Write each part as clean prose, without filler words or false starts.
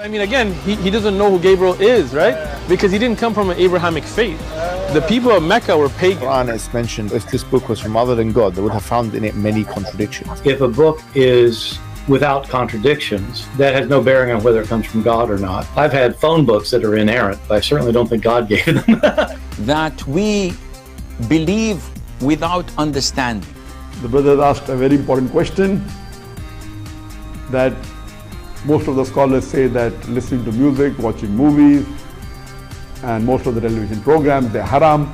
I mean, again, he doesn't know who Gabriel is, right? Because he didn't come from an Abrahamic faith. The people of Mecca were pagan. The Quran is mentioned, if this book was from other than God, they would have found in it many contradictions. If a book is without contradictions, that has no bearing on whether it comes from God or not. I've had phone books that are inerrant, but I certainly don't think God gave them. That we believe without understanding. The brother asked a very important question, that most of the scholars say that listening to music, watching movies, and most of the television programs, they're haram.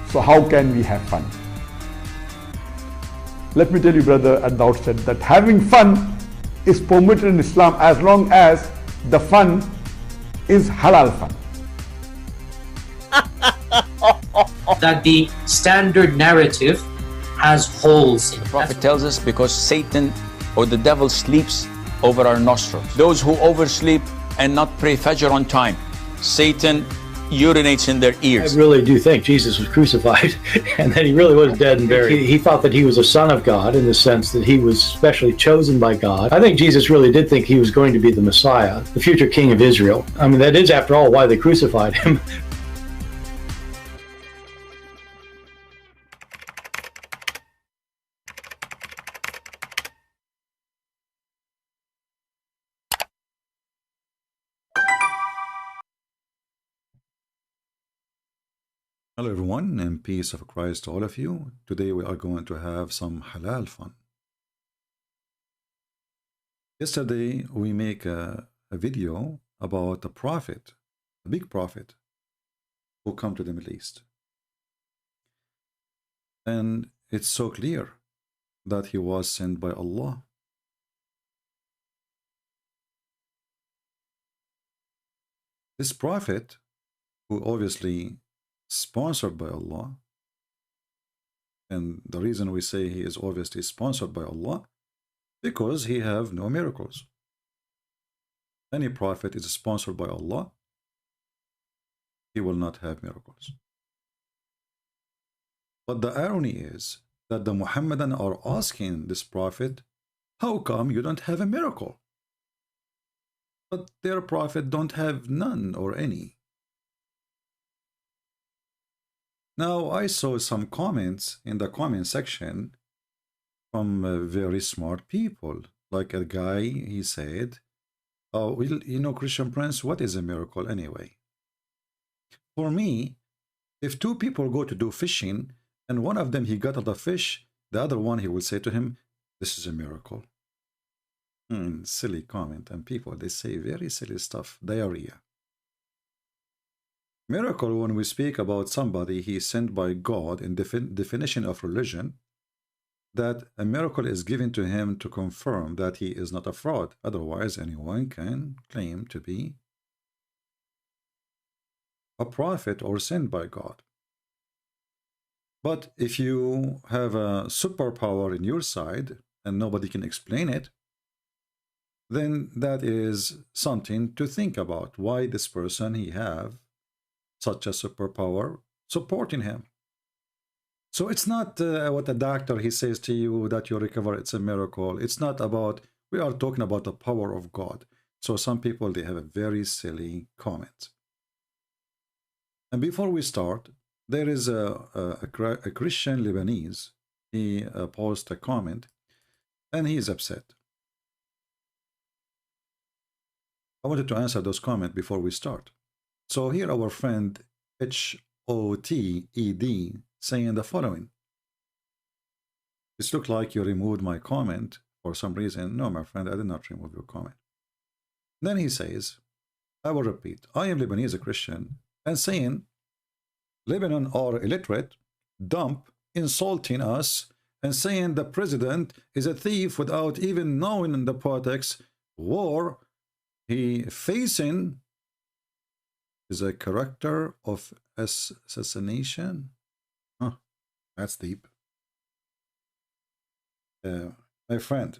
So how can we have fun? Let me tell you, brother, at the outset, that having fun is permitted in Islam as long as the fun is halal fun. That the standard narrative has holes in it. The Prophet tells us because Satan or the devil sleeps over our nostrils. Those who oversleep and not pray Fajr on time, Satan urinates in their ears. I really do think Jesus was crucified and that he really was dead and buried. He thought that he was a son of God in the sense that he was specially chosen by God. I think Jesus really did think he was going to be the Messiah, the future king of Israel. I mean, that is, after all, why they crucified him. Hello everyone, and peace of Christ to all of you. Today we are going to have some halal fun. Yesterday we make a video about a prophet, a big prophet, who come to the Middle East. And it's so clear that he was sent by Allah. This prophet, who obviously sponsored by Allah, and the reason we say he is obviously sponsored by Allah, because he have no miracles. Any prophet is sponsored by Allah, he will not have miracles. But the irony is that the Muhammadan are asking this prophet, how come you don't have a miracle? But their prophet don't have none or any. Now, I saw some comments in the comment section from very smart people. Like a guy, he said, oh, well, you know, Christian Prince, what is a miracle anyway? For me, if two people go to do fishing, and one of them, he got the fish, the other one, he will say to him, this is a miracle. Silly comment. And people, they say very silly stuff. Diarrhea. Miracle, when we speak about somebody he is sent by God in definition of religion, that a miracle is given to him to confirm that he is not a fraud. Otherwise, anyone can claim to be a prophet or sent by God. But if you have a superpower in your side and nobody can explain it, then that is something to think about. Why this person he have such a superpower supporting him. So it's not what a doctor he says to you that you recover, it's a miracle. It's not about, we are talking about the power of God. So some people, they have a very silly comment. And before we start, there is a Christian Lebanese. He posted a comment and he is upset. I wanted to answer those comments before we start. So here our friend HOTED saying the following. It looked like you removed my comment for some reason. No, my friend, I did not remove your comment. Then he says, I will repeat, I am Lebanese, a Christian, and saying Lebanon are illiterate, dumb, insulting us, and saying the president is a thief without even knowing the politics, war he facing is a character of assassination. Huh, that's deep. My friend,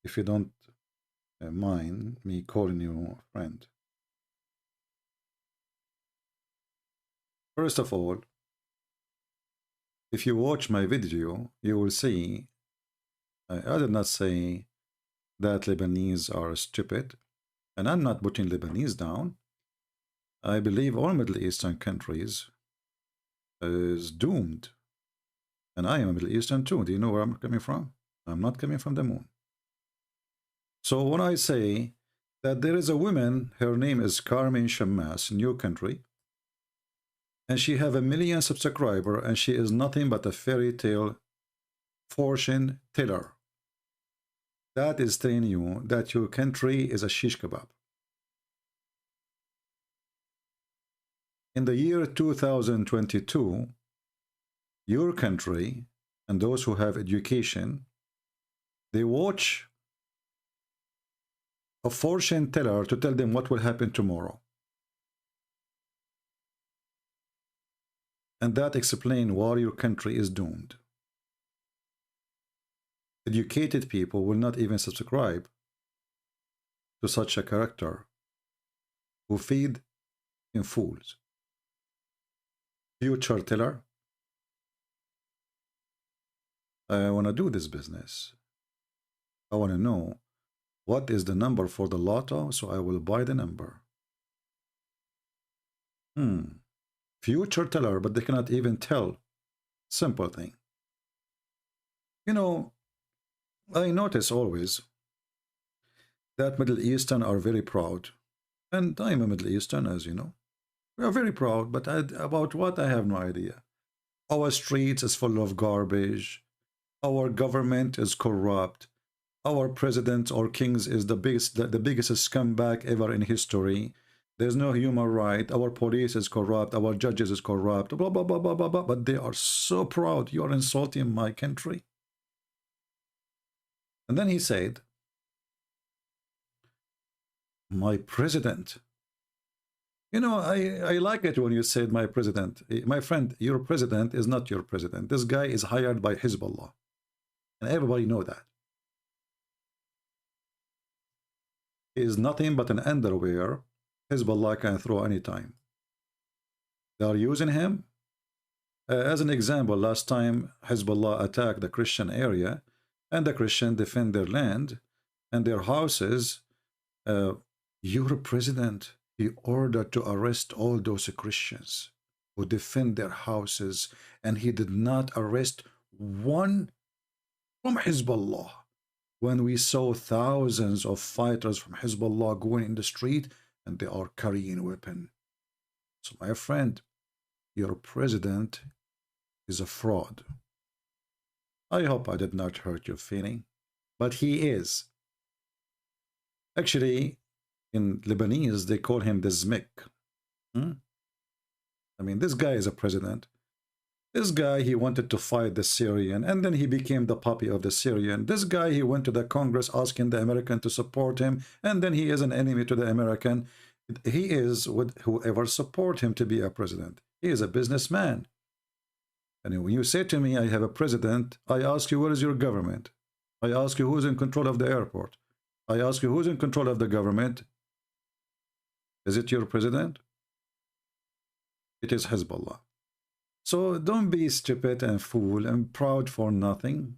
if you don't mind me calling you a friend. First of all, if you watch my video, you will see I did not say that Lebanese are stupid. And I'm not putting Lebanese down. I believe all Middle Eastern countries is doomed. And I am a Middle Eastern too. Do you know where I'm coming from? I'm not coming from the moon. So when I say that there is a woman, her name is Carmen Shammas, new country, and she have 1 million subscribers, and she is nothing but a fairy tale fortune teller. That is telling you that your country is a shish kebab. In the year 2022, your country and those who have education, they watch a fortune teller to tell them what will happen tomorrow. And that explains why your country is doomed. Educated people will not even subscribe to such a character who feed in fools. Future teller, I want to do this business. I want to know what is the number for the lotto, so I will buy the number. Future teller, but they cannot even tell. Simple thing. You know, I notice always that Middle Eastern are very proud. And I am a Middle Eastern, as you know. We are very proud, but about what, I have no idea. Our streets is full of garbage. Our government is corrupt. Our president or kings is the biggest scumbag ever in history. There's no human right. Our police is corrupt. Our judges is corrupt. Blah, blah, blah, blah, blah, blah. But they are so proud. You are insulting my country. And then he said, my president. You know, I like it when you said my president. My friend, your president is not your president. This guy is hired by Hezbollah. And everybody know that. He is nothing but an underwear Hezbollah can throw anytime. They are using him. As an example, last time Hezbollah attacked the Christian area, and the Christian defend their land and their houses. Your president, he ordered to arrest all those Christians who defend their houses, and he did not arrest one from Hezbollah. When we saw thousands of fighters from Hezbollah going in the street, and they are carrying weapons. So my friend, your president is a fraud. I hope I did not hurt your feeling, but he is. Actually, in Lebanese, they call him the Zmek. I mean, this guy is a president. This guy, he wanted to fight the Syrian, and then he became the puppy of the Syrian. This guy, he went to the Congress asking the American to support him, and then he is an enemy to the American. He is with whoever support him to be a president. He is a businessman. And when you say to me, I have a president, I ask you, where is your government? I ask you, who's in control of the airport? I ask you, who's in control of the government? Is it your president? It is Hezbollah. So don't be stupid and fool and proud for nothing.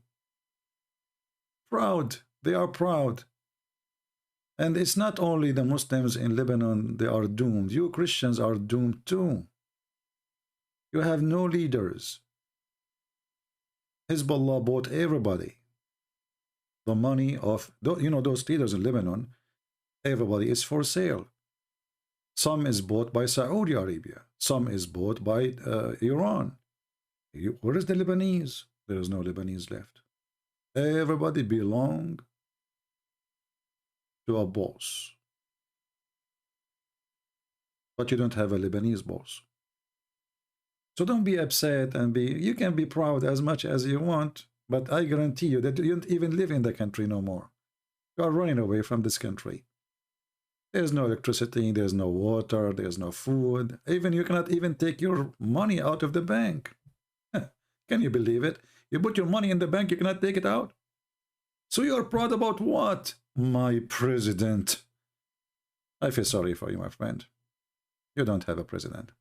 Proud. They are proud. And it's not only the Muslims in Lebanon, they are doomed. You Christians are doomed too. You have no leaders. Hezbollah bought everybody. The money of, you know, those leaders in Lebanon, everybody is for sale. Some is bought by Saudi Arabia. Some is bought by Iran. Where is the Lebanese? There is no Lebanese left. Everybody belong to a boss. But you don't have a Lebanese boss. So don't be upset and you can be proud as much as you want, but I guarantee you that you don't even live in the country no more. You are running away from this country. There's no electricity, there's no water, there's no food. Even you cannot even take your money out of the bank. Can you believe it? You put your money in the bank, you cannot take it out. So you are proud about what? My president. I feel sorry for you, my friend. You don't have a president.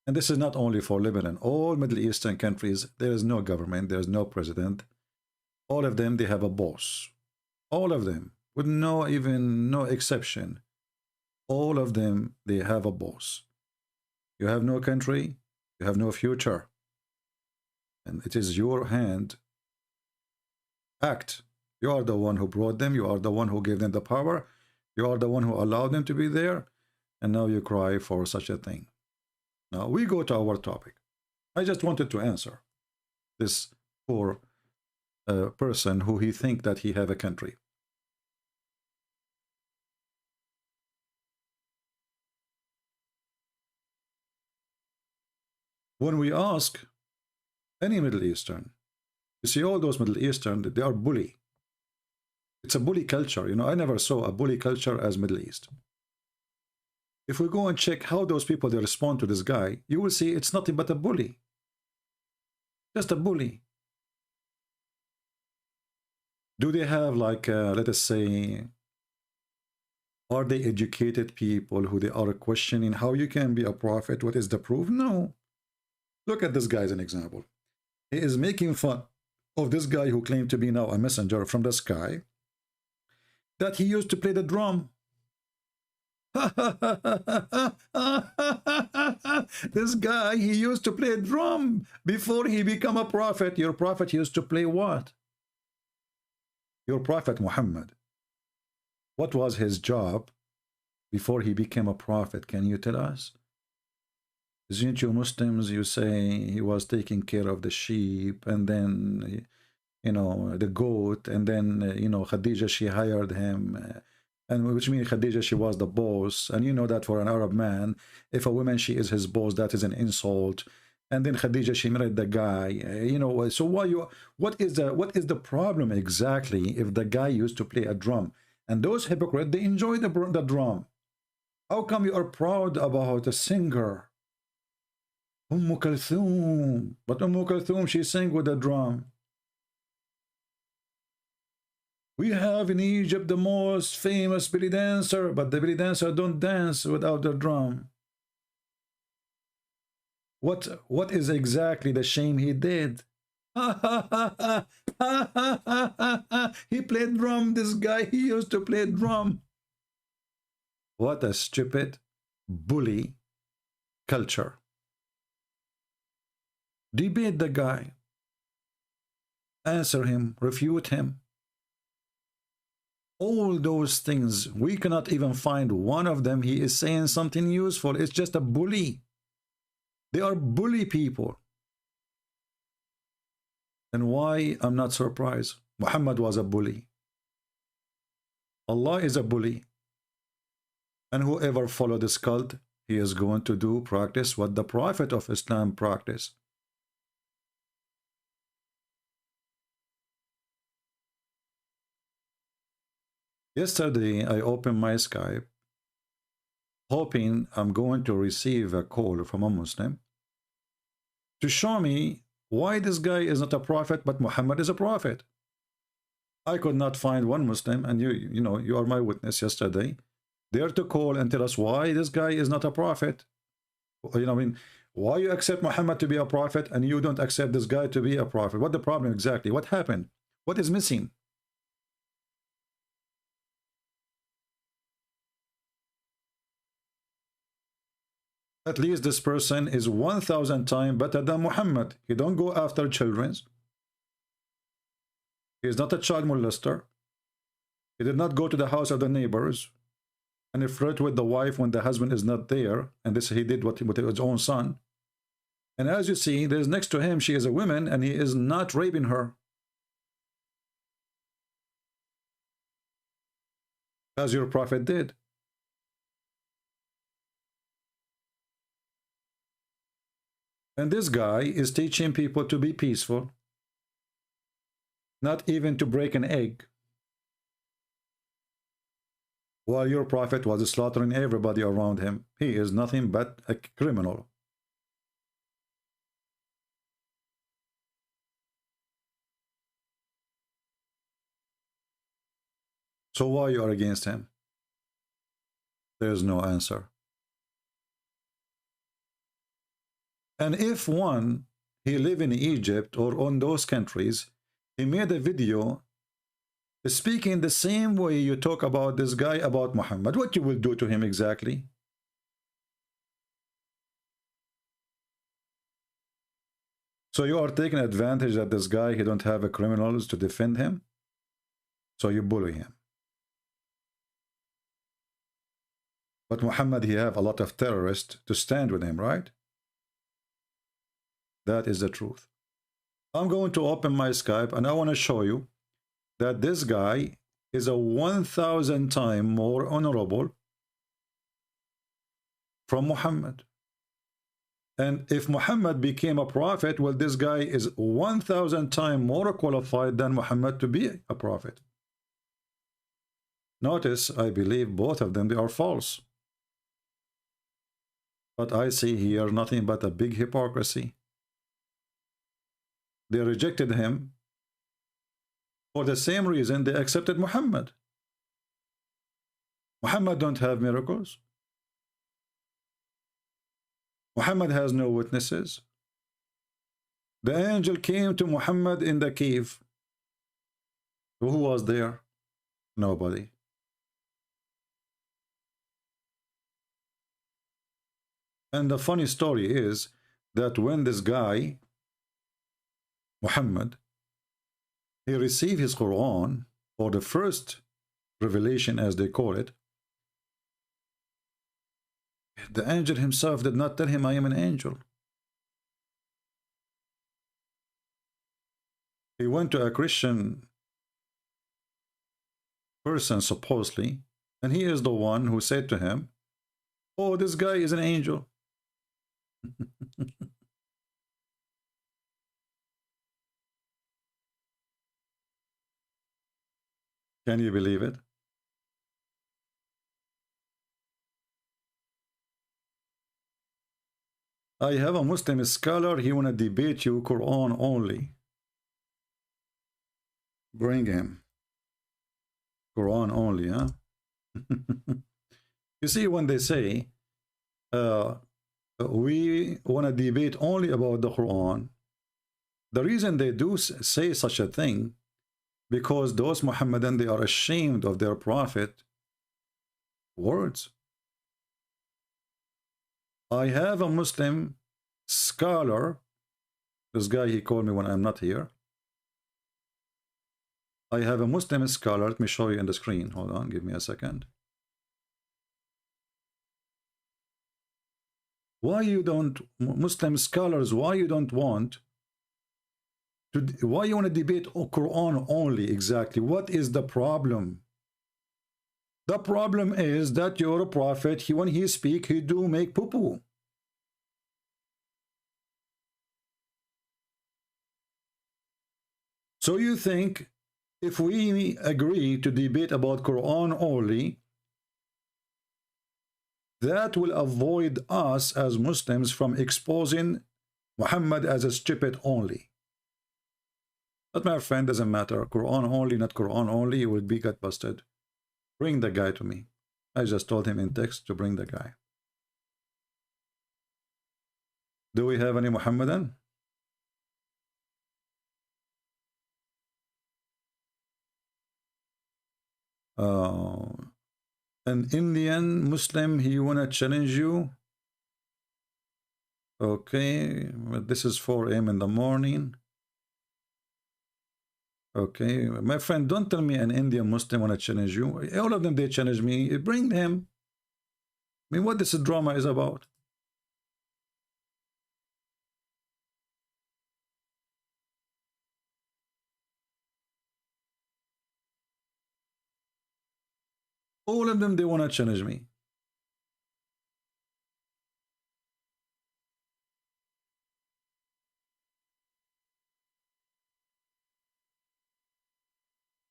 And this is not only for Lebanon. All Middle Eastern countries, there is no government, there is no president. All of them, they have a boss. All of them, with no exception. All of them, they have a boss. You have no country, you have no future. And it is your hand. Act. You are the one who brought them. You are the one who gave them the power. You are the one who allowed them to be there. And now you cry for such a thing. Now we go to our topic. I just wanted to answer this poor person who he think that he have a country. When we ask any Middle Eastern, you see all those Middle Eastern, they are bully. It's a bully culture. You know, I never saw a bully culture as Middle East. If we go and check how those people, they respond to this guy, you will see it's nothing but a bully. Just a bully. Do they have like, let us say, are they educated people who they are questioning how you can be a prophet? What is the proof? No. Look at this guy as an example. He is making fun of this guy who claimed to be now a messenger from the sky, that he used to play the drum. This guy, he used to play drum before he became a prophet. Your prophet used to play what? Your prophet Muhammad. What was his job before he became a prophet? Can you tell us? Isn't you Muslims, you say he was taking care of the sheep, and then, you know, the goat, and then, you know, Khadija, she hired him, and which means Khadija, she was the boss. And you know that for an Arab man, if a woman, she is his boss, that is an insult. And then Khadija, she married the guy, you know. So what is the problem exactly if the guy used to play a drum? And those hypocrites, they enjoy the drum. How come you are proud about a singer? Kulthum. But Kulthum, she sang with a drum. We have in Egypt the most famous belly dancer, but the belly dancer don't dance without the drum. What is exactly the shame he did? He played drum, this guy, he used to play drum. What a stupid bully culture. Debate the guy. Answer him, refute him. All those things, we cannot even find one of them. He is saying something useful. It's just a bully. They are bully people. And why? I'm not surprised. Muhammad was a bully. Allah is a bully. And whoever follow this cult, he is going to practice what the Prophet of Islam practiced. Yesterday, I opened my Skype, hoping I'm going to receive a call from a Muslim to show me why this guy is not a prophet, but Muhammad is a prophet. I could not find one Muslim, and you know, you are my witness yesterday, there to call and tell us why this guy is not a prophet. You know, I mean, why you accept Muhammad to be a prophet and you don't accept this guy to be a prophet? What the problem exactly? What happened? What is missing? At least this person is 1,000 times better than Muhammad. He don't go after children. He is not a child molester. He did not go to the house of the neighbors and flirt with the wife when the husband is not there. And this he did with his own son. And as you see, there's next to him, she is a woman, and he is not raping her. As your prophet did. And this guy is teaching people to be peaceful, not even to break an egg, while your prophet was slaughtering everybody around him. He is nothing but a criminal. So why you are against him? There is no answer. And if one, he live in Egypt or on those countries, he made a video speaking the same way you talk about this guy, about Muhammad. What you will do to him exactly? So you are taking advantage that this guy, he don't have a criminals to defend him, so you bully him. But Muhammad, he have a lot of terrorists to stand with him, right? That is the truth. I'm going to open my Skype and I want to show you that this guy is a 1,000 times more honorable from Muhammad. And if Muhammad became a prophet, well, this guy is 1,000 times more qualified than Muhammad to be a prophet. Notice, I believe both of them, they are false. But I see here nothing but a big hypocrisy. They rejected him. For the same reason, they accepted Muhammad. Muhammad don't have miracles. Muhammad has no witnesses. The angel came to Muhammad in the cave. Who was there? Nobody. And the funny story is that when this guy, Muhammad, he received his Quran, or the first revelation as they call it, the angel himself did not tell him, I am an angel. He went to a Christian person, supposedly, and he is the one who said to him, oh, this guy is an angel. Can you believe it? I have a Muslim scholar, he want to debate you Quran only. Bring him. Quran only, huh? You see, when they say, we want to debate only about the Quran, the reason they do say such a thing, because those Muhammadan, they are ashamed of their prophet words. I have a Muslim scholar, this guy, he called me when I'm not here. I have a Muslim scholar, let me show you on the screen. Hold on, give me a second. Why you don't, Muslim scholars, why you don't want to, why you want to debate Quran only exactly? What is the problem? The problem is that your prophet, when he speak, he do make poo-poo. So you think if we agree to debate about Quran only, that will avoid us as Muslims from exposing Muhammad as a stupid only. But my friend, doesn't matter. Quran only, not Quran only, he would be got busted. Bring the guy to me. I just told him in text to bring the guy. Do we have any Muhammadan? An Indian Muslim, he wanna challenge you. Okay, but this is 4 a.m. in the morning. Okay, my friend, don't tell me an Indian Muslim wanna challenge you. All of them, they challenge me. Bring them. I mean, what this drama is about? All of them, they want to challenge me.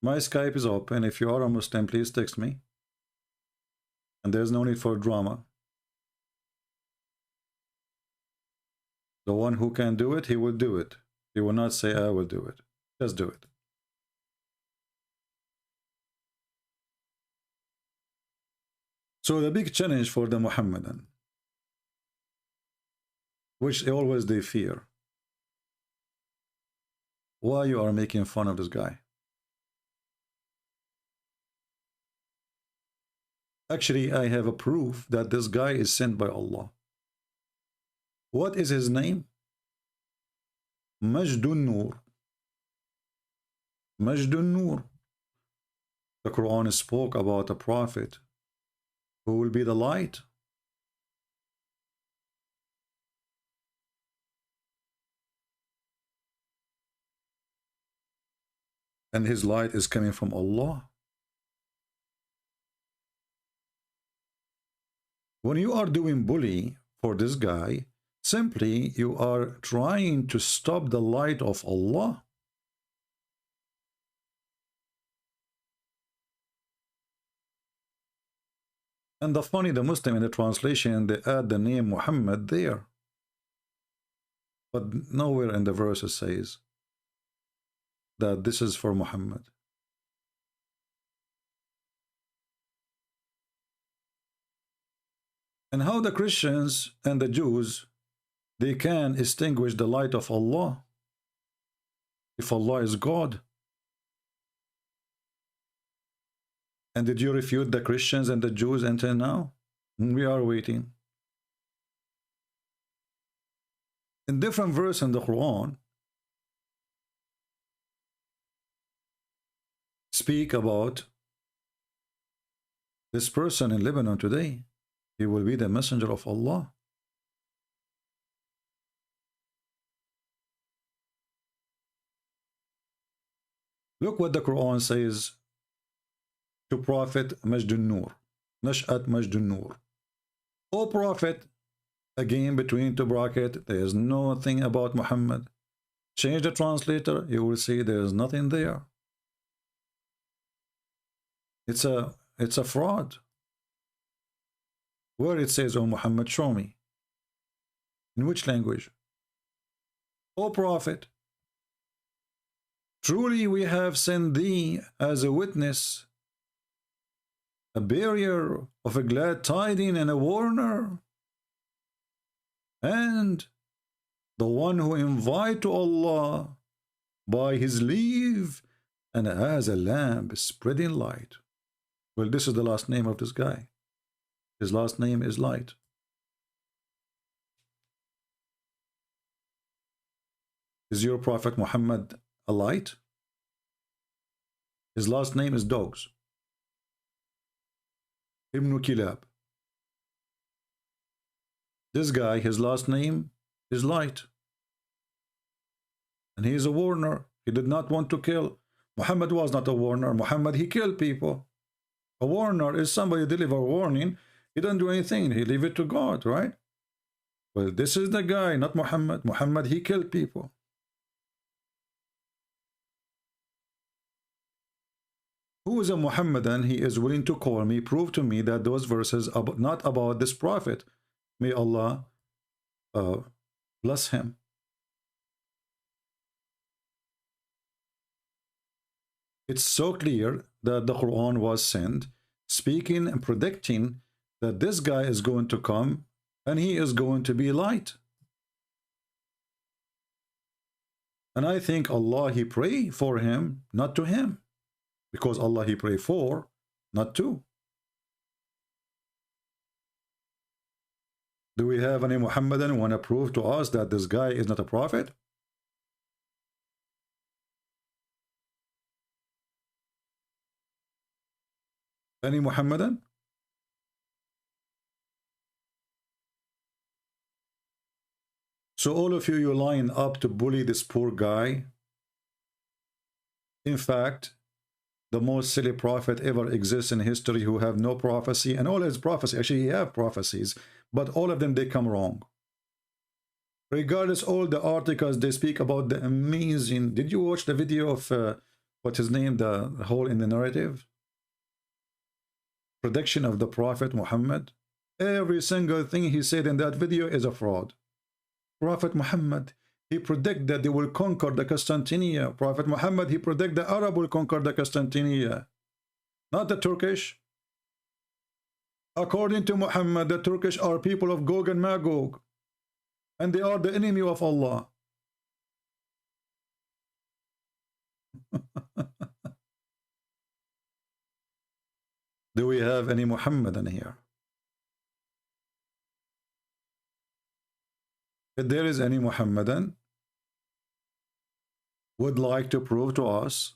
My Skype is open. If you are a Muslim, please text me. And there's no need for drama. The one who can do it, he will do it. He will not say, I will do it. Just do it. So the big challenge for the Muhammadan, which always they fear. Why you are making fun of this guy? Actually, I have a proof that this guy is sent by Allah. What is his name? النور. النور. The Quran spoke about a prophet who will be the light. And his light is coming from Allah. When you are doing bully for this guy, simply you are trying to stop the light of Allah. And the funny, the Muslim in the translation, they add the name Muhammad there. But nowhere in the verse it says that this is for Muhammad. And how the Christians and the Jews, they can extinguish the light of Allah if Allah is God? And did you refute the Christians and the Jews until now? We are waiting. In different verse in the Quran, speak about this person in Lebanon today. He will be the messenger of Allah. Look what the Quran says to Prophet النور. Nash'at النور. O Prophet, again between two brackets, there is nothing about Muhammad. Change the translator, you will see there is nothing there. It's a fraud. Where it says, "O Muhammad, show me." In which language? O Prophet, truly we have sent thee as a witness, a bearer of a glad tidings and a warner, and the one who invite to Allah by his leave, and as a lamp spreading light. Well, this is the last name of this guy. His last name is Light. Is your Prophet Muhammad a light? His last name is Dogs. Ibn Kilab. This guy, his last name is Light. And he is a warner. He did not want to kill. Muhammad was not a warner. Muhammad, he killed people. A warner is somebody deliver warning. He doesn't do anything. He leave it to God, right? Well, this is the guy, not Muhammad. Muhammad, he killed people. Who is a Muhammadan? He is willing to call me, prove to me that those verses are not about this prophet. May Allah bless him. It's so clear that the Quran was sent, speaking and predicting that this guy is going to come and he is going to be light. And I think Allah, he pray for him, not to him. Because Allah, he pray for, not to. Do we have any Muhammadan want to prove to us that this guy is not a prophet? Any Muhammadan? So all of you, you line up to bully this poor guy. In fact, the most silly prophet ever exists in history who have no prophecy, and all his prophecy, actually he have prophecies, but all of them, they come wrong. Regardless, all the articles, they speak about the amazing, did you watch the video of, what's his name, the hole in the narrative? Prediction of the Prophet Muhammad. Every single thing he said in that video is a fraud. Prophet Muhammad, he predict that they will conquer the Constantinia. Prophet Muhammad, he predict the Arab will conquer the Constantinia, not the Turkish. According to Muhammad, the Turkish are people of Gog and Magog, and they are the enemy of Allah. Do we have any Muhammadan here? If there is any Muhammadan, would like to prove to us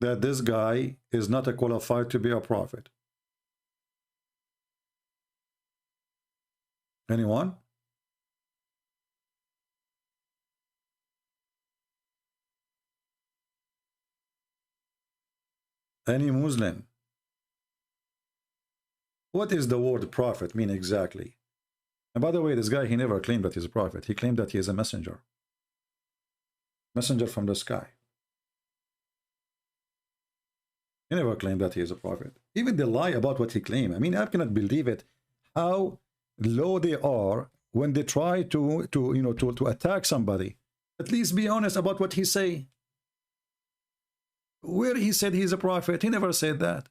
that this guy is not qualified to be a prophet. Anyone? Any Muslim? What is the word prophet mean exactly? And by the way, this guy, he never claimed that he's a prophet. He claimed that he is a messenger. Messenger from the sky. He never claimed that he is a prophet. Even they lie about what he claimed. I mean, I cannot believe it. How low they are when they try to attack somebody. At least be honest about what he say. Where he said he's a prophet, he never said that.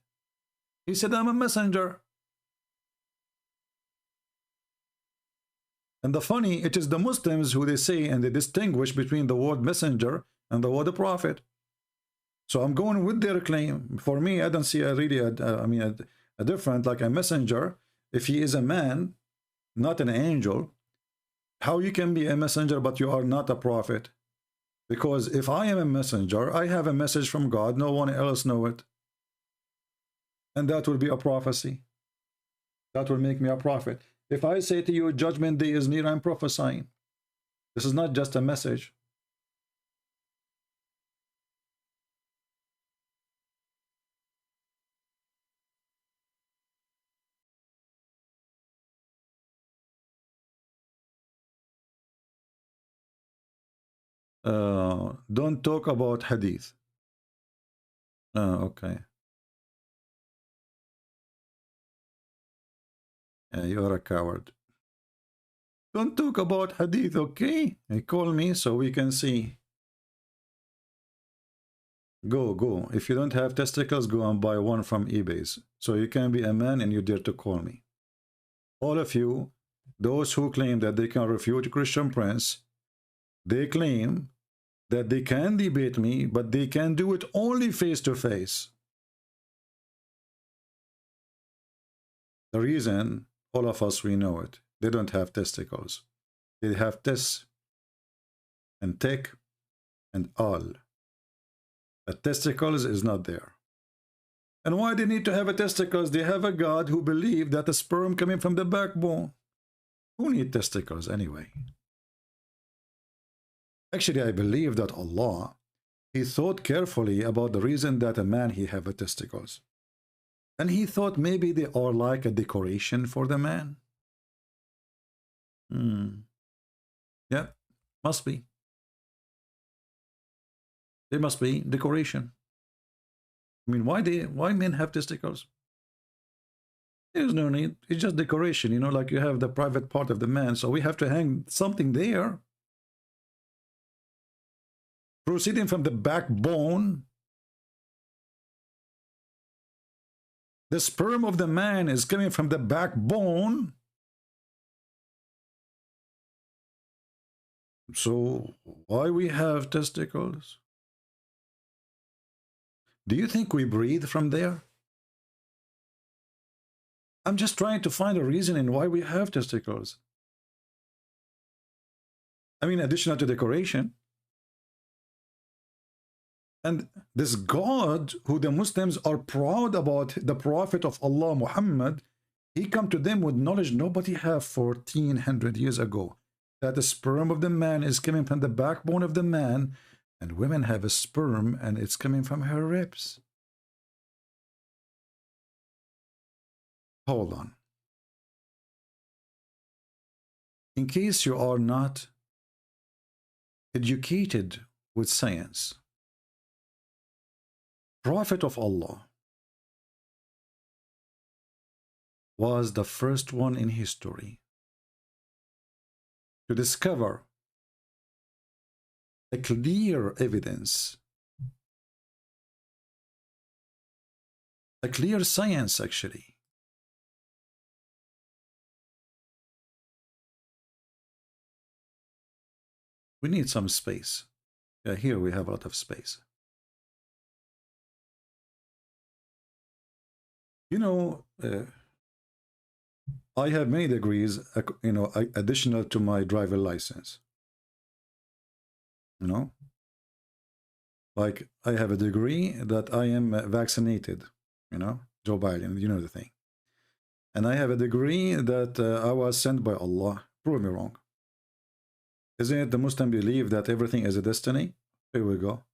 He said, I'm a messenger. And the funny, it is the Muslims who they say and they distinguish between the word messenger and the word prophet. So I'm going with their claim. For me, I don't see a different, like a messenger. If he is a man, not an angel, how you can be a messenger but you are not a prophet? Because if I am a messenger, I have a message from God, no one else know it. And that will be a prophecy. That will make me a prophet. If I say to you, judgment day is near, I'm prophesying. This is not just a message. Don't talk about hadith. Okay. You are a coward. Don't talk about hadith, okay? Call me so we can see. Go. If you don't have testicles, go and buy one from eBay. So you can be a man and you dare to call me. All of you, those who claim that they can refute Christian Prince, they claim that they can debate me, but they can do it only face to face. The reason, all of us, we know it. They don't have testicles. They have tes and tek and al. The testicles is not there. And why they need to have a testicles? They have a God who believed that the sperm coming from the backbone. Who need testicles anyway? Actually, I believe that Allah, he thought carefully about the reason that a man he have a testicles. And he thought maybe they are like a decoration for the man. Yeah, must be. They must be decoration. I mean, why men have testicles? There's no need. It's just decoration, you know, like you have the private part of the man, so we have to hang something there. Proceeding from the backbone, the sperm of the man is coming from the backbone. So why we have testicles? Do you think we breathe from there? I'm just trying to find a reason in why we have testicles. I mean, additional to decoration. And this God, who the Muslims are proud about, the Prophet of Allah, Muhammad, he come to them with knowledge nobody have 1400 years ago. That the sperm of the man is coming from the backbone of the man, and women have a sperm and it's coming from her ribs. Hold on. In case you are not educated with science, Prophet of Allah was the first one in history to discover a clear evidence, a clear science actually. We need some space. Yeah, here we have a lot of space. You know, I have many degrees, you know, additional to my driver license. You know, like I have a degree that I am vaccinated, you know, Joe Biden, you know the thing. And I have a degree that I was sent by Allah. Prove me wrong. Isn't it the Muslim belief that everything is a destiny? Here we go.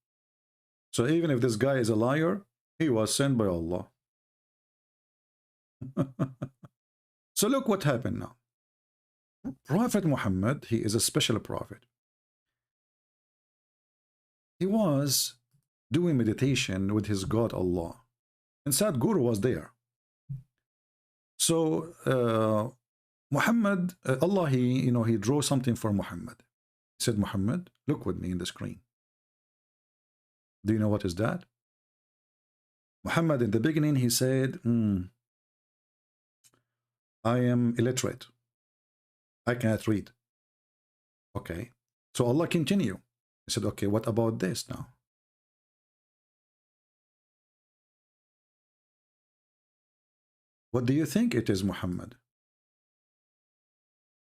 So even if this guy is a liar, he was sent by Allah. So look what happened now. Prophet Muhammad, he is a special prophet. He was doing meditation with his God Allah. And Sadhguru was there. So Muhammad, Allah, he drew something for Muhammad. He said, Muhammad, look with me in the screen. Do you know what is that? Muhammad, in the beginning, he said, I am illiterate. I cannot read. Okay. So Allah continue. He said, okay, what about this now? What do you think it is, Muhammad?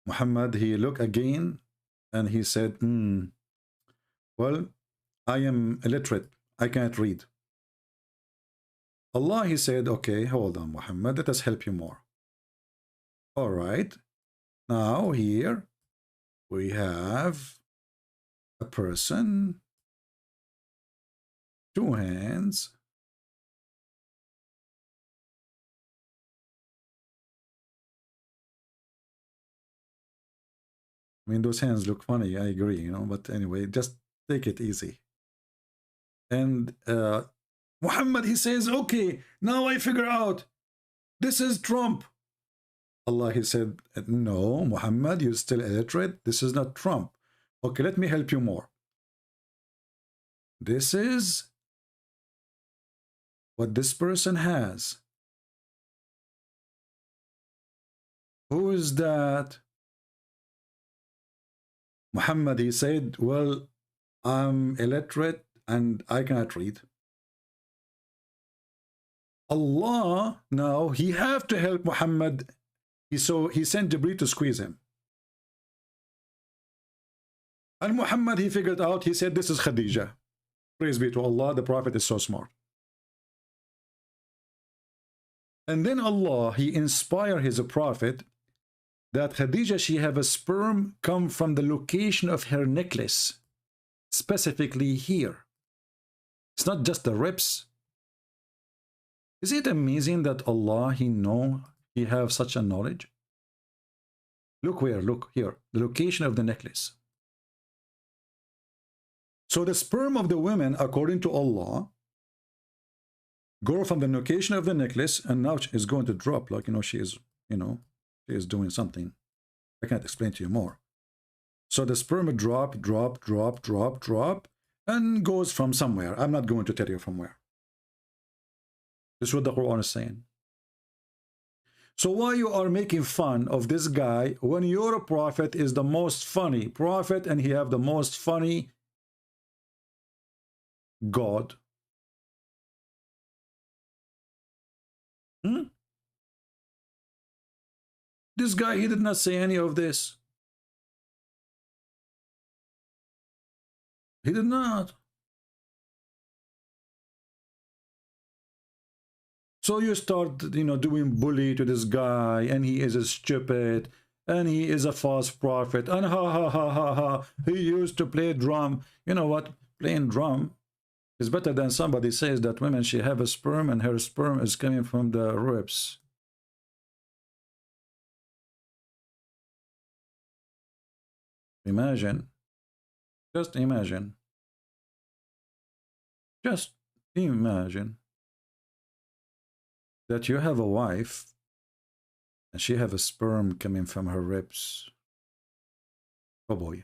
Muhammad, he looked again and he said, well, I am illiterate. I can't read. Allah, he said, okay, hold on, Muhammad, let us help you more. All right. Now here we have a person, two hands. I mean, those hands look funny, I agree, you know, but anyway, just take it easy. And Muhammad, he says, okay, now I figure out, this is Trump. Allah, he said, no, Muhammad, you're still illiterate. This is not Trump. Okay, let me help you more. This is what this person has. Who is that? Muhammad, he said, well, I'm illiterate and I cannot read. Allah, now, he have to help Muhammad. So he sent Jibreel to squeeze him. And Muhammad, he figured out, he said, this is Khadija. Praise be to Allah, the Prophet is so smart. And then Allah, he inspired his Prophet that Khadija, she have a sperm come from the location of her necklace, specifically here. It's not just the ribs. Is it amazing that Allah, he know, he have such a knowledge? Look where, look here, the location of the necklace. So the sperm of the women, according to Allah, go from the location of the necklace, and now is going to drop, like, you know, she is doing something. I can't explain to you more. So the sperm drop, and goes from somewhere. I'm not going to tell you from where. This is what the Quran is saying. So why you are making fun of this guy when your prophet is the most funny prophet and he have the most funny God? This guy, he did not say any of this. He did not. So you start, doing bully to this guy, and he is a stupid, and he is a false prophet, and ha, he used to play drum. You know what? Playing drum is better than somebody says that women, she have a sperm, and her sperm is coming from the ribs. Imagine. Just imagine. Just imagine that you have a wife and she have a sperm coming from her ribs. Oh boy.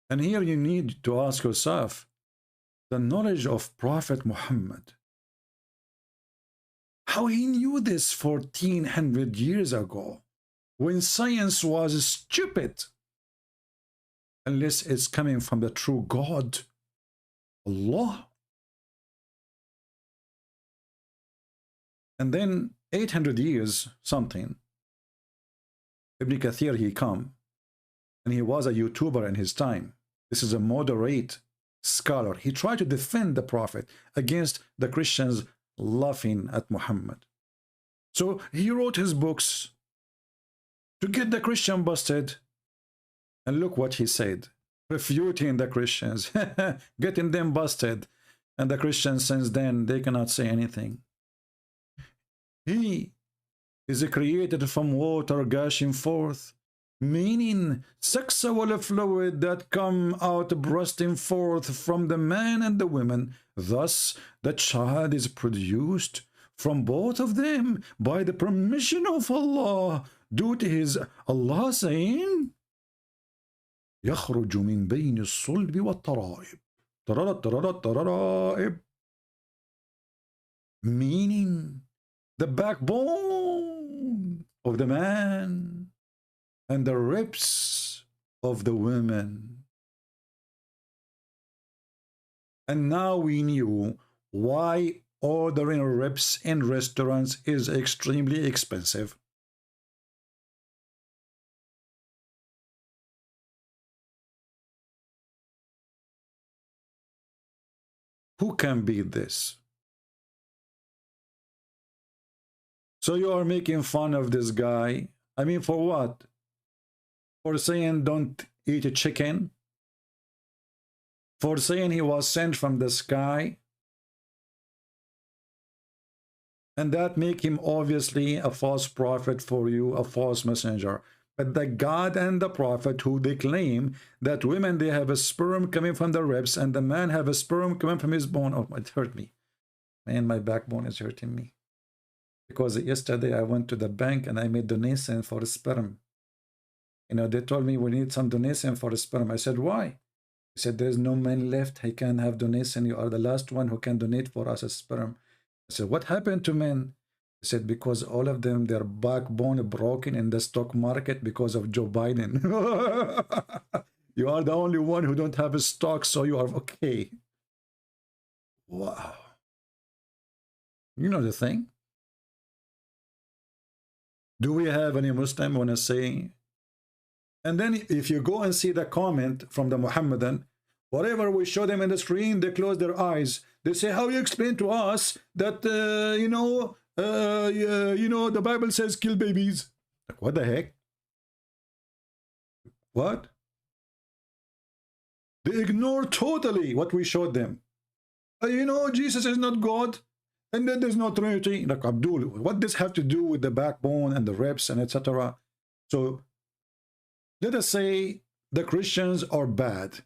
And here you need to ask yourself, the knowledge of Prophet Muhammad, how he knew this 1400 years ago, when science was stupid, unless it's coming from the true God, Allah. And then 800 years something, Ibn Kathir, he come, and he was a YouTuber in his time. This is a moderate scholar. He tried to defend the Prophet against the Christians laughing at Muhammad. So he wrote his books to get the Christian busted. And look what he said, refuting the Christians, getting them busted. And the Christians, since then, they cannot say anything. He is created from water gushing forth, meaning sexual fluid that come out bursting forth from the man and the woman. Thus, the child is produced from both of them by the permission of Allah, due to his Allah saying, يخرج من بين الصلب والترائب. Meaning the backbone of the man and the ribs of the woman. And now we knew why ordering ribs in restaurants is extremely expensive. Who can beat this? So you are making fun of this guy. I mean, for what? For saying don't eat a chicken? For saying he was sent from the sky? And that make him obviously a false prophet for you, a false messenger. But the God and the prophet who they claim that women, they have a sperm coming from the ribs and the man have a sperm coming from his bone. Oh, it hurt me. Man, my backbone is hurting me. Because yesterday I went to the bank and I made donation for a sperm. You know, they told me we need some donation for a sperm. I said, why? He said, there's no man left. He can have donation. You are the last one who can donate for us a sperm. I said, what happened to men? He said, because all of them, their backbone broken in the stock market because of Joe Biden. You are the only one who don't have a stock, so you are okay. Wow. You know the thing? Do we have any Muslim want to say? And then if you go and see the comment from the Muhammadan, whatever we show them in the screen, they close their eyes. They say, how you explain to us that, you know, the Bible says kill babies. Like, what the heck? What? They ignore totally what we showed them. You know, Jesus is not God, and then there's no Trinity. Like, Abdul, what does this have to do with the backbone and the ribs and etc.? So let us say the Christians are bad.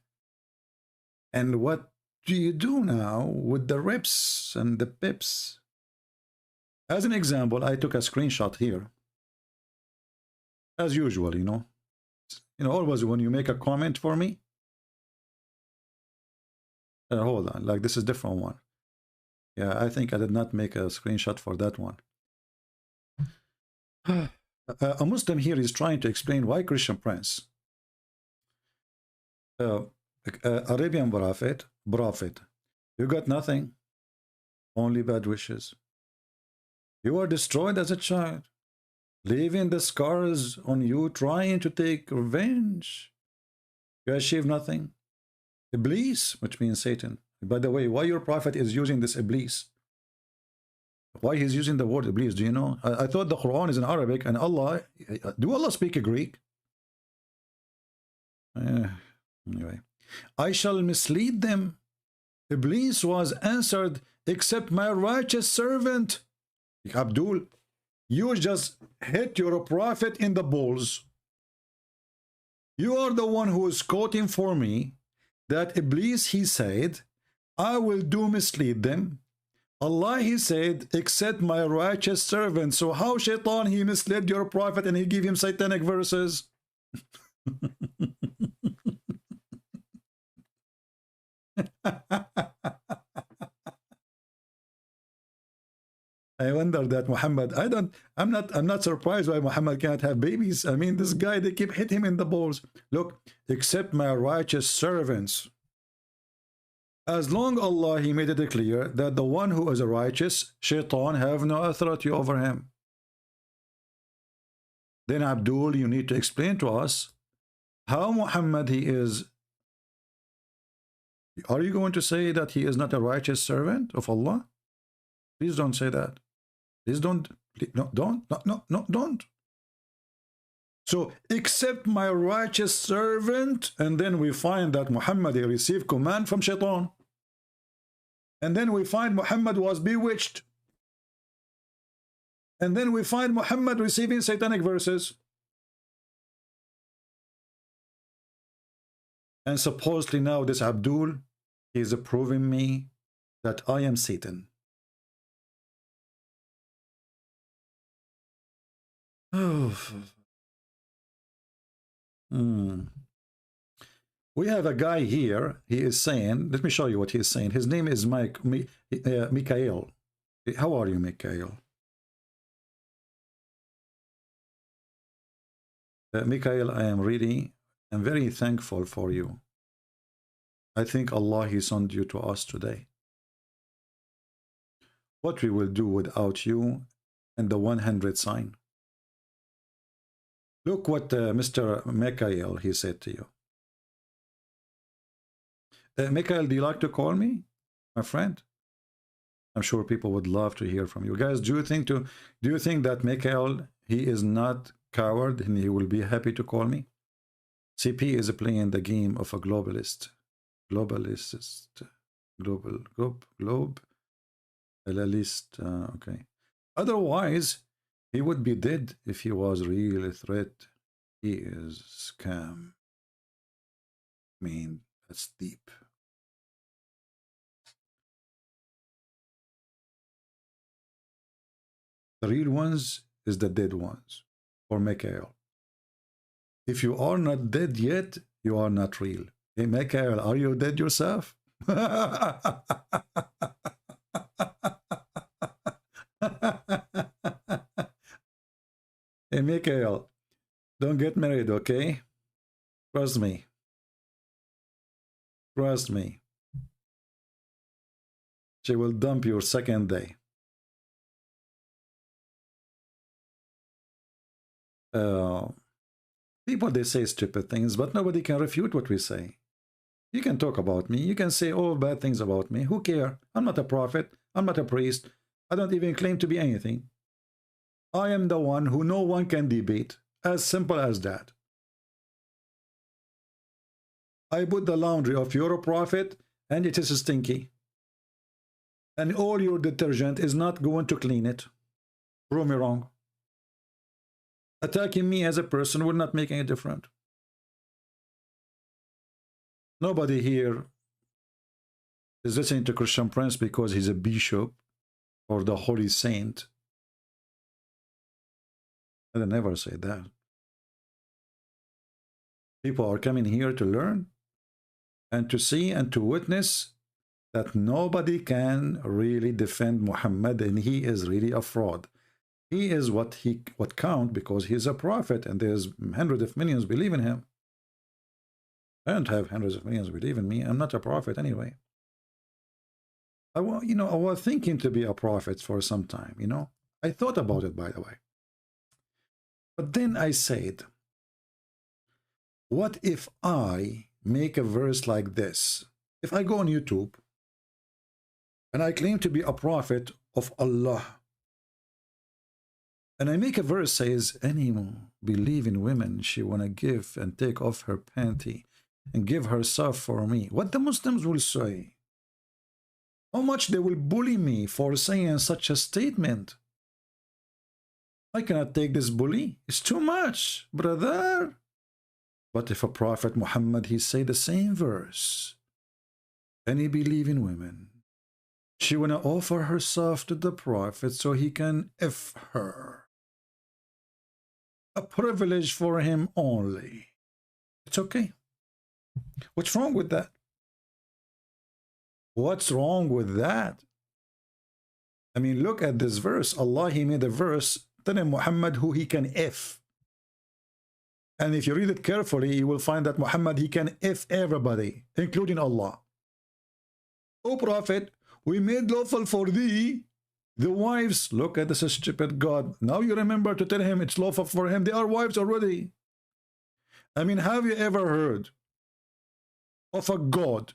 And what do you do now with the ribs and the pips? As an example, I took a screenshot here. As usual, you know. Always when you make a comment for me. Hold on, like this is a different one. Yeah, I think I did not make a screenshot for that one. A Muslim here is trying to explain why Christian Prince, Arabian prophet, you got nothing, only bad wishes. You were destroyed as a child, leaving the scars on you, trying to take revenge. You achieve nothing. Iblis, which means Satan. By the way, why your prophet is using this Iblis? Why he's using the word Iblis, do you know? I thought the Quran is in Arabic, and Allah, do Allah speak Greek? Anyway, I shall mislead them. Iblis was answered, except my righteous servant. Abdul, you just hit your prophet in the balls. You are the one who is quoting for me that Iblis, he said, I will do mislead them. Allah, he said, except my righteous servant. So how Shaitan, he misled your prophet and he gave him satanic verses? I wonder that Muhammad, I'm not surprised why Muhammad can't have babies. I mean, this guy, they keep hitting him in the balls. Look, except my righteous servants. As long Allah, He made it clear that the one who is righteous, Shaitan have no authority over him. Then Abdul, you need to explain to us how Muhammad he is. Are you going to say that he is not a righteous servant of Allah? Please don't say that. Please don't. No, don't. So, accept my righteous servant, and then we find that Muhammad he received command from Shaitan. And then we find Muhammad was bewitched. And then we find Muhammad receiving satanic verses. And supposedly now this Abdul is proving me that I am Satan. Oh. We have a guy here. He is saying, let me show you what he is saying. His name is Mikhail. How are you, Mikhail? Mikhail, I'm very thankful for you. I think Allah, He sent you to us today. What we will do without you and the 100 sign. Look what Mr. Mikhail, he said to you. Mikhail, do you like to call me, my friend? I'm sure people would love to hear from you guys. Do you think that Mikhail, he is not coward and he will be happy to call me? CP is playing the game of a globalist, okay. Otherwise, he would be dead if he was really a threat. He is scam. I mean, that's deep. The real ones is the dead ones, or Mikhail. If you are not dead yet, you are not real. Hey, Mikhail, are you dead yourself? Hey, Mikhail, don't get married, okay? Trust me. Trust me. She will dump you second day. People, they say stupid things, but nobody can refute what we say. You can talk about me. You can say all bad things about me. Who cares? I'm not a prophet. I'm not a priest. I don't even claim to be anything. I am the one who no one can debate. As simple as that. I put the laundry of your prophet and it is stinky. And all your detergent is not going to clean it. Prove me wrong. Attacking me as a person will not make any difference. Nobody here is listening to Christian Prince because he's a bishop or the holy saint. I never say that. People are coming here to learn and to see and to witness that nobody can really defend Muhammad and he is really a fraud. He is what count because he is a prophet and there's hundreds of millions believe in him. I don't have hundreds of millions believe in me. I'm not a prophet anyway. I was thinking to be a prophet for some time, I thought about it, by the way. But then I said, what if I make a verse like this? If I go on YouTube and I claim to be a prophet of Allah, and I make a verse says, anyone believe in women, she want to give and take off her panty and give herself for me. What the Muslims will say? How much they will bully me for saying such a statement? I cannot take this bully. It's too much, brother. But if a prophet Muhammad, he say the same verse, and he believe in women, she want to offer herself to the prophet so he can F her. A privilege for him only. It's okay. What's wrong with that? What's wrong with that? I mean, look at this verse. Allah, he made a verse telling Muhammad who he can F. And if you read it carefully, you will find that Muhammad, he can F everybody, including Allah. O prophet, we made lawful for thee the wives. Look at this stupid God. Now you remember to tell him it's lawful for him. They are wives already. I mean, have you ever heard of a God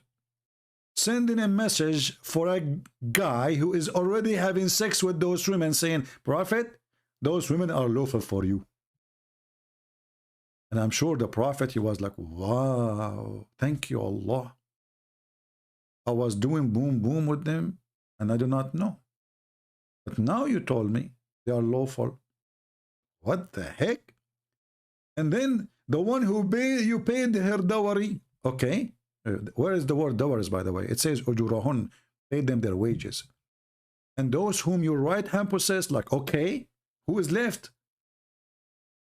sending a message for a guy who is already having sex with those women, saying, prophet, those women are lawful for you? And I'm sure the prophet, he was like, wow, thank you, Allah. I was doing boom boom with them and I do not know. But now you told me they are lawful. What the heck? And then the one who you paid her dowry. Okay. Where is the word dowries, by the way? It says ujurahun, paid them their wages. And those whom your right hand possessed, like, okay, who is left?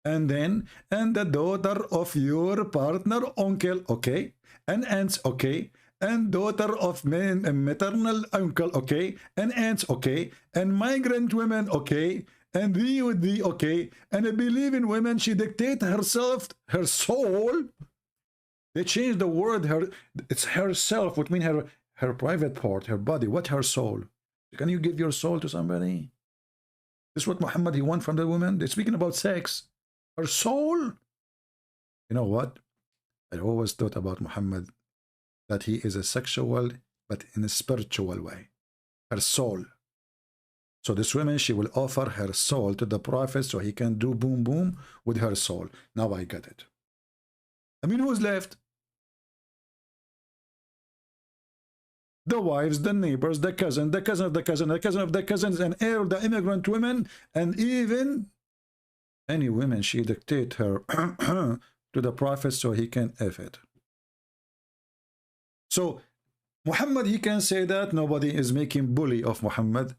And then, and the daughter of your partner, uncle, okay, and aunts, okay, and daughter of maternal uncle, okay, and aunts, okay, and migrant women, okay, and thee with thee, okay, and a believing woman, she dictate herself, her soul. They changed the word, her, it's herself, which means her private part, her body. What her soul? Can you give your soul to somebody? This is what Muhammad, he want from the woman. They're speaking about sex. Her soul? You know what? I always thought about Muhammad that he is a sexual, but in a spiritual way. Her soul. So this woman, she will offer her soul to the prophet so he can do boom boom with her soul. Now I get it. I mean, who's left? The wives, the neighbors, the cousin, the cousin of the cousin, the cousin of the cousins, and heir of the immigrant women, and even any women she dictate her to the prophet so he can F it. So Muhammad, he can say that nobody is making bully of Muhammad.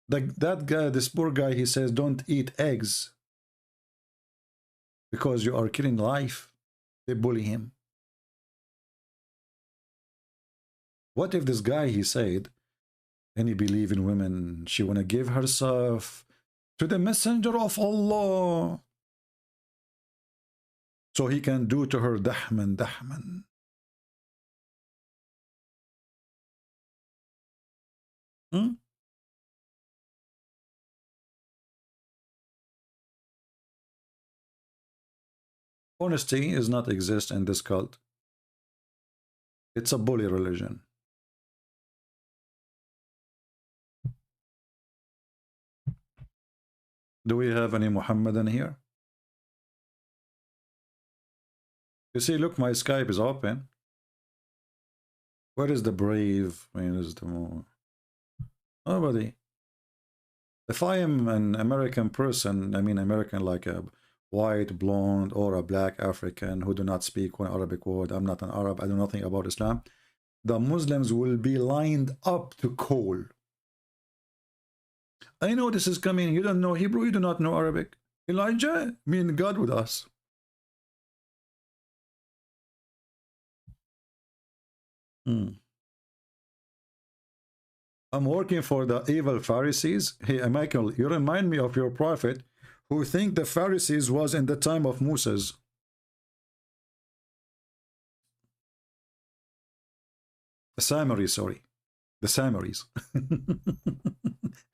That guy, this poor guy, he says, don't eat eggs because you are killing life. They bully him. What if this guy, he said, any believing women, she want to give herself to the messenger of Allah so he can do to her dahman, dahman. Honesty does not exist in this cult. It's a bully religion. Do we have any Muhammadan here? You see, look, my Skype is open. Where is the brave? Where is the more? Nobody. If I am an American person, I mean American like a white, blonde, or a black African who do not speak one Arabic word, I'm not an Arab, I know nothing about Islam, the Muslims will be lined up to call. I know this is coming. You don't know Hebrew, you do not know Arabic. Elijah, mean God with us. I'm working for the evil Pharisees. Hey, Michael, you remind me of your prophet who think the Pharisees was in the time of Moses. The Samari, sorry. The Samaris.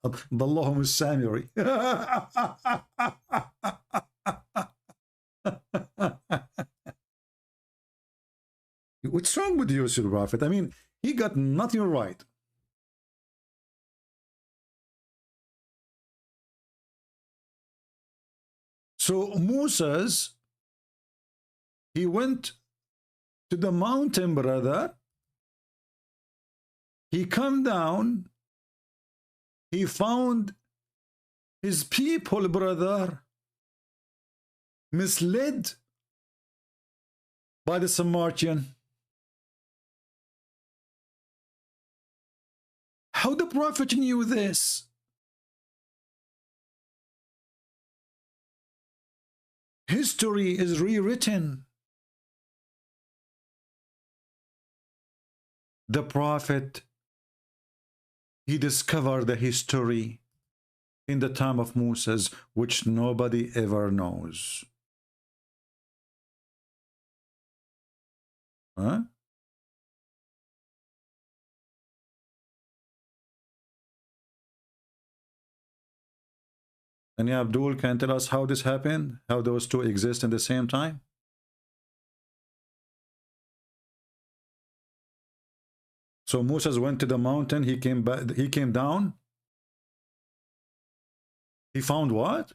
Allahumma Samari. What's wrong with you, Sir Prophet? I mean, he got nothing right. So Moses, he went to the mountain, brother. He come down. He found his people, brother, misled by the Samaritan. How the prophet knew this? History is rewritten. The prophet, he discovered the history in the time of Moses, which nobody ever knows. Huh? And Abdul can tell us how this happened, how those two exist in the same time. So Moses went to the mountain, he came back, he came down. He found what?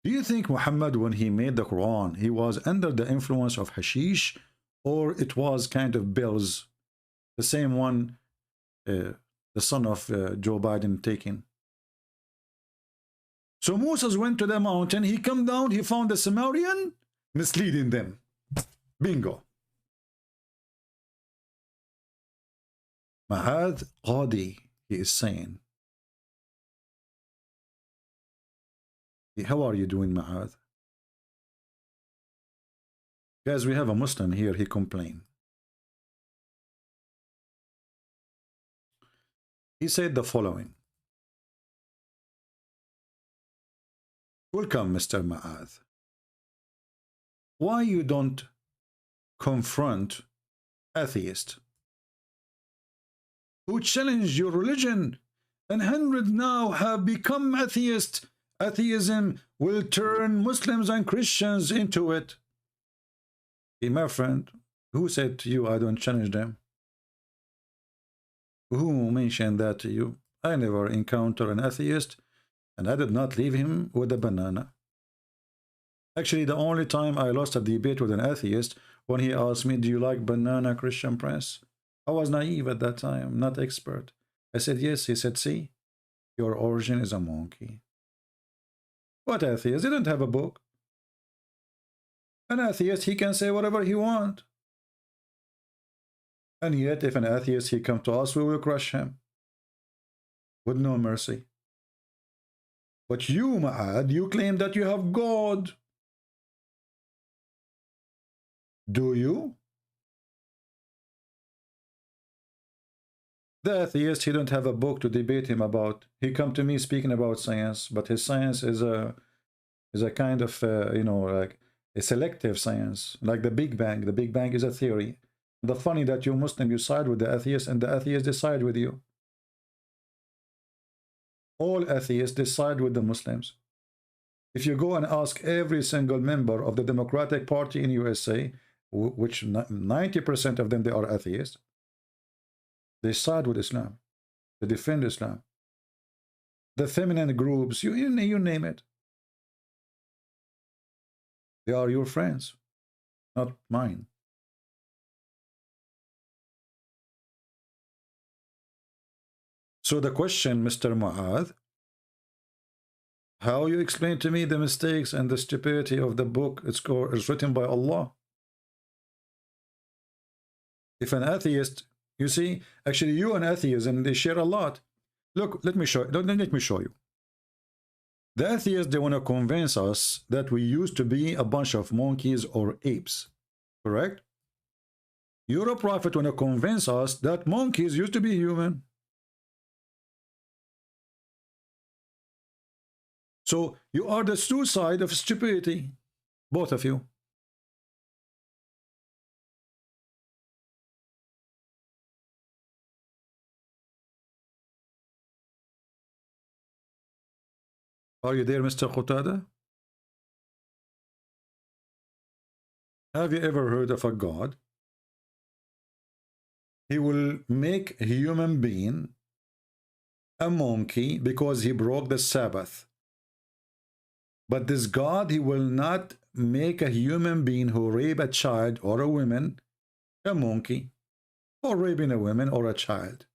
Do you think Muhammad, when he made the Quran, he was under the influence of hashish, or it was kind of bills, the same one the son of Joe Biden taking? So Moses went to the mountain, he come down, he found the Sumerian misleading them. Bingo. Mahad Qadi, he is saying. How are you doing, Mahad? Guys, we have a Muslim here, he complained. He said the following. Welcome, Mr. Ma'ad. Why you don't confront atheists who challenge your religion, and hundreds now have become atheists? Atheism will turn Muslims and Christians into it. Hey, my friend, who said to you I don't challenge them? Who mentioned that to you? I never encountered an atheist, and I did not leave him with a banana. Actually, the only time I lost a debate with an atheist, when he asked me, do you like banana, Christian Prince? I was naive at that time, not expert. I said, yes. He said, see, your origin is a monkey. What atheist? They don't have a book. An atheist, he can say whatever he wants. And yet, if an atheist, he come to us, we will crush him with no mercy. But you, Ma'ad, you claim that you have God. Do you? The atheist, he don't have a book to debate him about. He come to me speaking about science, but his science is a kind of you know, like a selective science, like the Big Bang. The Big Bang is a theory. The funny that you Muslim, you side with the atheist, and the atheist decide with you. All atheists decide with the Muslims. If you go and ask every single member of the Democratic Party in USA, which 90% of them, they are atheists, they side with Islam. They defend Islam. The feminine groups, you name it. They are your friends, not mine. So the question, Mr. Mu'adh, how you explain to me the mistakes and the stupidity of the book it's written by Allah? If an atheist, you see, actually you and atheism, they share a lot. Look, let me show you. The atheists, they want to convince us that we used to be a bunch of monkeys or apes, correct? Your prophet want to convince us that monkeys used to be human. So you are the two sides of stupidity, both of you. Are you there, Mr. Qutada? Have you ever heard of a God? He will make a human being a monkey because he broke the Sabbath. But this God, he will not make a human being who rape a child or a woman a monkey, or raping a woman or a child.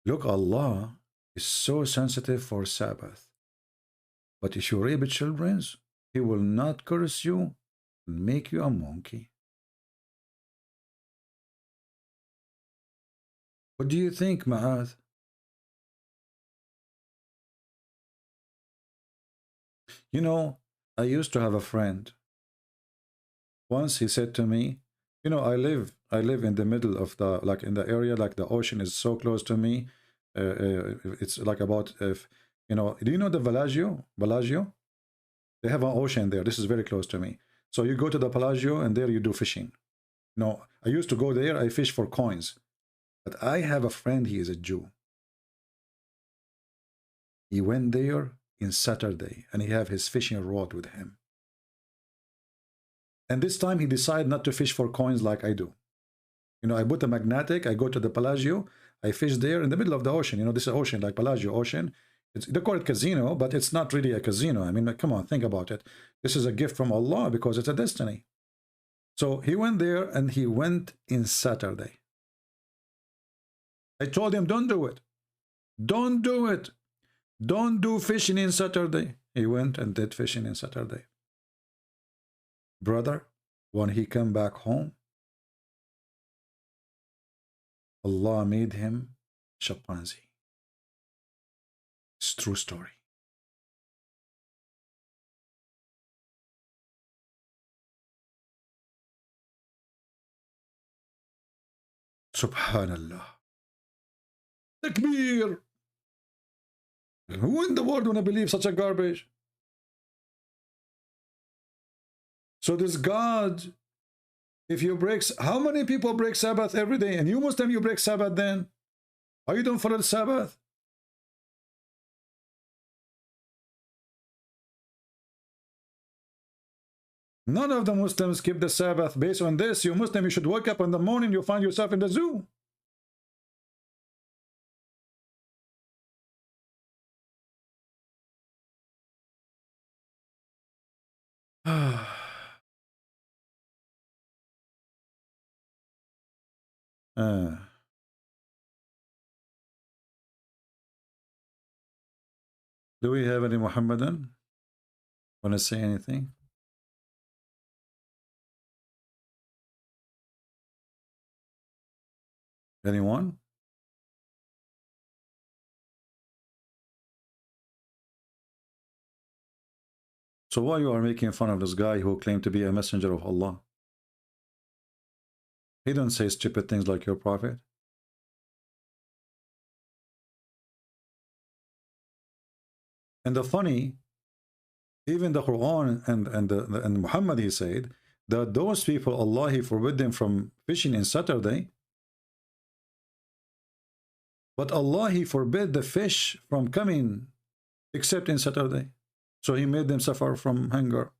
Look, Allah is so sensitive for Sabbath. But if you rape children, he will not curse you and make you a monkey. What do you think, Ma'ad? You know, I used to have a friend. Once he said to me, you know, I live in the middle of the, like in the area, like the ocean is so close to me. It's like about, you know, do you know the Bellagio? They have an ocean there. This is very close to me. So you go to the Bellagio and there you do fishing. No, I used to go there, I fish for coins. But I have a friend, he is a Jew. He went there in Saturday, and he have his fishing rod with him. And this time he decided not to fish for coins like I do. You know, I put a magnetic, I go to the Palagio, I fish there in the middle of the ocean. You know, this is ocean, like Palagio Ocean. They call it casino, but it's not really a casino. I mean, come on, think about it. This is a gift from Allah because it's a destiny. So he went there, and he went in Saturday. I told him, don't do it. Don't do it. Don't do fishing in Saturday. He went and did fishing in Saturday. Brother, when he came back home, Allah made him chimpanzee. It's a true story. Subhanallah. Takbir. Who in the world wanna believe such a garbage? So this God, if you break, how many people break Sabbath every day? And you Muslim, you break Sabbath then? Are you don't follow the Sabbath? None of the Muslims keep the Sabbath. Based on this, you Muslim, you should wake up in the morning, you find yourself in the zoo. Do we have any Muhammadan? Want to say anything? Anyone? So why you are making fun of this guy who claimed to be a messenger of Allah? He don't say stupid things like your prophet. And the funny, even the Quran and Muhammad, he said that those people, Allah, he forbid them from fishing in Saturday. But Allah, he forbid the fish from coming except in Saturday. So he made them suffer from hunger.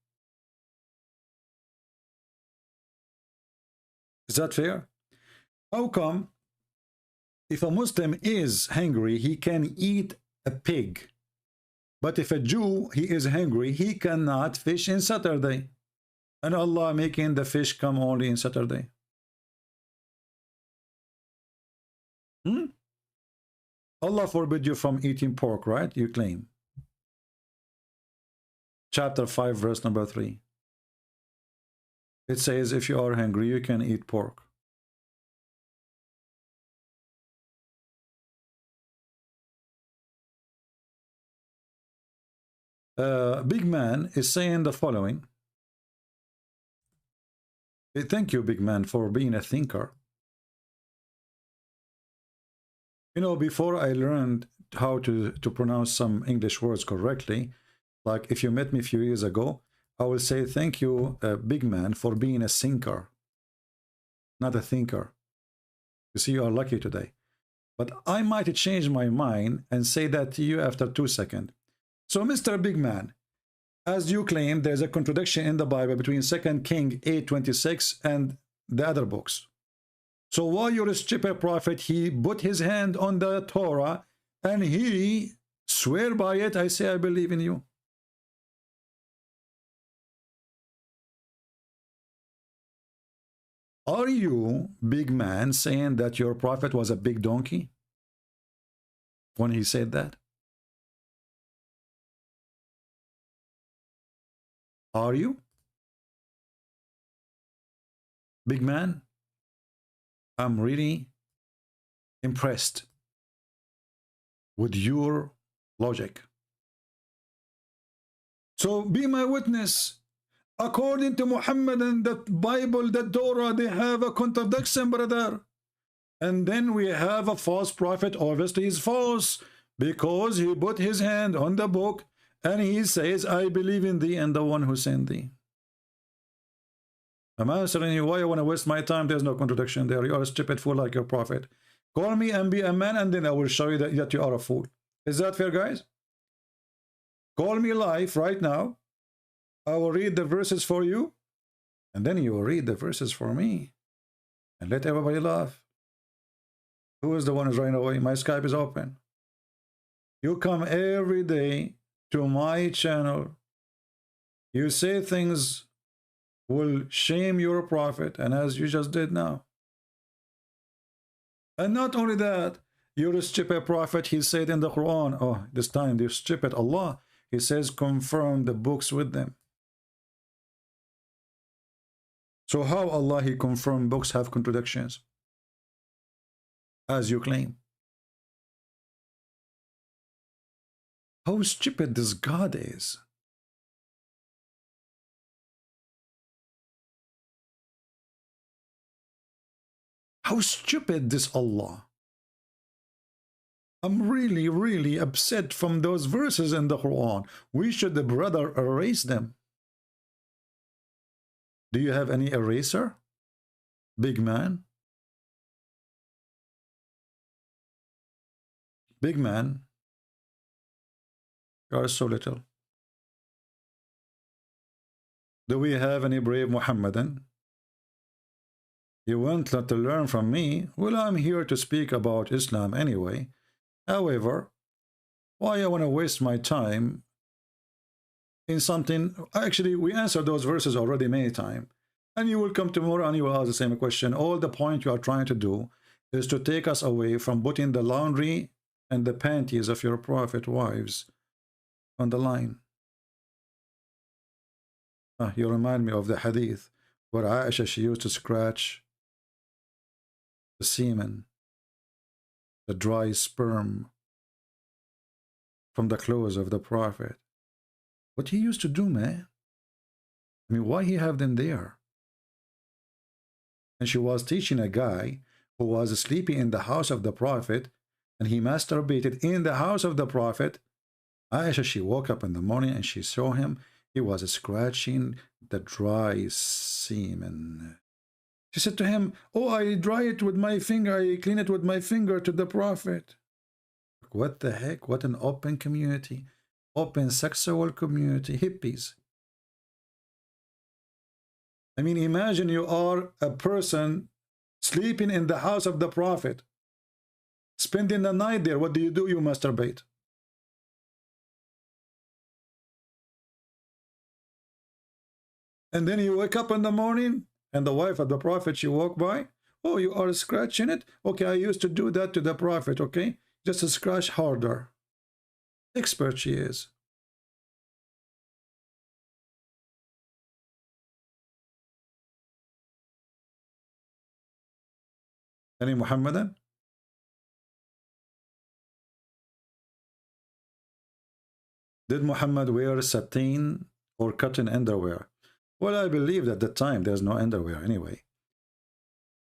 Is that fair? How come if a Muslim is hungry, he can eat a pig? But if a Jew, he is hungry, he cannot fish in Saturday. And Allah making the fish come only in Saturday. Allah forbid you from eating pork, right? You claim. Chapter 5, verse number 3. It says, if you are hungry, you can eat pork. Big Man is saying the following. Thank you, Big Man, for being a thinker. You know, before I learned how to pronounce some English words correctly, like if you met me a few years ago, I will say thank you, Big Man, for being a thinker, not a thinker. You see, you are lucky today. But I might change my mind and say that to you after 2 seconds. So, Mr. Big Man, as you claim, there's a contradiction in the Bible between 2 Kings 8:26 and the other books. So why your stupid prophet, he put his hand on the Torah and he swear by it? I say, I believe in you. Are you, Big Man, saying that your prophet was a big donkey when he said that? Are you? Big Man, I'm really impressed with your logic. So be my witness. According to Muhammad and the Bible, the Torah, they have a contradiction, brother. And then we have a false prophet. Obviously, he's false because he put his hand on the book and he says, I believe in thee and the one who sent thee. I'm answering you. Why you want to waste my time? There's no contradiction there. You are a stupid fool like your prophet. Call me and be a man, and then I will show you that you are a fool. Is that fair, guys? Call me live right now. I will read the verses for you, and then you will read the verses for me, and let everybody laugh. Who is the one who's running away? My Skype is open. You come every day to my channel. You say things will shame your prophet, and as you just did now. And not only that, you're a stupid prophet. He said in the Quran, oh, this time they're stupid. Allah, he says, confirm the books with them. So how Allah, he confirmed books have contradictions, as you claim? How stupid this God is. How stupid this Allah. I'm really, really upset from those verses in the Quran. We should, brother, erase them. Do you have any eraser? Big man? Big man? You are so little. Do we have any brave Muhammadan? You want to learn from me? Well, I'm here to speak about Islam anyway. However, why I want to waste my time in something? Actually, we answered those verses already many times. And you will come tomorrow and you will ask the same question. All the point you are trying to do is to take us away from putting the laundry and the panties of your prophet wives on the line. You remind me of the hadith where Aisha, she used to scratch the semen, the dry sperm from the clothes of the prophet. What he used to do, man? I mean, why he have them there? And she was teaching a guy who was sleeping in the house of the prophet, and he masturbated in the house of the prophet. Aisha, she woke up in the morning and she saw him. He was scratching the dry semen. She said to him, oh, I dry it with my finger, I clean it with my finger to the prophet. What the heck? What an open community. Open sexual community. Hippies. I mean, imagine you are a person sleeping in the house of the prophet, spending the night there. What do? You masturbate. And then you wake up in the morning, and the wife of the prophet, she walked by. Oh, you are scratching it? Okay, I used to do that to the prophet, okay? Just to scratch harder. Expert she is. Any Muhammadan? Did Muhammad wear sateen or cotton underwear? Well, I believe at the time there's no underwear anyway.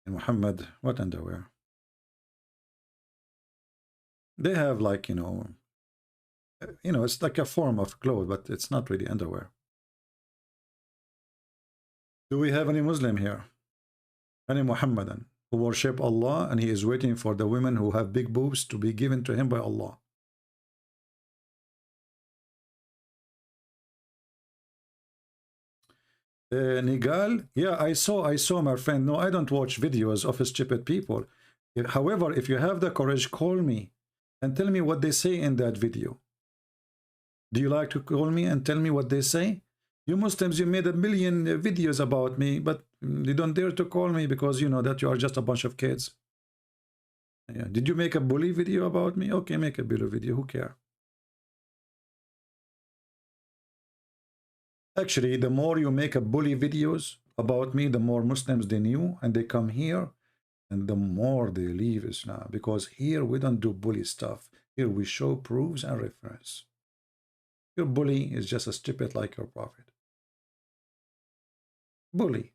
And Muhammad, what underwear? They have like, you know, it's like a form of clothes, but it's not really underwear. Do we have any Muslim here? Any Muhammadan who worship Allah and he is waiting for the women who have big boobs to be given to him by Allah? Nigal, yeah, I saw my friend. No, I don't watch videos of stupid people. However, if you have the courage, call me and tell me what they say in that video. Do you like to call me and tell me what they say? You Muslims, you made 1 million videos about me, but you don't dare to call me because you know that you are just a bunch of kids. Yeah. Did you make a bully video about me? Okay, make a bully video. Who cares? Actually, the more you make a bully videos about me, the more Muslims they knew, and they come here, and the more they leave Islam. Because here we don't do bully stuff. Here we show proofs and reference. Your bully is just as stupid like your prophet. Bully.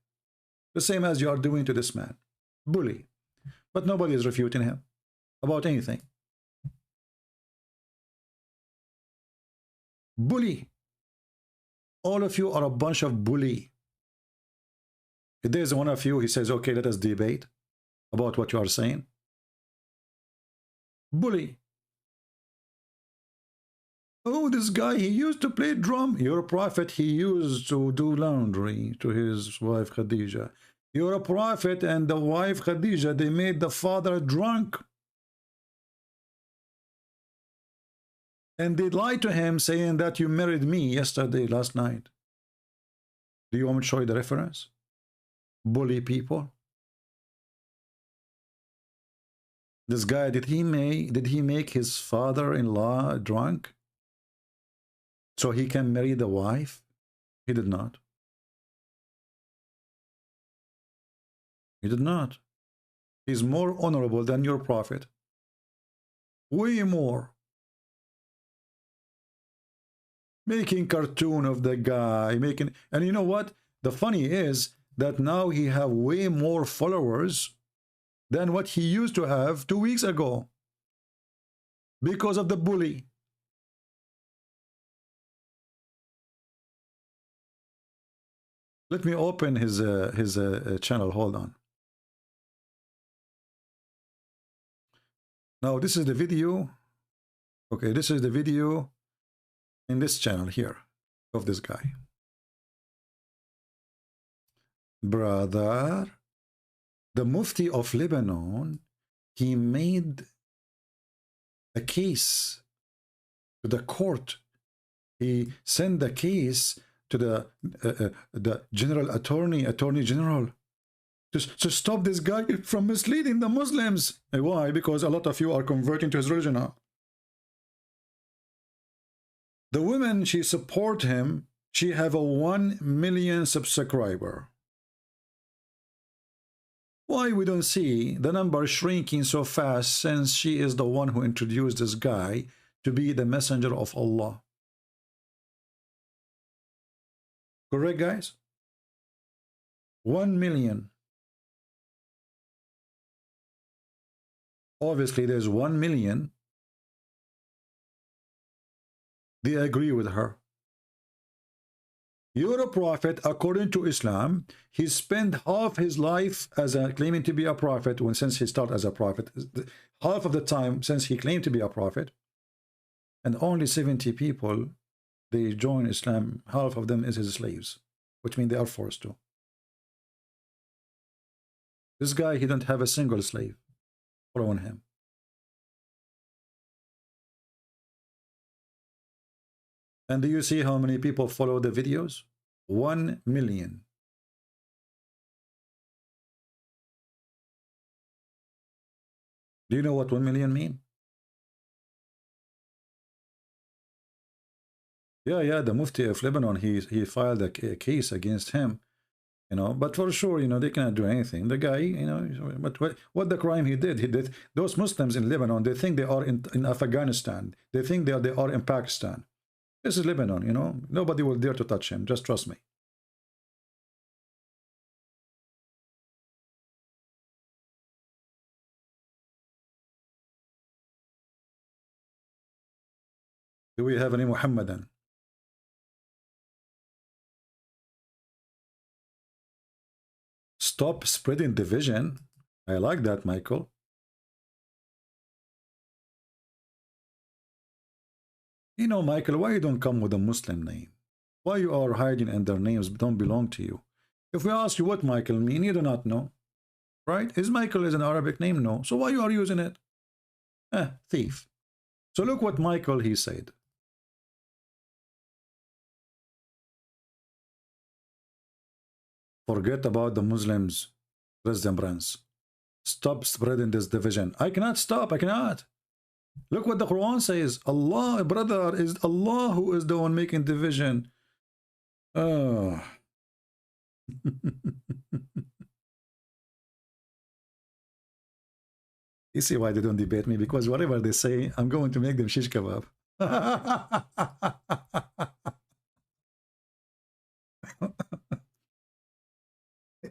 The same as you are doing to this man. Bully. But nobody is refuting him about anything. Bully. All of you are a bunch of bully. If there's one of you, he says, okay, let us debate about what you are saying. Bully. Oh, this guy, he used to play drum. Your prophet, he used to do laundry to his wife Khadija. You're a prophet, and the wife Khadija, they made the father drunk. And they lied to him saying that you married me yesterday, last night. Do you want me to show you the reference? Bully people. This guy, did he make his father-in-law drunk so he can marry the wife? He did not. He did not. He's more honorable than your prophet. Way more. Making cartoon of the guy, and you know what? The funny is that now he have way more followers than what he used to have 2 weeks ago because of the bully. Let me open his channel. Hold on. Now this is the video. Okay, this is the video in this channel here of this guy. Brother, the Mufti of Lebanon, he made a case to the court. He sent the case to the attorney general to stop this guy from misleading the Muslims. Why? Because a lot of you are converting to his religion now. The woman, she support him. She have a 1 million subscriber. Why we don't see the number shrinking so fast, since she is the one who introduced this guy to be the messenger of Allah? Correct, guys? 1 million. Obviously, there's 1 million. They agree with her. You're a prophet according to Islam. He spent half his life as claiming to be a prophet, since he started as a prophet, half of the time since he claimed to be a prophet, and only 70 people, they join Islam. Half of them is his slaves, which means they are forced to. This guy, he don't have a single slave following him. And do you see how many people follow the videos? 1 million. Do you know what 1 million mean? Yeah, the Mufti of Lebanon, he filed a case against him, you know, but for sure, you know, they cannot do anything. The guy, you know, but what the crime he did, those Muslims in Lebanon, they think they are in Afghanistan. They think they are in Pakistan. This is Lebanon, you know. Nobody will dare to touch him. Just trust me. Do we have any Muhammadan? Stop spreading division. I like that, Michael. You know, Michael, why you don't come with a Muslim name? Why you are hiding and their names don't belong to you? If we ask you what Michael mean, you do not know. Right? Is Michael is an Arabic name? No. So why you are using it? Thief. So look what Michael, he said. Forget about the Muslims, President Brands. Stop spreading this division. I cannot stop. I cannot. Look what the Quran says. Allah, brother, is Allah who is the one making division. Oh. You see why they don't debate me? Because whatever they say, I'm going to make them shish kebab.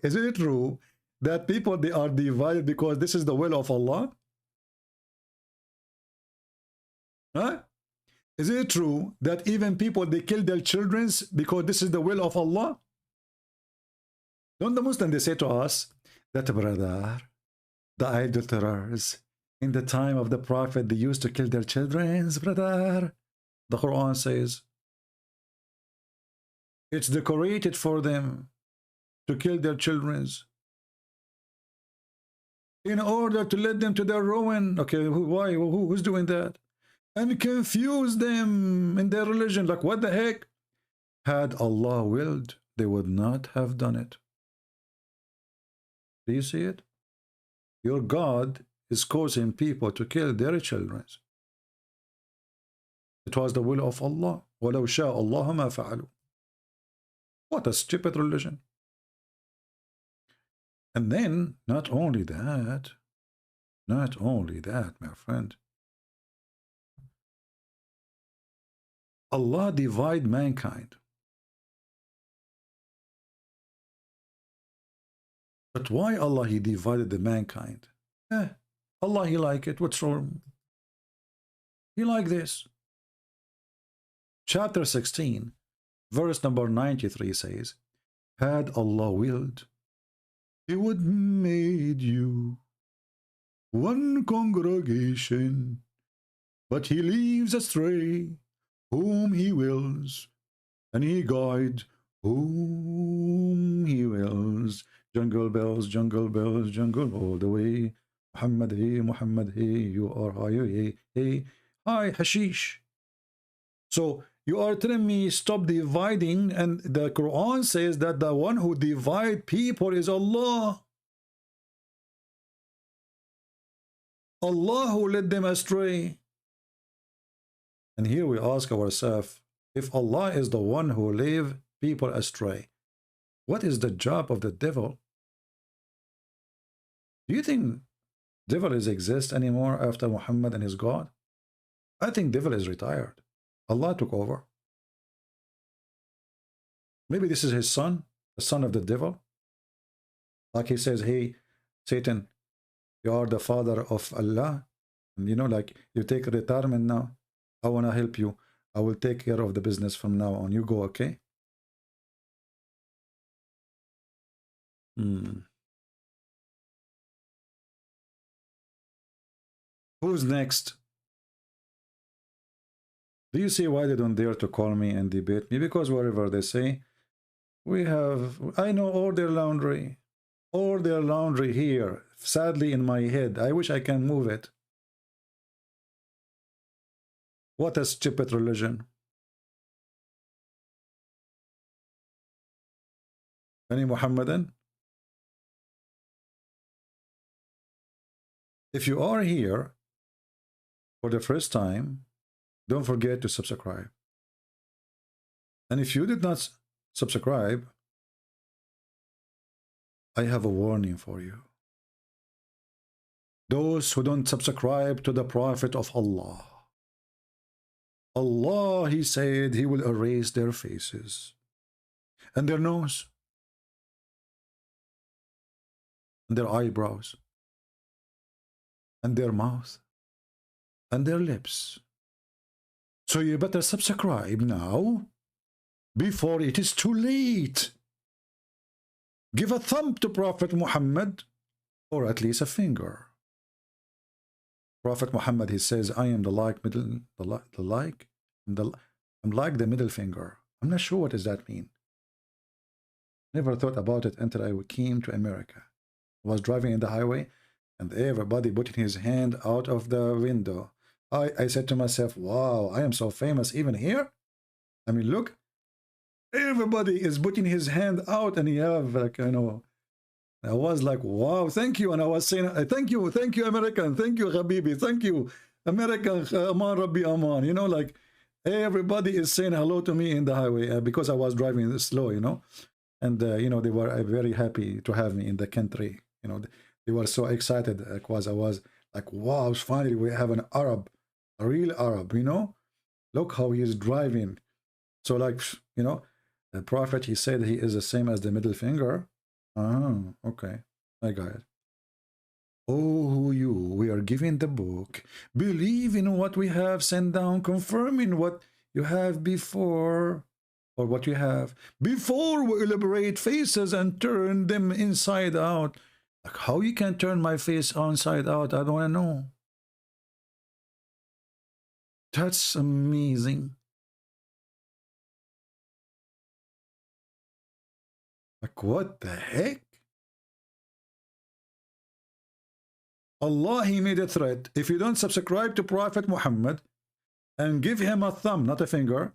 Isn't it true that people, they are divided because this is the will of Allah? Huh? Is it true that even people, they kill their children because this is the will of Allah? Don't the Muslims, they say to us that, brother, the idolaters in the time of the Prophet, they used to kill their children, brother. The Quran says it's decorated for them to kill their children in order to lead them to their ruin. Okay, why? Who's doing that? And confuse them in their religion. Like, what the heck? Had Allah willed, they would not have done it. Do you see it? Your God is causing people to kill their children. It was the will of Allah. وَلَوْ شَاءَ اللَّهُ مَا فَعَلُوا. What a stupid religion. And then, not only that, my friend, Allah divide mankind. But why Allah, He divided the mankind? Allah, He like it. What's wrong? He like this. Chapter 16, verse number 93 says, had Allah willed, He would made you one congregation, but He leaves astray whom He wills, and He guides whom He wills. Jungle bells, jungle all the way. Muhammad, hey, you are high, hey, hi, hashish. So you are telling me stop dividing, and the Quran says that the one who divide people is Allah. Allah who led them astray. And here we ask ourselves, if Allah is the one who led people astray, what is the job of the devil? Do you think devil is exist anymore after Muhammad and his God? I think devil is retired. Allah took over. Maybe this is his son, the son of the devil. Like he says, hey, Satan, you are the father of Allah. And you know, like you take retirement now. I want to help you. I will take care of the business from now on. You go, okay? Who's next? Do you see why they don't dare to call me and debate me? Because whatever they say, I know all their laundry here, sadly in my head. I wish I can move it. What a stupid religion. Any Muhammadan? If you are here for the first time, don't forget to subscribe. And if you did not subscribe, I have a warning for you. Those who don't subscribe to the Prophet of Allah, Allah, He said He will erase their faces and their nose and their eyebrows and their mouth and their lips. So you better subscribe now before it is too late. Give a thumb to Prophet Muhammad, or at least a finger. Prophet Muhammad, he says, I am I'm like the middle finger. I'm not sure what does that mean. Never thought about it until I came to America. I was driving in the highway and everybody putting his hand out of the window. I said to myself, wow, I am so famous even here. I mean, look, everybody is putting his hand out, and you have, like, you know, I was like, wow, thank you. And I was saying, thank you, American, thank you, Habibi, thank you, American, Aman Rabbi Aman. You know, like, everybody is saying hello to me in the highway because I was driving slow, you know. And, you know, they were very happy to have me in the country. You know, they were so excited because I was like, wow, finally we have an Arab, a real Arab, you know. Look how he is driving. So, like, you know, the Prophet, he said he is the same as the middle finger. Oh, okay. I got it. Oh, you, we are giving the book. Believe in what we have sent down, confirming what you have before. or what you have before we elaborate faces and turn them inside out. Like, how you can turn my face inside out? I don't want to know. That's amazing. Like, what the heck? Allah, he made a threat. If you don't subscribe to Prophet Muhammad and give him a thumb, not a finger,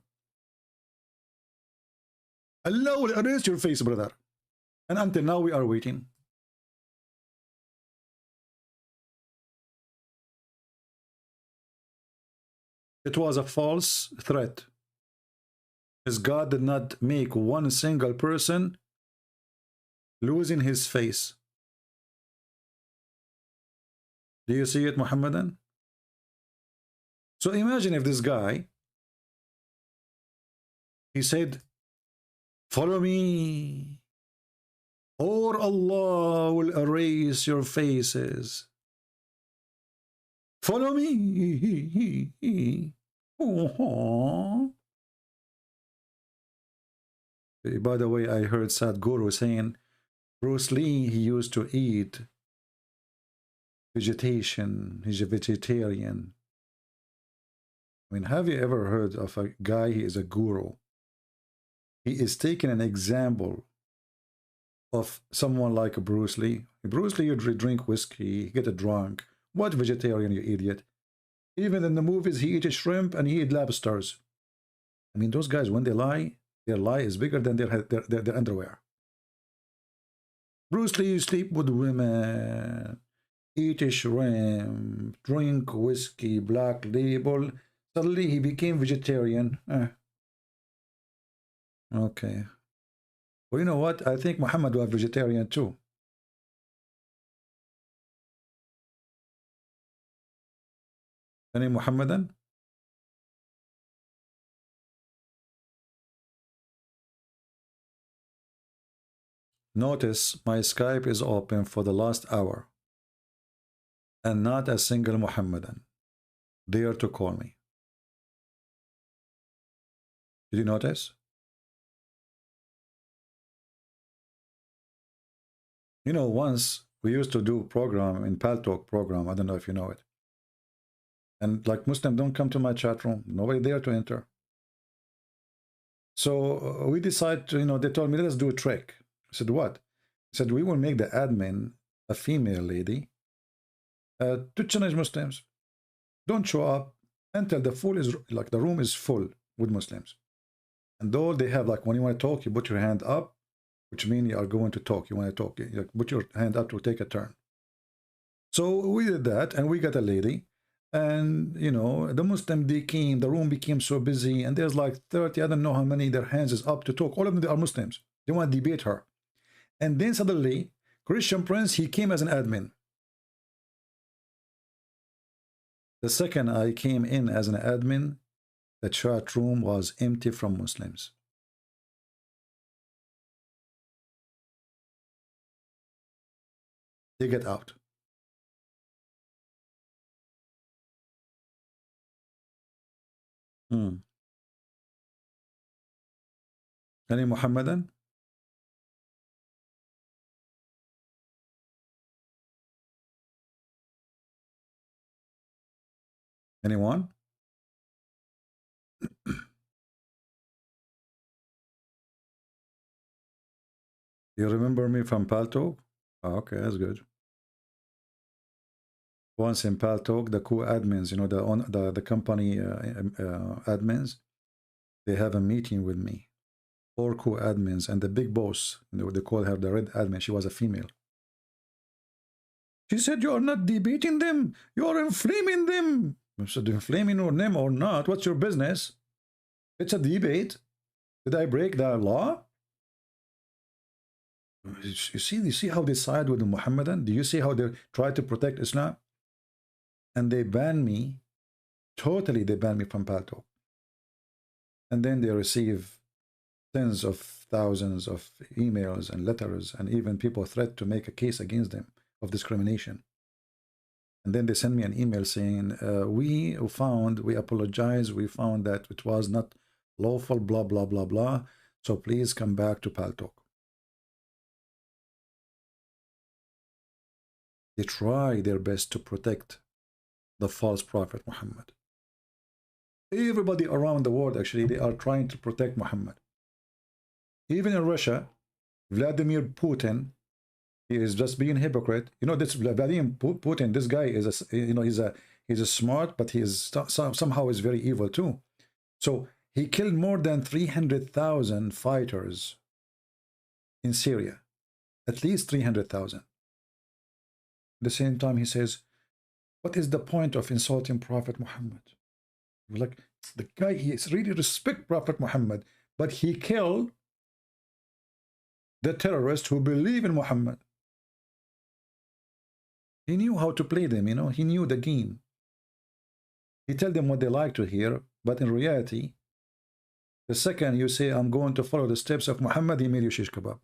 Allah will erase your face, brother. And until now, we are waiting. It was a false threat. As God did not make one single person losing his face. Do you see it, Muhammadan? So imagine if this guy, he said, follow me, or Allah will erase your faces. Follow me. Oh. By the way, I heard Sadhguru saying, Bruce Lee, he used to eat vegetation. He's a vegetarian. I mean, have you ever heard of a guy, he is a guru? He is taking an example of someone like Bruce Lee. Bruce Lee, you drink whiskey, get a drunk. What vegetarian, you idiot? Even in the movies, he eats shrimp and he eats lobsters. I mean, those guys, when they lie, their lie is bigger than their underwear. Bruce Lee sleep with women, eat a shrimp, drink whiskey, black label. Suddenly he became vegetarian. Okay. Well, you know what? I think Muhammad was vegetarian too. Any Muhammadan? Notice my Skype is open for the last hour and not a single Muhammadan dare to call me. Did you notice? You know, once we used to do program in Paltalk program. I don't know if you know it. And like Muslim don't come to my chat room. Nobody there to enter. So we decided to, you know, they told me, let us do a trick. I said, what? I said, we will make the admin a female lady to challenge Muslims. Don't show up until the full is like the room is full with Muslims. And though they have like, when you want to talk, you put your hand up, which means you are going to talk. You want to talk, you put your hand up to take a turn. So we did that, and we got a lady. And, you know, the Muslim, they came, the room became so busy, and there's like 30, I don't know how many, their hands is up to talk. All of them, they are Muslims. They want to debate her. And then suddenly, Christian Prince, he came as an admin. The second I came in as an admin, the chat room was empty from Muslims. They get out. Any Muhammadan? Anyone? You remember me from Paltalk? Oh, okay, that's good. Once in Paltalk, the co-admins, you know, the company admins, they have a meeting with me. 4 co-admins and the big boss, you know, they call her the red admin. She was a female. She said, you are not debating them. You are inflaming them. I said, inflaming them or not, what's your business? It's a debate. Did I break the law? You see how they side with the Muhammadan? Do you see how they try to protect Islam? And they ban me, totally they ban me from Paltalk. And then they receive tens of thousands of emails and letters, and even people threat to make a case against them of discrimination. And then they send me an email saying, we apologize, we found that it was not lawful, blah, blah, blah, blah. So please come back to Paltalk. They try their best to protect the false prophet Muhammad. Everybody around the world, actually, they are trying to protect Muhammad. Even in Russia, Vladimir Putin, he is just being hypocrite. You know, this Vladimir Putin, this guy is a, you know, he's a smart, but he is somehow is very evil too. So he killed more than 300,000 fighters in Syria, at least 300,000. At the same time, he says, what is the point of insulting Prophet Muhammad? Like, the guy, he really respect Prophet Muhammad, but he killed the terrorists who believe in Muhammad. He knew how to play them, you know, he knew the game. He tell them what they like to hear, but in reality, the second you say, I'm going to follow the steps of Muhammad, he made you shish kebab.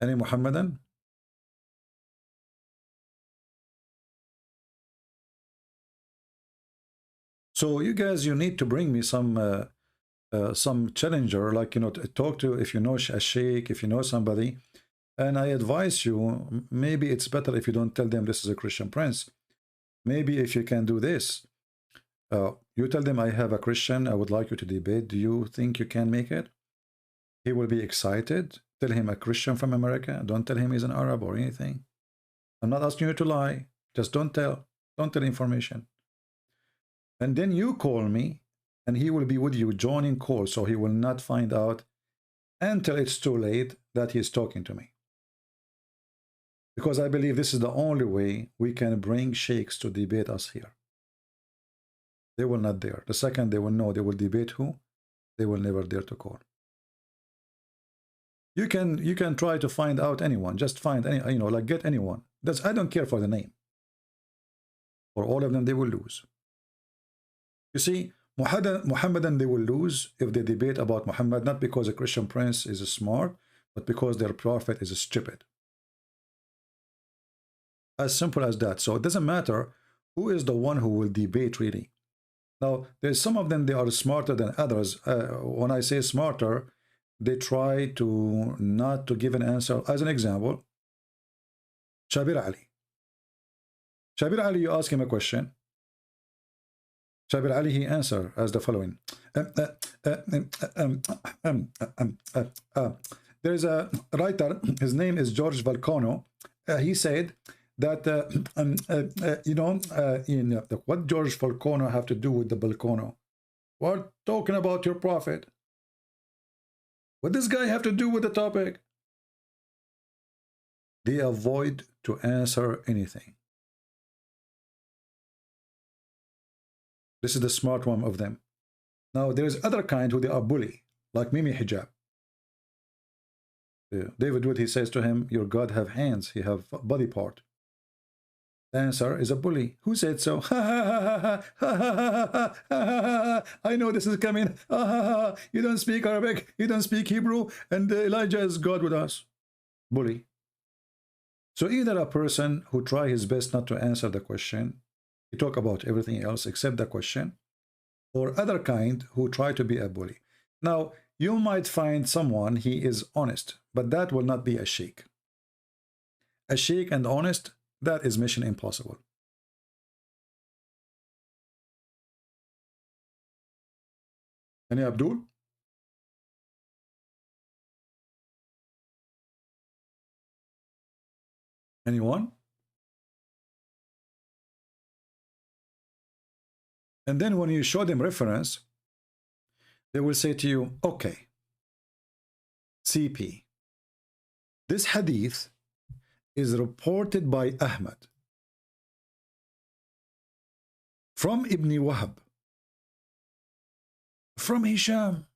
Any Muhammadan? So you guys, you need to bring me some challenger, like, you know, to talk to, if you know a sheikh, if you know somebody. And I advise you, maybe it's better if you don't tell them this is a Christian prince. Maybe if you can do this, you tell them, I have a Christian, I would like you to debate. Do you think you can make it? He will be excited. Tell him a Christian from America. Don't tell him he's an Arab or anything. I'm not asking you to lie. Just don't tell information. And then you call me, and he will be with you joining call, so he will not find out until it's too late that he's talking to me. Because I believe this is the only way we can bring sheikhs to debate us here. They will not dare. The second they will know they will debate who, they will never dare to call. You can try to find out anyone. Just find any, you know, like get anyone. I don't care for the name. For all of them, they will lose. You see, Muhammadan, they will lose if they debate about Muhammad, not because a Christian prince is smart, but because their prophet is stupid. As simple as that. So it doesn't matter who is the one who will debate really. Now, there's some of them, they are smarter than others. When I say smarter, they try to not to give an answer. As an example, Shabir Ali. Shabir Ali, you ask him a question. Shabir Ali, he answer as the following. There is a writer, his name is George Valcano. He said that, what George Valcano have to do with the Balcano? We're talking about your prophet. What does this guy have to do with the topic? They avoid to answer anything. This is the smart one of them. Now, there is other kind who they are bully, like Mimi Hijab. David Wood, he says to him, your God have hands, he have body part. The answer is a bully. Who said so? I know this is coming. You don't speak Arabic, you don't speak Hebrew, and Elijah is God with us. Bully. So either a person who try his best not to answer the question, he talk about everything else except the question, or other kind who try to be a bully. Now, you might find someone, he is honest, but that will not be a sheikh. A sheikh and honest, that is mission impossible. Any Abdul? Anyone? And then when you show them reference, they will say to you, okay, CP, this hadith is reported by Ahmad from Ibn Wahab, from Hisham,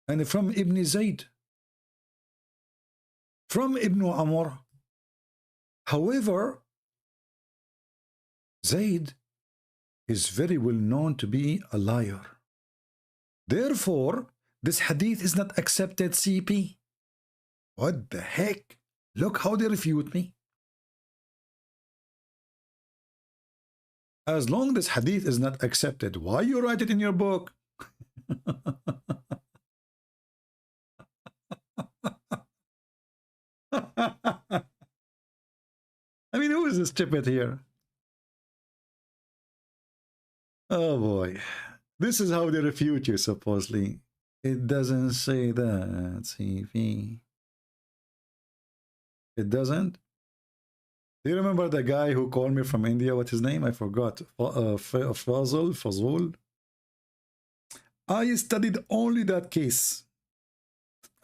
and from Ibn Zayd, from Ibn Amr. However, Zayd is very well known to be a liar. Therefore, this hadith is not accepted, CP. What the heck? Look how they refute me. As long as hadith is not accepted, why you write it in your book? I mean, who is this stupid here? Oh boy. This is how they refute you, supposedly. It doesn't say that, CV. It doesn't? Do you remember the guy who called me from India? What's his name? I forgot. Fazul. I studied only that case.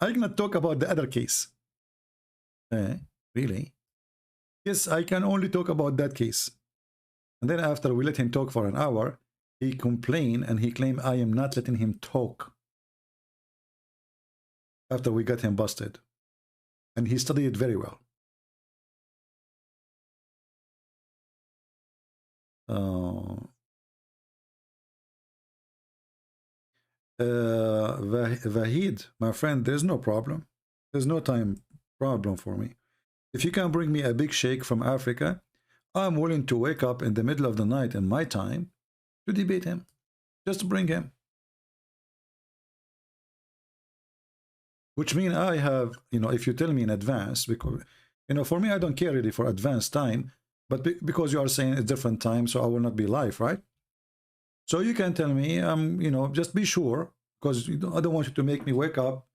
I cannot talk about the other case. Really? Yes, I can only talk about that case. And then after we let him talk for an hour, he complained and he claimed I am not letting him talk. After we got him busted. And he studied it very well. Vahid, my friend, there's no problem. There's no time problem for me. If you can bring me a big sheikh from Africa, I'm willing to wake up in the middle of the night in my time to debate him. Just bring him. Which means I have, if you tell me in advance, because, for me, I don't care really for advanced time, but because you are saying it's different time, so I will not be live, right? So you can tell me, just be sure, because I don't want you to make me wake up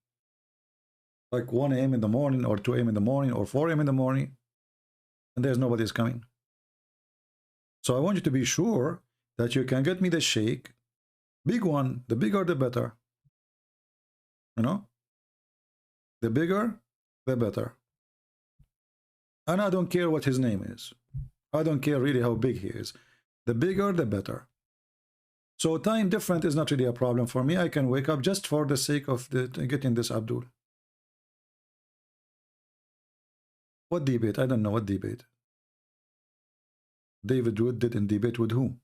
like 1 a.m. in the morning, or 2 a.m. in the morning, or 4 a.m. in the morning, and there's nobody's coming. So I want you to be sure that you can get me the sheikh, big one, the bigger the better. The bigger, the better. And I don't care what his name is. I don't care really how big he is. The bigger, the better. So time different is not really a problem for me. I can wake up just for the sake of getting this Abdul. What debate? I don't know what debate. David Wood didn't debate with who?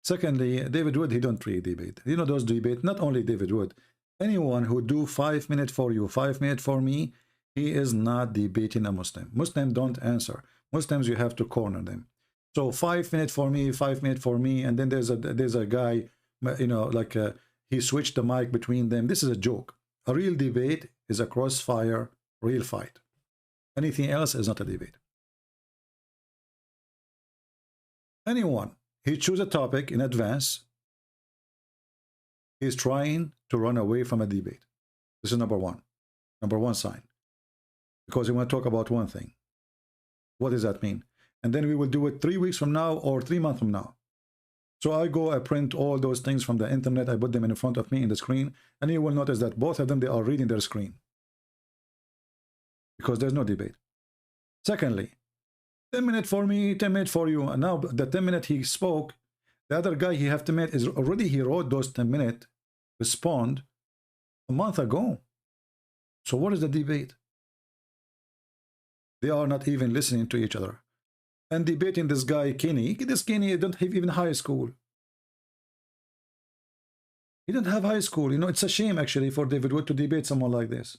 Secondly, David Wood, he don't really debate. Those debate, not only David Wood, anyone who do 5 minutes for you, 5 minutes for me, he is not debating a Muslim. Muslims don't answer. Muslims, you have to corner them. So 5 minutes for me, 5 minutes for me, and then there's a guy, he switched the mic between them. This is a joke. A real debate is a crossfire, real fight. Anything else is not a debate. Anyone, he choose a topic in advance, he's trying to run away from a debate. This is number one sign. Because he want to talk about one thing. What does that mean? And then we will do it 3 weeks from now or 3 months from now. So I print all those things from the internet, I put them in front of me in the screen, and you will notice that both of them, they are reading their screen. Because there's no debate. Secondly, 10 minutes for me, 10 minutes for you. And now the 10 minutes he spoke, the other guy he have 10 minutes is already, he wrote those 10 minutes, respond a month ago. So what is the debate? They are not even listening to each other. And debating this guy, Kenny. This Kenny don't have even high school. He didn't have high school. It's a shame actually for David Wood to debate someone like this.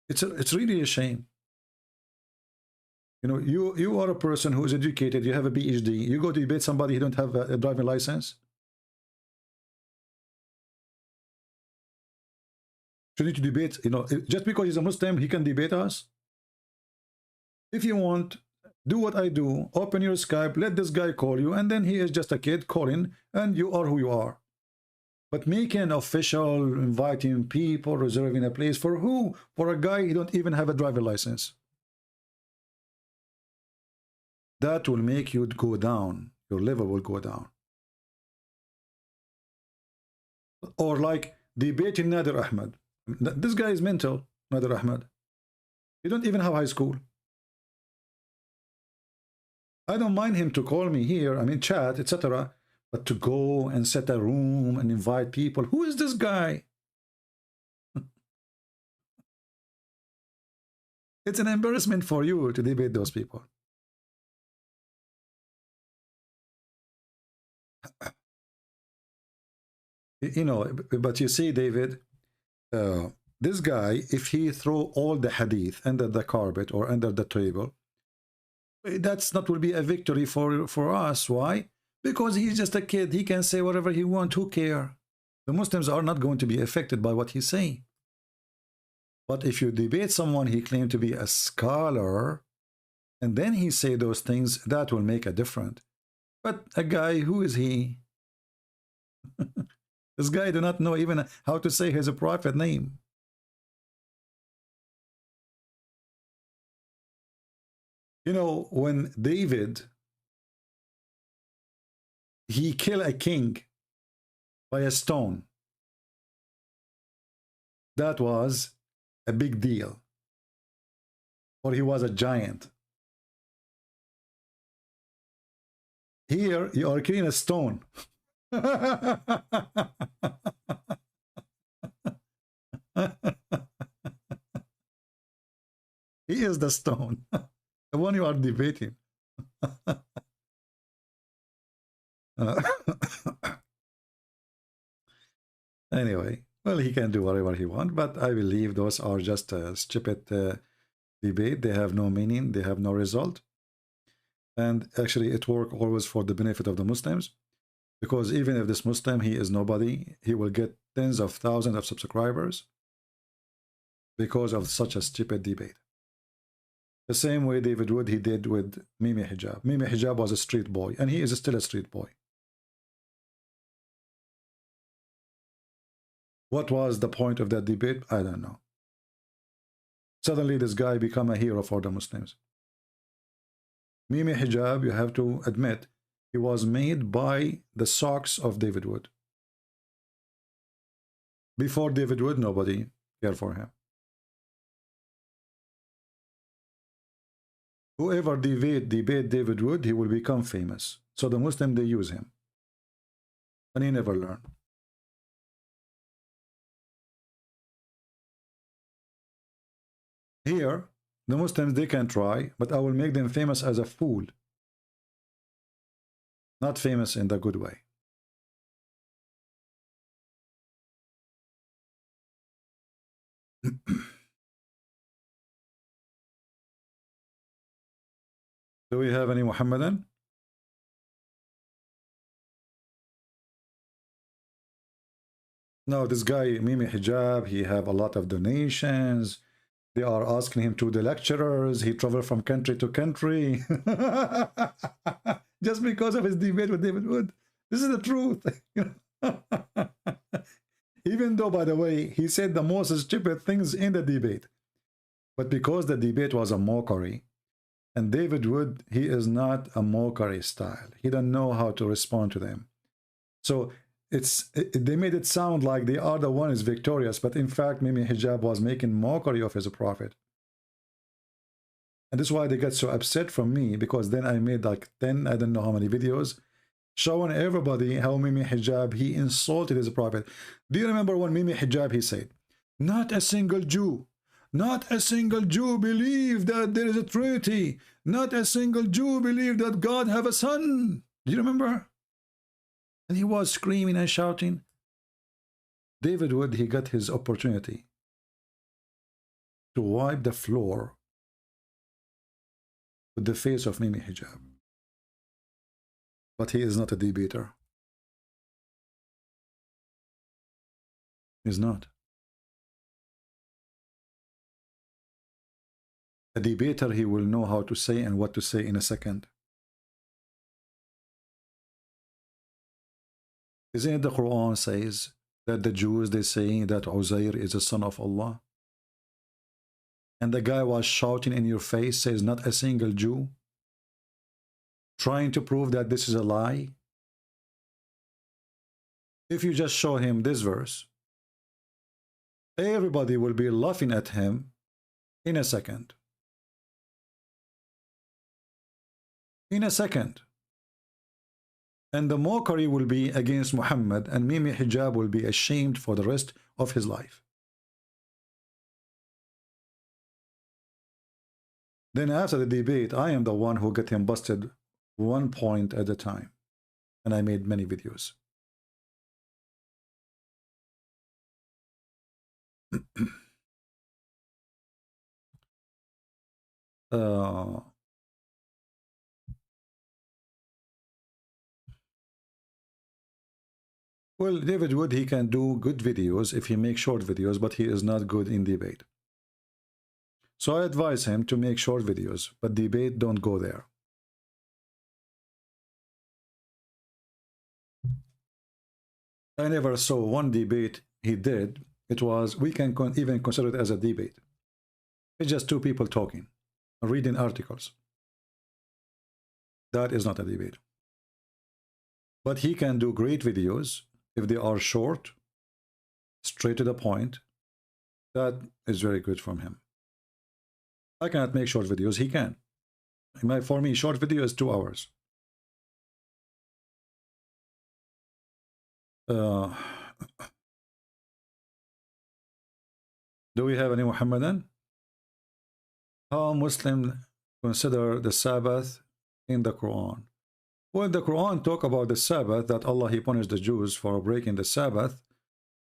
It's really a shame. You are a person who is educated, you have a PhD, you go to debate somebody who don't have a driving license. You need to debate, just because he's a Muslim, he can debate us. If you want, do what I do, open your Skype, let this guy call you, and then he is just a kid calling, and you are who you are. But making official, inviting people, reserving a place for who? For a guy who don't even have a driver license. That will make you go down. Your level will go down. Or like debating Nader Ahmed. This guy is mental, Nader Ahmed. You don't even have high school. I don't mind him to call me here, chat, etc. But to go and set a room and invite people, who is this guy? It's an embarrassment for you to debate those people. But you see, David, this guy, if he throw all the hadith under the carpet or under the table, that's not will be a victory for us. Why? Because he's just a kid. He can say whatever he wants. Who care? The Muslims are not going to be affected by what he's saying. But if you debate someone he claimed to be a scholar, and then he say those things, that will make a difference. But a guy, who is he? This guy do not know even how to say his prophet name. You know, when David, he killed a king by a stone, that was a big deal. Or he was a giant. Here, you are killing a stone. He is the stone. The one you are debating. Anyway, well, he can do whatever he wants, but I believe those are just a stupid debate. They have no meaning. They have no result. And actually, it works always for the benefit of the Muslims. Because even if this Muslim, he is nobody, he will get tens of thousands of subscribers because of such a stupid debate. The same way David Wood, he did with Mimi Hijab. Mimi Hijab was a street boy, and he is still a street boy. What was the point of that debate? I don't know. Suddenly this guy became a hero for the Muslims. Mimi Hijab, you have to admit, he was made by the socks of David Wood. Before David Wood, nobody cared for him. Whoever debate David Wood, he will become famous. So the Muslim, they use him. And he never learned. Here, the Muslims, they can try, but I will make them famous as a fool. Not famous in the good way. Do we have any Muhammadan? No, this guy, Mimi Hijab, he have a lot of donations. They are asking him to the lecturers. He traveled from country to country. Just because of his debate with David Wood. This is the truth. Even though, by the way, he said the most stupid things in the debate. But because the debate was a mockery, and David Wood, he is not a mockery style. He don't know how to respond to them. So they made it sound like they are the one is victorious, but in fact, Mimi Hijab was making mockery of his prophet. And this is why they get so upset from me, because then I made like 10, I don't know how many videos, showing everybody how Mimi Hijab, he insulted his prophet. Do you remember when Mimi Hijab, he said, not a single Jew believe that there is a Trinity. Not a single Jew believe that God have a son. Do you remember? And he was screaming and shouting. David Wood, he got his opportunity to wipe the floor with the face of Mimi Hijab. But he is not a debater. He's not. A debater, he will know how to say and what to say in a second. Isn't it the Quran says that the Jews, they say that Uzair is the son of Allah? And the guy was shouting in your face, says not a single Jew, trying to prove that this is a lie. If you just show him this verse, everybody will be laughing at him in a second. In a second. And the mockery will be against Muhammad, and Mimi Hijab will be ashamed for the rest of his life. Then after the debate, I am the one who got him busted one point at a time. And I made many videos. Well, David Wood, he can do good videos if he makes short videos, but he is not good in debate. So I advise him to make short videos, but debate, don't go there. I never saw one debate he did. It was, we can even consider it as a debate. It's just two people talking, reading articles. That is not a debate. But he can do great videos if they are short, straight to the point. That is very good from him. I cannot make short videos. He can. For me, short video is 2 hours. Do we have any Muhammadan? How Muslims consider the Sabbath in the Quran? Well, the Quran talk about the Sabbath, that Allah, he punished the Jews for breaking the Sabbath.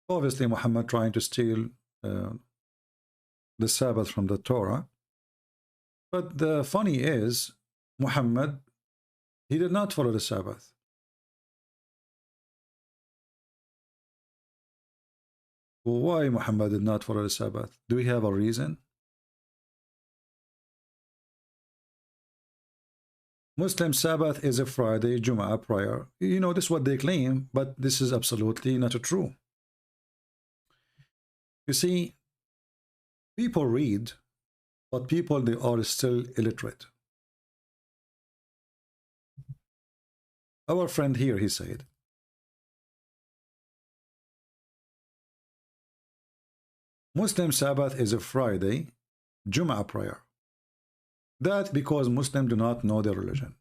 Obviously, Muhammad trying to steal the Sabbath from the Torah. But the funny is, Muhammad, he did not follow the Sabbath. Why Muhammad did not follow the Sabbath? Do we have a reason? Muslim Sabbath is a Friday, Jum'ah prayer. You know, this is what they claim, but this is absolutely not true. You see, people read, but people, they are still illiterate. Our friend here, he said, Muslim Sabbath is a Friday, Jum'ah prayer. That because Muslims do not know their religion.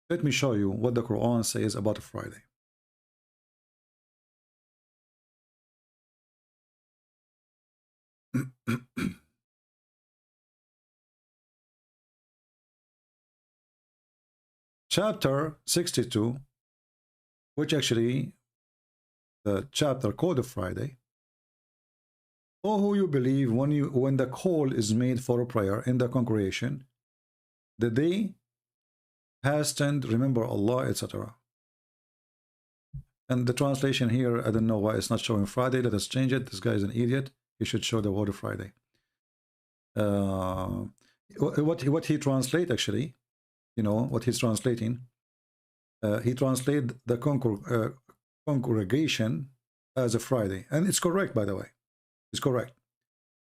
Let me show you what the Quran says about Friday. Chapter 62, which actually the chapter called of Friday. O who you believe, when the call is made for a prayer in the congregation, the day hastened, remember Allah, etc. And the translation here, I don't know why it's not showing Friday. Let us change it. This guy is an idiot. He should show the word of Friday. What he translate actually, you know what he's translating. He translated the congregation as a Friday, and it's correct, by the way. It's correct.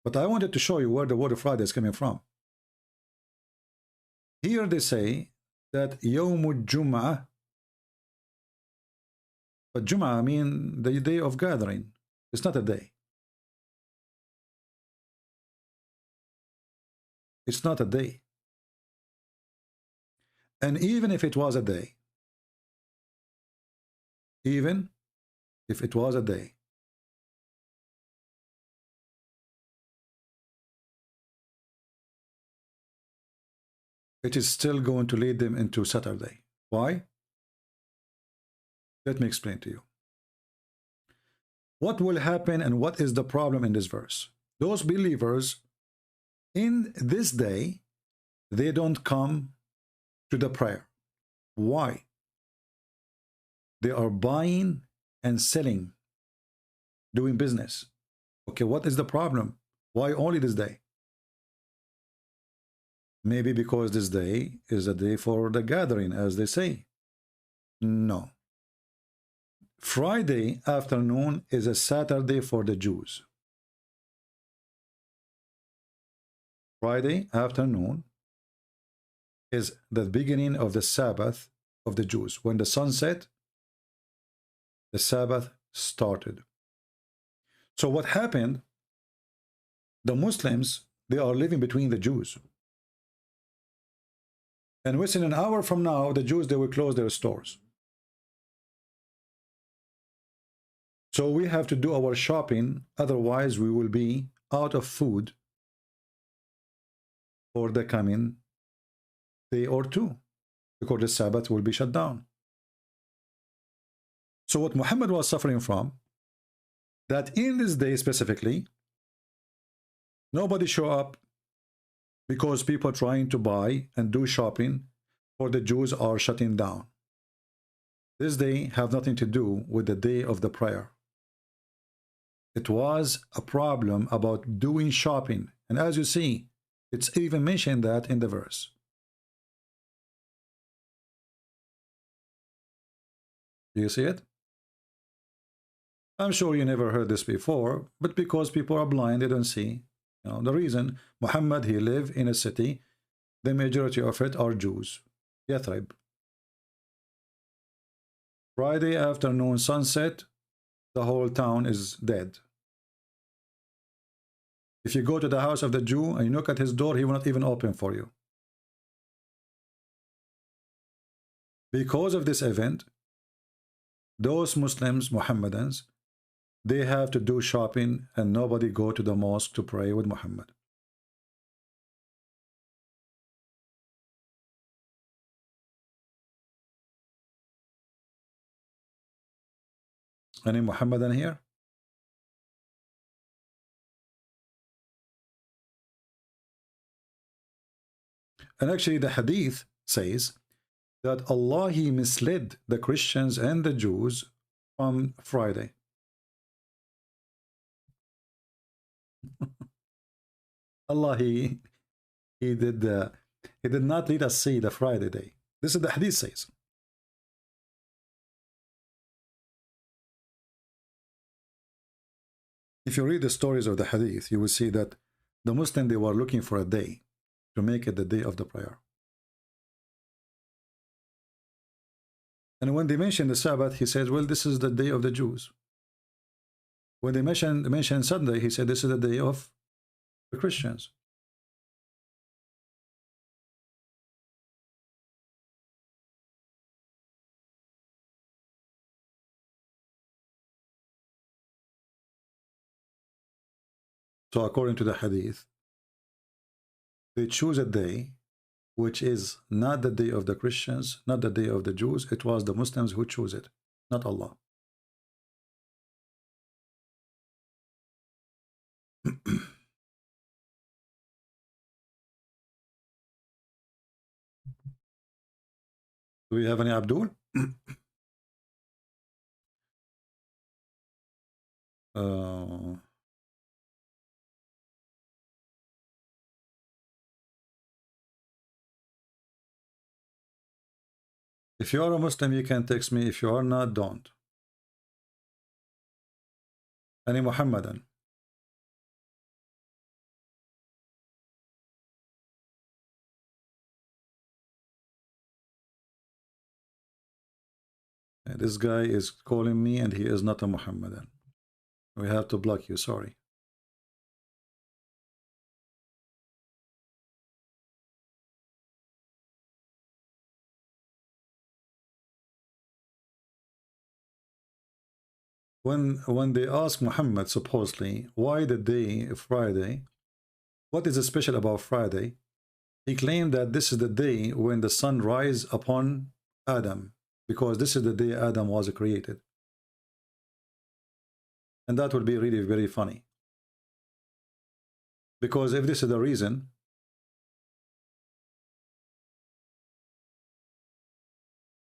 But I wanted to show you where the word of Friday is coming from. Here they say that Yawmul Jum'ah, but Jum'ah mean the day of gathering. It's not a day. It's not a day. And even if it was a day, even if it was a day, it is still going to lead them into Saturday. Why? Let me explain to you. What will happen and what is the problem in this verse? Those believers in this day, they don't come to the prayer. Why? They are buying and selling, doing business. Okay, what is the problem? Why only this day? Maybe because this day is a day for the gathering, as they say. No. Friday afternoon is a Saturday for the Jews. Friday afternoon is the beginning of the Sabbath of the Jews. When the sun set, the Sabbath started. So what happened? The Muslims, they are living between the Jews. And within an hour from now, the Jews, they will close their stores. So we have to do our shopping, otherwise we will be out of food for the coming day or two, because the Sabbath will be shut down. So what Muhammad was suffering from, that in this day specifically, nobody show up because people trying to buy and do shopping for the Jews are shutting down. This day have nothing to do with the day of the prayer. It was a problem about doing shopping. And as you see, it's even mentioned that in the verse. Do you see it? I'm sure you never heard this before, but because people are blind, they don't see. You know, the reason Muhammad, he lived in a city, the majority of it are Jews. Yathrib. Friday afternoon sunset, the whole town is dead. If you go to the house of the Jew and you knock at his door, he will not even open for you. Because of this event, those Muslims, Muhammadans, they have to do shopping and nobody go to the mosque to pray with Muhammad. Any Muhammadan here? And actually the hadith says that Allah, he misled the Christians and the Jews on Friday. Allah, he did not let us see the Friday day. This is the hadith says. If you read the stories of the hadith, you will see that the Muslims, they were looking for a day to make it the day of the prayer. And when they mention the Sabbath, he says, well, this is the day of the Jews. When they mention Sunday, he said, this is the day of the Christians. So according to the hadith, they choose a day which is not the day of the Christians, not the day of the Jews. It was the Muslims who chose it, not Allah. Do we have any Abdul? If you are a Muslim, you can text me. If you are not, don't. Any Muhammadan? This guy is calling me and he is not a Muhammadan. We have to block you, sorry. When they ask Muhammad, supposedly, why the day Friday, what is special about Friday? He claimed that this is the day when the sun rises upon Adam, because this is the day Adam was created. And that will be really very funny. Because if this is the reason,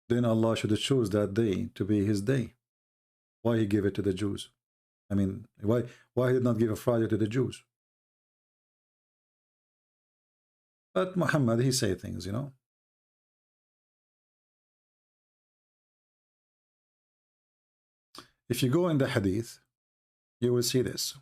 then Allah should choose that day to be his day. Why he gave it to the Jews? I mean, why he did not give a Friday to the Jews? But Muhammad, he say things, you know. If you go in the hadith, you will see this.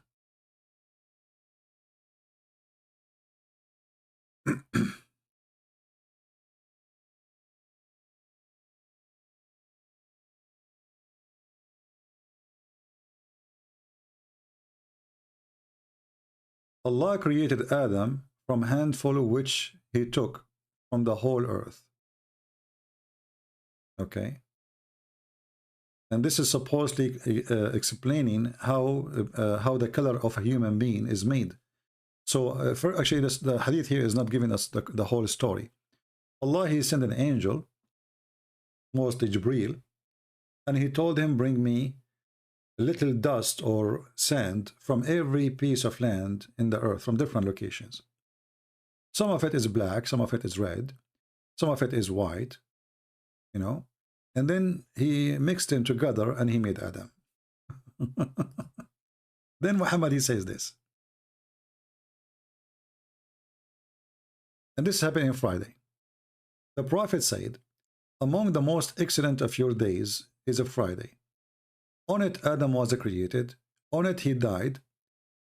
Allah created Adam from a handful which he took from the whole earth. Okay. And this is supposedly explaining how the color of a human being is made. So actually the hadith here is not giving us the whole story. Allah, he sent an angel, mostly Jibreel, and he told him, bring me little dust or sand from every piece of land in the earth, from different locations. Some of it is black, some of it is red, some of it is white, you know, and then he mixed them together and he made Adam. Then Muhammad, he says this. And this happened on Friday. The Prophet said, among the most excellent of your days is a Friday. On it Adam was created, on it he died,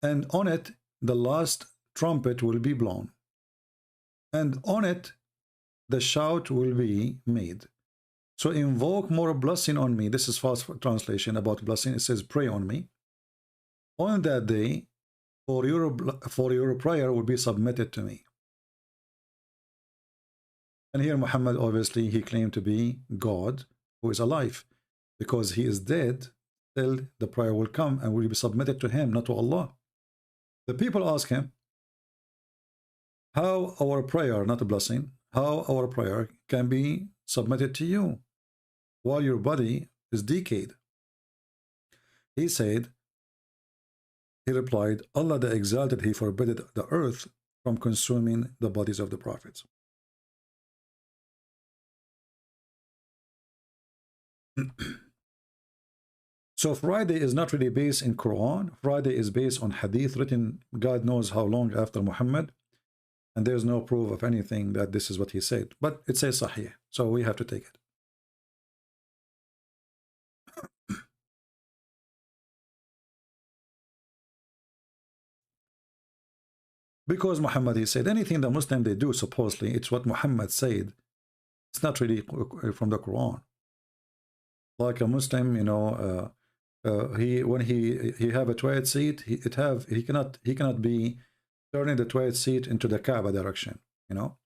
and on it the last trumpet will be blown. And on it the shout will be made. So invoke more blessing on me. This is fast translation about blessing. It says, pray on me. On that day, for your prayer will be submitted to me. And here Muhammad, obviously, he claimed to be God who is alive. Because he is dead, still the prayer will come and will be submitted to him, not to Allah. The people ask him, how our prayer, not a blessing, how our prayer can be submitted to you while your body is decayed? He said, he replied, Allah the Exalted, he forbade the earth from consuming the bodies of the prophets. So Friday is not really based in Quran. Friday is based on hadith written God knows how long after Muhammad. And there's no proof of anything that this is what he said. But it says Sahih. So we have to take it. Because Muhammad, he said, anything the Muslim they do, supposedly, it's what Muhammad said. It's not really from the Quran. Like a Muslim, you know, when he have a toilet seat, he cannot be turning the toilet seat into the Kaaba direction, you know.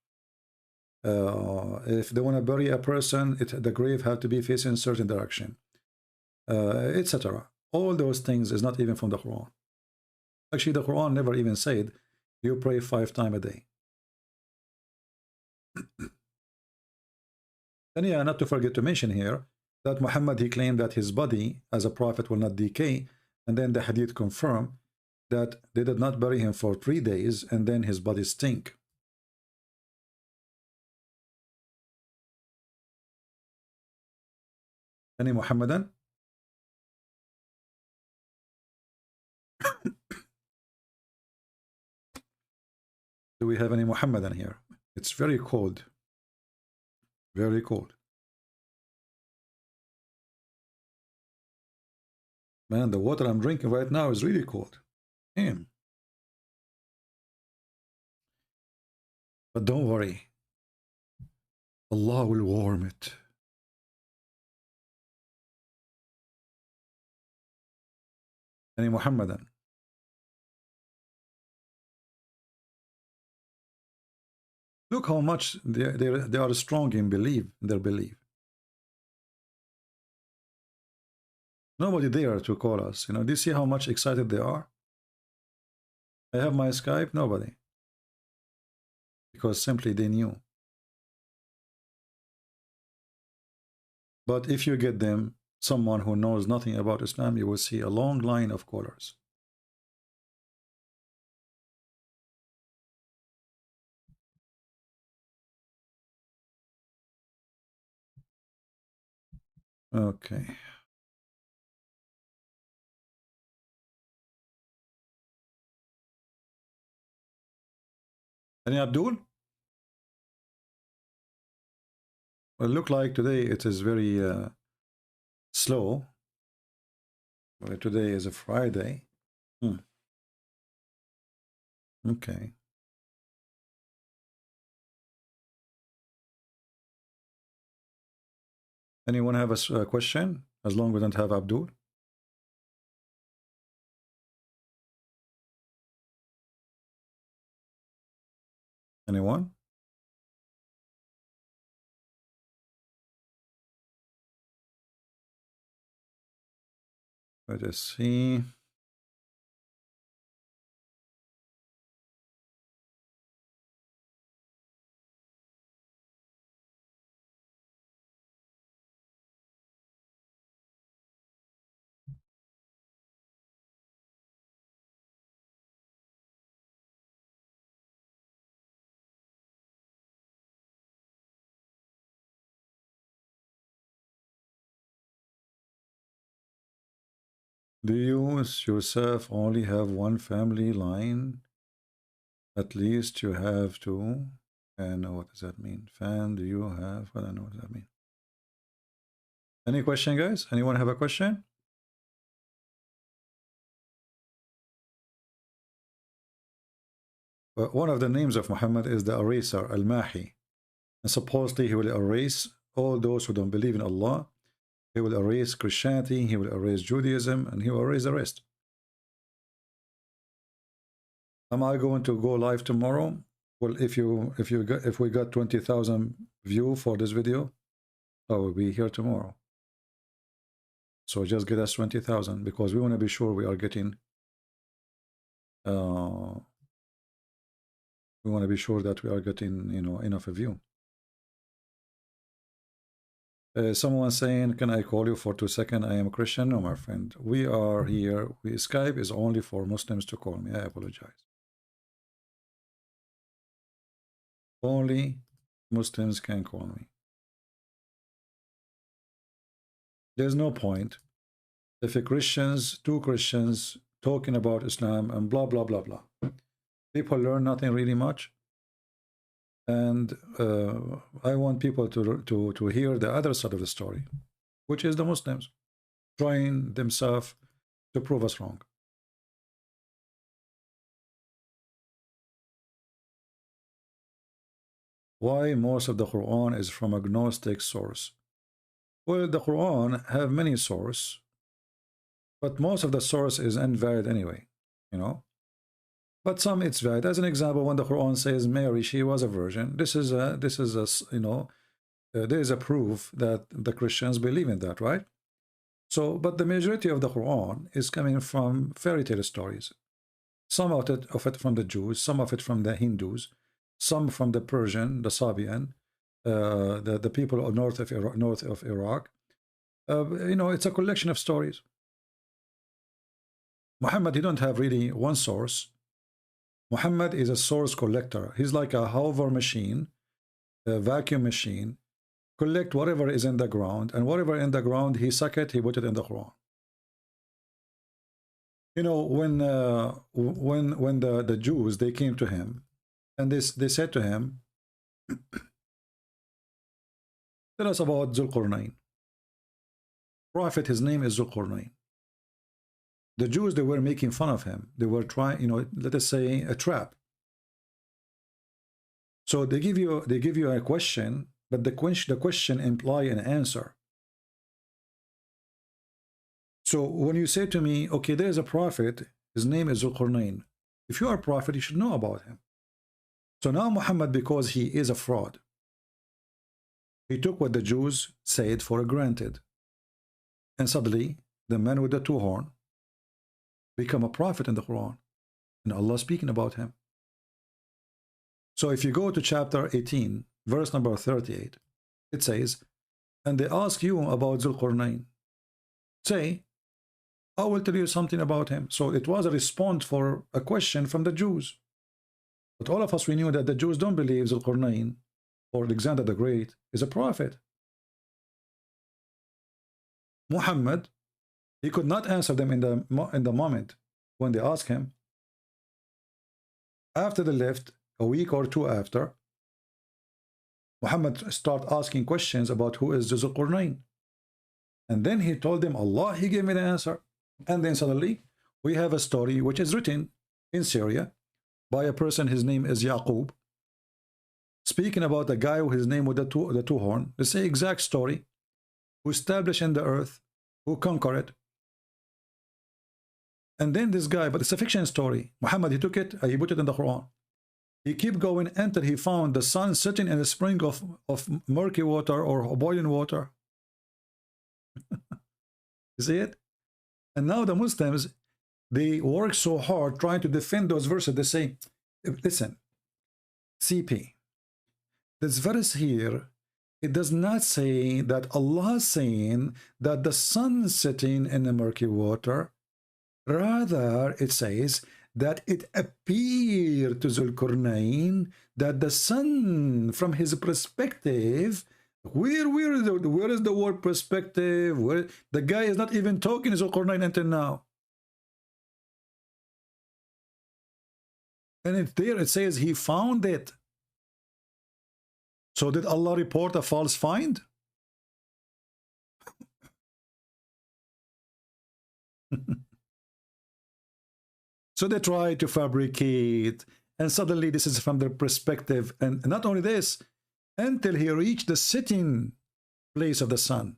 If they want to bury a person, the grave have to be facing a certain direction, etc. All those things is not even from the Quran. Actually, the Quran never even said you pray 5 times a day. And yeah, not to forget to mention here that Muhammad, he claimed that his body as a prophet will not decay, and then the hadith confirm that they did not bury him for 3 days, and then his body stink. Any Muhammadan? Do we have any Muhammadan here? It's very cold. Very cold. Man, the water I'm drinking right now is really cold. Damn. But don't worry. Allah will warm it. Any Muhammadan? Look how much they are strong in their belief. Nobody there to call us. You know, do you see how much excited they are? I have my Skype, nobody. Because simply they knew. But if you get them, someone who knows nothing about Islam, you will see a long line of callers. Okay. Any Abdul? Well, look like today it is very slow. Well, today is a Friday. Okay. Anyone have a question? As long as we don't have Abdul. Anyone? Let us see. Do you yourself only have one family line? At least you have two. And what does that mean? Fan, do you have? I don't know what does that mean. Any question, guys? Anyone have a question? One of the names of Muhammad is the eraser, Al-Mahi. And supposedly he will erase all those who don't believe in Allah. He will erase Christianity, he will erase Judaism, and he will erase the rest. Am I going to go live tomorrow? Well, if we got 20,000 views for this video, I will be here tomorrow. So just get us 20,000 because we want to be sure we are getting we want to be sure that we are getting, you know, enough of you. Someone saying, can I call you for 2 seconds? I am a Christian. No, my friend. We are here. Skype is only for Muslims to call me. I apologize. Only Muslims can call me. There's no point if two Christians talking about Islam and blah, blah, blah, blah. People learn nothing really much. And I want people to hear the other side of the story, which is the Muslims trying themselves to prove us wrong. Why most of the Quran is from agnostic source? Well, the Quran have many sources, but most of the source is invalid anyway, you know. But some it's valid. As an example, when the Quran says Mary, she was a virgin, this is a you know, there is a proof that the Christians believe in that, right? So, but the majority of the Quran is coming from fairy tale stories. Some of it from the Jews, some of it from the Hindus, some from the Persian, the Sabian, the people of north of Iraq. You know, it's a collection of stories. Muhammad, he don't have really one source. Muhammad is a source collector. He's like a hover machine, a vacuum machine, collect whatever is in the ground, and whatever in the ground, he suck it, he put it in the Quran. You know, when the Jews, they came to him, and they said to him, tell us about Zulqarnain. Prophet, his name is Zulqarnain. The Jews, they were making fun of him. They were trying, you know, let us say a trap. So they give you a question, but the question imply an answer. So when you say to me, okay, there's a prophet, his name is Zulqarnain. If you are a prophet, you should know about him. So now Muhammad, because he is a fraud, he took what the Jews said for granted. And suddenly, the man with the two horns become a prophet in the Quran, and Allah speaking about him. So if you go to chapter 18, verse number 38, it says, and they ask you about Zulqarnain, say, I will tell you something about him. So it was a response for a question from the Jews. But all of us, we knew that the Jews don't believe Zulqarnain or Alexander the Great is a prophet. Muhammad, he could not answer them in the moment when they asked him. After they left, a week or two after, Muhammad started asking questions about who is Zulqarnain. And then he told them, Allah, he gave me the answer. And then suddenly, we have a story which is written in Syria by a person, his name is Yaqub, speaking about a guy with his name with the two horn, the same exact story, who established in the earth, who conquered it. And then this guy, but it's a fiction story. Muhammad, he took it, he put it in the Quran. He kept going until he found the sun sitting in a spring of murky water or boiling water. You see it? And now the Muslims, they work so hard trying to defend those verses. They say, listen, CP, this verse here, it does not say that Allah is saying that the sun is sitting in the murky water. Rather, it says that it appeared to Zulqarnain that the sun, from his perspective, where is the word perspective? Where the guy is not even talking to Zulqarnain until now. And it says he found it. So did Allah report a false find? So they try to fabricate, and suddenly this is from their perspective. And not only this, until he reached the sitting place of the sun.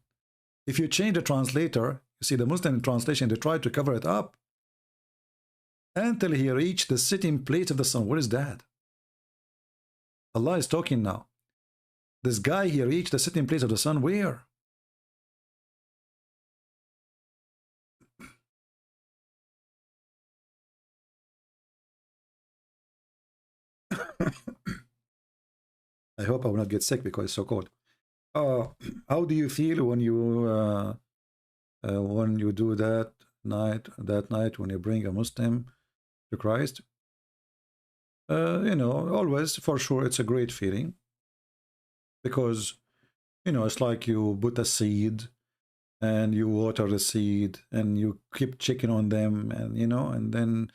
If you change the translator, you see the Muslim translation, they try to cover it up. Until he reached the sitting place of the sun. What is that? Allah is talking now. This guy, he reached the sitting place of the sun. Where? I hope I will not get sick because it's so cold. How do you feel when you do that night when you bring a Muslim to Christ? You know, always, for sure, it's a great feeling, because, you know, it's like you put a seed and you water the seed and you keep checking on them, and, you know, and then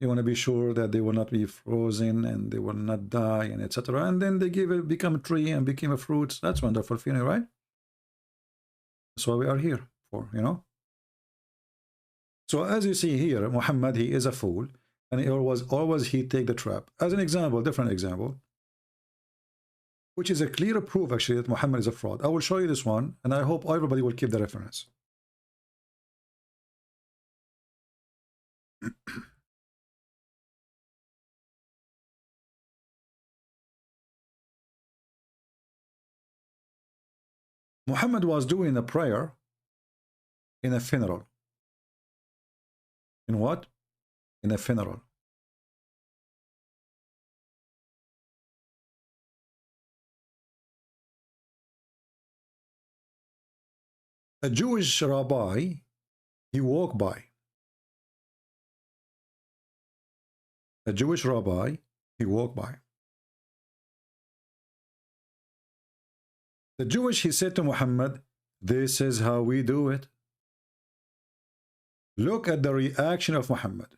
you want to be sure that they will not be frozen and they will not die, and etc. And then they become a tree and become a fruit. That's wonderful feeling, right? That's what we are here for, you know. So as you see here, Muhammad, he is a fool, and he always he take the trap. As an example, different example, which is a clear proof actually that Muhammad is a fraud. I will show you this one, and I hope everybody will keep the reference. Muhammad was doing a prayer in a funeral. In what? In a funeral. A Jewish rabbi, he walked by. A Jewish rabbi, he walked by. The Jewish, he said to Muhammad, this is how we do it. Look at the reaction of Muhammad.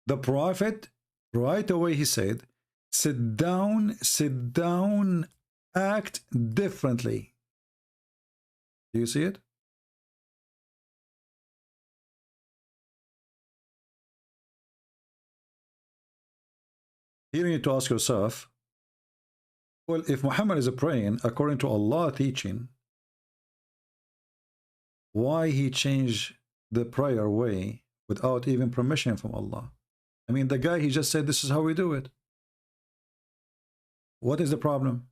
The Prophet, right away he said, sit down, act differently. Do you see it? Here you need to ask yourself, well, if Muhammad is praying according to Allah teaching, why he changed the prayer way without even permission from Allah? I mean, the guy, he just said, this is how we do it. What is the problem?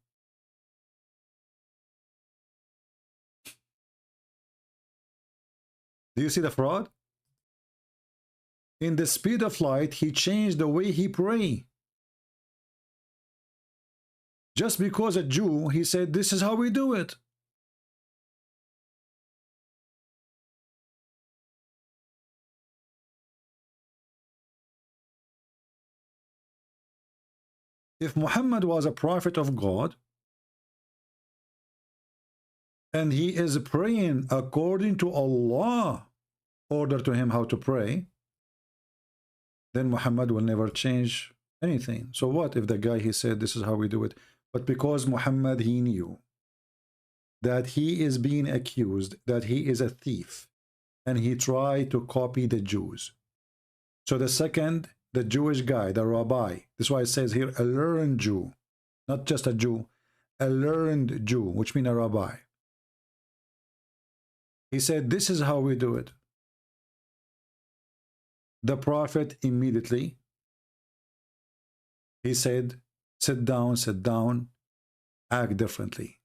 Do you see the fraud? In the speed of light, he changed the way he pray. Just because a Jew, he said, this is how we do it. If Muhammad was a prophet of God, and he is praying according to Allah order to him how to pray, then Muhammad will never change anything. So what if the guy, he said, this is how we do it? But because Muhammad, he knew that he is being accused, that he is a thief, and he tried to copy the Jews. So the second, the Jewish guy, the rabbi, this is why it says here, a learned Jew, not just a Jew, a learned Jew, which means a rabbi. He said, this is how we do it. The Prophet immediately, he said, sit down, act differently.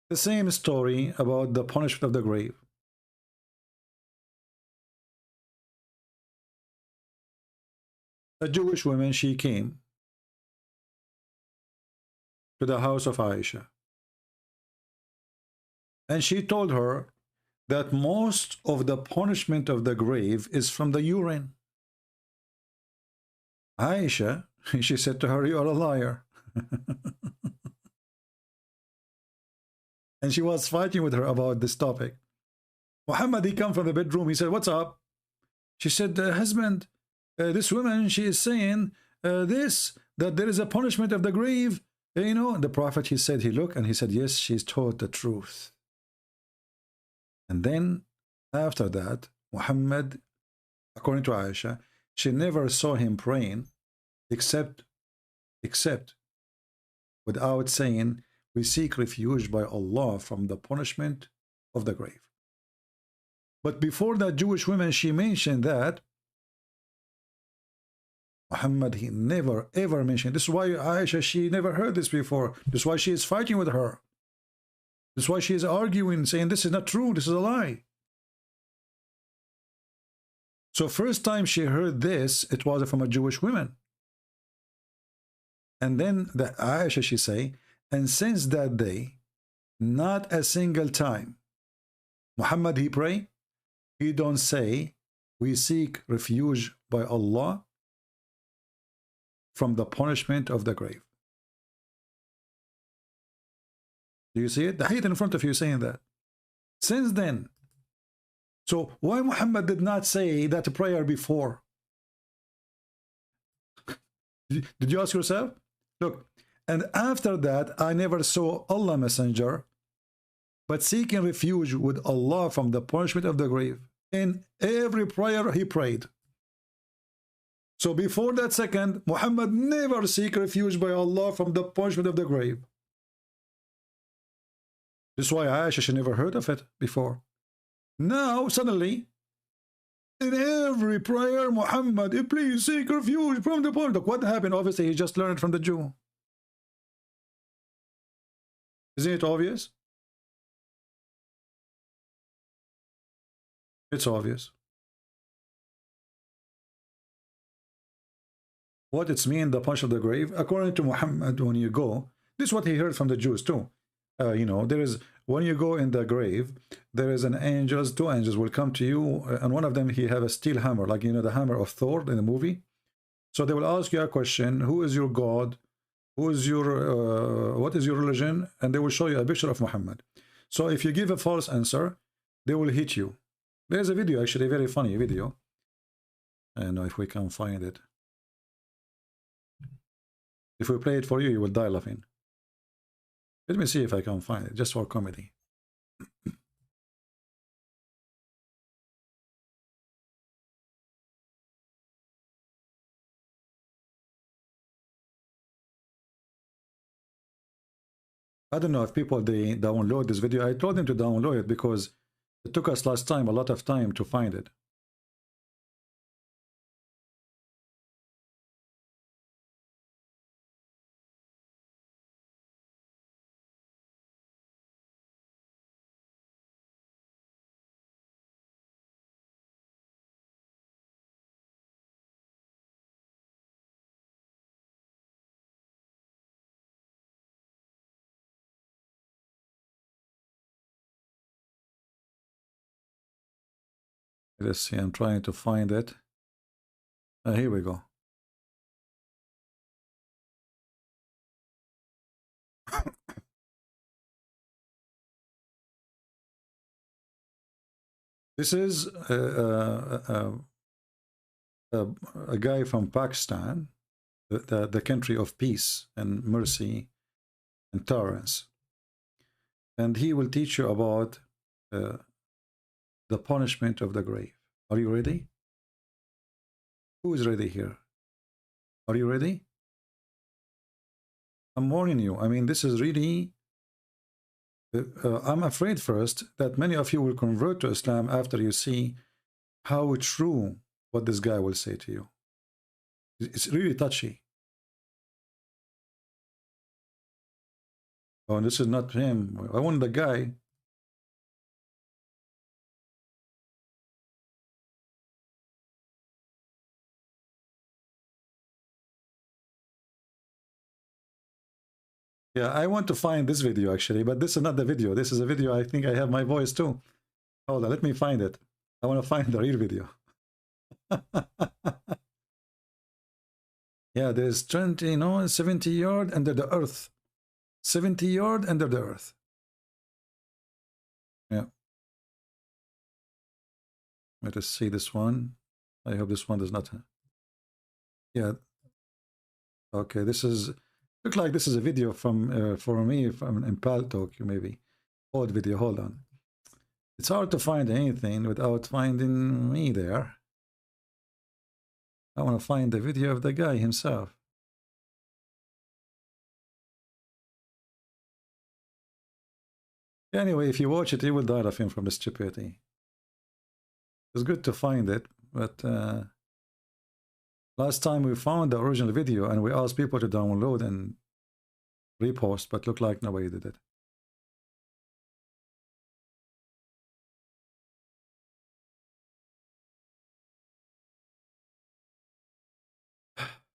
The same story about the punishment of the grave. A Jewish woman, she came to the house of Aisha, and she told her that most of the punishment of the grave is from the urine. Aisha, she said to her, you are a liar. And she was fighting with her about this topic. Muhammad, he come from the bedroom. He said, what's up? She said, husband, this woman, she is saying that there is a punishment of the grave. You know, the Prophet, he said, he looked and he said, yes, she's told the truth. And then after that, Muhammad, according to Aisha, she never saw him praying except without saying, we seek refuge by Allah from the punishment of the grave. But before that Jewish woman, she mentioned that Muhammad, he never ever mentioned. This is why Aisha, she never heard this before. This is why she is fighting with her. This is why she is arguing, saying this is not true, this is a lie. So first time she heard this, it was from a Jewish woman. And then the Aisha, she say, and since that day, not a single time Muhammad, he pray, he don't say, we seek refuge by Allah from the punishment of the grave. Do you see it? The hadith in front of you saying that. Since then. So why Muhammad did not say that prayer before? Did you ask yourself? Look, and after that, I never saw Allah Messenger but seeking refuge with Allah from the punishment of the grave. In every prayer he prayed. So before that second, Muhammad never seek refuge by Allah from the punishment of the grave. This is why Aisha, she never heard of it before. Now, suddenly, in every prayer, Muhammad, please seek refuge from the punishment. Look, what happened? Obviously, he just learned from the Jew. Isn't it obvious? It's obvious. What it's mean, the punch of the grave, according to Muhammad, when you go, this is what he heard from the Jews too. You know, there is, when you go in the grave, there is an angel, two angels will come to you, and one of them, he have a steel hammer, like, you know, the hammer of Thor in the movie. So they will ask you a question, who is your God? Who is your, what is your religion? And they will show you a picture of Muhammad. So if you give a false answer, they will hit you. There's a video, actually, a very funny video. I don't know if we can find it. If we play it for you, you will die laughing. Let me see if I can find it, just for comedy. I don't know if people, they download this video. I told them to download it because it took us last time a lot of time to find it. Let's see, I'm trying to find it. Here we go. This is a guy from Pakistan, the country of peace and mercy and tolerance. And he will teach you about the punishment of the grave. Are you ready? Who is ready here? Are you ready? I'm warning you. I mean, this is really... I'm afraid first that many of you will convert to Islam after you see how true what this guy will say to you. It's really touchy. Oh, this is not him. I want the guy. Yeah, I want to find this video actually, but this is not the video. This is a video, I think I have my voice too. Hold on, let me find it. I want to find the real video. Yeah, there's 20, you know, 70 yards under the earth. 70 yards under the earth. Yeah. Let us see this one. I hope this one does not. Yeah. Okay, this is look like this is a video from for me from Impal Tokyo, maybe old video. Hold on. It's hard to find anything without finding me there. I want to find the video of the guy himself. Anyway, if you watch it, you will die laughing from the stupidity. It's good to find it, but last time we found the original video and we asked people to download and repost, but looked like nobody did it.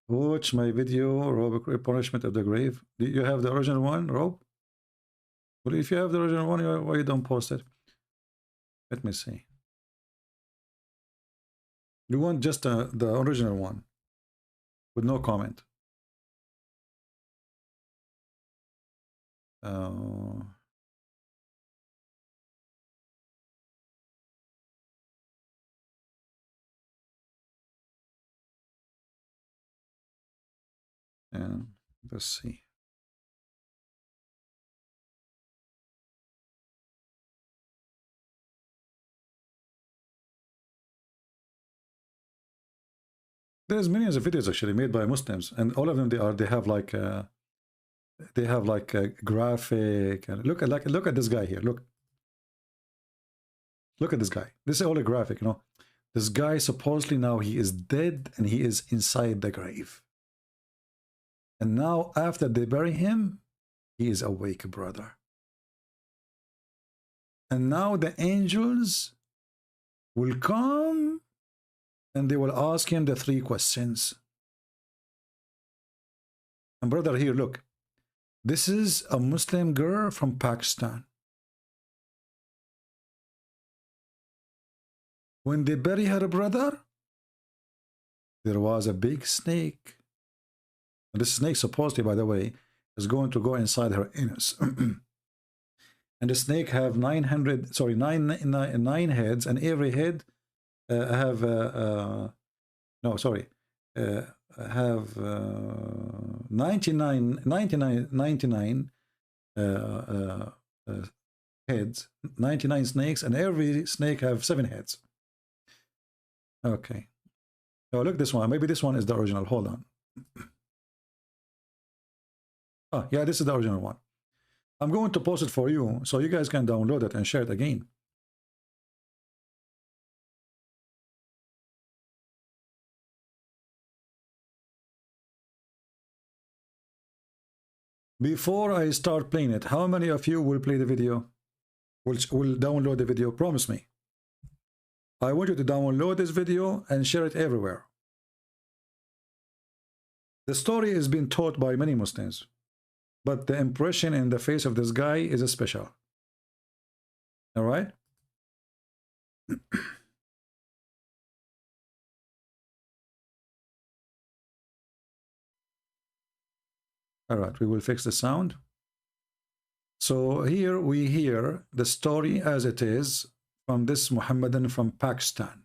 Watch my video, Rob, Punishment of the Grave. Do you have the original one, Rob? Well, if you have the original one, why you don't post it? Let me see. You want just the original one with no comment. And let's see. There's millions of videos actually made by Muslims, and all of them they have like a graphic. And look at this guy here. Look at this guy. This is all a graphic, you know. This guy supposedly now he is dead and he is inside the grave. And now after they bury him, he is awake, brother. And now the angels will come and they will ask him the 3 questions. And brother, here, look. This is a Muslim girl from Pakistan. When they bury her brother, there was a big snake. And this snake, supposedly, by the way, is going to go inside her anus. And the snake have 9 heads, and every head have have 99 heads, 99 snakes, and every snake have 7 heads. Okay. Oh, look this one. Maybe this one is the original. Hold on. Oh, yeah, this is the original one. I'm going to post it for you so you guys can download it and share it again. Before I start playing it, how many of you will play the video? Will download the video? Promise me. I want you to download this video and share it everywhere. The story has been taught by many Muslims, but the impression in the face of this guy is special. All right? All right, we will fix the sound. So here we hear the story as it is from this Muhammadan from Pakistan.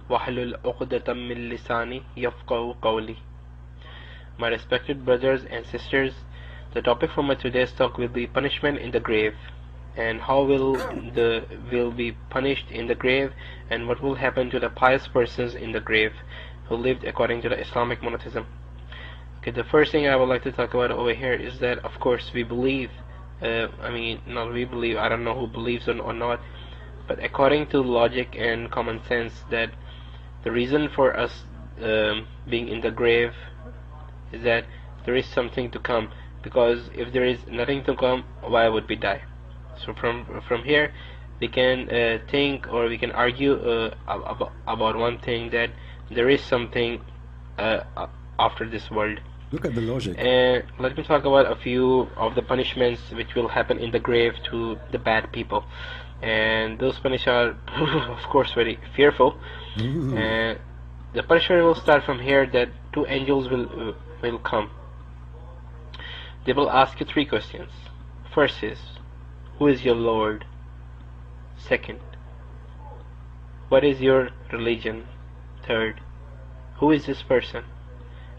وَحْلُلْ عُقْدَةً مِّن لِّسَانِي يَفْقَهُوا قَوْلِي. My respected brothers and sisters, the topic for my today's talk will be punishment in the grave, and how will be punished in the grave, and what will happen to the pious persons in the grave who lived according to the Islamic monotheism. Okay, the first thing I would like to talk about over here is that, of course, we believe, I don't know who believes or not, but according to logic and common sense, that the reason for us being in the grave is that there is something to come, because if there is nothing to come, why would we die? So from here we can think, or we can argue about one thing, that there is something after this world. Look at the logic. And let me talk about a few of the punishments which will happen in the grave to the bad people. And those punishments are, of course, very fearful. And the punishment will start from here, that 2 angels will come. They will ask you 3 questions. First is, who is your Lord? Second, what is your religion? Third, who is this person?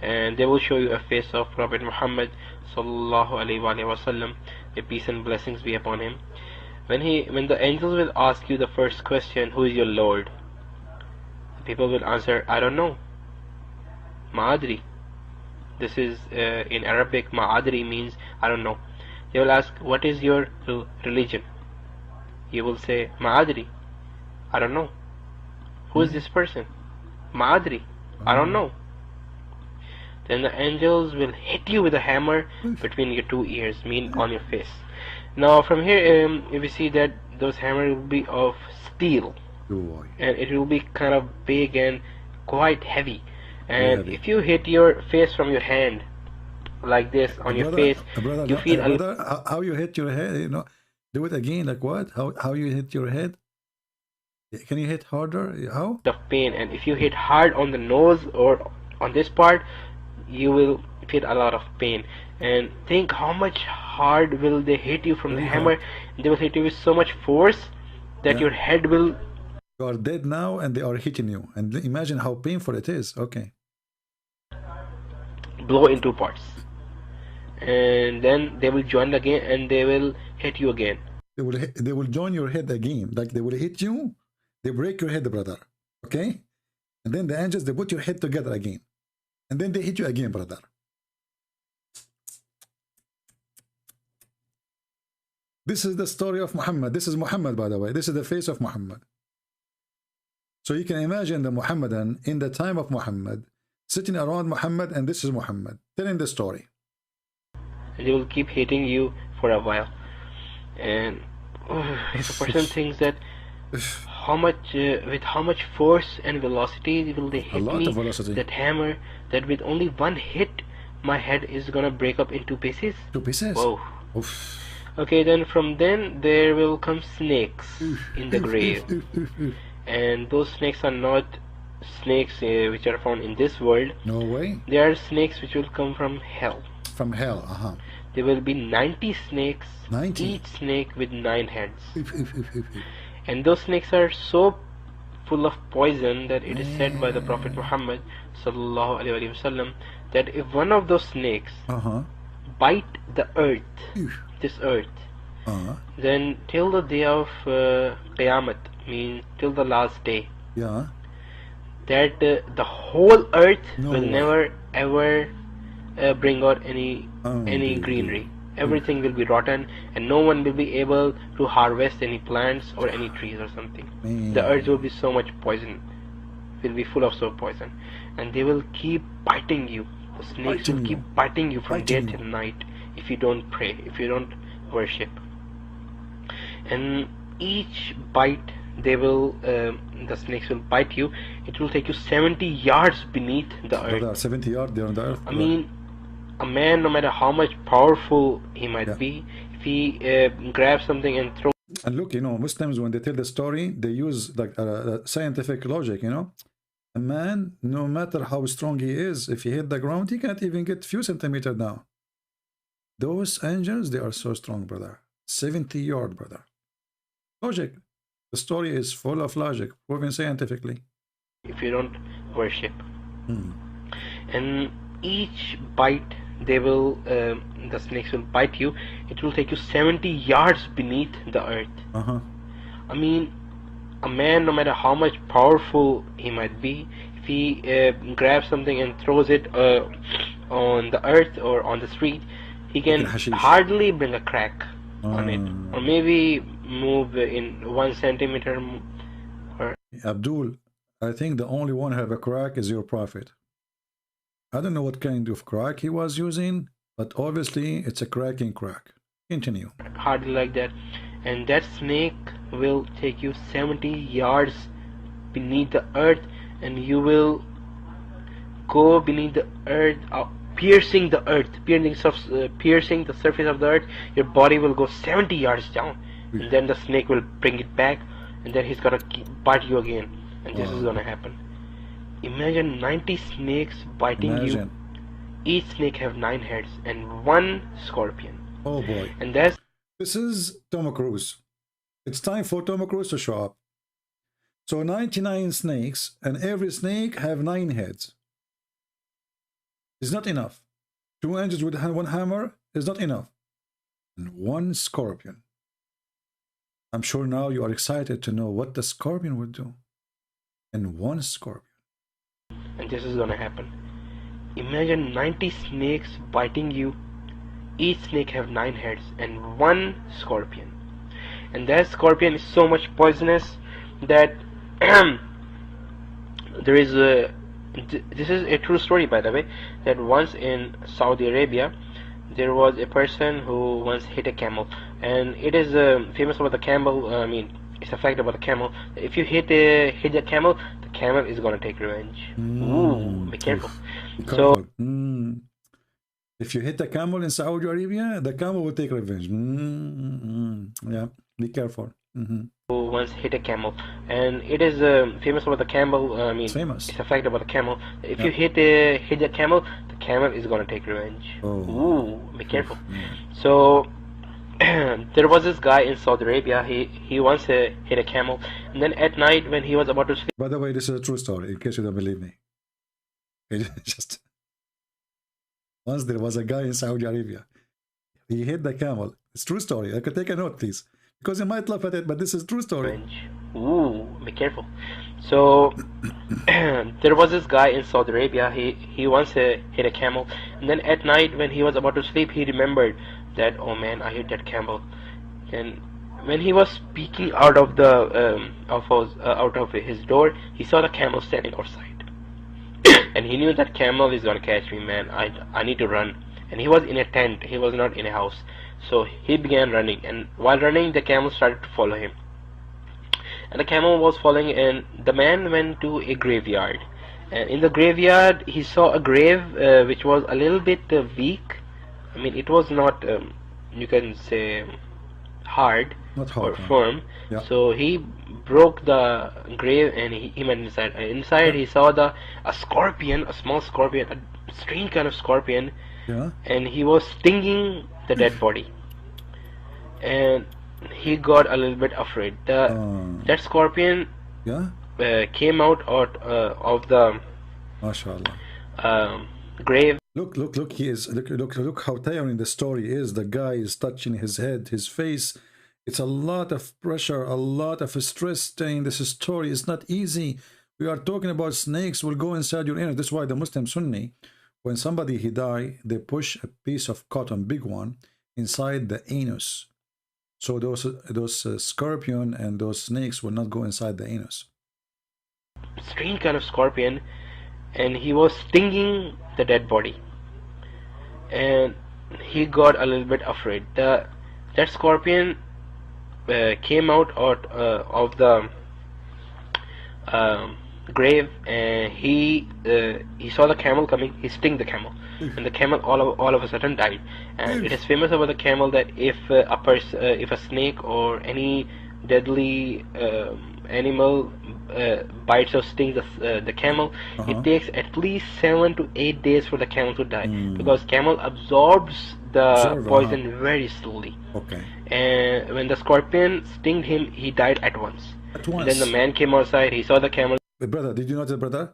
And they will show you a face of Prophet Muhammad sallallahu alaihi wasallam, may peace and blessings be upon him. When the angels will ask you the first question, who is your Lord? The people will answer, I don't know. Ma'adri. This is in Arabic, Ma'adri means I don't know. They will ask, what is your religion? You will say, Ma'adri. I don't know. Who is this person? Ma'adri. I don't know. Then the angels will hit you with a hammer between your two ears, mean on your face. Now from here, we see that those hammers will be of steel, and it will be kind of big and quite heavy. And if you hit your face from your hand like this on your face, you feel how you hit your head. You know, do it again. Like what? How you hit your head? Can you hit harder? How? Of pain. And if you hit hard on the nose or on this part, you will feel a lot of pain. And think how much hard will they hit you from the hammer. They will hit you with so much force that your head will... You are dead now and they are hitting you. And imagine how painful it is. Okay. Blow in two parts. And then they will join again and they will hit you again. They will join your head again. Like they will hit you. They break your head, brother. Okay? And then the angels, they put your head together again. And then they hit you again, brother. This is the story of Muhammad. This is Muhammad, by the way. This is the face of Muhammad. So you can imagine the Muhammadan in the time of Muhammad, sitting around Muhammad, and this is Muhammad, telling the story. And they will keep hitting you for a while. And if a person thinks that with how much force and velocity will they hit me, that hammer, that with only one hit, my head is gonna break up into pieces. Two pieces? Whoa. Oof. Okay, then from then there will come snakes in the grave. And those snakes are not snakes which are found in this world. No way. They are snakes which will come from hell. From hell, There will be 90 snakes, 90? Each snake with 9 heads. And those snakes are so full of poison that it is said by the Prophet Muhammad sallallahu alaihi wasallam that if one of those snakes bite the earth, this earth, then till the day of Qiyamah, means till the last day, that the whole earth will never ever bring out any greenery. Everything will be rotten and no one will be able to harvest any plants or any trees or something. The earth will be so much poison, will be full of so poison, and they will keep biting you. The snakes will keep biting you from day till night if you don't pray, if you don't worship. And each bite, they will the snakes will bite you. It will take you 70 yards beneath the earth. 70 yards on the earth. I mean, a man, no matter how much powerful he might be, if he grabs something and throws. And look, you know, Muslims, when they tell the story, they use like scientific logic, you know. A man, no matter how strong he is, if he hit the ground, he can't even get a few centimeters down. Those angels, they are so strong, brother. 70 yards, brother. Logic. The story is full of logic, proven scientifically. If you don't worship. And each bite, they will the snakes will bite you. It will take you 70 yards beneath the earth. I mean, a man, no matter how much powerful he might be, if he grabs something and throws it on the earth or on the street, he can hardly bring a crack on it, or maybe move in 1 centimeter. Abdul, I think the only one who have a crack is your prophet. I don't know what kind of crack he was using, but obviously it's a cracking crack. Continue. Hardly like that. And that snake will take you 70 yards beneath the earth, and you will go beneath the earth, piercing the earth, piercing the surface of the earth. Your body will go 70 yards down, and then the snake will bring it back, and then he's gonna bite you again, and this is gonna happen. Imagine 90 snakes biting you. Each snake have 9 heads and 1 scorpion. Oh boy. And that's This is Tom Cruise. It's time for Tom Cruise to show up. So 99 snakes, and every snake have 9 heads. It's not enough. 2 angels with 1 hammer is not enough. And 1 scorpion. I'm sure now you are excited to know what the scorpion would do. And 1 scorpion. And this is gonna happen. Imagine 90 snakes biting you. Each snake have 9 heads and 1 scorpion. And that scorpion is so much poisonous that there is a... This is a true story, by the way, that once in Saudi Arabia there was a person who once hit a camel, and it is famous about the camel. I mean, it's a fact about the camel. If you hit the camel is gonna take revenge. Ooh, be careful. So, if you hit the camel in Saudi Arabia, the camel will take revenge. Yeah, be careful. Who once hit a camel, and it is famous about the camel. I mean, it's a fact about the camel. If you hit the camel is gonna take revenge. Ooh, be careful. So there was this guy in Saudi Arabia. He once hit a camel, and then at night when he was about to sleep. By the way, this is a true story. In case you don't believe me, just once there was a guy in Saudi Arabia. He hit the camel. It's true story. I could take a note, please, because you might laugh at it, but this is true story. Ooh, be careful. So there was this guy in Saudi Arabia. He once hit a camel, and then at night when he was about to sleep, he remembered that, oh man, I hit that camel. And when he was peeking out of the out of his door, he saw the camel standing outside, and he knew that camel is gonna catch me, man. I need to run. And he was in a tent. He was not in a house. So he began running, and while running, the camel started to follow him. And the camel was following, and the man went to a graveyard. And in the graveyard, he saw a grave which was a little bit weak. I mean, it was not, you can say, hard or firm. Yeah. So he broke the grave and he went inside. And inside, he saw a scorpion, a small scorpion, a strange kind of scorpion. Yeah. And he was stinging the dead body, and he got a little bit afraid. That scorpion came out of the grave. Look! He is look how tiring the story is. The guy is touching his head, his face. It's a lot of pressure, a lot of stress. Staying this story is not easy. We are talking about snakes will go inside your inner. That's why the Muslim Sunni, when somebody he die, they push a piece of cotton, big one, inside the anus. So those scorpion and those snakes will not go inside the anus. Strange kind of scorpion, and he was stinging the dead body, and he got a little bit afraid. That scorpion came out of the grave, and he saw the camel coming. He stung the camel, and the camel all of a sudden died. And it is famous about the camel that if a snake or any deadly animal bites or stings the camel, it takes at least 7 to 8 days for the camel to die, because camel absorbs the poison very slowly. Okay. And when the scorpion stinged him, he died at once. And then the man came outside. He saw the camel. Brother, did you notice, brother,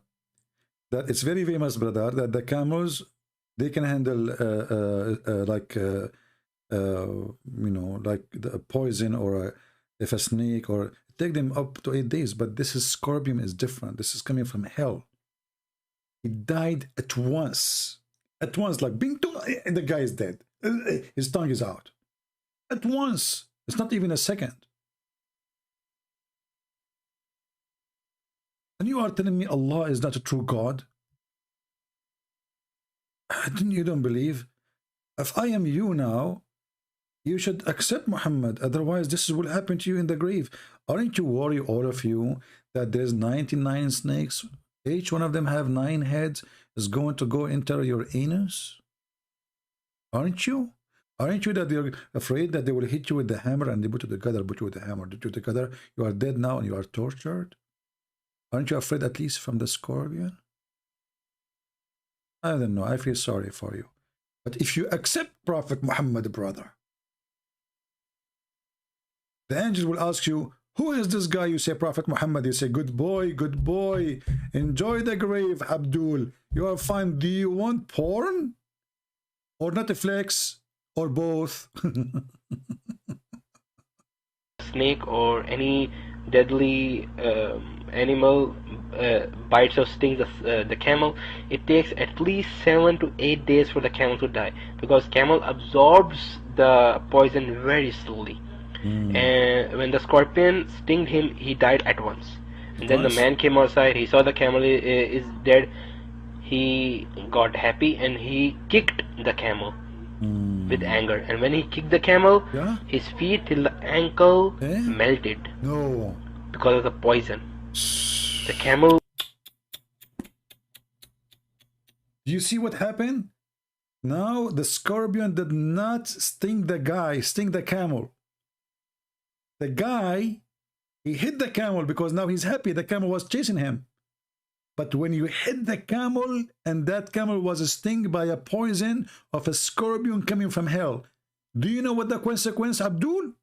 that it's very famous, brother, that the camels, they can handle like you know, like the poison, or if a snake, or take them up to 8 days. But this is scorpion is different. This is coming from hell. He died at once, like bing, and the guy is dead. His tongue is out at once. It's not even a second. And you are telling me Allah is not a true God? You don't believe? If I am you now, you should accept Muhammad. Otherwise, this will happen to you in the grave. Aren't you worried, all of you, that there's 99 snakes? Each one of them have 9 heads, is going to go into your anus? Aren't you? Aren't you that you're afraid that they will hit you with the hammer, and they put you together, put you with the hammer, put you together? You are dead now and you are tortured? Aren't you afraid at least from the scorpion? I don't know. I feel sorry for you. But if you accept Prophet Muhammad, brother, The angel will ask you, who is this guy? You say Prophet Muhammad. You say, good boy, enjoy the grave, Abdul. You are fine. Do you want porn or Netflix or both? Snake or any deadly animal bites or stings the camel, it takes at least 7 to 8 days for the camel to die, because camel absorbs the poison very slowly. And when the scorpion stinged him, he died at once. And then the man came outside, he saw the camel is dead, he got happy and he kicked the camel with anger. And when he kicked the camel, his feet till the ankle melted because of the poison. The camel. Do you see what happened? Now the scorpion did not sting the guy, sting the camel. The guy, he hit the camel because now he's happy. The camel was chasing him. But when you hit the camel and that camel was stung by a poison of a scorpion coming from hell, do you know what the consequence, Abdul?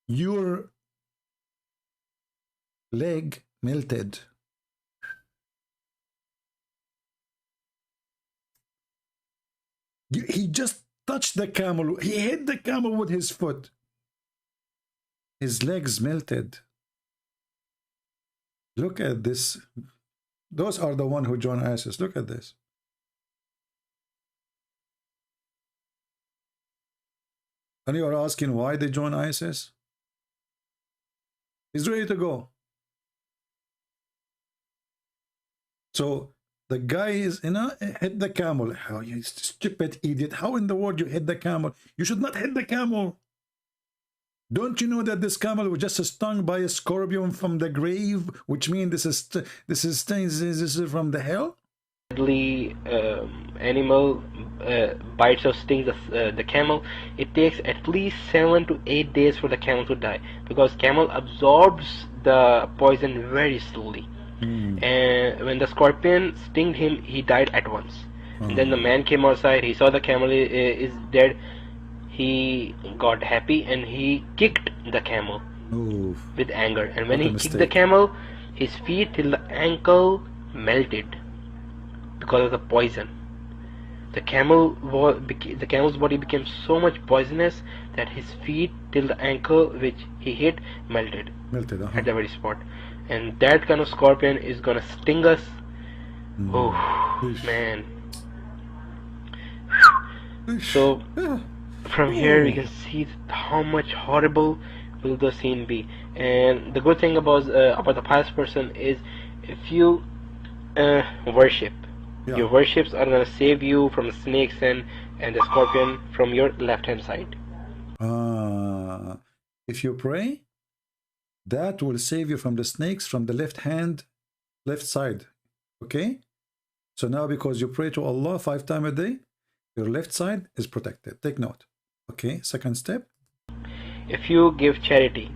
Your leg melted. He just touched the camel. He hit the camel with his foot. His legs melted. Look at this. Those are the one who joined ISIS. Look at this. And you are asking why they joined ISIS? He's ready to go. So the guy is, hit the camel. How, you stupid idiot. How in the world you hit the camel? You should not hit the camel. Don't you know that this camel was just stung by a scorpion from the grave, which means this is from the hell? Deadly animal bites or stings the camel, it takes at least 7 to 8 days for the camel to die, because camel absorbs the poison very slowly. And when the scorpion stinged him, he died at once. And then the man came outside, he saw the camel is dead, he got happy and he kicked the camel with anger. And when he kicked the camel, his feet till the ankle melted because of the poison. The camel's body became so much poisonous that his feet till the ankle which he hit melted at the very spot. And that kind of scorpion is gonna sting us. Oh man. So from here we can see how much horrible will the scene be. And the good thing about the pious person is, if you worship, your worships are gonna save you from the snakes and the scorpion from your left hand side. If you pray, that will save you from the snakes from the left side. Okay, so now because you pray to Allah 5 times a day, your left side is protected. Take note. Okay, second step. If you give charity,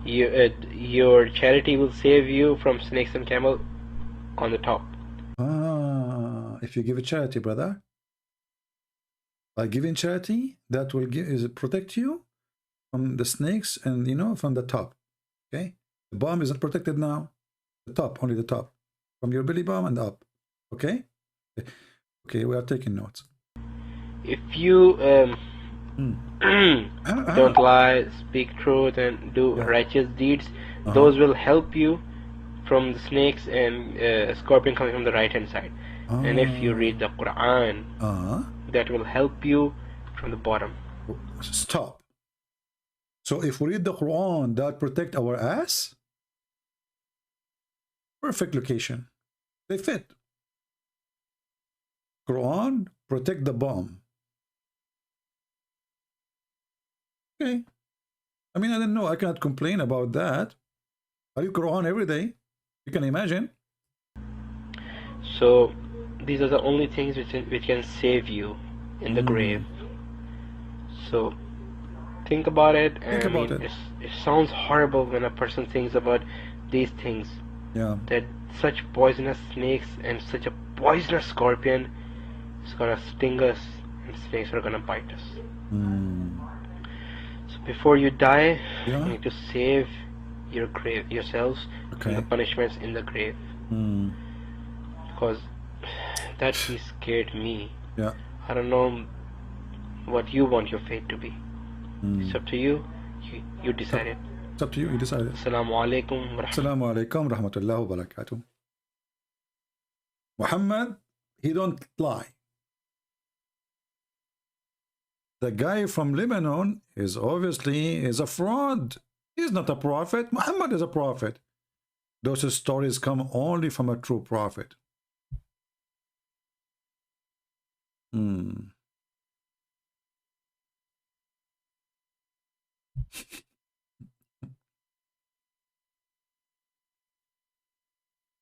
your charity will save you from snakes and camel on the top. If you give a charity, brother, by giving charity, that will protect you from the snakes and from the top. Okay, the bottom isn't protected now. The top, only the top, from your belly button and up. Okay. Okay, we are taking notes. If you don't lie, speak truth, and do righteous deeds, those will help you from the snakes and scorpion coming from the right hand side. And if you read the Quran, that will help you from the bottom. Stop. So if we read the Quran, that protect our ass? Perfect location. They fit. Quran, protect the bomb. Okay. I mean, I don't know. I cannot complain about that. I read Quran every day. You can imagine. So these are the only things which can save you in the grave. So think about it. It sounds horrible when a person thinks about these things. Yeah. That such poisonous snakes and such a poisonous scorpion is gonna sting us, and snakes are gonna bite us. So before you die, Yeah. you need to save yourselves from the punishments in the grave. Because that he scared me. Yeah. I don't know what you want your fate to be. It's up to you. You decide it. It's up to you. You decide it. Assalamu alaikum wa rahmatullahi. Assalamu alaikum rahmatullahi wa barakatuh. Muhammad, he don't lie. The guy from Lebanon is obviously a fraud. He's not a prophet. Muhammad is a prophet. Those stories come only from a true prophet.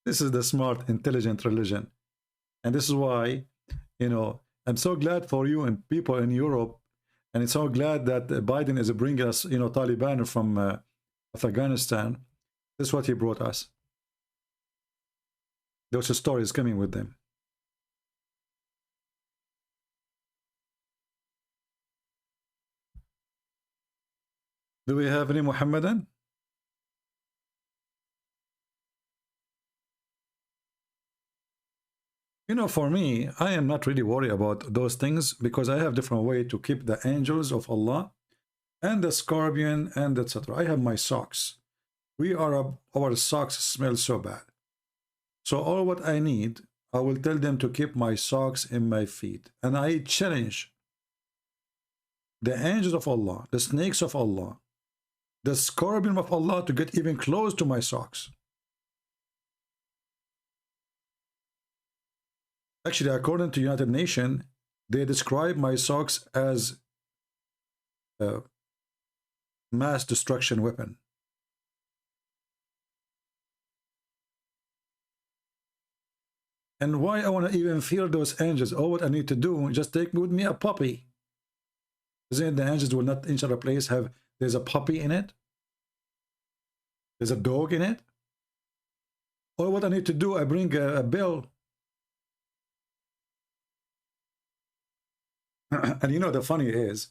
This is the smart, intelligent religion. And this is why, you know, I'm so glad for you and people in Europe. And I'm so glad that Biden is bringing us, you know, Taliban from Afghanistan. This is what he brought us. Those stories coming with them. Do we have any Muhammadan? You know, for me, I am not really worried about those things because I have different way to keep the angels of Allah and the scorpion and etc. I have my socks. Our socks smell so bad. So all what I need, I will tell them to keep my socks in my feet. And I challenge the angels of Allah, the snakes of Allah, the scorpion of Allah to get even close to my socks. Actually, according to United Nations, they describe my socks as a mass destruction weapon. And why I want to even fear those angels? All what I need to do, just take with me a puppy. Isn't it the angels will not enter a place there's a puppy in it? There's a dog in it? All what I need to do, I bring a bell. And you know, the funny is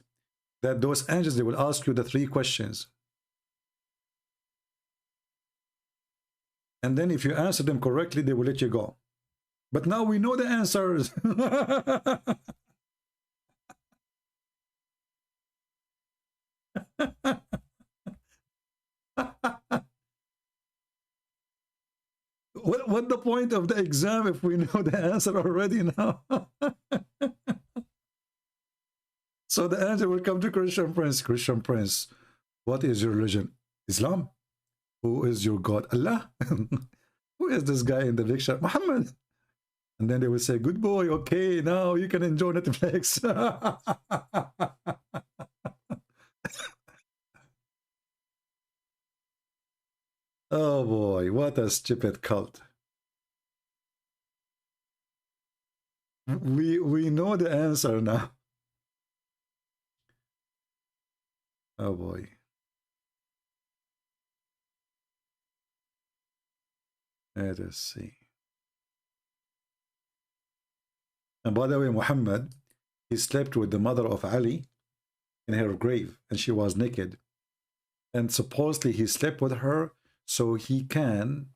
that those angels, they will ask you the 3 questions. And then if you answer them correctly, they will let you go. But now we know the answers. What the point of the exam if we know the answer already now? So the answer will come to Christian Prince. Christian Prince, what is your religion? Islam. Who is your God? Allah. Who is this guy in the picture? Muhammad. And then they will say, good boy, okay, now you can enjoy Netflix. Oh boy, what a stupid cult. We know the answer now. Oh boy. Let us see. And by the way, Muhammad, he slept with the mother of Ali in her grave, and she was naked. And supposedly he slept with her so he can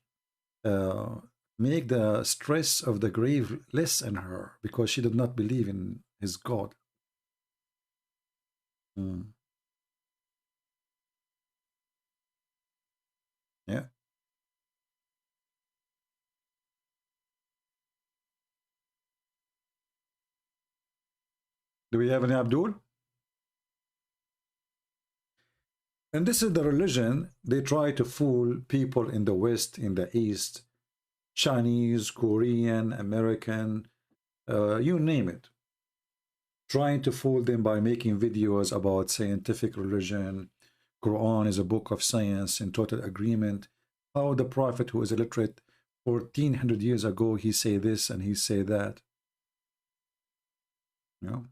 make the stress of the grave less in her because she did not believe in his God. Yeah. Do we have any Abdul? And this is the religion they try to fool people in the West, in the East, Chinese, Korean, American, you name it. Trying to fool them by making videos about scientific religion. Quran is a book of science in total agreement. How the Prophet, who is illiterate 1400 years ago, he say this and he say that. You know?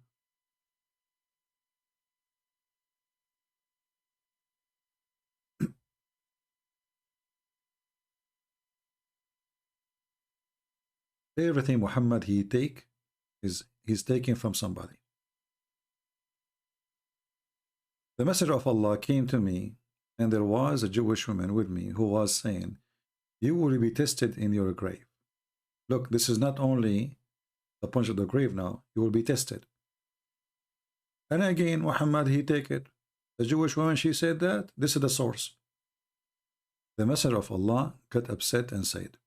Everything Muhammad he take he's taking from somebody. The messenger of Allah came to me, and there was a Jewish woman with me who was saying, you will be tested in your grave. Look, this is not only the punch of the grave now, you will be tested. And again, Muhammad, he take it. The Jewish woman, she said that. This is the source. The messenger of Allah got upset and said,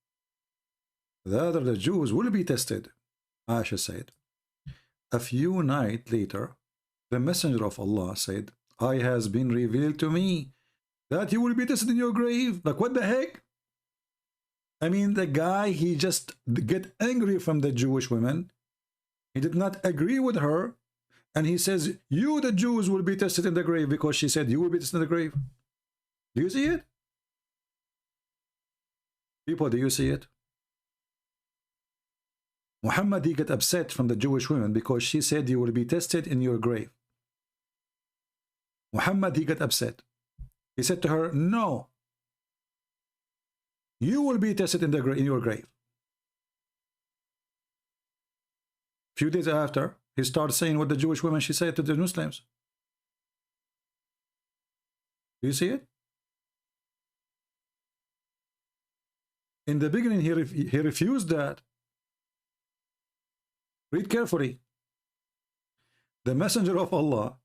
rather the Jews will be tested. Aisha said. A few nights later, the messenger of Allah said, I has been revealed to me that you will be tested in your grave. Like, what the heck? I mean, the guy, he just get angry from the Jewish women. He did not agree with her. And he says, you, the Jews, will be tested in the grave, because she said, you will be tested in the grave. Do you see it? People, do you see it? Muhammad, he got upset from the Jewish women because she said, you will be tested in your grave. Muhammad, he got upset. He said to her, no, you will be tested in your grave. Few days after, he started saying what the Jewish women, she said to the Muslims. Do you see it? In the beginning, he refused that. Read carefully. The messenger of Allah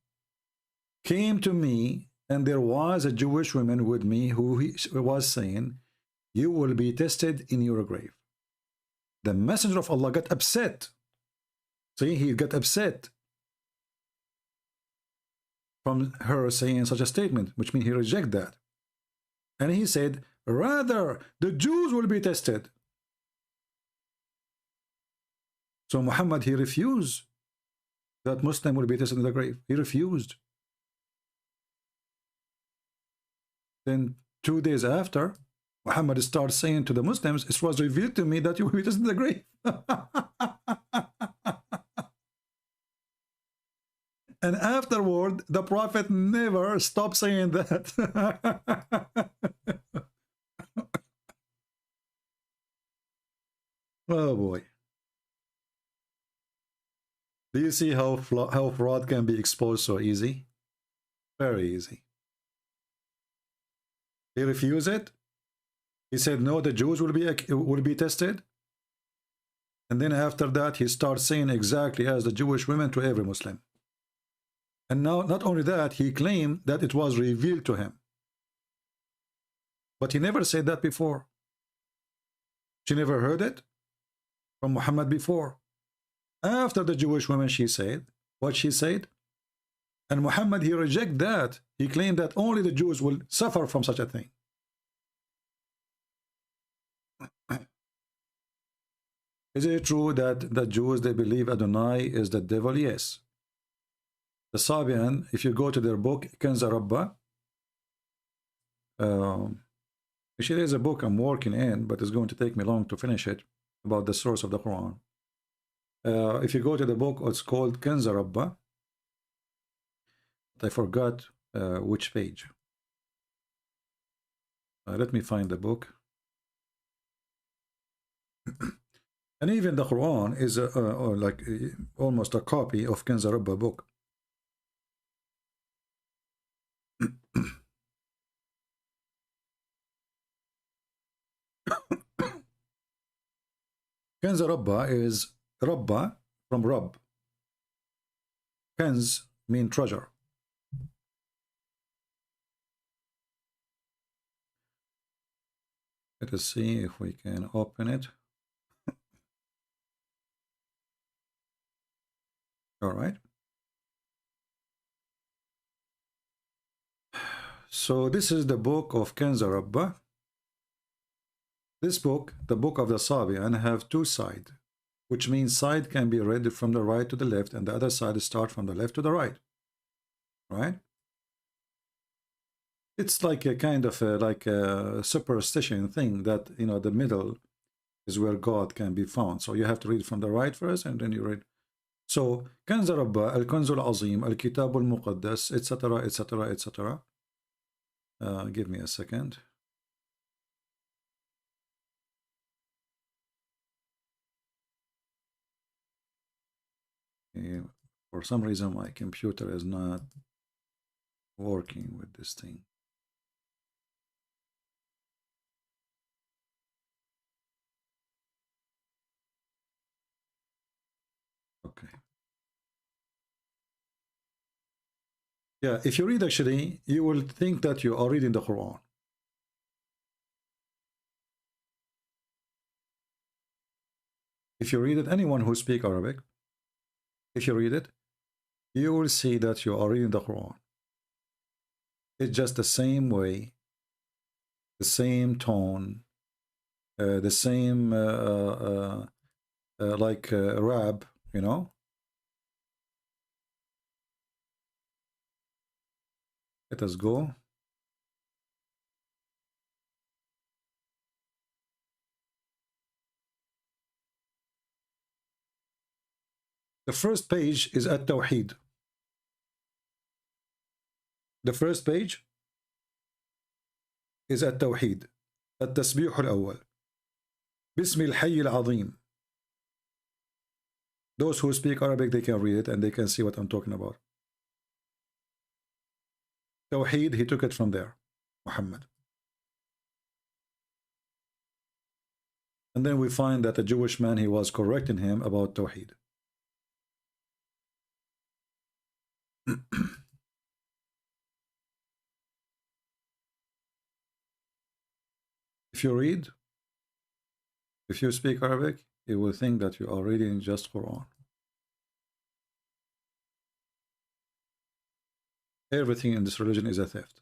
came to me, and there was a Jewish woman with me who was saying, you will be tested in your grave. The messenger of Allah got upset. See, he got upset from her saying such a statement, which means he rejected that. And he said, rather, the Jews will be tested. So Muhammad, he refused that Muslim will be tested in the grave. He refused. Then 2 days after, Muhammad starts saying to the Muslims, it was revealed to me that you will be tested in the grave. And afterward, the Prophet never stopped saying that. Oh boy. Do you see how fraud can be exposed so easy? Very easy. He refused it. He said, no, the Jews will be tested. And then after that, he starts saying exactly as the Jewish women to every Muslim. And now, not only that, he claimed that it was revealed to him. But he never said that before. She never heard it from Muhammad before. After the Jewish woman, she said what she said. And Muhammad, he rejected that. He claimed that only the Jews will suffer from such a thing. Is it true that the Jews, they believe Adonai is the devil? Yes. The Sabian, if you go to their book, Kanza Rabba, actually there's a book I'm working in, but it's going to take me long to finish it, about the source of the Quran. If you go to the book, it's called Kanza Rabba. I forgot which page. Let me find the book. And even the Quran is like almost a copy of Kanza Rabba book. Kanza Rabba is Rabba from Rabb. Kanz mean treasure. Let us see if we can open it. All right. So this is the book of Kanza Rabba. This book, the book of the Sabian, have two sides, which means side can be read from the right to the left, and the other side start from the left to the right. Right? It's like a kind of a superstition thing that, you know, the middle is where God can be found. So you have to read from the right first, and then you read. So Kanza Rabba, Al-Kanz Al-Azim, Al-Kitab Al-Muqaddas, etc., etc., etc. Give me a second. For some reason, my computer is not working with this thing. Okay. Yeah, if you read actually, you will think that you are reading the Quran. If you read it, anyone who speaks Arabic, if you read it, you will see that you are reading the Quran. It's just the same way, the same tone, the same like rap, you know. Let us go. The first page is at-Tawheed. The first page is at-Tawheed. التسبيح الأول. بسم الحي العظيم. Those who speak Arabic, they can read it and they can see what I'm talking about. Tawheed, he took it from there, Muhammad. And then we find that a Jewish man, he was correcting him about Tawheed. If you read, if you speak Arabic, you will think that you are reading just Quran. Everything in this religion is a theft.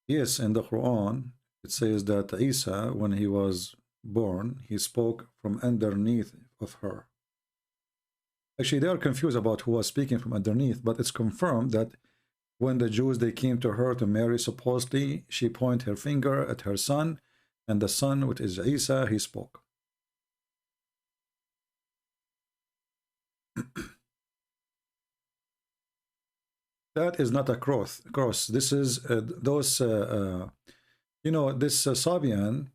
Yes, in the Quran, it says that Isa, when he was born, he spoke from underneath of her. Actually, they are confused about who was speaking from underneath, but it's confirmed that when the Jews, they came to her to marry, supposedly, she pointed her finger at her son, and the son, which is Isa, he spoke. That is not a cross. This is those, you know, this Sabian,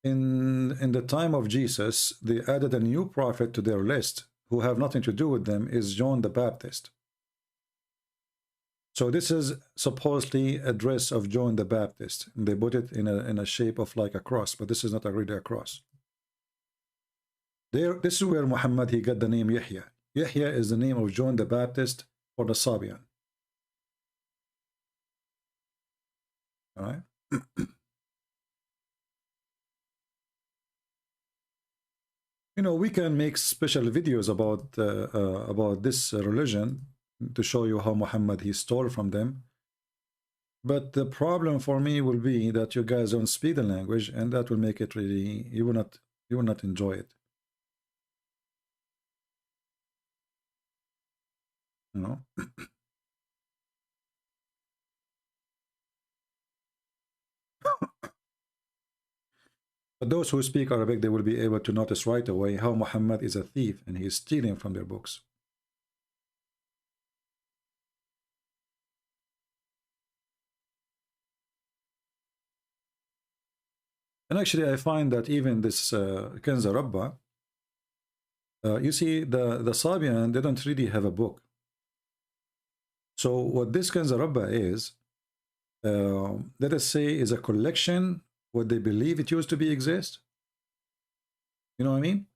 in the time of Jesus, they added a new prophet to their list who have nothing to do with them, is John the Baptist. So this is supposedly a dress of John the Baptist. And they put it in a shape of like a cross, but this is not really a cross. This is where Muhammad, he got the name Yahya. Yahya is the name of John the Baptist for the Sabian. All right. You know, we can make special videos about this religion to show you how Muhammad, he stole from them. But the problem for me will be that you guys don't speak the language, and that will make it really, you will not enjoy it. You know. But those who speak Arabic, they will be able to notice right away how Muhammad is a thief and he is stealing from their books. And actually, I find that even this Kenza Rabba, you see, the Sabian, they don't really have a book. So what this Kenza Rabba is, let us say, is a collection what they believe it used to be exist. You know what I mean?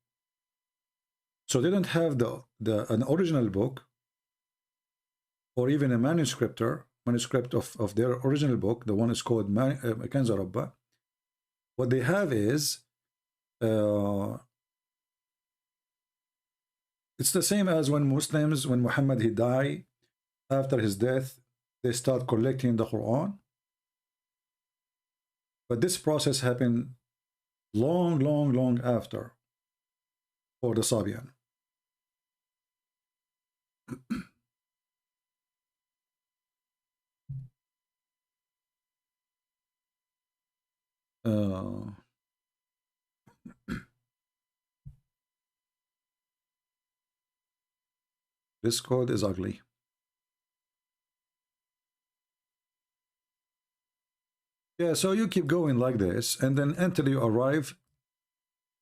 So they don't have an original book or even a manuscript of their original book. The one is called Kenza Rabba. What they have is it's the same as when Muslims, when Muhammad he died, after his death, they start collecting the Quran. But this process happened long after for the Sabian. This code is ugly. Yeah, so you keep going like this, and then until you arrive,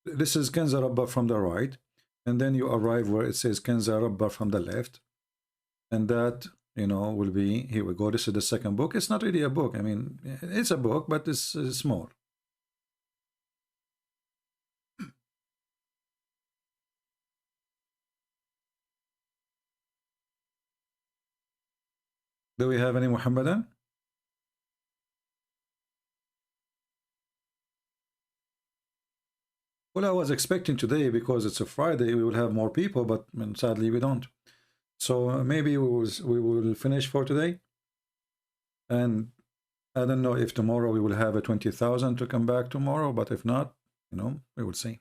this is Kanza Rabba from the right, and then you arrive where it says Kanza Rabba from the left, and that, you know, will be, here we go, this is the second book. It's not really a book. I mean, it's a book, but it's small. Do we have any Muhammadan? Well, I was expecting today, because it's a Friday, we will have more people, but I mean, sadly we don't. So maybe we will finish for today. And I don't know if tomorrow we will have a 20,000 to come back tomorrow, but if not, you know, we will see.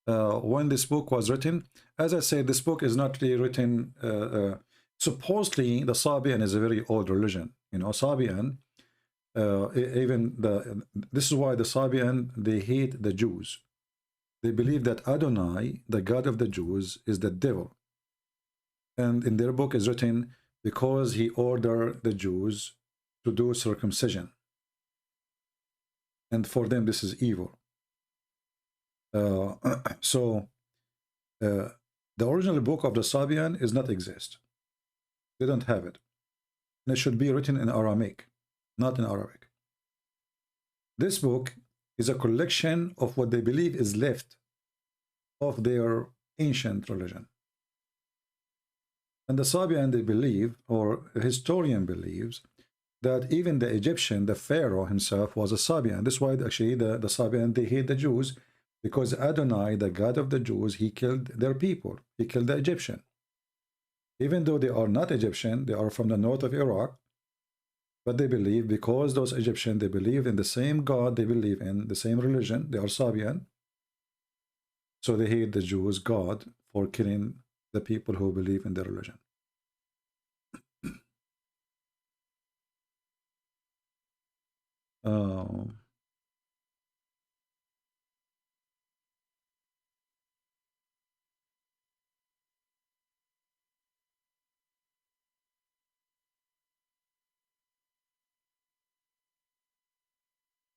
When this book was written, as I said, this book is not really written, supposedly the Sabian is a very old religion. You know, Sabian, this is why the Sabian, they hate the Jews. They believe that Adonai, the God of the Jews, is the devil. And in their book is written because he ordered the Jews to do circumcision. And for them, this is evil. So the original book of the Sabian is not exist. They don't have it. And it should be written in Aramaic, not in Arabic. This book is a collection of what they believe is left of their ancient religion. And the Sabian, they believe, or a historian believes, that even the Egyptian, the Pharaoh himself, was a Sabian. This is why actually the Sabian, they hate the Jews, because Adonai, the God of the Jews, he killed their people. He killed the Egyptian. Even though they are not Egyptian, they are from the north of Iraq, but they believe, because those Egyptians, they believe in the same God, they believe in the same religion, they are Sabian, so they hate the Jews' God for killing the people who believe in their religion.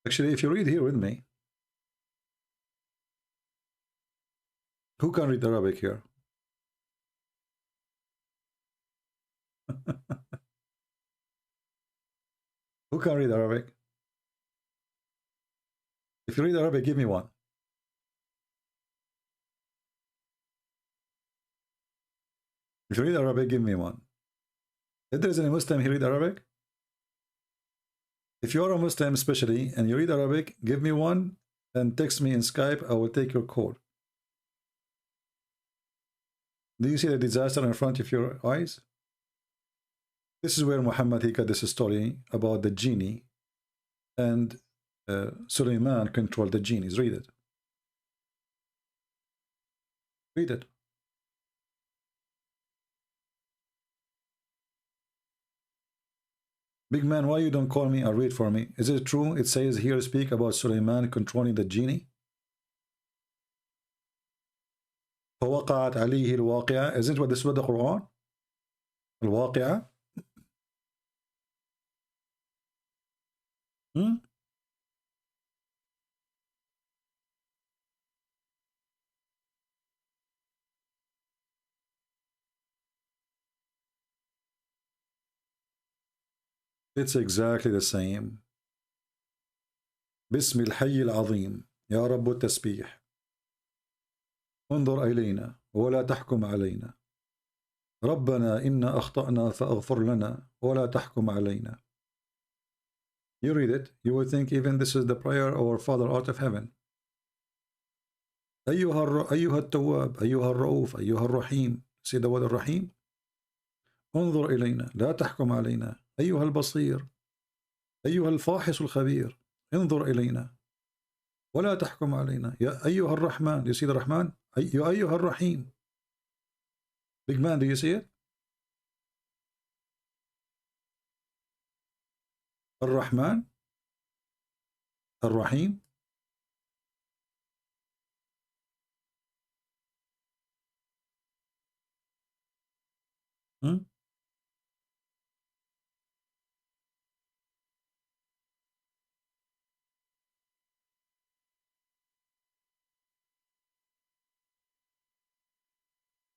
Actually, if you read here with me, who can read Arabic here? Who can read Arabic? If you read Arabic, give me one. If you read Arabic, give me one. If there is any Muslim who read Arabic, if you are a Muslim especially, and you read Arabic, give me one and text me in Skype. I will take your call. Do you see the disaster in front of your eyes? This is where Muhammad, he got this story about the genie, and Suleiman controlled the genies. Read it. Read it. Big man, why you don't call me or read for me? Is it true? It says here, speak about Suleiman controlling the genie. فوقعت عليه الواقعة. Isn't what this is the Quran? الواقعة. It's exactly the same. بسم الحي العظيم يا رب التسبيح انظر إلينا ولا تحكم علينا ربنا إنا أخطأنا فاغفر لنا ولا تحكم علينا. You read it, you will think even this is the prayer of our Father out of heaven. أيها التواب أيها الرؤوف أيها الرحيم. See the word الرحيم. انظر إلينا لا تحكم علينا أيها البصير أيها الفاحص الخبير. انظر إلينا ولا تحكم علينا يا أيها الرحمن. You see the Rahman? يا أيها الرحيم. Big man, do you see it? الرحمن الرحيم.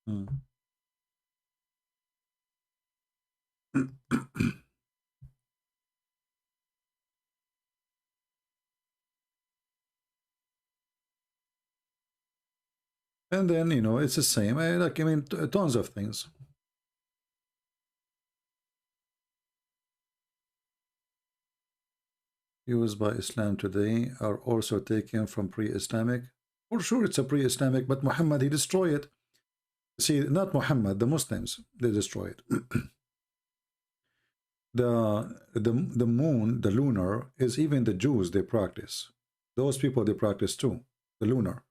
Hmm. And then, you know, it's the same. Like, I mean, tons of things. Used by Islam today are also taken from pre-Islamic. For sure, it's a pre-Islamic, but Muhammad, he destroyed it. See, not Muhammad, the Muslims, they destroy it. the moon, the lunar, is even the Jews, they practice. Those people, they practice too, the lunar.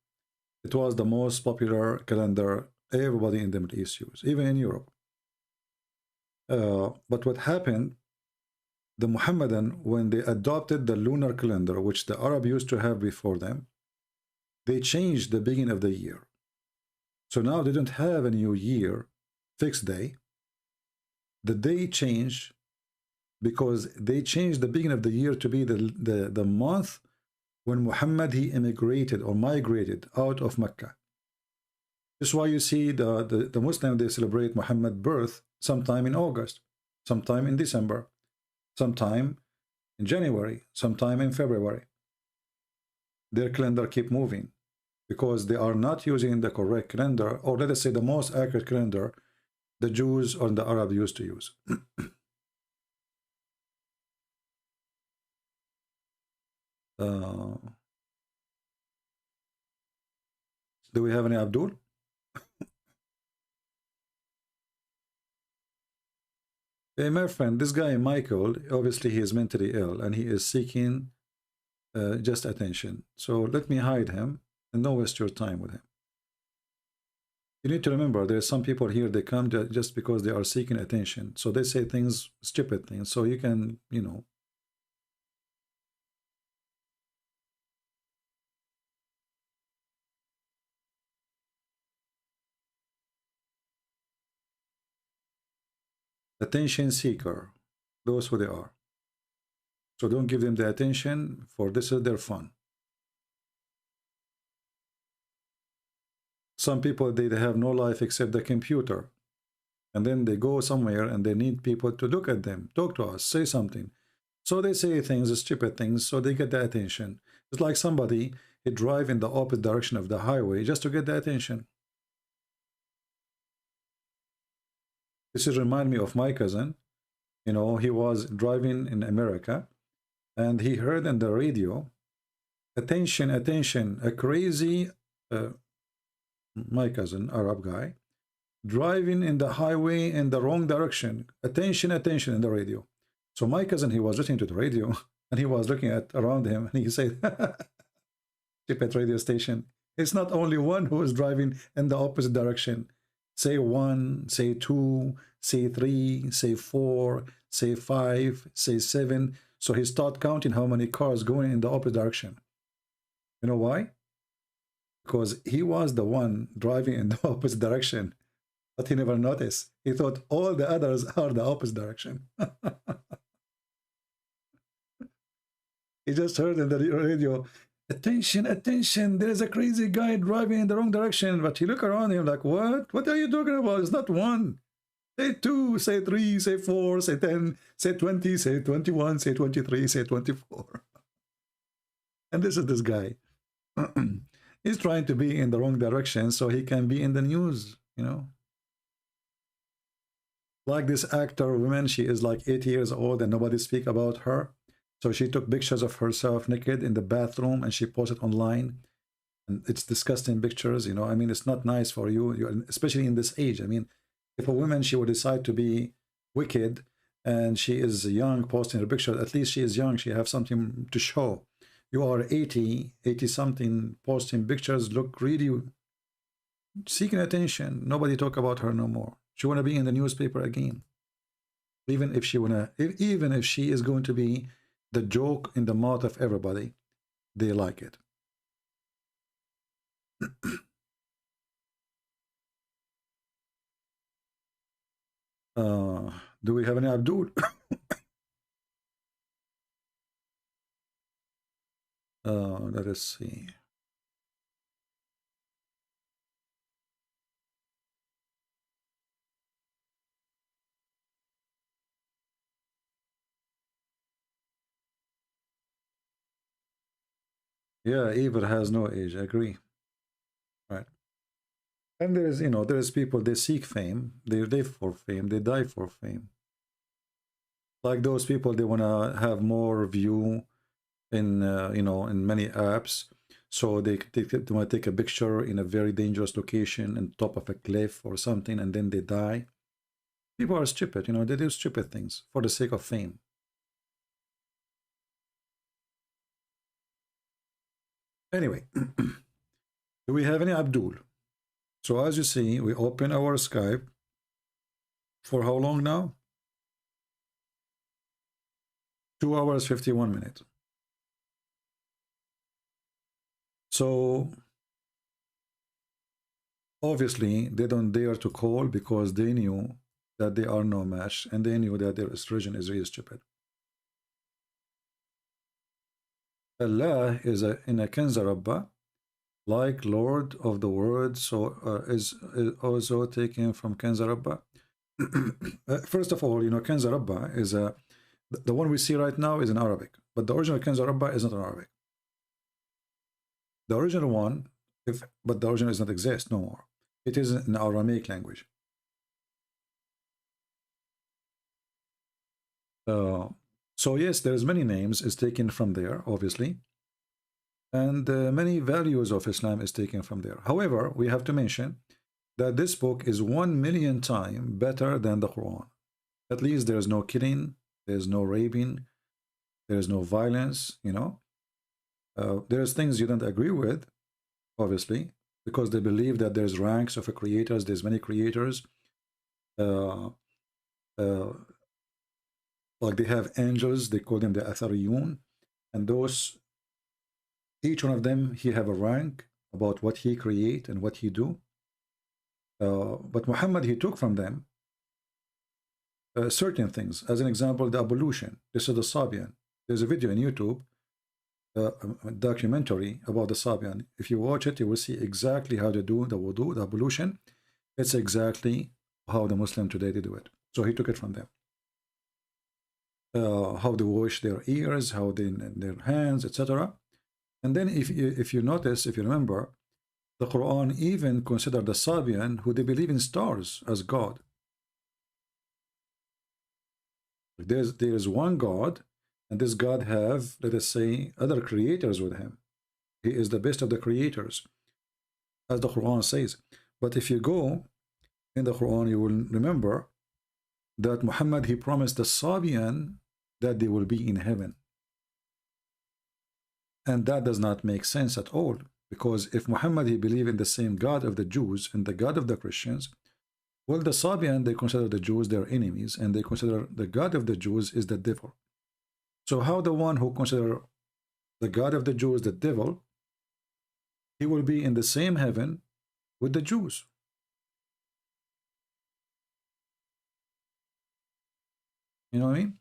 It was the most popular calendar everybody in the Middle East used, even in Europe. But what happened, the Muhammadan, when they adopted the lunar calendar, which the Arab used to have before them, they changed the beginning of the year. So now they don't have a new year, fixed day. The day changed because they changed the beginning of the year to be the month when Muhammad, he immigrated or migrated out of Mecca. This is why you see the Muslims, they celebrate Muhammad's birth sometime in August, sometime in December, sometime in January, sometime in February. Their calendar keep moving because they are not using the correct calendar, or let us say the most accurate calendar the Jews or the Arab used to use. Do we have any Abdul? Hey, my friend, this guy Michael, obviously he is mentally ill and he is seeking just attention. So let me hide him and don't waste your time with him. You need to remember, there are some people here, they come just because they are seeking attention. So they say things, stupid things. So you can, you know. Attention seeker, those who they are. So don't give them the attention, for this is their fun. Some people, they have no life except the computer. And then they go somewhere and they need people to look at them, talk to us, say something. So they say things, stupid things, so they get the attention. It's like somebody, he drive in the opposite direction of the highway just to get the attention. This is remind me of my cousin. You know, he was driving in America and he heard in the radio, attention, attention, a crazy, my cousin, Arab guy, driving in the highway in the wrong direction. Attention, attention in the radio. So my cousin, he was listening to the radio and he was looking at around him and he said, stupid radio station. It's not only one who is driving in the opposite direction. Say 1, say 2, say 3, say 4, say 5, say 7. So he started counting how many cars going in the opposite direction. You know why? Because he was the one driving in the opposite direction, but he never noticed. He thought all the others are the opposite direction. He just heard in the radio, attention, attention, there's a crazy guy driving in the wrong direction. But he looked around him like, what? What are you talking about? It's not 1. Say 2, say 3, say 4, say 10, say 20, say 21, say 23, say 24. And this is this guy. He's trying to be in the wrong direction so he can be in the news, you know. Like this actor woman, she is like 80 years old and nobody speak about her. So she took pictures of herself naked in the bathroom and she posted online. And it's disgusting pictures, you know. I mean, it's not nice for you, especially in this age. I mean, if a woman, she would decide to be wicked and she is young posting her picture, at least she is young, she have something to show. You are 80 something posting pictures, look really seeking attention. Nobody talk about her no more. She want to be in the newspaper again. Even if she is going to be the joke in the mouth of everybody, they like it. Do we have any Abdul? Let us see. Yeah, evil has no age. I agree. Right. And there is, there is people, they seek fame, they live for fame, they die for fame. Like those people, they want to have more view in, in many apps. So they want to take a picture in a very dangerous location on top of a cliff or something, and then they die. People are stupid, they do stupid things for the sake of fame. Anyway, do we have any Abdul? So as you see, we open our Skype for how long now? 2 hours, 51 minutes. So obviously they don't dare to call because they knew that they are no match, and they knew that their religion is really stupid. Allah is in a Kanza Rabba, like Lord of the World, so is also taken from Kanza Rabba. First of all, Kanza Rabba is the one we see right now is in Arabic, but the original Kanza Rabba is not in Arabic. The original one, but the original does not exist no more. It is in Aramaic language. So yes, there's many names is taken from there, obviously, and many values of Islam is taken from there. However, we have to mention that this book is 1,000,000 times better than the Quran. At least there's no killing, there's no raping, there's no violence. There's things you don't agree with, obviously, because they believe that there's ranks of creators, there's many creators. Like they have angels, they call them the Athariyun, and those, each one of them, he have a rank about what he create and what he do. But Muhammad, he took from them certain things. As an example, the ablution. This is the Sabian. There's a video on YouTube, a documentary about the Sabian. If you watch it, you will see exactly how they do the wudu, the ablution. It's exactly how the Muslim today they do it. So he took it from them. How they wash their ears, how they their hands, etc. And then if you notice, if you remember, the Quran even considered the Sabian, who they believe in stars, as God. There's one God, and this God have, let us say, other creators with him. He is the best of the creators, as the Quran says. But if you go in the Quran, you will remember that Muhammad, he promised the Sabian that they will be in heaven. And that does not make sense at all, because if Muhammad, he believed in the same God of the Jews and the God of the Christians, well, the Sabian, they consider the Jews their enemies, and they consider the God of the Jews is the devil. So how the one who consider the God of the Jews the devil, he will be in the same heaven with the Jews? You know what I mean?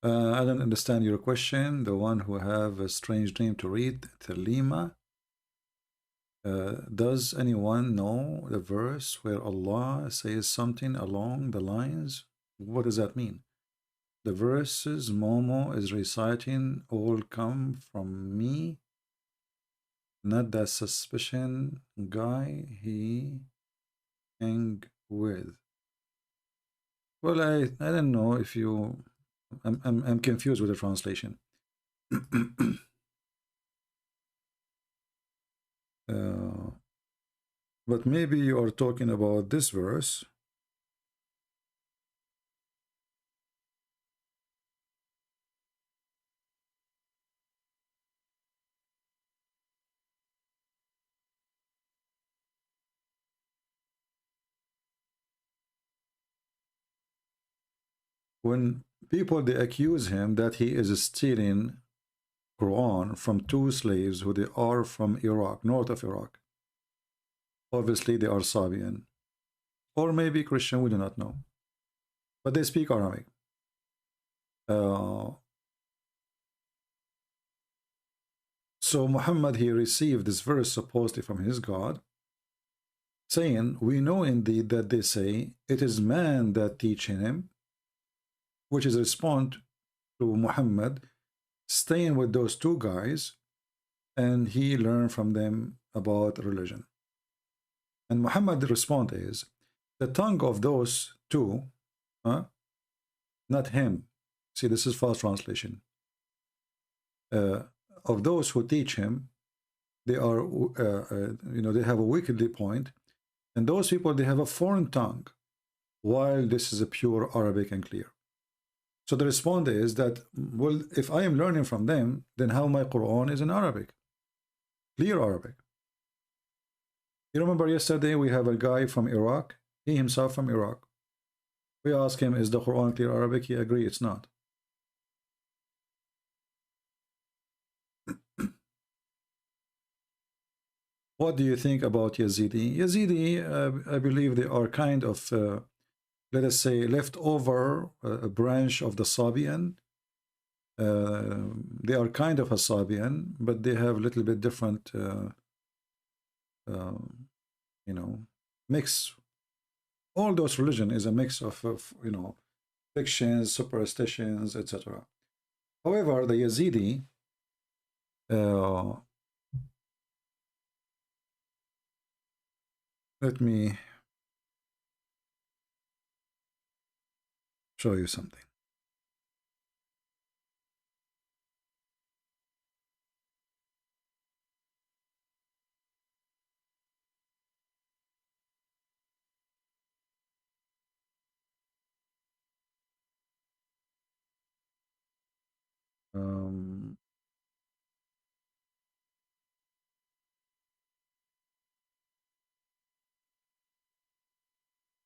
I don't understand your question. The one who have a strange dream to read, Thelima. Does anyone know the verse where Allah says something along the lines? What does that mean? The verses Momo is reciting all come from me, not that suspicion guy he hang with. Well, I don't know if you... I'm confused with the translation. But maybe you are talking about this verse. When people, they accuse him that he is stealing Quran from 2 slaves who they are from Iraq, north of Iraq. Obviously, they are Sabian. Or maybe Christian, we do not know. But they speak Aramaic. So Muhammad, he received this verse supposedly from his God, saying, we know indeed that they say it is man that teaching him, which is a response to Muhammad staying with those two guys, and he learned from them about religion. And Muhammad's response is, the tongue of those two, not him. See, this is false translation. Of those who teach him, they are, they have a wickedly point, and those people, they have a foreign tongue, while this is a pure Arabic and clear. So the response is that, well, if I am learning from them, then how my Quran is in Arabic, clear Arabic. You remember yesterday we have a guy from Iraq, he himself from Iraq. We asked him, is the Quran clear Arabic? He agreed it's not. What do you think about Yazidi? Yazidi, I believe they are kind of, let us say, leftover a branch of the Sabian. They are kind of a Sabian, but they have a little bit different, mix. All those religion is a mix of fictions, superstitions, etc. However, the Yazidi, let me show you something.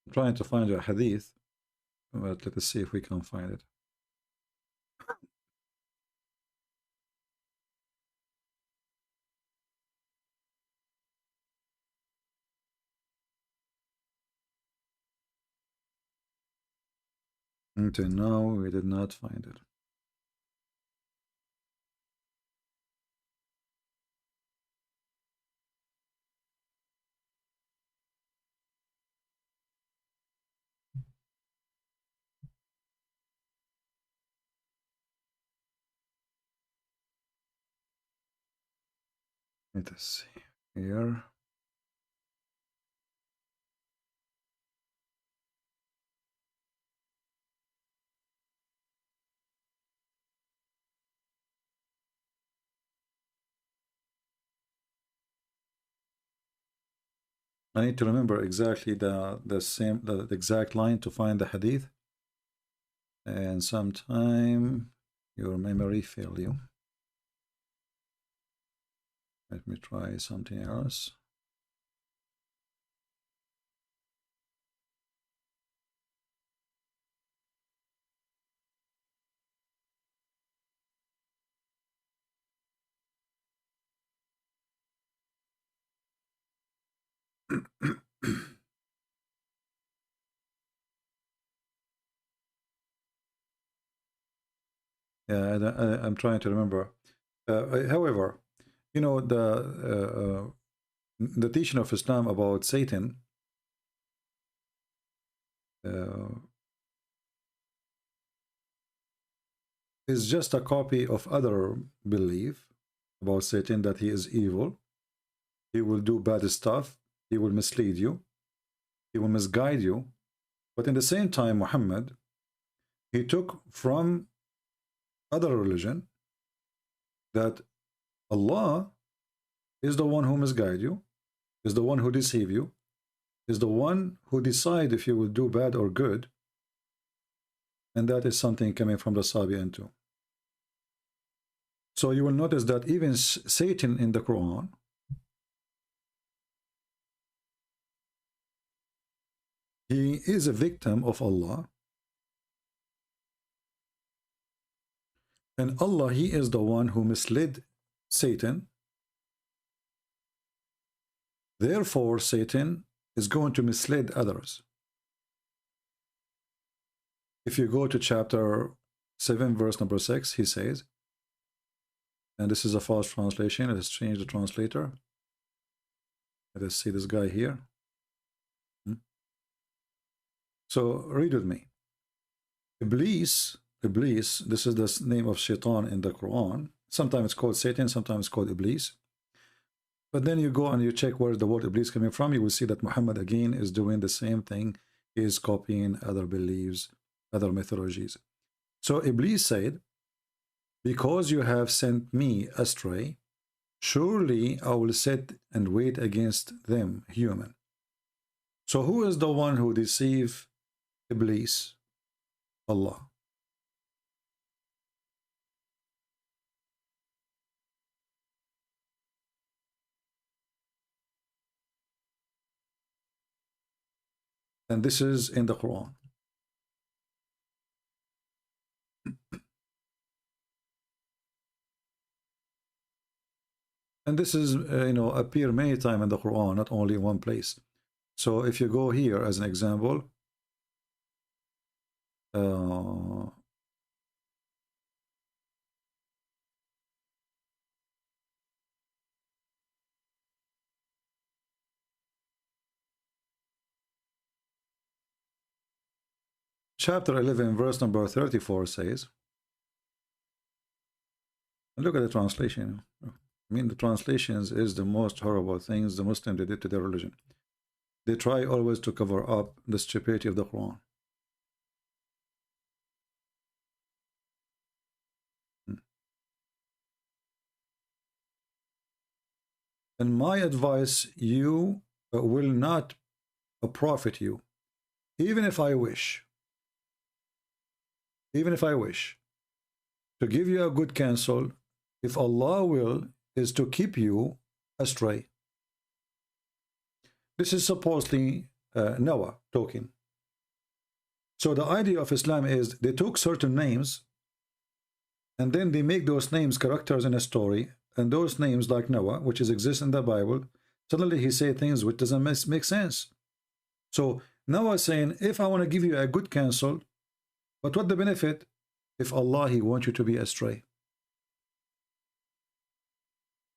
I'm trying to find a hadith, but let us see if we can find it. Until now, we did not find it. Let us see here. I need to remember exactly the exact line to find the hadith, and sometime your memory fail you. Let me try something else. Yeah, I'm trying to remember. However, the teaching of Islam about Satan is just a copy of other belief about Satan, that he is evil, he will do bad stuff, he will mislead you, he will misguide you. But in the same time, Muhammad, he took from other religion that Allah is the one who misguide you, is the one who deceive you, is the one who decide if you will do bad or good, and that is something coming from the Sabian too. So you will notice that even Satan in the Quran, he is a victim of Allah, and Allah, he is the one who misled Satan. Therefore, Satan is going to mislead others. If you go to chapter 7, verse number 6, he says, And this is a false translation. Let's change the translator. Let us see this guy here. So read with me. Iblis, this is the name of Shaitan in the Quran. Sometimes it's called Satan, sometimes it's called Iblis. But then you go and you check where the word Iblis coming from, you will see that Muhammad again is doing the same thing. He is copying other beliefs, other mythologies. So Iblis said, because you have sent me astray, surely I will sit and wait against them, human. So who is the one who deceived Iblis? Allah. And this is in the Quran. And this is, appear many times in the Quran, not only in one place. So if you go here as an example, chapter 11, verse number 34 says, look at the translation. I mean, the translations is the most horrible things the Muslims did to their religion. They try always to cover up the stupidity of the Quran. And my advice, you will not profit you, even if I wish, to give you a good counsel, if Allah will, is to keep you astray. This is supposedly Noah talking. So the idea of Islam is they took certain names and then they make those names characters in a story, and those names like Noah, which exist in the Bible, suddenly he say things which doesn't make sense. So Noah is saying, if I want to give you a good counsel, but what the benefit if Allah, He wants you to be astray?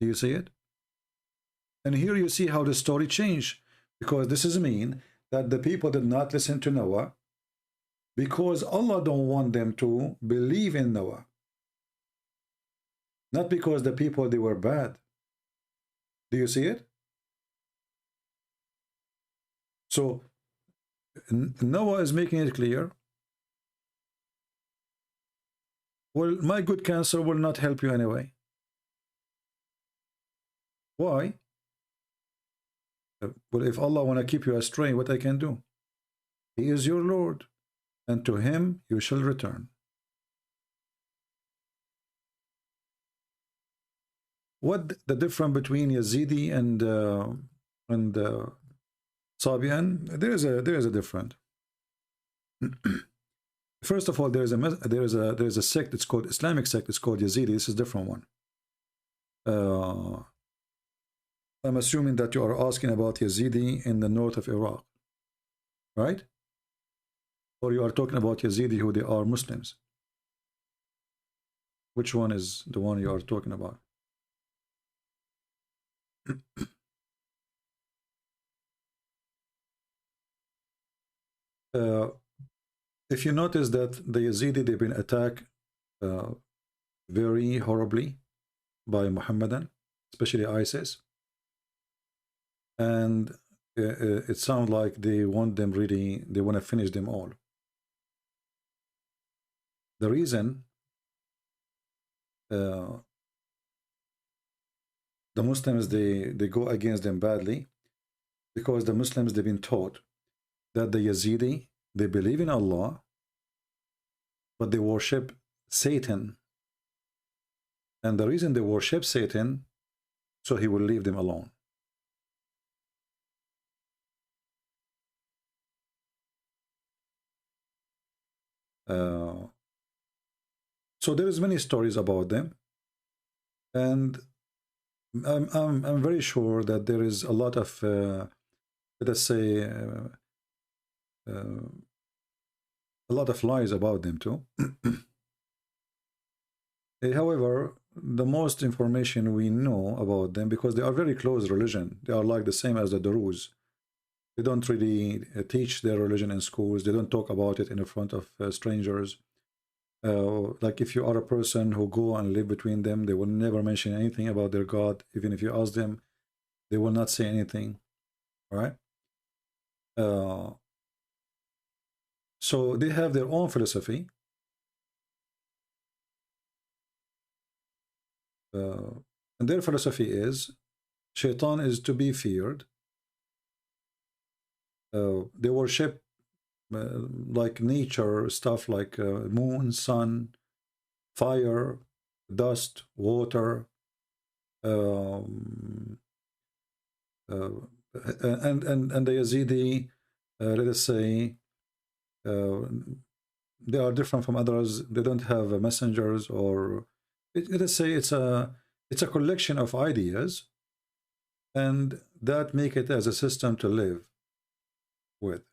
Do you see it? And here you see how the story changed, because this is mean that the people did not listen to Noah because Allah don't want them to believe in Noah. Not because the people, they were bad. Do you see it? So Noah is making it clear, well, my good counsel will not help you anyway. Why? Well, if Allah want to keep you astray, what I can do? He is your Lord, and to Him you shall return. What the difference between Yazidi and Sabian? There is a difference. First of all, there is a sect. It's called Islamic sect. It's called Yazidi. This is a different one. I'm assuming that you are asking about Yazidi in the north of Iraq, right? Or you are talking about Yazidi who they are Muslims. Which one is the one you are talking about? If you notice that the Yazidi, they've been attacked very horribly by Muhammadan, especially ISIS, and it sounds like they want them really, they want to finish them all. The reason the Muslims, they go against them badly, because the Muslims, they've been taught that the Yazidi, they believe in Allah, but they worship Satan. And the reason they worship Satan, so he will leave them alone. So there is many stories about them, and I'm very sure that there is a lot of let us say a lot of lies about them too. However, the most information we know about them, because they are very close religion. They are like the same as the Druze. They don't really teach their religion in schools. They don't talk about it in front of strangers. Like if you are a person who go and live between them, they will never mention anything about their God. Even if you ask them, they will not say anything. All right? So they have their own philosophy. And their philosophy is Shaitan is to be feared. They worship like nature stuff, like moon, sun, fire, dust, water, and the Yazidi, let us say, they are different from others. They don't have messengers, or let us say it's a collection of ideas, and that make it as a system to live with.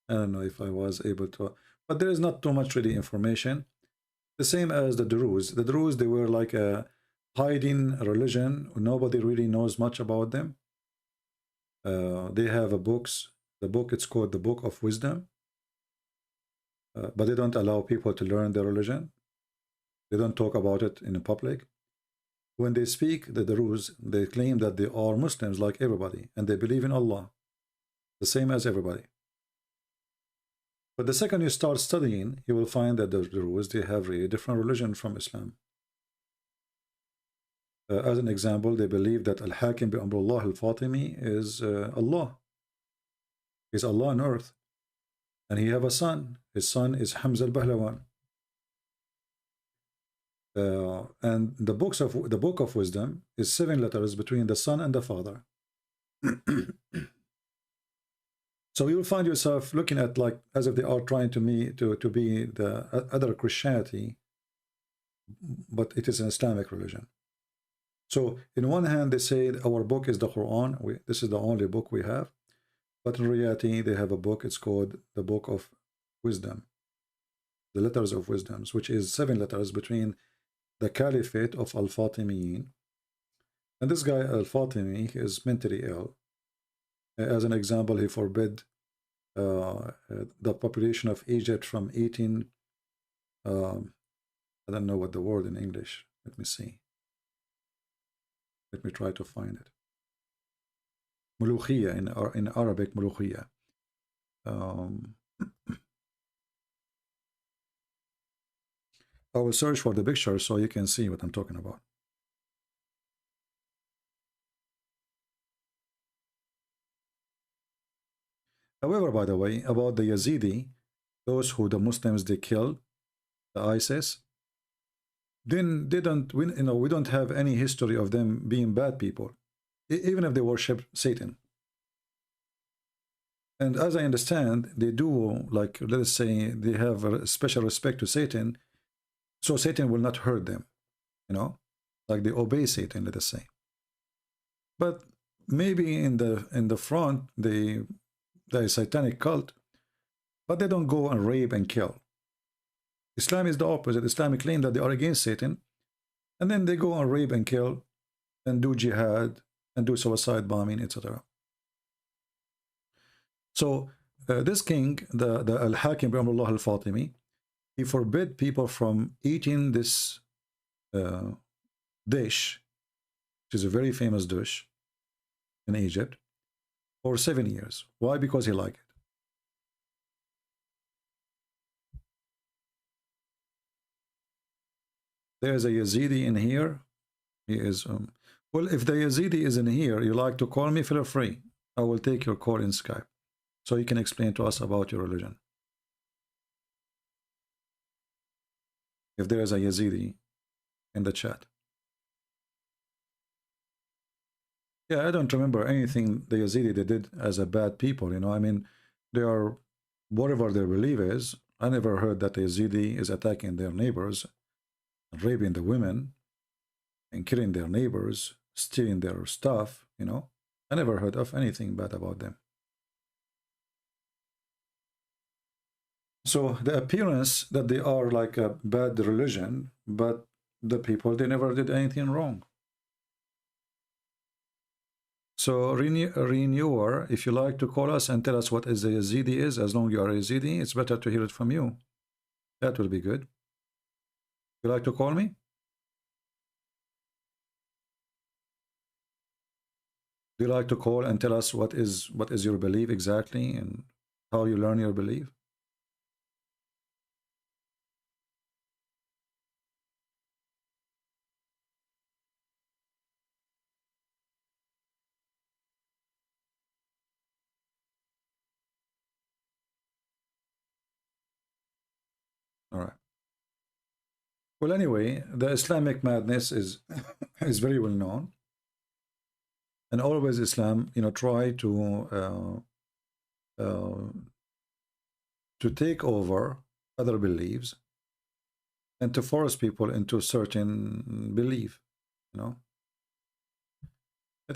I don't know if I was able to, but there is not too much really information. The same as the Druze. The Druze, they were like a hiding religion. Nobody really knows much about them. They have a books. The book, it's called the Book of Wisdom. But they don't allow people to learn their religion. They don't talk about it in the public. When they speak, the Druze, they claim that they are Muslims like everybody, and they believe in Allah, the same as everybody. But the second you start studying, you will find that the Druze, they have a different religion from Islam. As an example, they believe that Al-Hakim bi Amrullah Al-Fatimi is Allah. Is Allah on earth. And he have a son. His son is Hamza al-Bahlawan. And the Book of Wisdom is 7 letters between the son and the father. So you will find yourself looking at like as if they are trying to be the other Christianity, but it is an Islamic religion. So in one hand they say our book is the Quran. This is the only book we have. But in reality they have a book. It's called the Book of Wisdom, the letters of wisdoms, which is 7 letters between the Caliphate of Al-Fatimiyin. And this guy Al-Fatimi is mentally ill. As an example, he forbid the population of Egypt from eating, I don't know what the word in English, let me see. Let me try to find it. Mulukhiyya, in Arabic, Mulukhiyya. I will search for the picture so you can see what I'm talking about. However, by the way, about the Yazidi, those who the Muslims they kill, the ISIS, then we don't have any history of them being bad people, even if they worship Satan. And as I understand, they do, like, let us say, they have a special respect to Satan, so Satan will not hurt them, like they obey Satan, let us say. But maybe in the front, the satanic cult, but they don't go and rape and kill. Islam is the opposite. Islam claim that they are against Satan, and then they go and rape and kill and do jihad and do suicide bombing, etc. So this king, the Al-Hakim bi Amrullah Al-Fatimi, he forbid people from eating this dish, which is a very famous dish in Egypt, for 7 years. Why? Because he liked it. There's a Yazidi in here. He is, well, if the Yazidi is in here, you like to call me, feel free. I will take your call in Skype, so you can explain to us about your religion. If there is a Yazidi in the chat. Yeah, I don't remember anything the Yazidi they did as a bad people, I mean, they are, whatever their belief is, I never heard that the Yazidi is attacking their neighbors, raping the women, and killing their neighbors, stealing their stuff, I never heard of anything bad about them. So the appearance that they are like a bad religion, but the people, they never did anything wrong. So Renewer, if you like to call us and tell us what is the Yazidi is, as long as you are a Yazidi, it's better to hear it from you. That will be good. You like to call me? Do you like to call and tell us what is your belief exactly and how you learn your belief? All right. Well, anyway, the Islamic madness is is very well known, and always Islam, try to take over other beliefs and to force people into certain belief. Let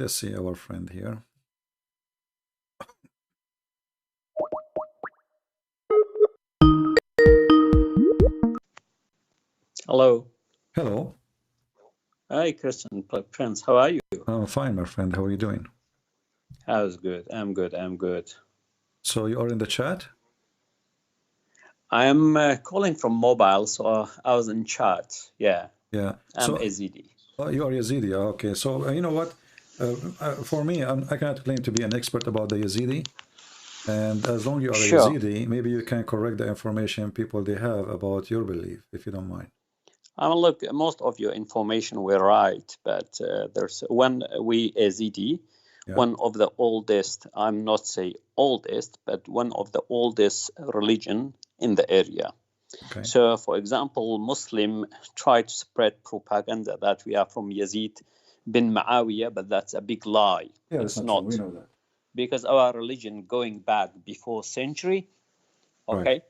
us see our friend here. Hello. Hello. Hi, Christian Prince. How are you? I'm fine, my friend. How are you doing? How's good? I'm good. I'm good. So you are in the chat? I'm calling from mobile, so I was in chat. Yeah. Yeah. I'm So, Yazidi. you are Yazidi. Okay. So you know what? For me, I cannot claim to be an expert about the Yazidi. And as long as you are Sure. a Yazidi, maybe you can correct the information people they have about your belief, if you don't mind. Look, most of your information were right, but there's when we Yazidi, one of the oldest, I'm not say oldest, but one of the oldest religion in the area. Okay. So, for example, Muslim try to spread propaganda that we are from Yazid bin Muawiyah, but that's a big lie. Yeah, it's not not. true. We know that. Because our religion going back before century. Okay.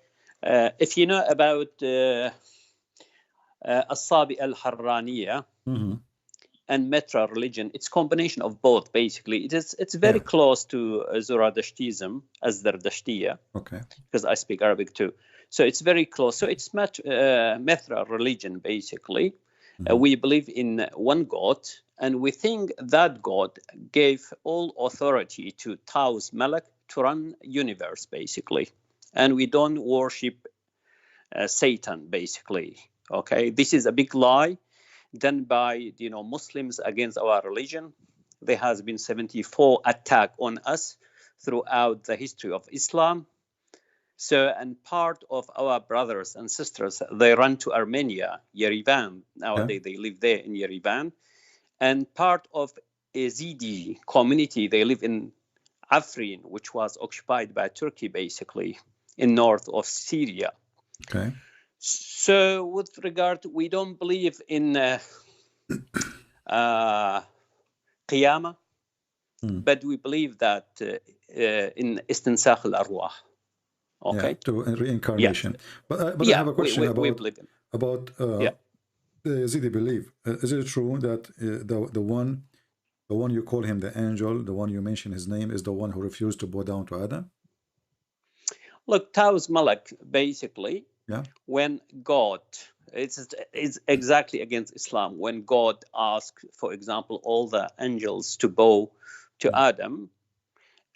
Right. If you know about Asabi al-Harraniya and Metra religion, it's combination of both basically. It's very close to Zoroastrianism as Zardashtiya. Okay. Because I speak Arabic too. So it's very close. So it's Metra religion basically. We believe in one God, and we think that God gave all authority to Taus Malak to run universe basically, and we don't worship Satan basically. Okay, this is a big lie done by Muslims against our religion. There has been 74 attacks on us throughout the history of Islam. So, and part of our brothers and sisters, they run to Armenia, Yerevan. Nowadays, they live there in Yerevan. And part of Yazidi community, they live in Afrin, which was occupied by Turkey, basically, in north of Syria. Okay. So, with regard, we don't believe in Qiyamah, but we believe that in Istinsakh al-Arwah. Okay. Yeah, to reincarnation. But I have a question about the Yazidi belief. Is it true that the one you call him the angel, the one you mention his name, is the one who refused to bow down to Adam? Look, Taus Malak, basically, when God, it's exactly against Islam. When God asked, for example, all the angels to bow to Adam,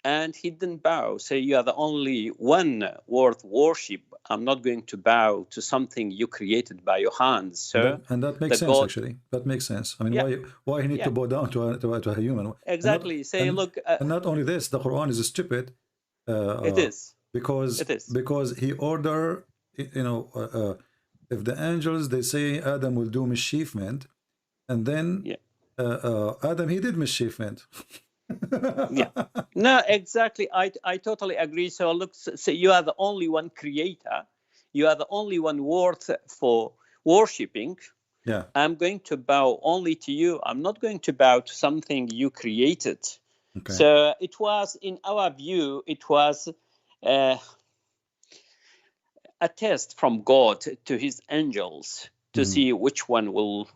and he didn't bow. Say, you are the only one worth worship. I'm not going to bow to something you created by your hands. So, and that makes sense, actually. That makes sense. I mean, why he need to bow down to a human? Exactly. And not only this, the Quran is stupid. It is. Because he order, if the angels, they say Adam will do mischievement, and then Adam, he did mischievement. No, exactly. I totally agree. So look, so you are the only one creator. You are the only one worth for worshipping. Yeah. I'm going to bow only to you. I'm not going to bow to something you created. Okay. So it was, in our view, it was a test from God to his angels to see which one will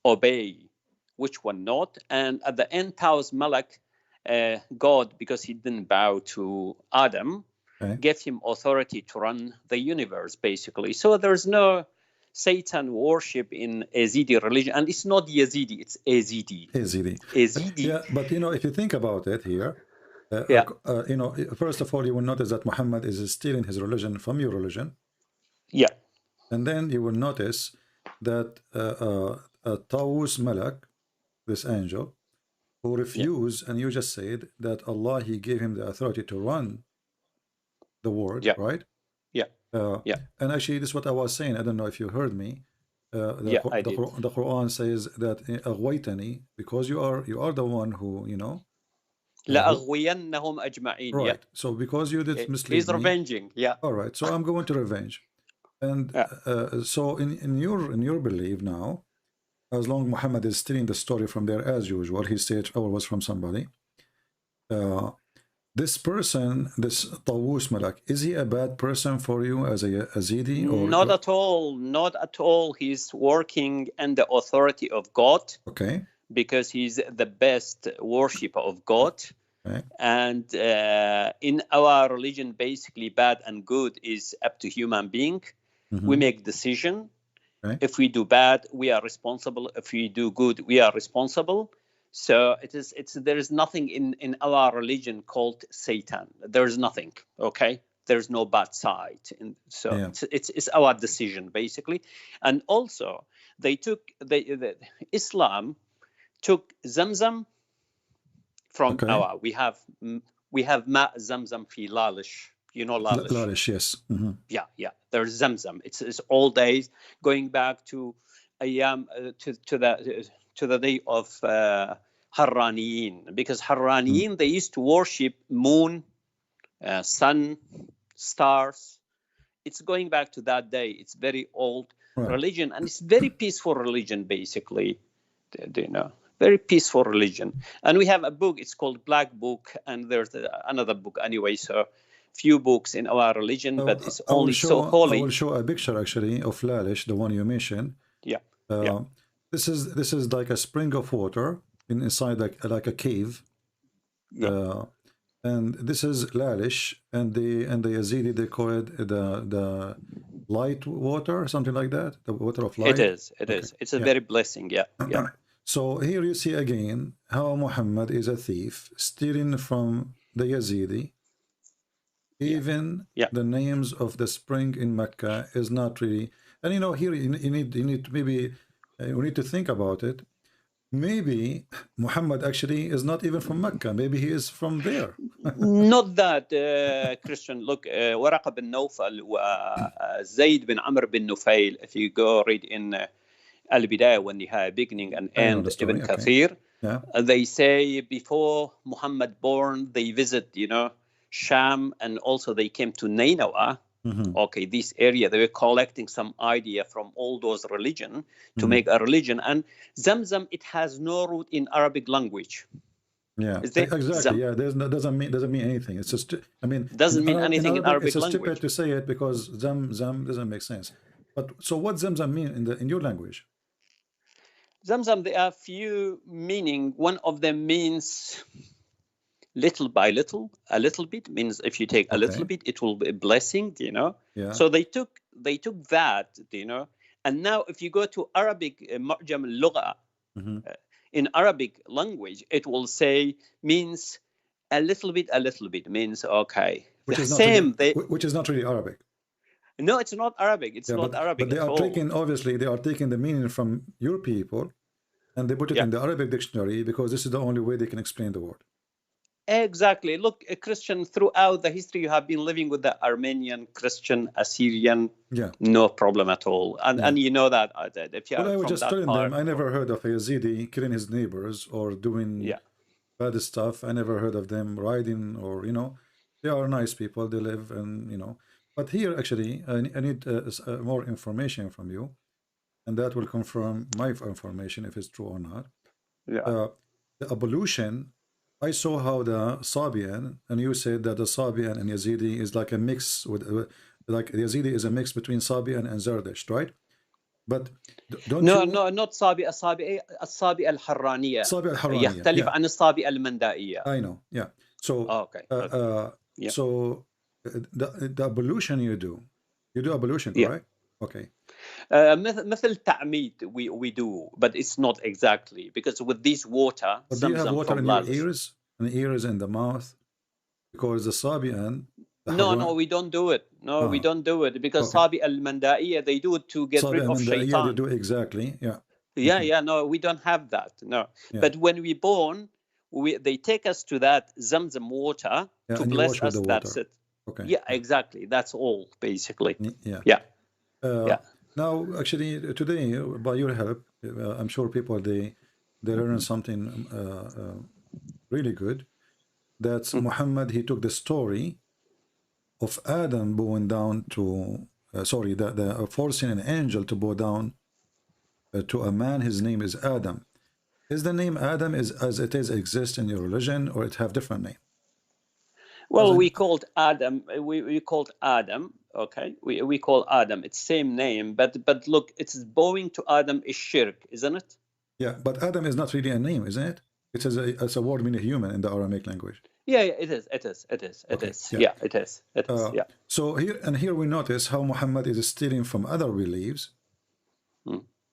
obey, which one not. And at the end, Taus Malak God, because he didn't bow to Adam, Okay. gave him authority to run the universe, basically. So there's no Satan worship in Yazidi religion, and it's not Yazidi, it's Yazidi. Yazidi. Yazidi. Yeah, but you know, if you think about it here, Yeah. you know, first of all, you will notice that Muhammad is stealing his religion from your religion. Yeah. And then you will notice that Tawus Malak, this angel, who refused, and you just said that Allah, he gave him the authority to run the world, Yeah. right? Yeah. Yeah. And actually, this is what I was saying. I don't know if you heard me. Yeah, I did. The Quran says that أغويتني, because you are the one who, you know. لأغوينهم أجمعين. Right. Yeah. So because you did mislead He's me. revenging. Yeah. All right. So I'm going to revenge. And so in your belief now, as long as Muhammad is stealing the story from there as usual, he said it was from somebody. This person, this Tawus Malak, is he a bad person for you as a Yazidi? Or Not at all. Not at all. He's working under the authority of God. Okay. Because he's the best worshipper of God. Okay. And in our religion, basically, bad and good is up to human being. We make decision. Okay. If we do bad, we are responsible. If we do good, we are responsible. So there is nothing in our religion called Satan. There is nothing. Okay, there's no bad side. It's our decision basically. And also, Islam took Zamzam from our. We have Ma Zamzam fi Lalish. You know Lalish. Lalish, yes. Yeah. There's Zamzam. It's all days going back to Ayam to the day of Harraniyin, because Harraniyin they used to worship moon, sun, stars. It's going back to that day. It's very old religion, and it's very peaceful religion basically. You know, very peaceful religion. And we have a book. It's called Black Book, and there's another book anyway. So few books in our religion, but it's only so holy. I will show a picture actually of Lalish, the one you mentioned. Yeah. This is like a spring of water inside like a cave. And this is Lalish, and the Yazidi they call it the light water, something like that. The water of light. It is. It's a very blessing. Yeah. So here you see again how Muhammad is a thief, stealing from the Yazidi. Even the names of the spring in Mecca is not really, and you know, here you need maybe we need to think about it. Maybe Muhammad actually is not even from Mecca. Maybe he is from there. Not that, Christian. Look, Waraqa bin Nawfal, Zayd bin Amr bin Nufail. If you go read in Al-Bidayah, when you have beginning and end, Ibn Kathir, they say before Muhammad born, they visit, you know, Sham, and also they came to Nineveh. Okay, this area, they were collecting some idea from all those religion to make a religion. And Zamzam, it has no root in Arabic language. Yeah, exactly. Yeah, doesn't mean anything. It's just, I mean, doesn't mean anything in Arabic language. It's stupid to say it because Zam doesn't make sense. But so what Zamzam mean in your language? Zamzam, there are few meaning. One of them means little by little. A little bit means if you take a little bit, it will be a blessing, you know. Yeah. So they took that, you know. And now if you go to Arabic, Mu'jam al-Lugha, in Arabic language, it will say means a little bit means okay. Which is not really Arabic. No, it's not Arabic. It's not Arabic. But they are taking the meaning from your people, and they put it in the Arabic dictionary because this is the only way they can explain the word. Exactly. Look, Christian, throughout the history, you have been living with the Armenian, Christian, Assyrian. Yeah. No problem at all. And you know that. If you I was just telling them, I never heard of a Yazidi killing his neighbors or doing bad stuff. I never heard of them riding or, you know, they are nice people. They live and, you know. But here, actually, I need more information from you. And that will confirm my information if it's true or not. Yeah. The evolution, I saw how the Sabian, and you said that the Sabian and Yazidi is like a mix with, like Yazidi is a mix between Sabian and Zerdusht, right? But don't No, you... no, not صابئة. الصابئة الحرانية الصابئة الحرانية. يختلف Yeah. عن الصابئة المندائية. I know. Yeah. So okay. Yeah. so the ablution you do ablution, correct? Yeah. Okay. مثل تعميد we do, but it's not exactly, because with this water, but do you have water in your ears and the mouth? Because the Sabian... No, we don't do it. No, we don't do it, because Sabi al-Mandaiya, they do it to get rid of shaitan. They do exactly, yeah. Yeah, no, we don't have that, no. Yeah. But when we born, they take us to that Zamzam water to bless us, that's it. Okay. Yeah, exactly. That's all, basically. Yeah. Now, actually, today, by your help, I'm sure people, they learn something really good. That's Muhammad, he took the story of Adam bowing down to, the forcing an angel to bow down to a man. His name is Adam. Is the name Adam as it is exist in your religion, or it have different name? Well, we called Adam. We called Adam. Okay, we call Adam. It's same name, but look, it's bowing to Adam is shirk, isn't it? Yeah, but Adam is not really a name, isn't it? It's a word meaning human in the Aramaic language. Yeah, it is. Yeah, it is. Yeah. So here we notice how Muhammad is stealing from other beliefs,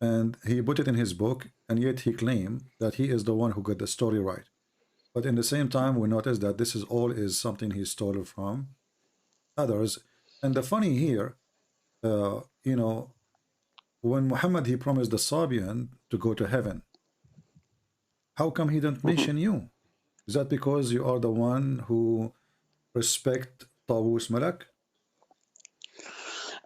and he put it in his book, and yet he claimed that he is the one who got the story right. But in the same time, we notice that this is something he stole from others. And the funny here, when Muhammad, he promised the Sabian to go to heaven, how come he didn't mention you? Is that because you are the one who respect Tawus Malak?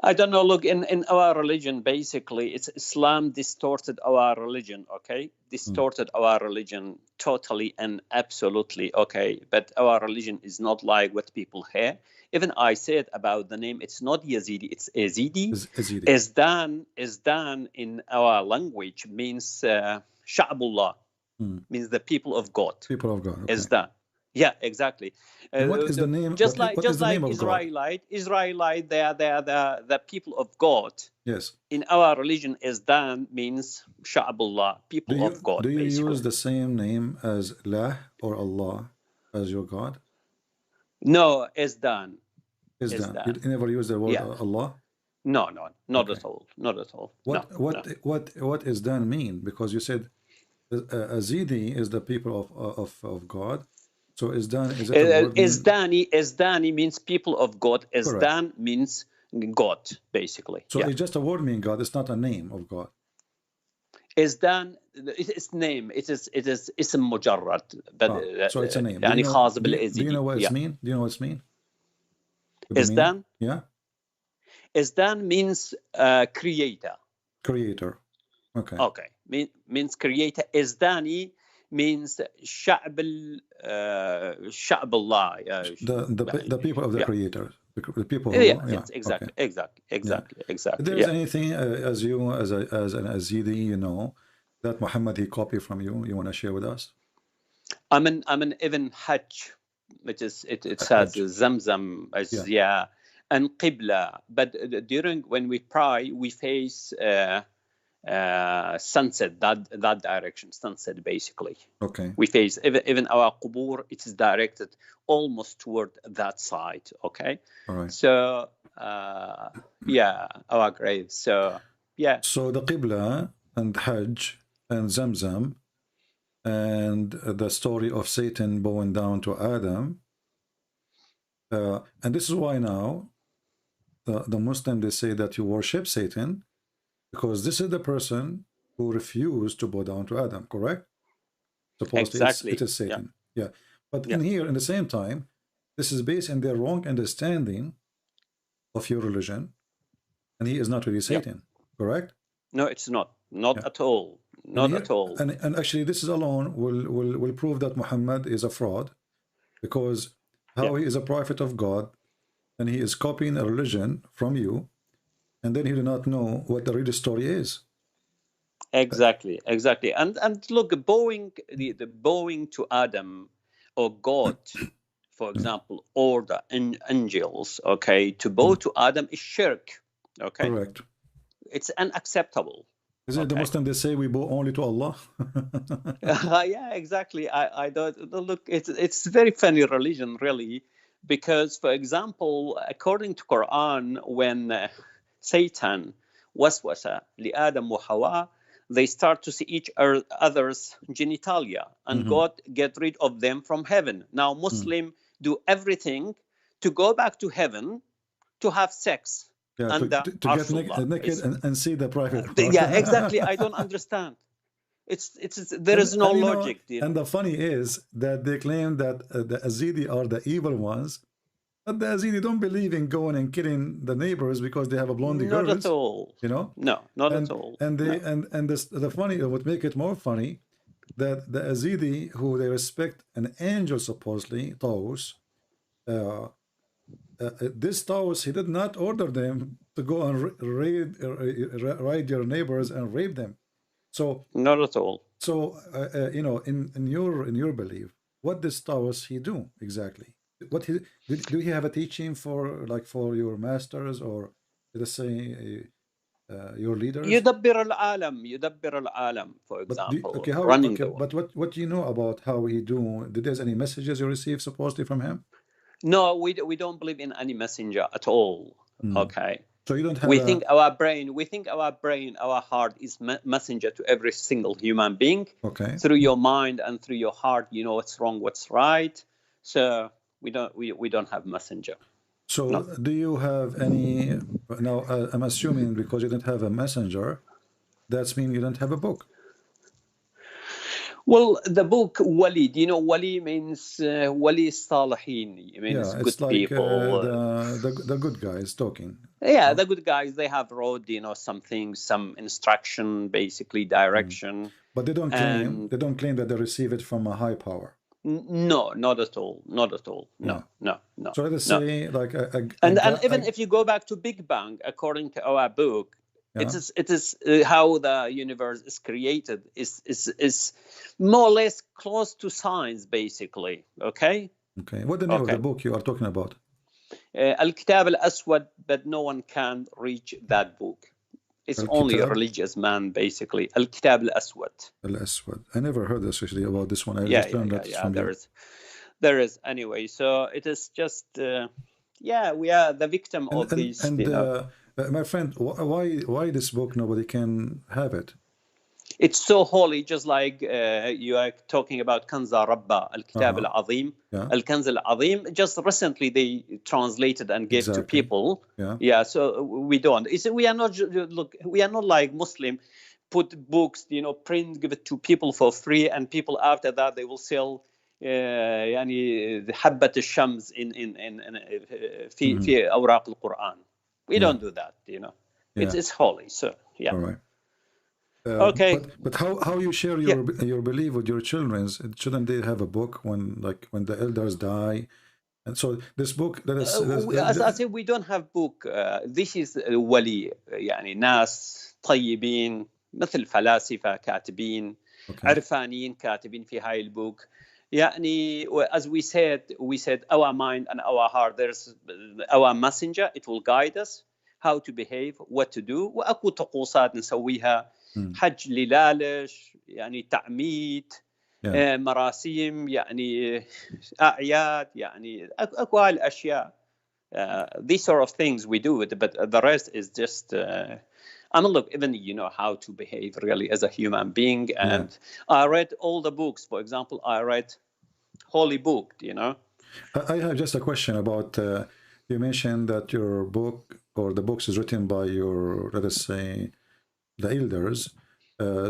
I don't know. Look, in our religion, basically, it's Islam distorted our religion, okay? Distorted our religion totally and absolutely, okay? But our religion is not like what people hear. Even I said about the name, it's not Yazidi, it's Yazidi. Izdan in our language means Sha'bullah, means the people of God. People of God. Okay. Izdan. Yeah, exactly. What is the name? Just like Israelite, they are the people of God. Yes. In our religion, Izdan means Sha'bullah, people of God. Do you use the same name as Lah or Allah as your God? No, Izdan. Izdan. You never use the word Allah? No, not at all. Not at all. What Izdan mean? Because you said Azidi is the people of God. So Izdani means people of God. Izdan means God, basically. So it's just a word meaning God. It's not a name of God. Izdan, it's name. It is ism mujarrad. So it's a name. Do you know what it means? Do you know what it means? Izdan? Yeah. Izdan means creator. Creator. Okay. Okay. Means creator. Izdani means Sha'b Allah. The people of the creator. The people who, exactly. If there's anything as an Azidi, that Muhammad he copied from you want to share with us? I'm an Ibn Hajj, which is it says Zamzam and Qibla. But when we pray, we face sunset, that direction, sunset, basically. Okay. We face even our qubur, it is directed almost toward that side. Okay. All right. So our grave. So So the Qibla and Hajj and Zamzam and the story of Satan bowing down to Adam, and this is why now the Muslim, they say that you worship Satan, because this is the person who refused to bow down to Adam, correct? Supposedly exactly. It is Satan. Yeah. But in here, in the same time, this is based on their wrong understanding of your religion, and he is not really Satan, correct? No, it's not. Not at all. Not at all. And actually, this is alone will prove that Muhammad is a fraud, because how he is a prophet of God, and he is copying a religion from you, and then he do not know what the real story is. Exactly. And look, bowing to Adam or God, for example, or the angels, okay, to bow to Adam is shirk. Okay. Correct. It's unacceptable. Is it the Muslim they say we bow only to Allah? Yeah, exactly. I don't look. It's very funny religion, really, because, for example, according to Quran, when Satan waswasa li Adam wa Hawa, they start to see each other's genitalia, and God get rid of them from heaven. Now Muslim do everything to go back to heaven to have sex. Yeah, to get naked and see the private part. Yeah, exactly. I don't understand. There is no logic. And the funny is that they claim that the Yazidi are the evil ones, but the Yazidi don't believe in going and killing the neighbors because they have a blondie girls. Not at all. You know? No, not at all. And they the funny, what make it more funny, that the Yazidi, who they respect an angel supposedly, Taus, this Taus, he did not order them to go and raid your neighbors and rape them. So not at all. So you know, in your belief, what does Taus he do exactly? What do he have a teaching for, like, for your masters, or let's say your leaders? يدبر العالم, for example. But what do you know about how he do? Did there's any messages you received supposedly from him? No, we don't believe in any messenger at all. Okay. So you don't have. We think our brain, our heart is messenger to every single human being. Okay. Through your mind and through your heart, you know what's wrong, what's right. So we don't have messenger. So no. Do you have any? Now I'm assuming because you don't have a messenger, that's mean you don't have a book. Well, the book Wali, do you know Wali means Wali Salihin? It means good like, people. The good guys talking. Yeah, the good guys, they have wrote, some things, some instruction, basically direction. But they don't claim that they receive it from a high power. No, not at all. Not at all. No. So let us say like and even if you go back to Big Bang, according to our book, it is how the universe is created is more or less close to science, basically. Okay. What the name of the book you are talking about? Al-Kitab al-Aswad, but no one can reach that book. It's only a religious man, basically. Al-Kitab al-Aswad. Al-Aswad. I never heard actually about this one. I just learned that from you. There is anyway. So it is just we are the victim of these. My friend, why this book nobody can have it? It's so holy, just like you are talking about Kanza Rabba, Al-Kitab Al-Azim, Al-Kanz Al-Azim. Just recently they translated and gave to people. So we don't. We are not like Muslim, put books, print, give it to people for free, and people after that they will sell حبة الشمس في أوراق القرآن. We don't do that, It's holy, so yeah. All right. Okay. But how you share your belief with your children? Shouldn't they have a book when the elders die? And so this book, as I said, we don't have book. This is ولي ناس طيبين مثل فلاسفة كاتبين عرفانيين كاتبين في هاي البوك. As we said our mind and our heart, there's our messenger, it will guide us how to behave, what to do. وأكو طقوسات نسويها حج للالش تعميد مراسيم أعياد أكو هاي الأشياء. These sort of things we do it, but the rest is just look, even how to behave really as a human being. And I read all the books. For example, I read Holy Book, I have just a question about, you mentioned that your book or the books is written by your, let us say, the elders,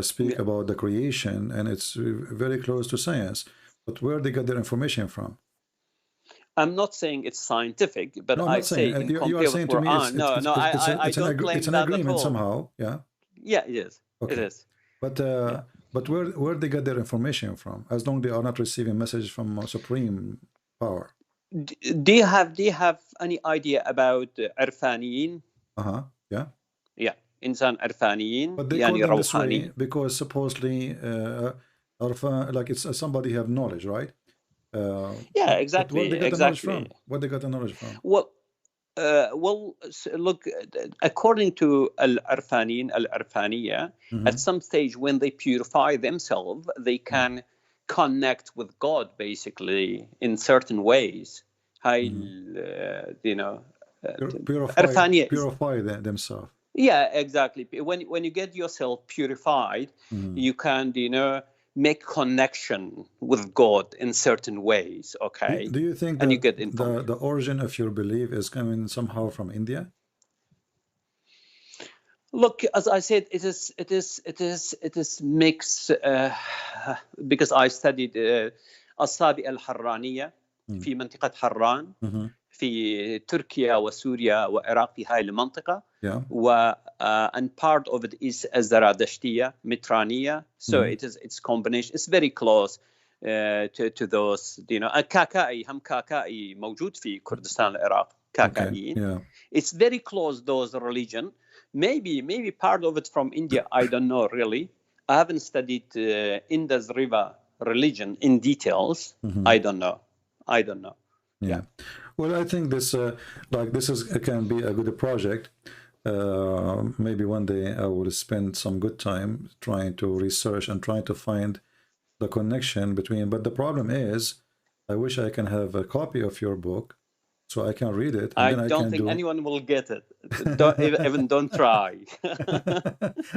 speak about the creation, and it's very close to science. But where they got their information from? I'm not saying it's scientific, but I say you are saying to me I don't claim it's an that agreement at all. Somehow, yeah. Yeah, it is. Okay. It is. But where they get their information from? As long as they are not receiving messages from supreme power. Do you have any idea about Irfaniyin? Yeah. Yeah, insan Irfaniyin. But they call them this way because supposedly, like it's somebody have knowledge, right? Yeah, exactly. What they got the knowledge from? What they got the knowledge from? Well, Well, look, according to Al-Arfaniya, at some stage when they purify themselves, they can connect with God, basically, in certain ways. Purify themselves. Yeah, exactly. When you get yourself purified, you can, make connection with God in certain ways. Okay. Do you think and that you get the origin of your belief is coming somehow from India? Look, as I said, it is mixed because I studied الصابئة الحرانية في منطقة حران في تركيا وسوريا وعراق في هاي المنطقة. And part of it is الزرادشتية مترانية. So it's combination. It's very close to those. كاكائي هم كاكائي موجود في كردستان العراق. كاكائيين. It's very close, those religion. Maybe part of it from India. I don't know really. I haven't studied Indus River religion in details. I don't know. Yeah. Well, I think this can be a good project. Maybe one day I will spend some good time trying to research and trying to find the connection between. But the problem is, I wish I can have a copy of your book so I can read it. And I don't think anyone will get it. Don't try.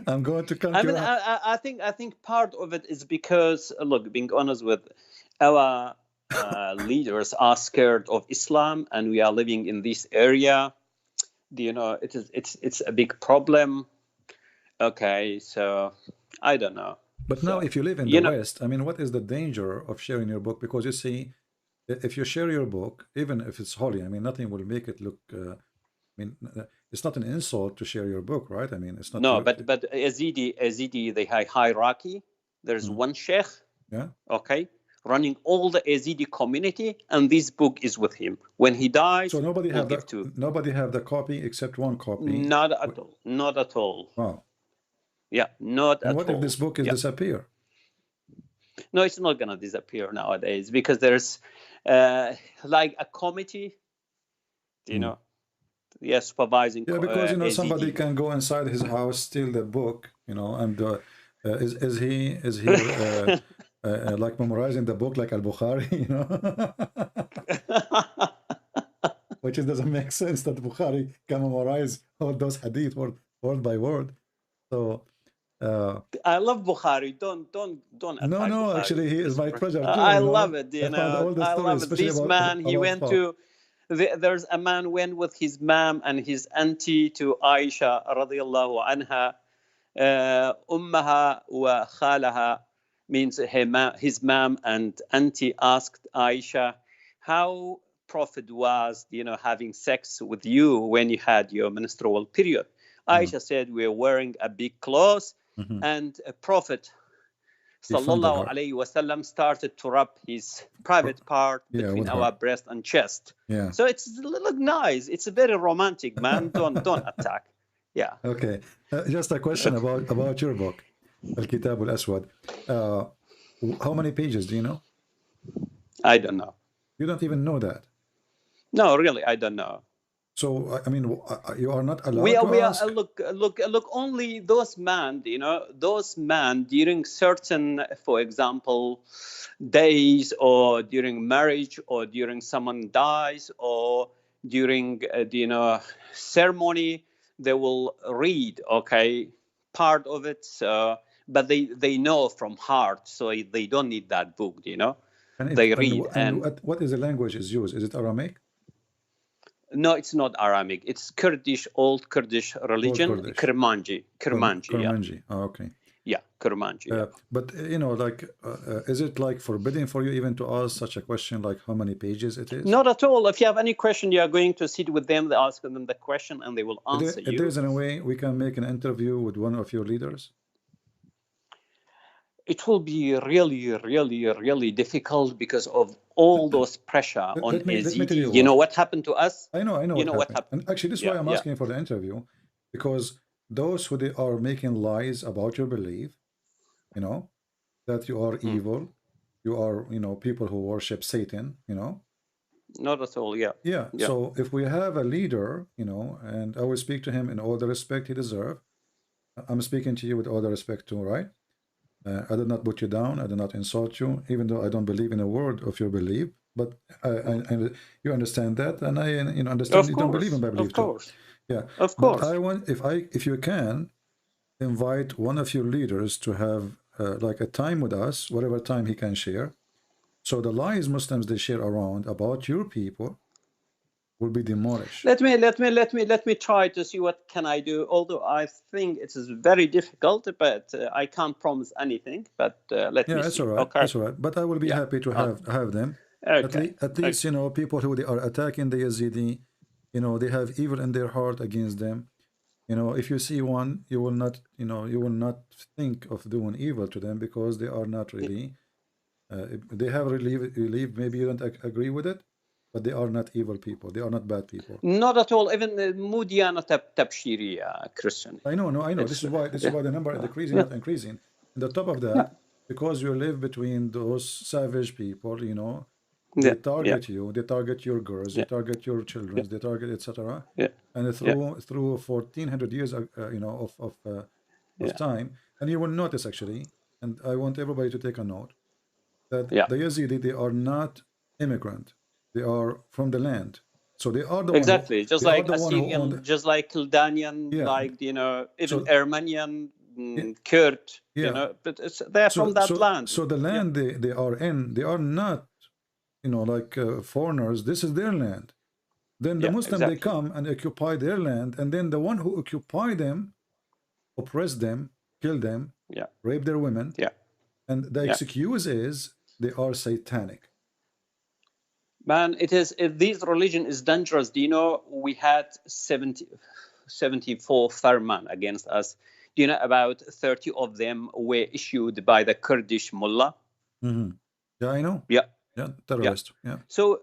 I'm going to cut you out. I think part of it is because, look, being honest with our leaders are scared of Islam, and we are living in this area. It's a big problem. Okay, so I don't know. But now, if you live in the West, I mean, what is the danger of sharing your book? Because you see, if you share your book, even if it's holy, I mean, nothing will make it look. It's not an insult to share your book, right? I mean, it's not. No, but Yazidi, they have hierarchy. There's one sheikh. Yeah. Okay. Running all the Yazidi community, and this book is with him. When he dies, so nobody have the copy except one copy. Not at all. Wow. Yeah, not at all. And what if this book is disappear? No, it's not gonna disappear nowadays because there's like a committee, supervising. Yeah, because somebody can go inside his house, steal the book, and is he like memorizing the book like Al-Bukhari, which doesn't make sense that Bukhari can memorize all those hadith word by word. So I love Bukhari. Don't attack No, Bukhari. Actually, he is my treasure too. I love it. I love it. This man, he went to. There's a man went with his mom and his auntie to Aisha radiyallahu anha. Ummaha wa khalaha means his mom and auntie asked Aisha how Prophet was, having sex with you when you had your menstrual period. Aisha said, we're wearing a big clothes, and a Prophet sallallahu alayhi wasallam started to rub his private part between our breast and chest. Yeah. So it's look nice. It's very romantic, man. Don't attack. Yeah. Okay. Just a question about your book, Al-Kitab Al-Aswad. How many pages do you know? I don't know. You don't even know that? No, really, I don't know. So, I mean, you are not allowed we to ask? Look, only those men, during certain, for example, days, or during marriage, or during someone dies, or during, ceremony, they will read, part of it, but they know from heart, so they don't need that book, They read. And what is the language is used? Is it Aramaic? No, it's not Aramaic. It's Kurdish, old Kurdish religion, Kurmanji. Kurmanji. Yeah. Oh, okay. Yeah, Kurmanji. But is it like forbidden for you even to ask such a question, like how many pages it is? Not at all. If you have any question, you are going to sit with them, ask them the question, and they will answer you. If there's any way we can make an interview with one of your leaders? It will be really, really, really difficult because of all those pressure on Yazidi. You know what happened to us? I know what happened. And actually, this is why I'm asking for the interview, because those who they are making lies about your belief, that you are evil, you are, people who worship Satan, Not at all. Yeah. Yeah. So if we have a leader, you know, and I will speak to him in all the respect he deserves. I'm speaking to you with all the respect too, right? I did not put you down. I did not insult you, even though I don't believe in a word of your belief. But you understand that, and I understand you don't believe in my belief too. Yeah, of course. But I want, if you can, invite one of your leaders to have like a time with us, whatever time he can share. So the lies Muslims they share around about your people will be demolished. Let me try to see what can I do. Although I think it is very difficult, but I can't promise anything. But let me see. Yeah, that's all right. Okay. That's all right. But I will be happy to have them. Okay. At least you know, people who they are attacking the Yazidi, you know, they have evil in their heart against them. You know, if you see one, you will not, you know, you will not think of doing evil to them because they are not really. They have relief. Maybe you don't agree with it, but they are not evil people. They are not bad people. Not at all. Even Mudiana Tabshiriya Christian. I know. This is why the number is decreasing, not increasing. And on top of that, because you live between those savage people, you know, they target you, they target your girls, they target your children, they target etc. And through 1400 years, you know, of time, and you will notice actually, and I want everybody to take a note that the Yazidi, they are not immigrant, they are from the land. So they are the exactly one who, just like Assyrian, just like Kildanian, like you know, even Armenian, Kurd, you know, but they're from that land. So the land they are in, they are not, you know, like foreigners. This is their land. Then the Muslim they come and occupy their land, and then the one who occupy them, oppress them, kill them, rape their women, and the excuse is they are satanic. Man, this religion is dangerous. Do you know we had 74 farman against us? Do you know about 30 of them were issued by the Kurdish mullah? Mm-hmm. Yeah, I know. Yeah, terrorist. Yeah. So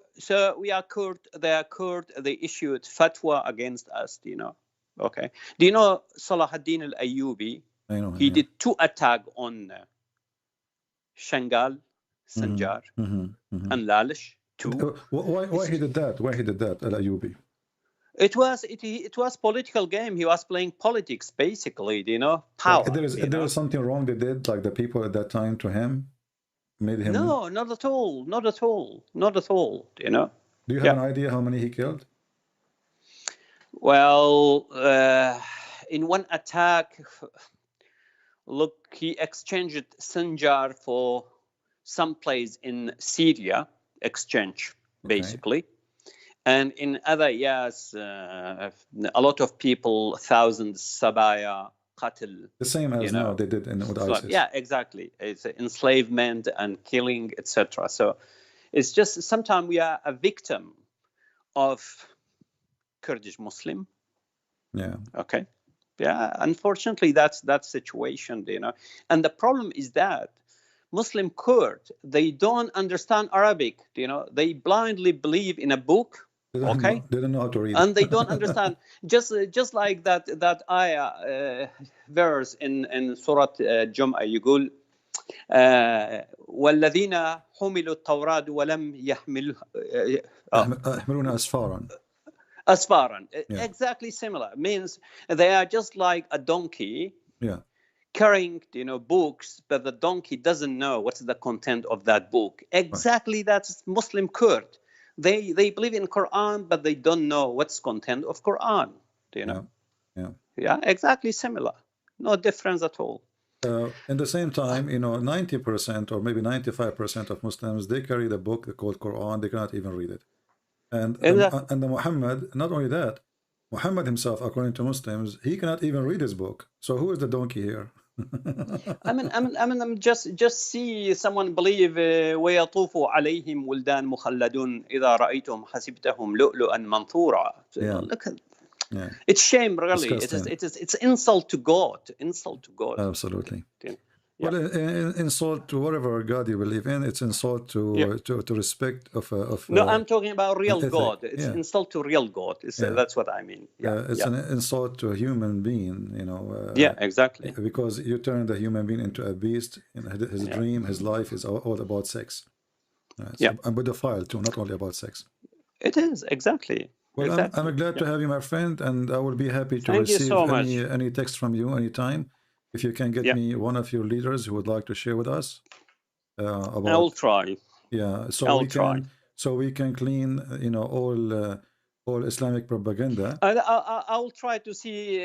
we are Kurd. They are Kurd. They issued fatwa against us. Do you know? Okay. Do you know Salahuddin al-Ayyubi? I know. He did 2 attacks on Shangal, Sanjar, and Lalish. 2. Why he did that? Why he did that, Al-Ayyubi? It was political game. He was playing politics, basically. You know, power. Like, there was something wrong they did, like the people at that time to him, made him. No, not at all. Not at all. Not at all. You know. Do you have an idea how many he killed? Well, in one attack, look, he exchanged Sanjar for some place in Syria. Exchange, basically. And in other years, a lot of people, thousands, sabaya, qatl. The same as now they did with ISIS. Yeah, exactly. It's enslavement and killing, etc. So it's just sometimes we are a victim of Kurdish Muslim. Yeah. Okay. Yeah. Unfortunately, that's that situation, you know. And the problem is that Muslim Kurd, they don't understand Arabic, you know. They blindly believe in a book. They don't know how to read. And they don't understand. Just like that ayah verse in Surah Jum'ah, يقول والذين حملوا التوراة ولم يحملون أسفارا. Exactly similar. Means they are just like a donkey. Carrying, you know, books, but the donkey doesn't know what's the content of that book. Exactly, that's Muslim Kurd. They believe in Quran, but they don't know what's content of Quran. Do you know? Yeah, exactly similar. No difference at all. In the same time, you know, 90% or maybe 95% of Muslims, they carry the book called Quran. They cannot even read it. And the Muhammad, not only that, Muhammad himself, according to Muslims, he cannot even read his book. So who is the donkey here? I mean, just see someone believe ويطوف عليهم ولدان مخلدون إذا رأيتهم حسبتهم لؤلؤا منثورا. Look at it's shame, really. It's insult to God. Insult to God. Absolutely. Well, insult to whatever God you believe in. It's insult to respect of. No, I'm talking about real God. It's insult to real God. That's what I mean. It's an insult to a human being. You know. Exactly. Because you turn the human being into a beast. His dream, his life is all about sex. And pedophile too, not only about sex. It is, exactly. Well, Exactly. I'm glad to have you, my friend, and I will be happy to Thank you receive so much. any text from you anytime. If you can get Yeah. me one of your leaders who would like to share with us I will about, try. yeah, so I'll we try. can clean, you know, all Islamic propaganda. I'll try to see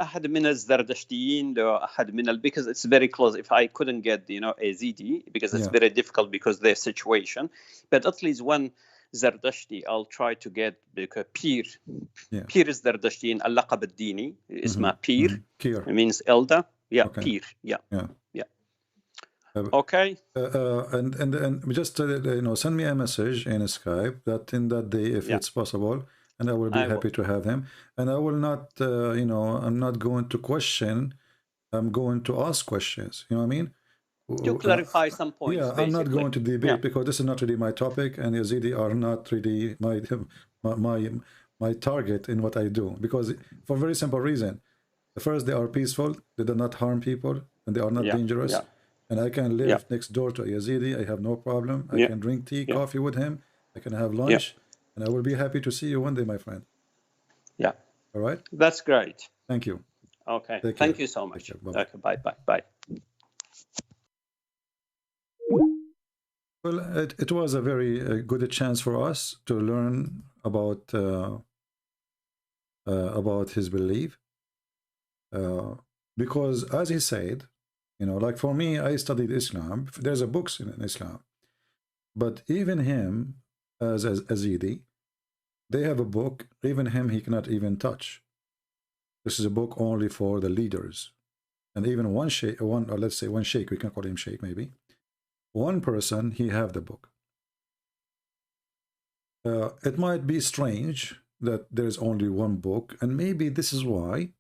أحد من الزردشتيين أحد من because it's very close. If I couldn't get, you know, AZD, because it's Yeah. very difficult because their situation, but at least one Zardashti I'll try to get, because Pir. Yeah. Pir الزردشتيين اللقب الديني اسمه Pir. Pir. It means elder. Yeah, Okay. Pir. Yeah. Yeah. Yeah. Okay. Okay. And just you know, send me a message in Skype that in that day, if Yeah. it's possible, and I will be happy to have him. And I will not, you know, I'm not going to question. I'm going to ask questions. You know what I mean? To clarify some points. Yeah, I'm not basically. going to debate, Yeah. because this is not really my topic, and Yazidi are not really my target in what I do. Because for a very simple reason: first, they are peaceful, they do not harm people, and they are not dangerous. Yeah. And I can live next door to a Yazidi. I have no problem. I can drink tea, coffee with him. I can have lunch, and I will be happy to see you one day, my friend. Yeah. All right. That's great. Thank you. Okay. Take Thank care. you so much. Take care. Bye-bye. Okay. Bye. Bye. Bye. Well, it was a very good chance for us to learn about his belief, because as he said, you know, like for me, I studied Islam. There's a books in Islam, but even him, as Yazidi, they have a book. Even him, he cannot even touch. This is a book only for the leaders, and even one sheikh, or let's say one sheikh, we can call him sheikh maybe. One person, he have the book. It might be strange that there's only one book, and maybe this is why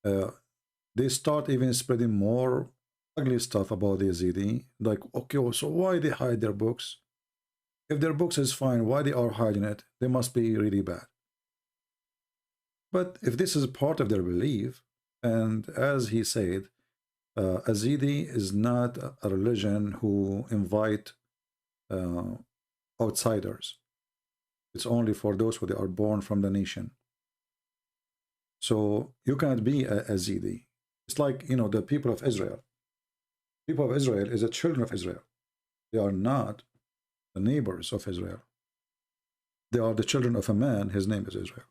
they start even spreading more ugly stuff about the Yazidi. Like, okay, well, so why they hide their books? If their books is fine, why they are hiding it? They must be really bad. But if this is part of their belief, and as he said, Yazidi is not a religion who invite outsiders. It's only for those who are born from the nation. So you cannot be a Yazidi. It's like, you know, the people of Israel. People of Israel is the children of Israel. They are not the neighbors of Israel. They are the children of a man. His name is Israel.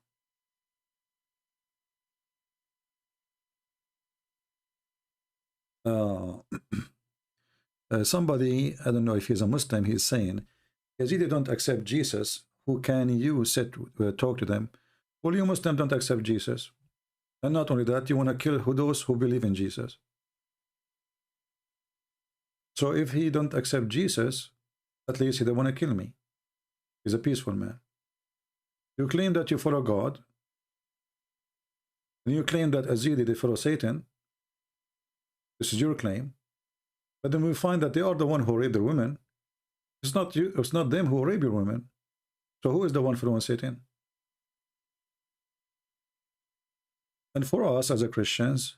Somebody, I don't know if he's a Muslim, he's saying, Yazidi don't accept Jesus. Who can you talk to them? Well, you Muslims don't accept Jesus. And not only that, you want to kill those who believe in Jesus. So if he don't accept Jesus, at least he don't want to kill me. He's a peaceful man. You claim that you follow God, and you claim that Yazidi, they follow Satan. This is your claim. But then we find that they are the one who rape their women. It's not you, it's not them who rape your women. So who is the one following Satan? And for us as a Christians,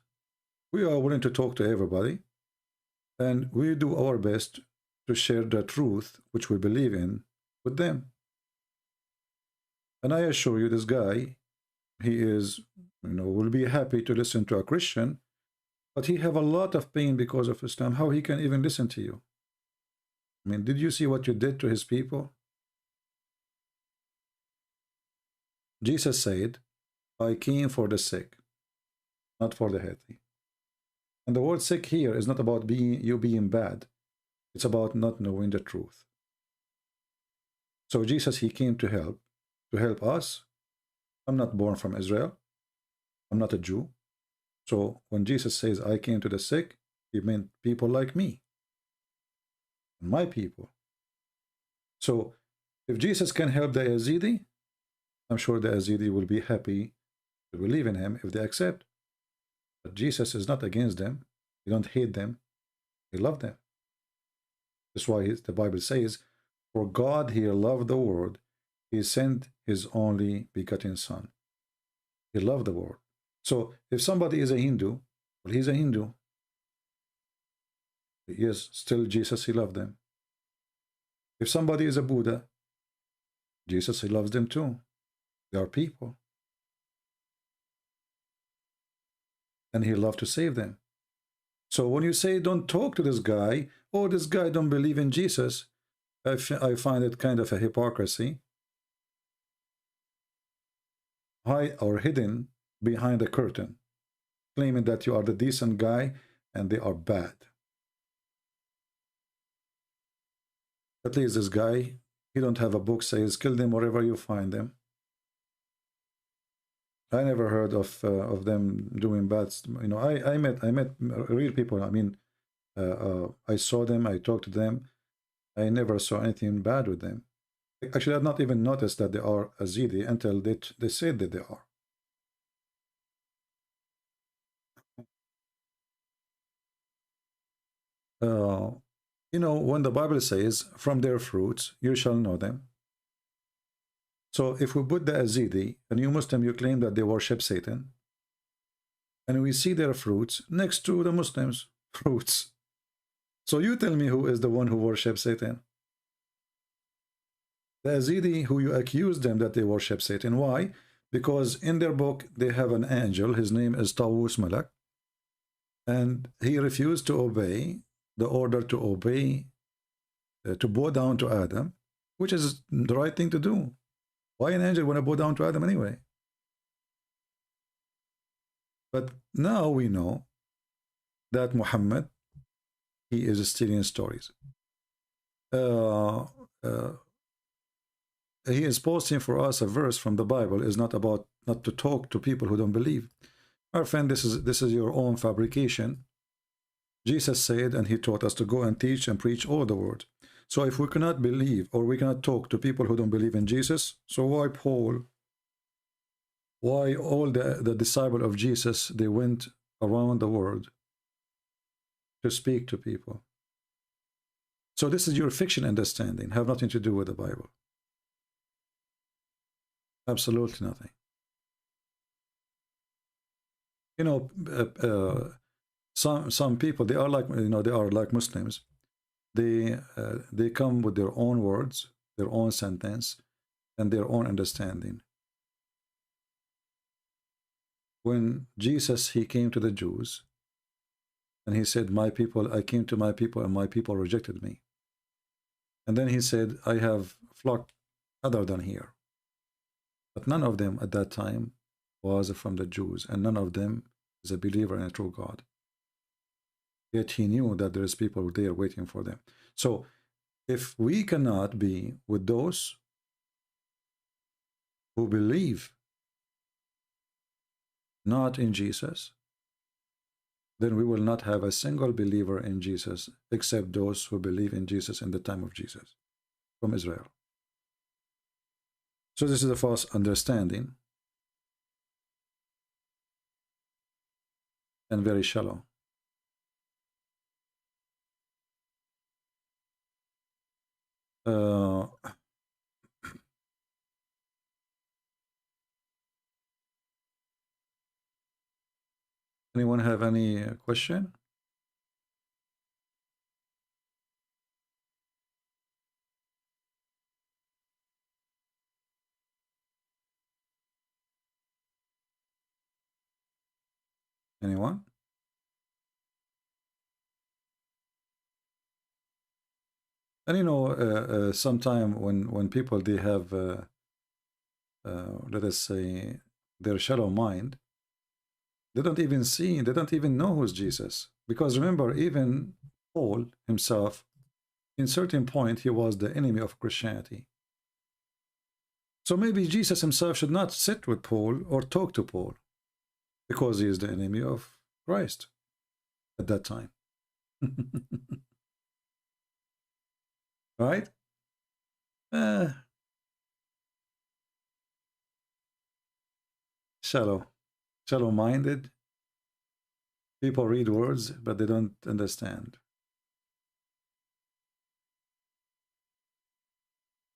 we are willing to talk to everybody, and we do our best to share the truth which we believe in with them. And I assure you, this guy, he is, you know, will be happy to listen to a Christian, but he have a lot of pain because of Islam. How he can even listen to you? I mean, did you see what you did to his people? Jesus said, I came for the sick, not for the healthy. And the word sick here is not about you being bad. It's about not knowing the truth. So Jesus, he came to help us. I'm not born from Israel. I'm not a Jew. So when Jesus says, I came to the sick, he meant people like me, my people. So if Jesus can help the Yazidi, I'm sure the Yazidi will be happy to believe in him if they accept. But Jesus is not against them. He don't hate them. He loved them. That's why the Bible says, for God he loved the world, he sent his only begotten son. He loved the world. So if somebody is a Hindu, well, he's a Hindu. Yes, still Jesus, he loved them. If somebody is a Buddha, Jesus, he loves them too. They are people. And he loved to save them. So when you say don't talk to this guy, or this guy don't believe in Jesus, I find it kind of a hypocrisy. High or hidden behind a curtain, claiming that you are the decent guy and they are bad. At least this guy, he don't have a book says kill them wherever you find them. I never heard of them doing bad. You know, I met real people. I mean, I saw them. I talked to them. I never saw anything bad with them. Actually, I've not even noticed that they are Yazidi until they said that they are. You know, when the Bible says, from their fruits you shall know them. So if we put the Yazidi, a new Muslim, you claim that they worship Satan, and we see their fruits next to the Muslims' fruits. So you tell me who is the one who worships Satan? The Yazidi, who you accuse them that they worship Satan. Why? Because in their book they have an angel, his name is Tawus Malak, and he refused to obey the order to obey, to bow down to Adam, which is the right thing to do. Why an angel want to bow down to Adam anyway? But now we know that Muhammad, he is stealing stories. He is posting for us a verse from the Bible. Is not about not to talk to people who don't believe. Our friend, this is your own fabrication. Jesus said, and he taught us to go and teach and preach all the word. So if we cannot believe, or we cannot talk to people who don't believe in Jesus, so why Paul? Why all the disciples of Jesus, they went around the world to speak to people? So this is your fiction understanding, have nothing to do with the Bible. Absolutely nothing. You know, some people, they are like, you know, they are like Muslims. They come with their own words, their own sentence, and their own understanding. When Jesus, he came to the Jews, and he said, my people, I came to my people, and my people rejected me. And then he said, I have flock other than here. But none of them at that time was from the Jews, and none of them is a believer in a true God. Yet he knew that there is people there waiting for them. So if we cannot be with those who believe not in Jesus, then we will not have a single believer in Jesus except those who believe in Jesus in the time of Jesus from Israel. So this is a false understanding and very shallow. Anyone have any question? Anyone? And you know, sometime when people, they have, let us say, their shallow mind, they don't even see, they don't even know who's Jesus. Because remember, even Paul himself, in certain point, he was the enemy of Christianity. So maybe Jesus himself should not sit with Paul or talk to Paul, because he is the enemy of Christ at that time. Right? Shallow-minded. People read words, but they don't understand.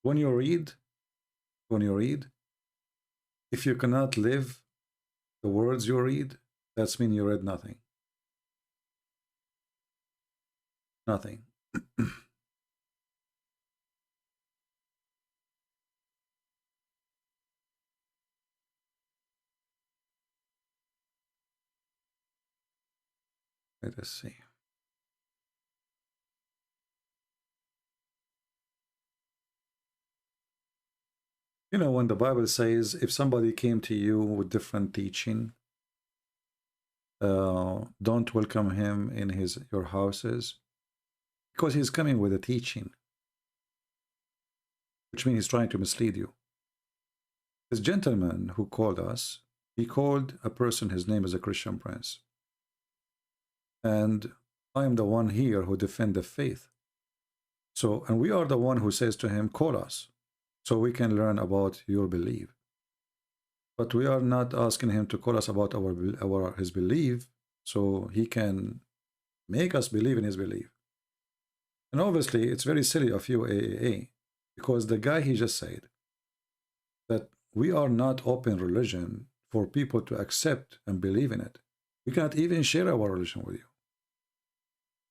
When you read, if you cannot live the words you read, that's mean you read nothing. Nothing. Let us see. You know, when the Bible says if somebody came to you with different teaching, don't welcome him in your houses, because he's coming with a teaching, which means he's trying to mislead you. This gentleman who called us, he called a person, his name is a Christian prince. And I am the one here who defend the faith. So, and we are the one who says to him, call us, so we can learn about your belief. But we are not asking him to call us about his belief, so he can make us believe in his belief. And obviously, it's very silly of you, AAA, because the guy, he just said that we are not open religion for people to accept and believe in it. We cannot even share our religion with you.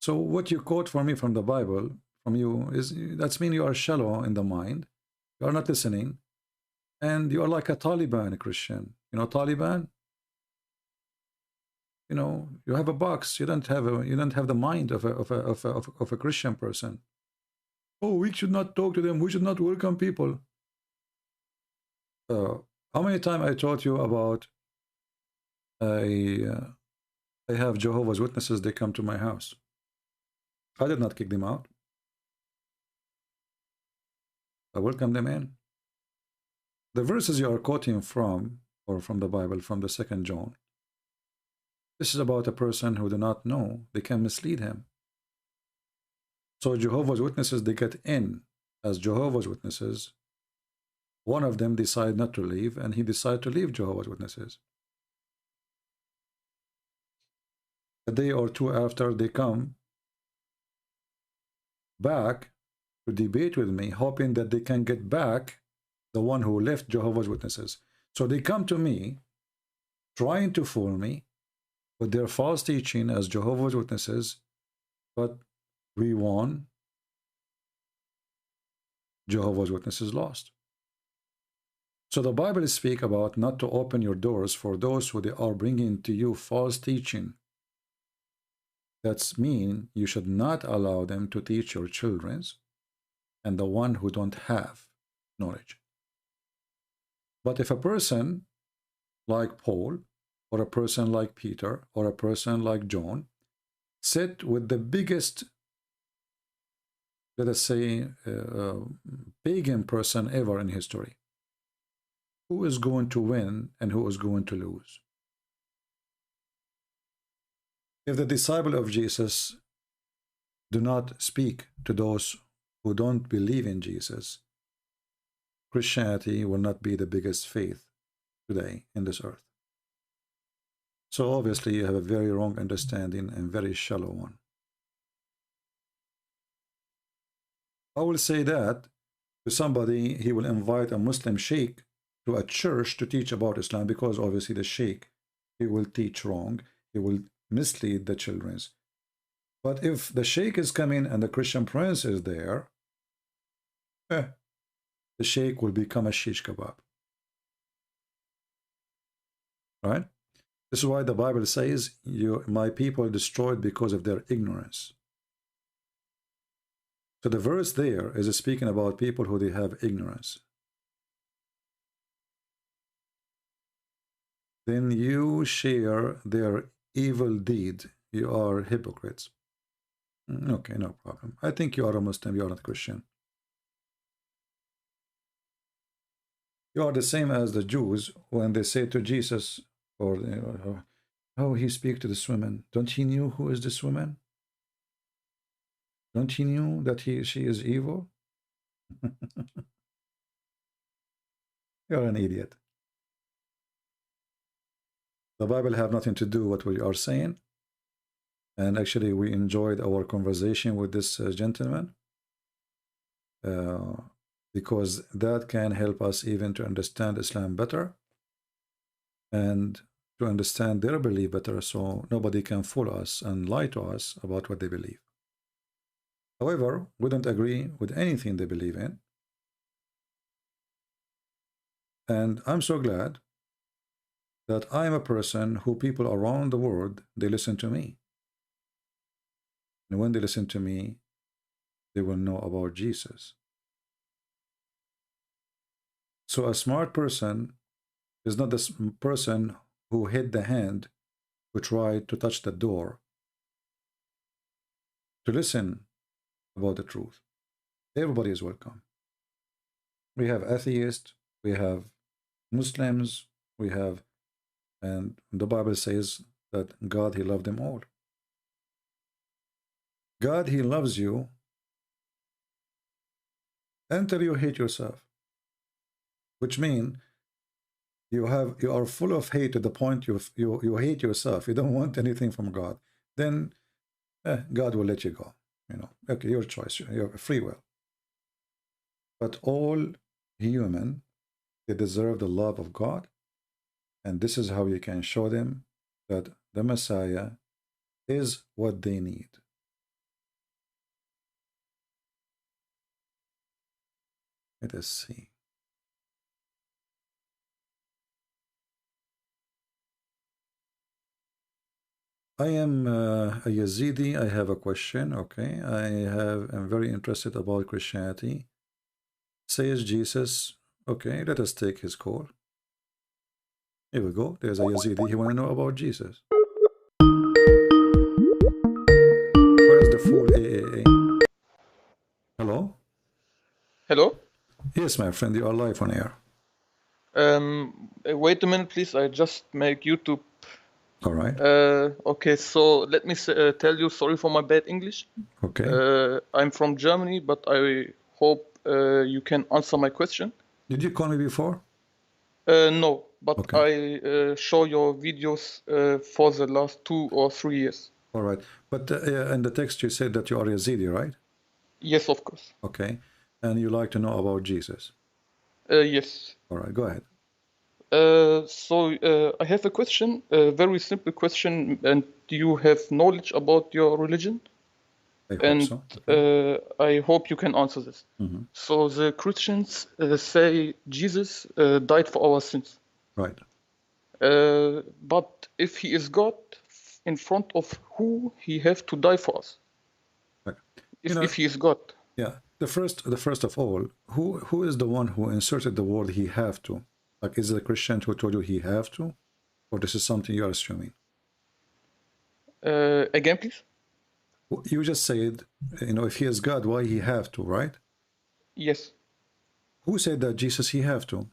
So what you quote for me from the Bible, from you, that's mean you are shallow in the mind. You are not listening. And you are like a Taliban Christian. You know Taliban? You know, you have a box. You don't have the mind of a Christian person. Oh, we should not talk to them. We should not welcome people. How many times I taught you about I have Jehovah's Witnesses, they come to my house. I did not kick them out. I welcome them in. The verses you are quoting from, or from the Bible, from the 2nd John, this is about a person who do not know. They can mislead him. So Jehovah's Witnesses, they get in as Jehovah's Witnesses. One of them decide not to leave, and he decided to leave Jehovah's Witnesses. A day or two after, they come back to debate with me, hoping that they can get back the one who left Jehovah's Witnesses. So they come to me, trying to fool me with their false teaching as Jehovah's Witnesses, but we won. Jehovah's Witnesses lost. So the Bible speaks about not to open your doors for those who they are bringing to you false teaching. That's mean you should not allow them to teach your children and the one who don't have knowledge. But if a person like Paul, or a person like Peter, or a person like John, sit with the biggest, let us say, pagan person ever in history, who is going to win and who is going to lose? If the disciple of Jesus do not speak to those who don't believe in Jesus, Christianity will not be the biggest faith today in this earth. So obviously you have a very wrong understanding and very shallow one. I will say that to somebody, he will invite a Muslim sheikh to a church to teach about Islam, because obviously the sheikh, he will teach wrong, he will mislead the children. But if the sheikh is coming and the Christian prince is there, the sheikh will become a shish kebab. Right? This is why the Bible says, my people are destroyed because of their ignorance. So the verse there is speaking about people who they have ignorance. Then you share their evil deed. You are hypocrites. Okay, no problem. I think you are a Muslim, you are not a Christian. You are the same as the Jews when they say to Jesus, or how he speak to this woman. Don't he knew who is this woman? Don't he knew that she is evil? You're an idiot. The Bible have nothing to do with what we are saying. And actually, we enjoyed our conversation with this gentleman. Because that can help us even to understand Islam better and to understand their belief better, so nobody can fool us and lie to us about what they believe. However, we don't agree with anything they believe in. And I'm so glad that I am a person who people around the world, they listen to me. And when they listen to me, they will know about Jesus. So a smart person is not the person who hid the hand who tried to touch the door to listen about the truth. Everybody is welcome. We have atheists, we have Muslims, we have, and the Bible says that God, he loved them all. God, he loves you until you hate yourself, which means you are full of hate to the point you hate yourself. You don't want anything from God. Then God will let you go. You know, okay, your choice, your free will. But all human, they deserve the love of God, and this is how you can show them that the Messiah is what they need. Let us see. I am a Yazidi. I have a question. Okay, I'm very interested about Christianity. Says Jesus. Okay, let us take his call. Here we go. There's a Yazidi. He want to know about Jesus. Where is the full AAA? Hello? Hello? Yes, my friend, you are live on air. Wait a minute, please. I just make YouTube. All right. Okay, so let me tell you, sorry for my bad English. Okay. I'm from Germany, but I hope you can answer my question. Did you call me before? No, but Okay. I show your videos for the last 2 or 3 years. All right. But in the text you said that you are Yazidi, right? Yes, of course. Okay. And you like to know about Jesus? Yes. All right, go ahead. So I have a question, a very simple question, and do you have knowledge about your religion? I hope so. I hope you can answer this. Mm-hmm. So the Christians say Jesus died for our sins. Right. But if he is God, in front of who he have to die for us? Right. If he is God. Yeah. The first of all, who is the one who inserted the word he have to? Like, is it a Christian who told you he have to? Or this is something you are assuming? Again, please? You just said, if he is God, why he have to, right? Yes. Who said that Jesus he have to?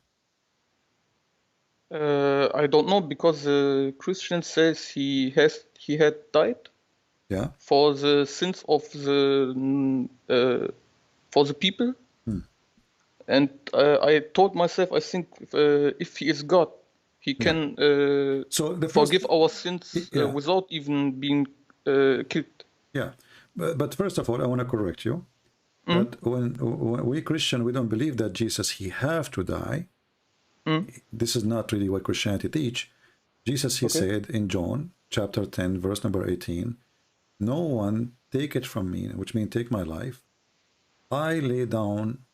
I don't know, because the Christian says he had died. Yeah. For the sins of the people. And I told myself, I think if he is God, he can forgive our sins without even being killed. Yeah, but first of all, I want to correct you. That when we Christian, we don't believe that Jesus he have to die. This is not really what Christianity teach. Jesus he said in John chapter 10 verse number 18, "No one take it from me," which means take my life. "I lay down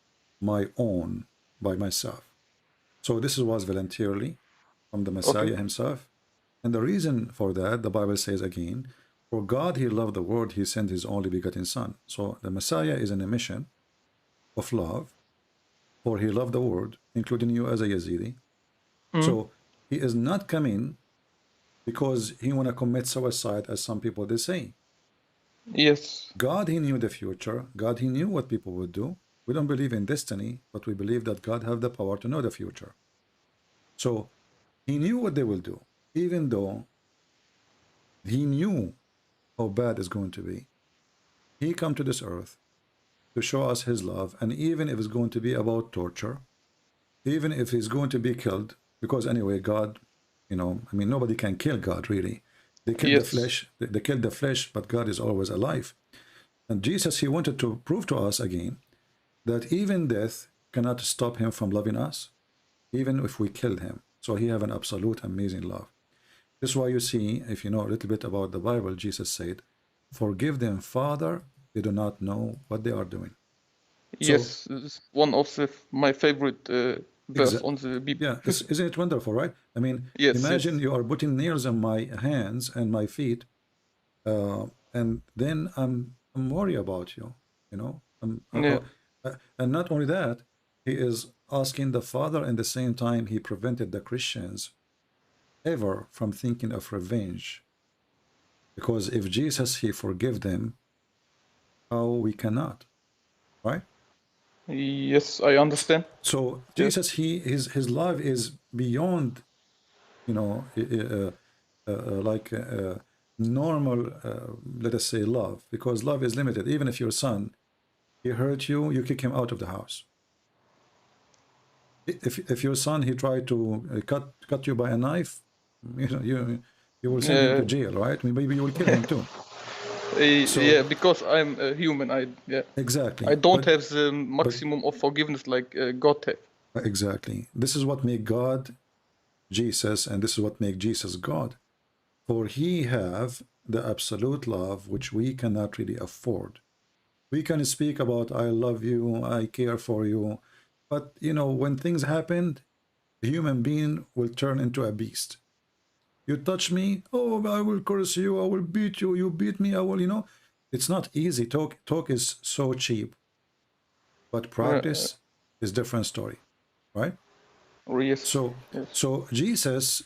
my own by myself." So this was voluntarily from the Messiah himself. And the reason for that, the Bible says again, "For God he loved the world, he sent his only begotten Son." So the Messiah is in a mission of love, for he loved the world, including you as a Yazidi. So he is not coming because he want to commit suicide, as some people they say. Yes. God he knew the future. God he knew what people would do. We don't believe in destiny, but we believe that God have the power to know the future. So he knew what they will do, even though he knew how bad it's going to be. He come to this earth to show us his love, and even if it's going to be about torture, even if he's going to be killed, because anyway, God, nobody can kill God, really. They kill the flesh, they kill the flesh, but God is always alive. And Jesus, he wanted to prove to us again that even death cannot stop him from loving us, even if we killed him. So he have an absolute amazing love. This is why you see, if you know a little bit about the Bible, Jesus said, "Forgive them, Father, they do not know what they are doing." Yes, it's one of my favorite verse on the Bible. Yeah, isn't it wonderful, right? Imagine you are putting nails on my hands and my feet, and then I'm worried about you, you know. Yeah. And not only that, he is asking the Father, and at the same time he prevented the Christians ever from thinking of revenge. Because if Jesus, he forgive them, how we cannot, right? Yes, I understand. So Yeah. Jesus, his love is beyond, you know, like normal, let us say, love, because love is limited. Even if your son, he hurt you, you kick him out of the house. If your son, he tried to cut you by a knife, you know, you will send him to jail, right? I mean, maybe you will kill him too. So, yeah, because I'm a human. Exactly. I don't have the maximum of forgiveness like God have. Exactly. This is what make God Jesus, and this is what make Jesus God. For he have the absolute love which we cannot really afford. We can speak about I love you, I care for you, but you know, when things happen, a human being will turn into a beast. You touch me, oh, I will curse you, I will beat you, you beat me, I will, you know. It's not easy. Talk is so cheap, but practice is different story, right? Yes. So Jesus,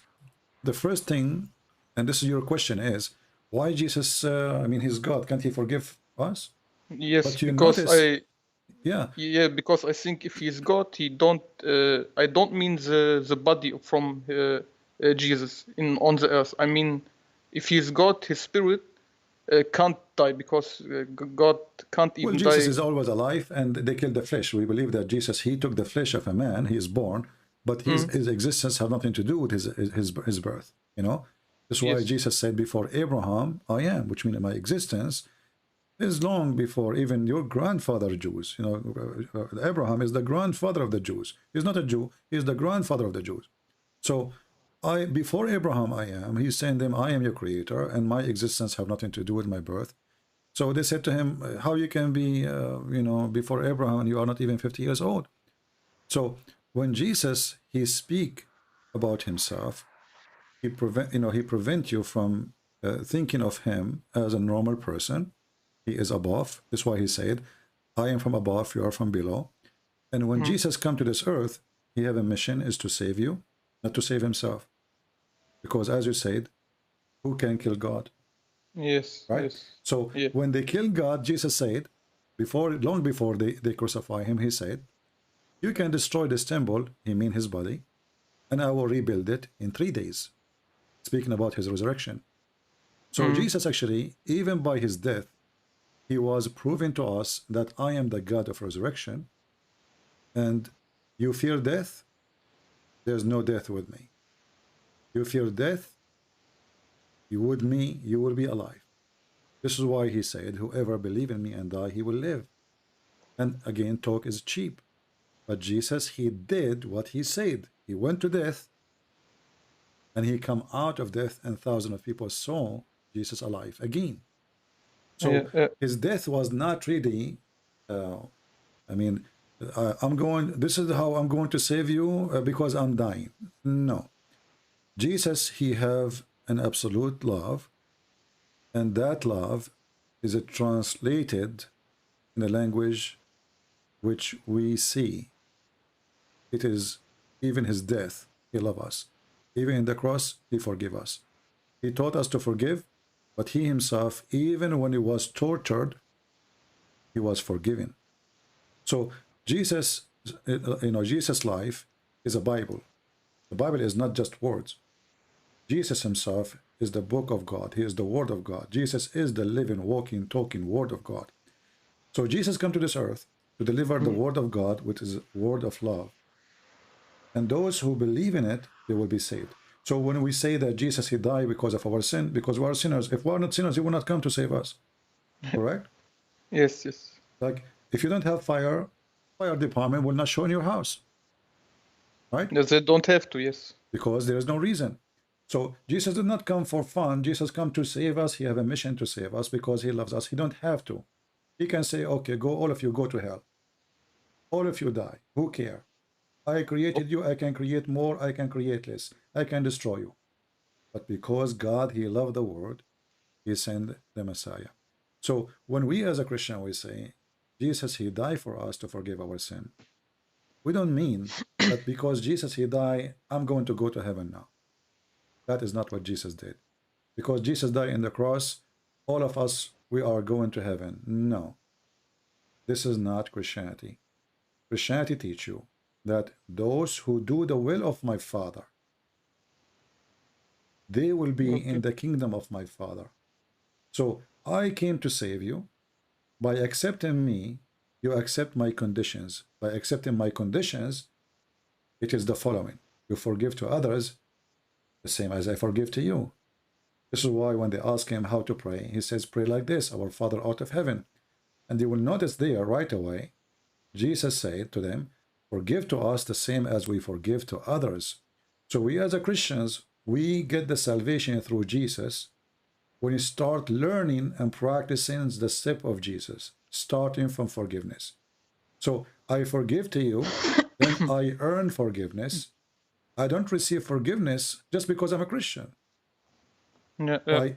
the first thing, and this is your question, is why Jesus, I mean, he's God, can't he forgive us? Yes, but you because notice, because I think if he's God, he don't. I don't mean the body from Jesus on the earth. I mean, if he's God, his spirit can't die because God can't even die. Well, Jesus is always alive, and they killed the flesh. We believe that Jesus, he took the flesh of a man. He is born, but his existence has nothing to do with his birth. You know, that's why Jesus said, "Before Abraham, I am," which means my existence is long before even your grandfather Jews. You know, Abraham is the grandfather of the Jews. He's not a Jew. He's the grandfather of the Jews. So, before Abraham, I am. He's saying them, I am your creator, and my existence have nothing to do with my birth. So they said to him, how you can be, you know, before Abraham, and you are not even 50 years old. So when Jesus, he speak about himself, he prevent you from thinking of him as a normal person. He is above. That's why he said, I am from above, you are from below. And when Jesus come to this earth, he have a mission is to save you, not to save himself. Because as you said, who can kill God? Yes. Right? Yes. So when they killed God, Jesus said, long before they crucify him, he said, you can destroy this temple, he mean his body, and I will rebuild it in 3 days. Speaking about his resurrection. So Jesus actually, even by his death, he was proving to us that I am the God of resurrection. And you fear death? There's no death with me. You fear death? You with me, you will be alive. This is why he said, whoever believe in me and die, he will live. And again, talk is cheap. But Jesus, he did what he said. He went to death, and he come out of death, and thousands of people saw Jesus alive again. So his death was not really, I mean, this is how I'm going to save you because I'm dying. No. Jesus, he have an absolute love, and that love is translated in a language which we see. It is even his death, he love us. Even in the cross, he forgive us. He taught us to forgive, but he himself, even when he was tortured, he was forgiven. So Jesus, you know, Jesus' life is a Bible. The Bible is not just words. Jesus himself is the book of God. He is the word of God. Jesus is the living, walking, talking word of God. So Jesus came to this earth to deliver the word of God, which is word of love. And those who believe in it, they will be saved. So when we say that Jesus, he died because of our sin, because we are sinners, if we are not sinners, he will not come to save us. Correct? Yes. Like, if you don't have fire department will not show in your house. Right? Yes, they don't have to, yes. Because there is no reason. So Jesus did not come for fun. Jesus come to save us. He have a mission to save us because he loves us. He don't have to. He can say, okay, go, all of you go to hell. All of you die. Who care? I created you. I can create more. I can create less. I can destroy you. But because God, he loved the world, he sent the Messiah. So when we as a Christian, we say, Jesus, he died for us to forgive our sin. We don't mean that because Jesus, he died, I'm going to go to heaven now. That is not what Jesus did. Because Jesus died in the cross, all of us, we are going to heaven. No, this is not Christianity. Christianity teaches you that those who do the will of my Father, they will be in the kingdom of my Father. So I came to save you. By accepting me, you accept my conditions. By accepting my conditions, it is the following. You forgive to others the same as I forgive to you. This is why when they ask him how to pray, he says, pray like this, our Father out of heaven. And you will notice there right away, Jesus said to them, forgive to us the same as we forgive to others. So we as a Christians, we get the salvation through Jesus when you start learning and practicing the step of Jesus, starting from forgiveness. So I forgive to you, then I earn forgiveness. I don't receive forgiveness just because I'm a Christian.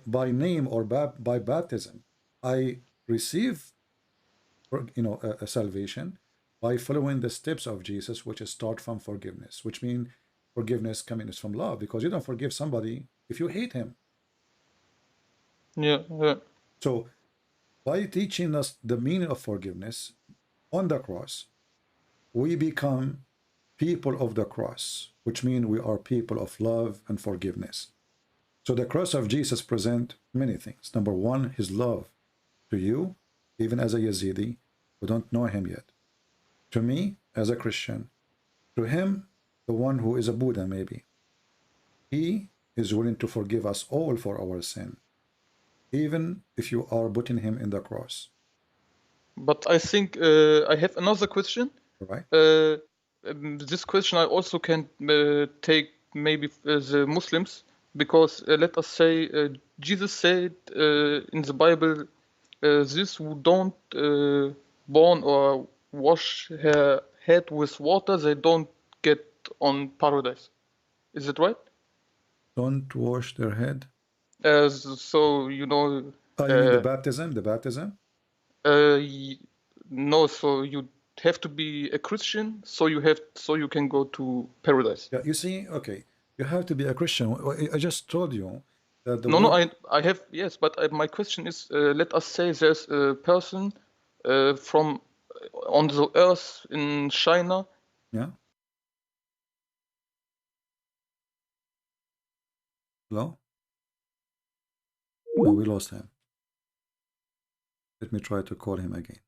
By name or by baptism. I receive a salvation by following the steps of Jesus, which is start from forgiveness, which means forgiveness coming from love, because you don't forgive somebody if you hate him. So by teaching us the meaning of forgiveness on the cross, we become people of the cross, which means we are people of love and forgiveness. So the cross of Jesus presents many things. Number one, his love to you, even as a Yazidi who don't know him yet. To me, as a Christian. To him, the one who is a Buddha maybe. He is willing to forgive us all for our sin, even if you are putting him in the cross. But I think I have another question. Right. This question I also can take maybe the Muslims, because let us say Jesus said in the Bible, this who don't born or wash her head with water, they don't get on paradise. Is it right? Don't wash their head? So, you know... you mean the baptism? The baptism? No, so you have to be a Christian, so you can go to paradise. Yeah, you see, okay, you have to be a Christian. I just told you that I have, yes, but my question is, let us say there's a person from on the earth in China. Yeah. Hello? No, we lost him. Let me try to call him again.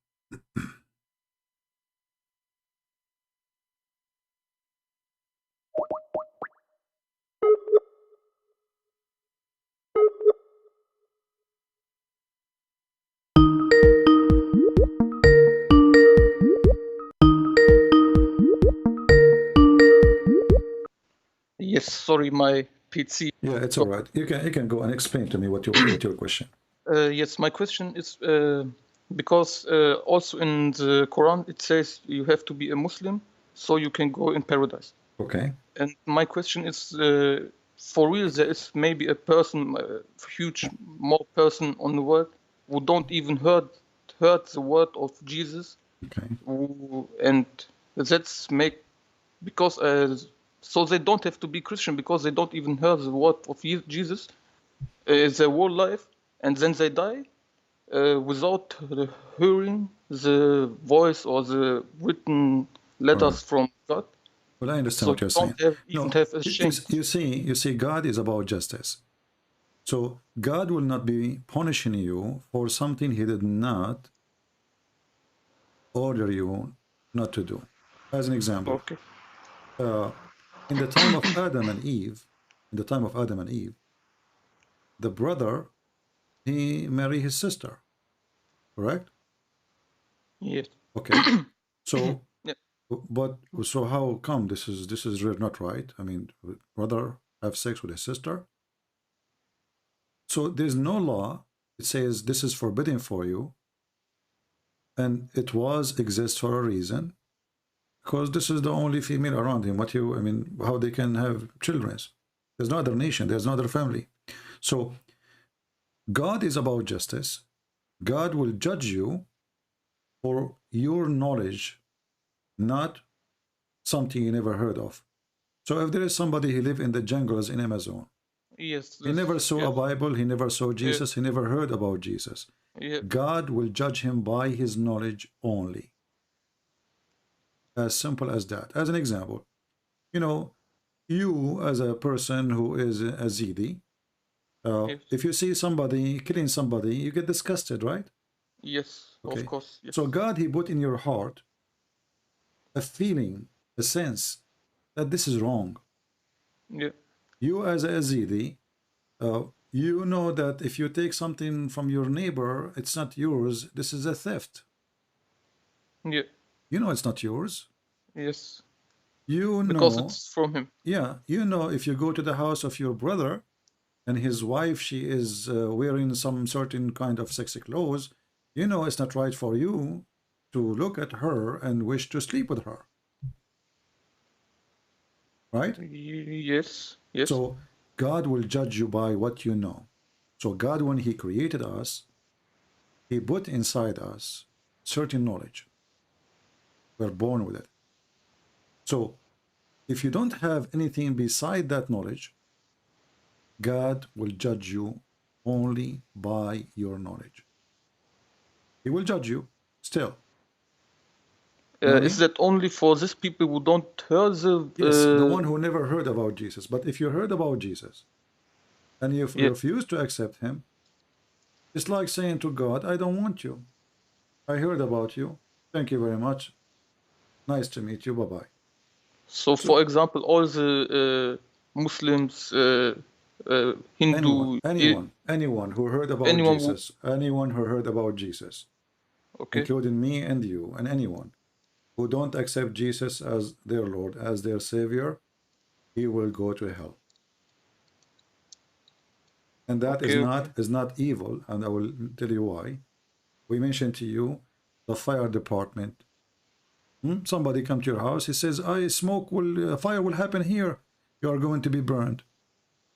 Yes, sorry, my PC. Yeah, it's all right. You can go and explain to me what your question. Yes, my question is because also in the Quran it says you have to be a Muslim so you can go in paradise. Okay. And my question is, for real, there is maybe a person, more person on the world who don't even heard the word of Jesus. Okay. And that's because so they don't have to be Christian because they don't even hear the word of Jesus their whole life, and then they die without hearing the voice or the written letters from God. Well, I understand what you're saying. You see, God is about justice. So God will not be punishing you for something he did not order you not to do. As an example, okay. In the time of Adam and Eve, the brother, he married his sister, correct? Yes. Okay. So, yeah. But so how come this is not right? I mean, brother have sex with his sister. So there's no law. It says this is forbidden for you, and it exists for a reason, because this is the only female around him. How they can have children? There's no other nation. There's no other family. So God is about justice. God will judge you for your knowledge, not something you never heard of. So if there is somebody who live in the jungles in Amazon, Yes. he never saw yes. a Bible, he never saw Jesus, he never heard about Jesus. God will judge him by his knowledge only. As simple as that. As an example, you know, you as a person who is a Zidi, if you see somebody killing somebody, you get disgusted, right? Yes, okay. Of course. Yes. So God, he put in your heart a feeling, a sense that this is wrong. Yeah. You as a Yazidi, you know that if you take something from your neighbor, it's not yours. This is a theft. Yeah. You know it's not yours. Yes. You know. Because it's from him. Yeah. You know if you go to the house of your brother and his wife, she is wearing some certain kind of sexy clothes, you know it's not right for you to look at her and wish to sleep with her. Right? Yes. So God will judge you by what you know. So God, when he created us, he put inside us certain knowledge. We're born with it. So if you don't have anything beside that knowledge, God will judge you only by your knowledge. He will judge you still. Is that only for these people who don't hear the... Yes, the one who never heard about Jesus. But if you heard about Jesus and you refuse to accept him, it's like saying to God, I don't want you. I heard about you. Thank you very much. Nice to meet you. Bye-bye. So, for example, all the Muslims, Hindu... Anyone who heard about Jesus, anyone who heard about Jesus, including me and you and anyone who don't accept Jesus as their Lord, as their Savior, he will go to hell. And that is not evil, and I will tell you why. We mentioned to you the fire department. Somebody come to your house, he says, fire will happen here. You are going to be burned.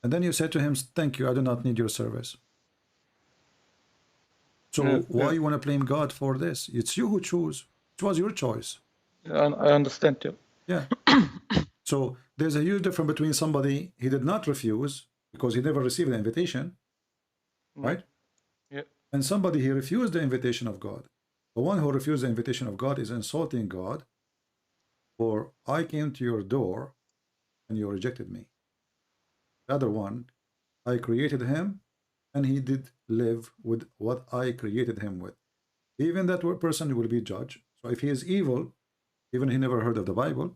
And then you say to him, thank you, I do not need your service. So why you want to blame God for this? It's you who choose. It was your choice. I understand you. Yeah. So there's a huge difference between somebody he did not refuse because he never received an invitation, right? Yeah. And somebody he refused the invitation of God. The one who refused the invitation of God is insulting God, for I came to your door and you rejected me. The other one, I created him and he did live with what I created him with. Even that person will be judged. So if he is evil, even he never heard of the Bible,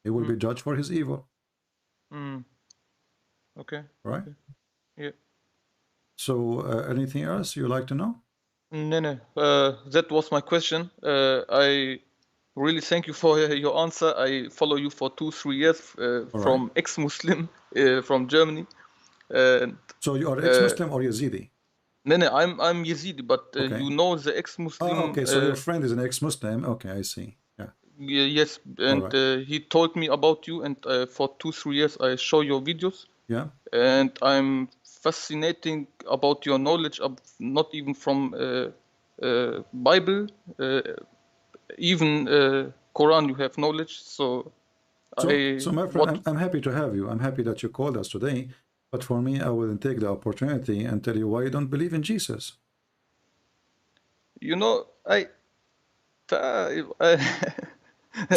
he will be judged for his evil. Okay. Right? Okay. Yeah. So anything else you like to know? No. That was my question. I really thank you for your answer. I follow you for 2-3 years from ex-Muslim from Germany. So you are ex-Muslim or Yazidi? No, I'm Yazidi, but you know the ex-Muslim. Oh, okay, so your friend is an ex-Muslim. Okay, I see. Yeah. Yes, and he told me about you, and for 2-3 years I show your videos. Yeah. And I'm fascinating about your knowledge of not even from Bible, even Quran. You have knowledge, so my friend, I'm happy to have you. I'm happy that you called us today. But for me, I will take the opportunity and tell you why you don't believe in Jesus. You know, it's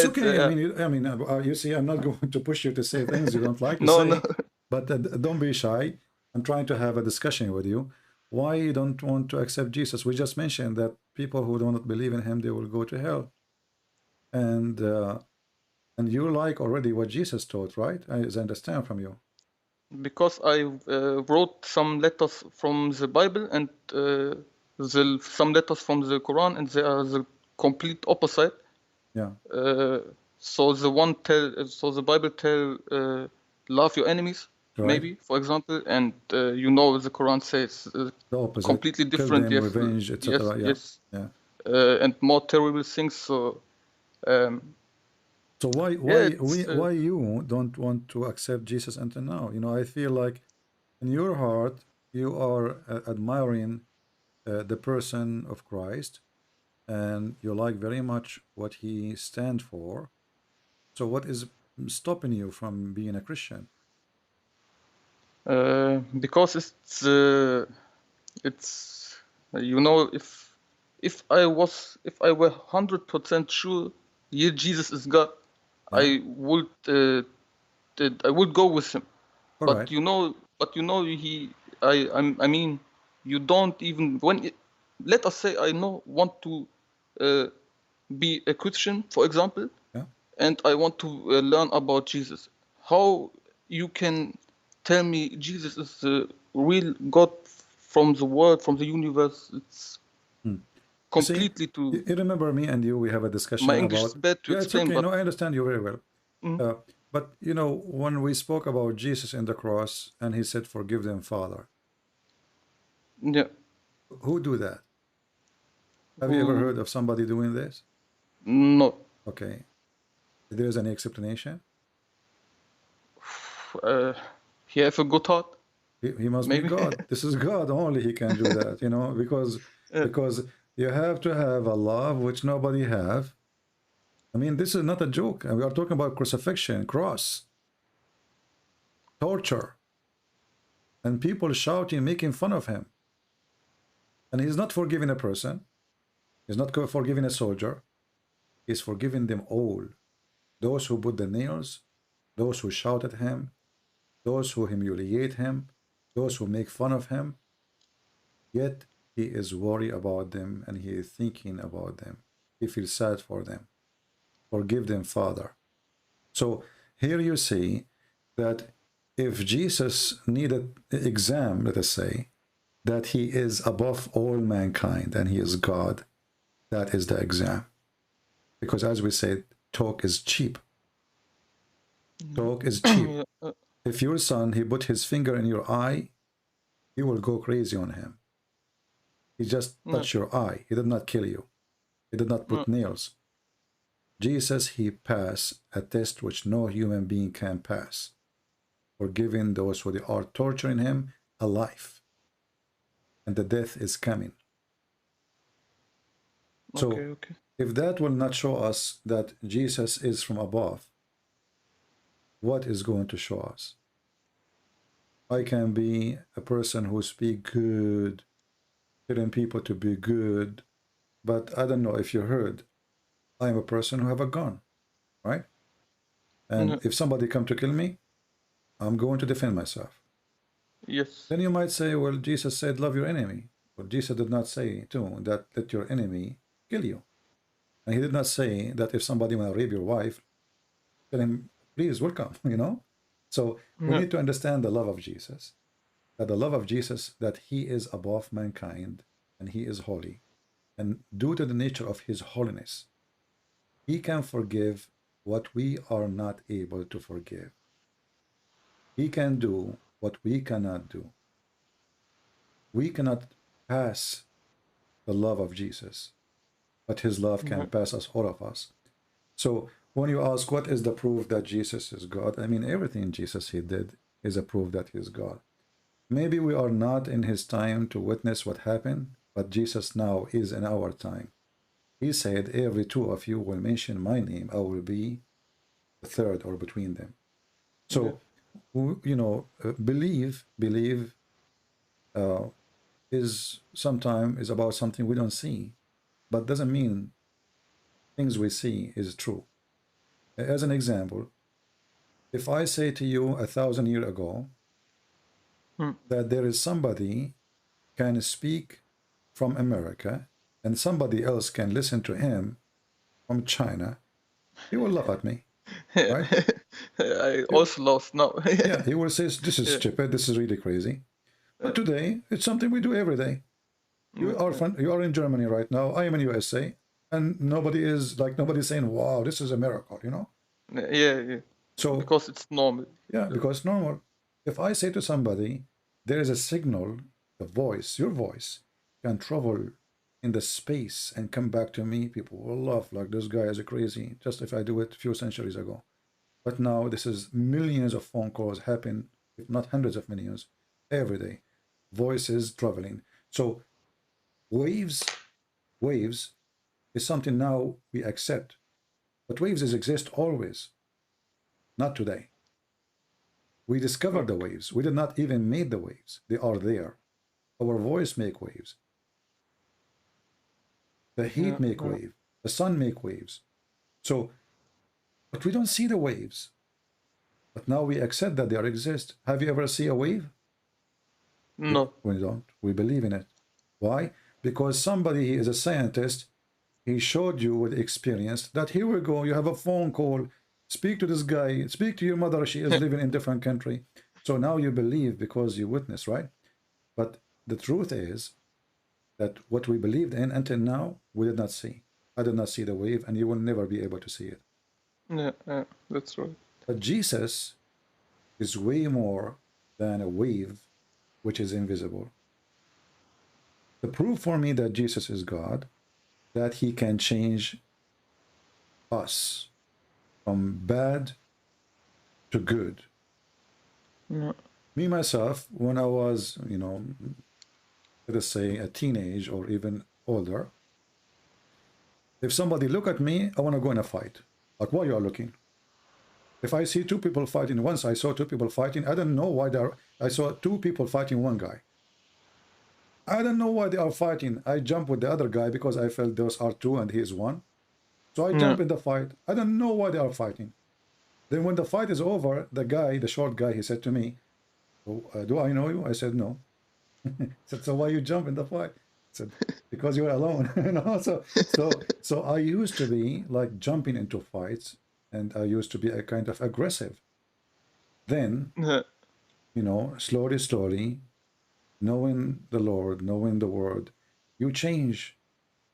okay. I mean, you see, I'm not going to push you to say things you don't like to say. No. But don't be shy. I'm trying to have a discussion with you. Why you don't want to accept Jesus? We just mentioned that people who do not believe in him, they will go to hell. And you like already what Jesus taught, right? As I understand from you. Because I wrote some letters from the Bible and some letters from the Quran, and they are the complete opposite. Yeah. So the Bible tell love your enemies, maybe, for example, and the Quran says the opposite, completely different. Them, revenge, etc. Yes. And more terrible things. So. So why you don't want to accept Jesus until now? I feel like in your heart you are admiring the person of Christ, and you like very much what he stands for. So what is stopping you from being a Christian? Because it's you know, if I were 100% sure, yeah, Jesus is God, Yeah. I would go with him. All But right. you know, I mean, you don't even let us say I want to be a Christian, for example, Yeah. and I want to learn about Jesus. How you can tell me Jesus is the real God from the world, from the universe? It's completely you remember me and you, we have a discussion my English about... is bad to Yeah, it's explain, okay. but No, I understand you very well. But you know, when we spoke about Jesus in the cross and he said, forgive them, Father. yeah, Who do that? Have you ever heard of somebody doing this? no. Okay. If there is any explanation? He have a good heart. He must Maybe. be God. This is God only he can do that, you know, because you have to have a love which nobody have. I mean, this is not a joke. We are talking about crucifixion, cross, torture, and people shouting, making fun of him. And he's not forgiving a person. He's not forgiving a soldier. He's forgiving them all. Those who put the nails, those who shout at him, those who humiliate him, those who make fun of him. Yet he is worried about them and he is thinking about them. He feels sad for them. Forgive them, Father. So here you see that if Jesus needed an exam, let us say, that he is above all mankind and he is God, that is the exam. Because as we said, talk is cheap. Talk is cheap. If your son, he put his finger in your eye, you will go crazy on him. He just touched your eye. He did not kill you. He did not put nails. Jesus, he passed a test which no human being can pass, forgiving those who are torturing him alive. And the death is coming. So if that will not show us that Jesus is from above, what is going to show us? I can be a person who speak good, telling people to be good, but I don't know if you heard, I am a person who have a gun, right? And if somebody come to kill me, I'm going to defend myself. Yes. Then you might say, well, Jesus said, love your enemy. Well, Jesus did not say, too, that let your enemy kill you. And he did not say that if somebody want to rape your wife, tell him, please, welcome, you know? So we need to understand the love of Jesus. That the love of Jesus, that he is above mankind and he is holy. And due to the nature of his holiness, he can forgive what we are not able to forgive. He can do what we cannot do. We cannot pass the love of Jesus, but his love can pass us, all of us. So when you ask what is the proof that Jesus is God, I mean, everything Jesus he did is a proof that he is God. Maybe we are not in his time to witness what happened, but Jesus now is in our time. He said, every two of you will mention my name, I will be the third or between them. So, you know, believe is sometimes is about something we don't see, but doesn't mean things we see is true. As an example, if I say to you 1,000 years ago that there is somebody can speak from America and somebody else can listen to him from China, he will laugh at me, right? I also lost now. Yeah, he will say, this is stupid, this is really crazy. But today, it's something we do every day. You are in Germany right now, I am in USA, and nobody's saying, wow, this is a miracle, you know? Yeah. So because it's normal. Yeah, because it's normal. If I say to somebody, there is a signal, the voice, your voice, can travel in the space and come back to me, people will laugh like this guy is crazy, just if I do it a few centuries ago. But now this is millions of phone calls happen, if not hundreds of millions, every day. Voices traveling. So Waves is something now we accept. But waves exist always, not today. We discovered the waves. We did not even make the waves. They are there. Our voice make waves. The heat make wave. The sun make waves. So, but we don't see the waves. But now we accept that they exist. Have you ever seen a wave? No. We don't. We believe in it. Why? Because somebody is a scientist. He showed you with experience that here we go. You have a phone call. Speak to this guy. Speak to your mother. She is living in a different country. So now you believe because you witness, right? But the truth is that what we believed in until now, we did not see. I did not see the wave, and you will never be able to see it. Yeah, that's right. But Jesus is way more than a wave which is invisible. The proof for me that Jesus is God, that he can change us from bad to good. Yeah. Me, myself, when I was, let us say a teenage or even older, if somebody look at me, I want to go in a fight. Like, why you are looking? If I see two people fighting, once I saw two people fighting, I don't know why I saw two people fighting one guy. I don't know why they are fighting. I jump with the other guy because I felt those are two and he is one. So I jump in the fight. I don't know why they are fighting. Then when the fight is over, the guy, the short guy, he said to me, do I know you? I said, no. He said, so why you jump in the fight? I said, because you're alone. So I used to be like jumping into fights, and I used to be a kind of aggressive. Then, slowly, knowing the Lord, knowing the word, you change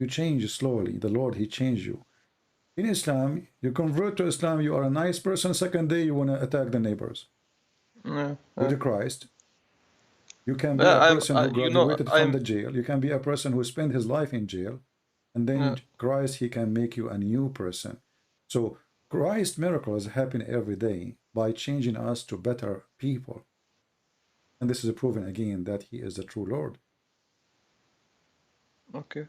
slowly. The Lord, he changed you. In Islam, you convert to Islam, you are a nice person. Second day, you want to attack the neighbors. With Christ, you can be a person who graduated from the jail. You can be a person who spent his life in jail. And then Christ, he can make you a new person. So Christ's miracles happen every day by changing us to better people. And this is proven again that he is the true Lord. Okay.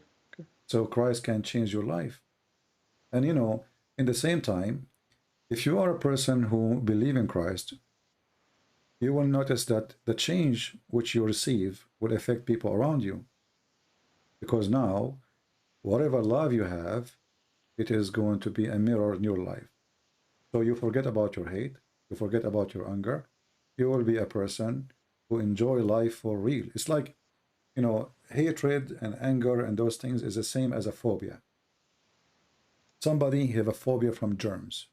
So Christ can change your life. And in the same time, if you are a person who believes in Christ, you will notice that the change which you receive will affect people around you. Because now, whatever love you have, it is going to be a mirror in your life. So you forget about your hate, you forget about your anger, you will be a person who enjoy life for real. It's like, hatred and anger and those things is the same as a phobia. Somebody have a phobia from germs.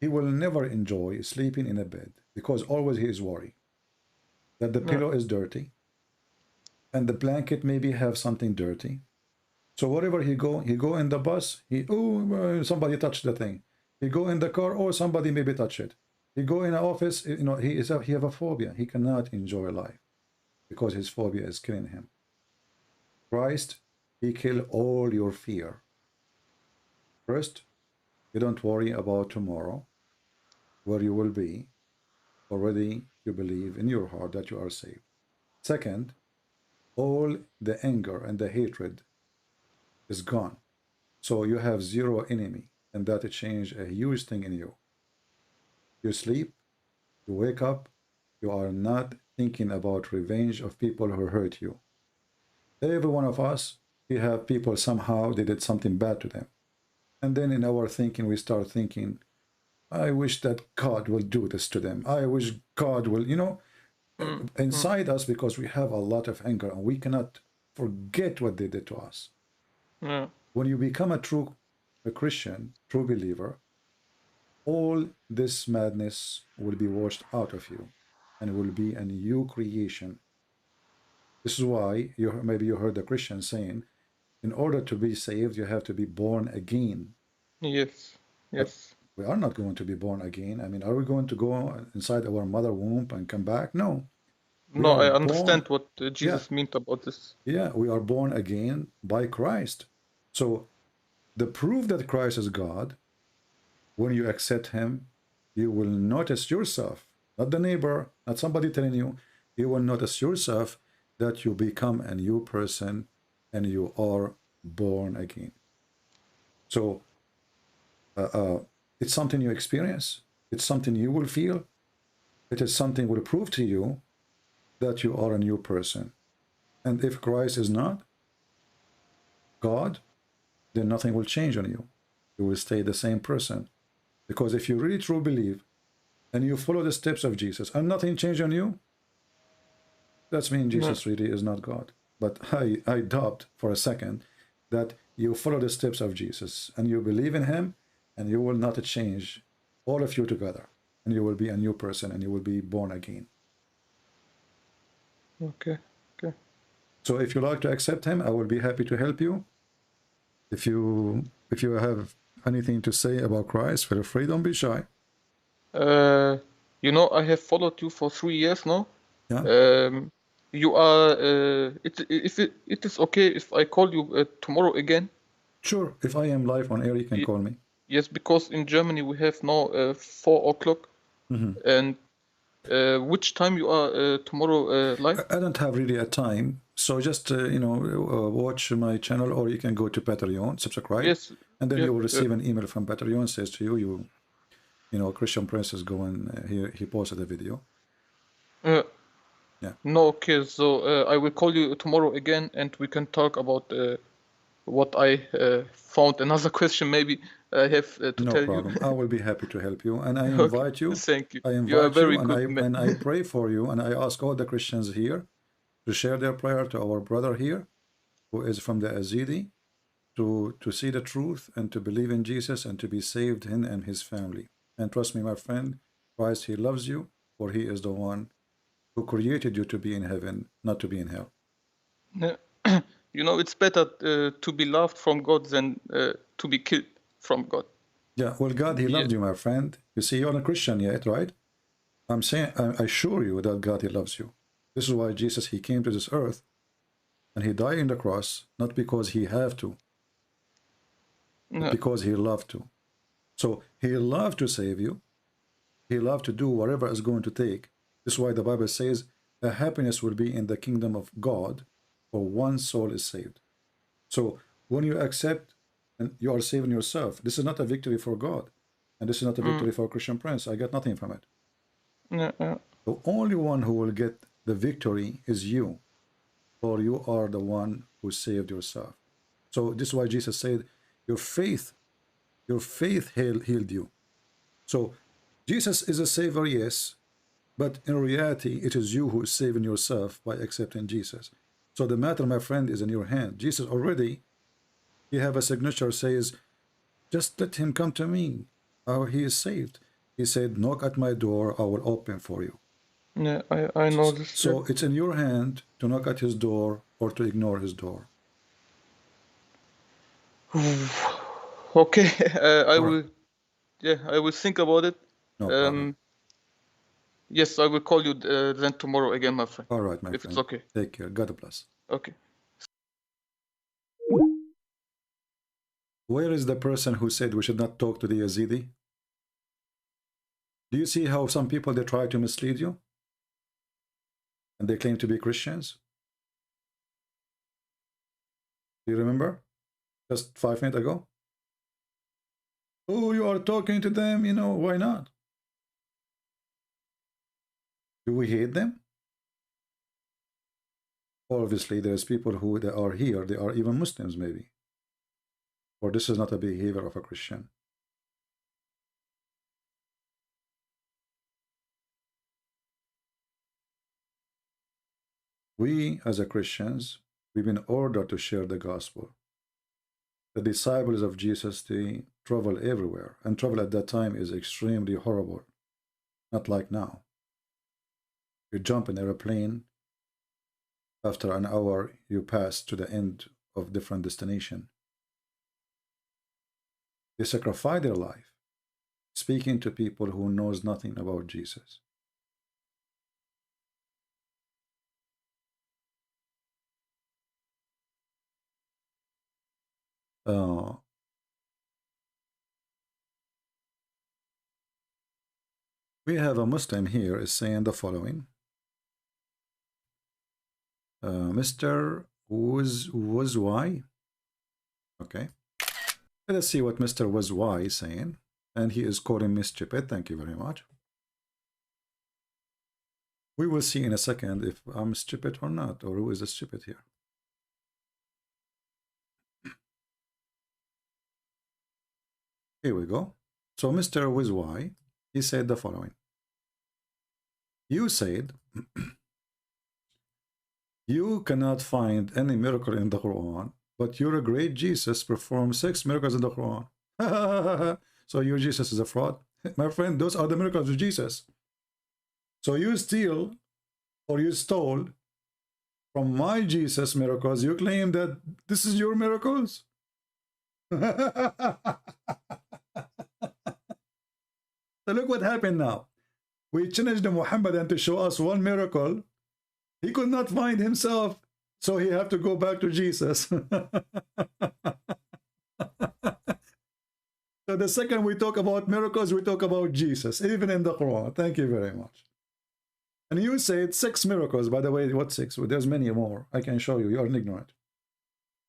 He will never enjoy sleeping in a bed because always he is worried that the pillow is dirty and the blanket maybe have something dirty. So wherever he go in the bus, somebody touched the thing. He go in the car, somebody maybe touch it. He go in an office, he have a phobia. He cannot enjoy life because his phobia is killing him. Christ, he kill all your fear. First, you don't worry about tomorrow, where you will be. Already you believe in your heart that you are saved. Second, all the anger and the hatred is gone. So you have zero enemy, and that changed a huge thing in you. You sleep, you wake up, you are not thinking about revenge of people who hurt you. Every one of us, we have people somehow, they did something bad to them. And then in our thinking, we start thinking, I wish that God will do this to them. I wish God will, inside us, because we have a lot of anger and we cannot forget what they did to us. When you become a Christian, true believer, all this madness will be washed out of you and will be a new creation. This is why maybe you heard the Christian saying, in order to be saved, you have to be born again. Yes. But we are not going to be born again. I mean, are we going to go inside our mother womb and come back? No. No, I understand what Jesus meant about this. Yeah, we are born again by Christ. So the proof that Christ is God, when you accept him, you will notice yourself, not the neighbor, not somebody telling you, you will notice yourself that you become a new person and you are born again. So it's something you experience. It's something you will feel. It is something will prove to you that you are a new person. And if Christ is not God, then nothing will change on you. You will stay the same person. Because if you really truly believe and you follow the steps of Jesus and nothing changed on you, that means Jesus really is not God. But I doubt for a second that you follow the steps of Jesus and you believe in him, and you will not change, all of you together, and you will be a new person and you will be born again. Okay. So if you like to accept him, I will be happy to help you. If you have anything to say about Christ, feel free, don't be shy. You know, I have followed you for 3 years now. Yeah. You are. If it is okay if I call you tomorrow again. Sure. If I am live on air, you can call me. Yes, because in Germany we have now 4 o'clock. And which time you are tomorrow live? I don't have really a time, so just watch my channel, or you can go to Patreon, subscribe, yes, and then you will receive an email from Patreon says to you, Christian Prince is going. He posted a video. Yeah. No, okay. So I will call you tomorrow again, and we can talk about what I found. Another question, maybe I have to tell you. No problem. I will be happy to help you, and I invite you. Thank you. I invite you are very and good, and I pray for you, and I ask all the Christians here to share their prayer to our brother here, who is from the Yazidi, to see the truth and to believe in Jesus and to be saved, him and his family. And trust me, my friend, Christ, he loves you, for he is the one who created you to be in heaven, not to be in hell. You know, it's better to be loved from God than to be killed from God. Yeah, well, God, he loved you, my friend. You see, you're not a Christian yet, right? I'm saying, I assure you that God, he loves you. This is why Jesus, he came to this earth and he died on the cross, not because he had to, but because he loved to. So he loved to save you. He loved to do whatever is going to take. This is why the Bible says the happiness will be in the kingdom of God, for one soul is saved. So when you accept and you are saving yourself, this is not a victory for God, and this is not a victory for Christian Prince. I got nothing from it. The only one who will get the victory is you, for you are the one who saved yourself. So this is why Jesus said, your faith healed you. So Jesus is a savior, yes, but in reality, it is you who is saving yourself by accepting Jesus. So the matter, my friend, is in your hand. Jesus already, he have a signature says, just let him come to me. He is saved. He said, knock at my door, I will open for you. Yeah, I know this. So it's in your hand to knock at his door or to ignore his door. Okay, I will. Yeah, I will think about it. No problem. Yes, I will call you then tomorrow again, my friend. All right, my friend. If it's okay. Take care. God bless. Okay. Where is the person who said we should not talk to the Yazidi? Do you see how some people, they try to mislead you? And they claim to be Christians? Do you remember? Just 5 minutes ago? Oh, you are talking to them, why not? Do we hate them? Obviously, there's people who they are here, they are even Muslims maybe. Or this is not a behavior of a Christian. We, as a Christians, we've been ordered to share the gospel. The disciples of Jesus, they travel everywhere, and travel at that time is extremely horrible. Not like now. You jump in an airplane, after an hour you pass to the end of different destination. They sacrifice their life, speaking to people who knows nothing about Jesus. We have a Muslim here is saying the following. Mr. was why? Okay. Let us see what Mr. Was why is saying. And he is quoting Miss Stupid. Thank you very much. We will see in a second if I'm stupid or not, or who is the stupid here. Here we go. So Mr. With why, he said the following. You said, you cannot find any miracle in the Quran, but your great Jesus performed 6 miracles in the Quran. So your Jesus is a fraud? My friend, those are the miracles of Jesus. So you steal or you stole from my Jesus miracles. You claim that this is your miracles? So look what happened now. We challenged Muhammad to show us one miracle. He could not find himself, so he had to go back to Jesus. So the second we talk about miracles, we talk about Jesus, even in the Quran. Thank you very much. And you said 6 miracles. By the way, what 6? Well, there's many more. I can show you. You are ignorant.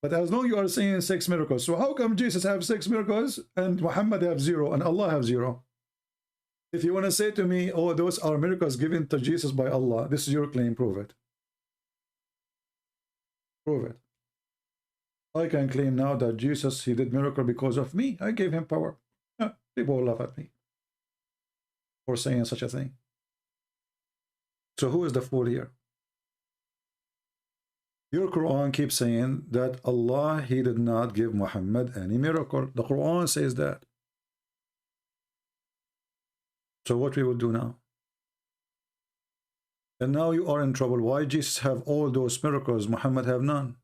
But as long as you are saying 6 miracles, so how come Jesus have 6 miracles and Muhammad have 0 and Allah have 0? If you want to say to me, oh, those are miracles given to Jesus by Allah, this is your claim, prove it. Prove it. I can claim now that Jesus, he did miracle because of me. I gave him power. People will laugh at me for saying such a thing. So who is the fool here? Your Quran keeps saying that Allah, he did not give Muhammad any miracle. The Quran says that. So what we will do now? And now you are in trouble. Why Jesus have all those miracles, Muhammad have none?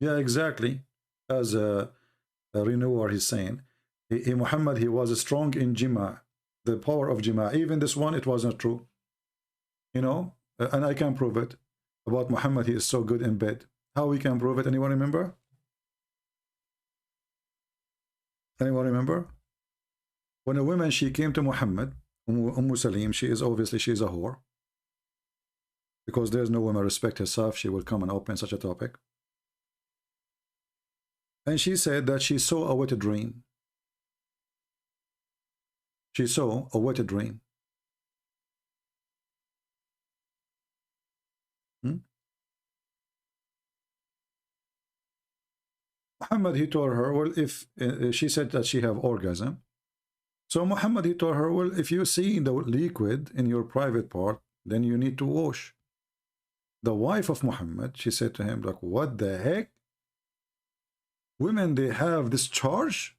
Yeah, exactly. As a renewer is saying, Muhammad, he was strong in Jima, the power of Jima. Even this one, it was not true. You know, and I can prove it. About Muhammad, he is so good in bed. How we can prove it? Anyone remember? Anyone remember? When a woman, she came to Muhammad, Salim, she is a whore. Because there's no woman respect herself, she will come and open such a topic. And she said that she saw a wet dream. She saw a wet dream. Muhammad, he told her, well, if she said that she have orgasm. So Muhammad, he told her, well, if you see the liquid in your private part, then you need to wash. The wife of Muhammad, she said to him, like, what the heck? Women, they have this charge?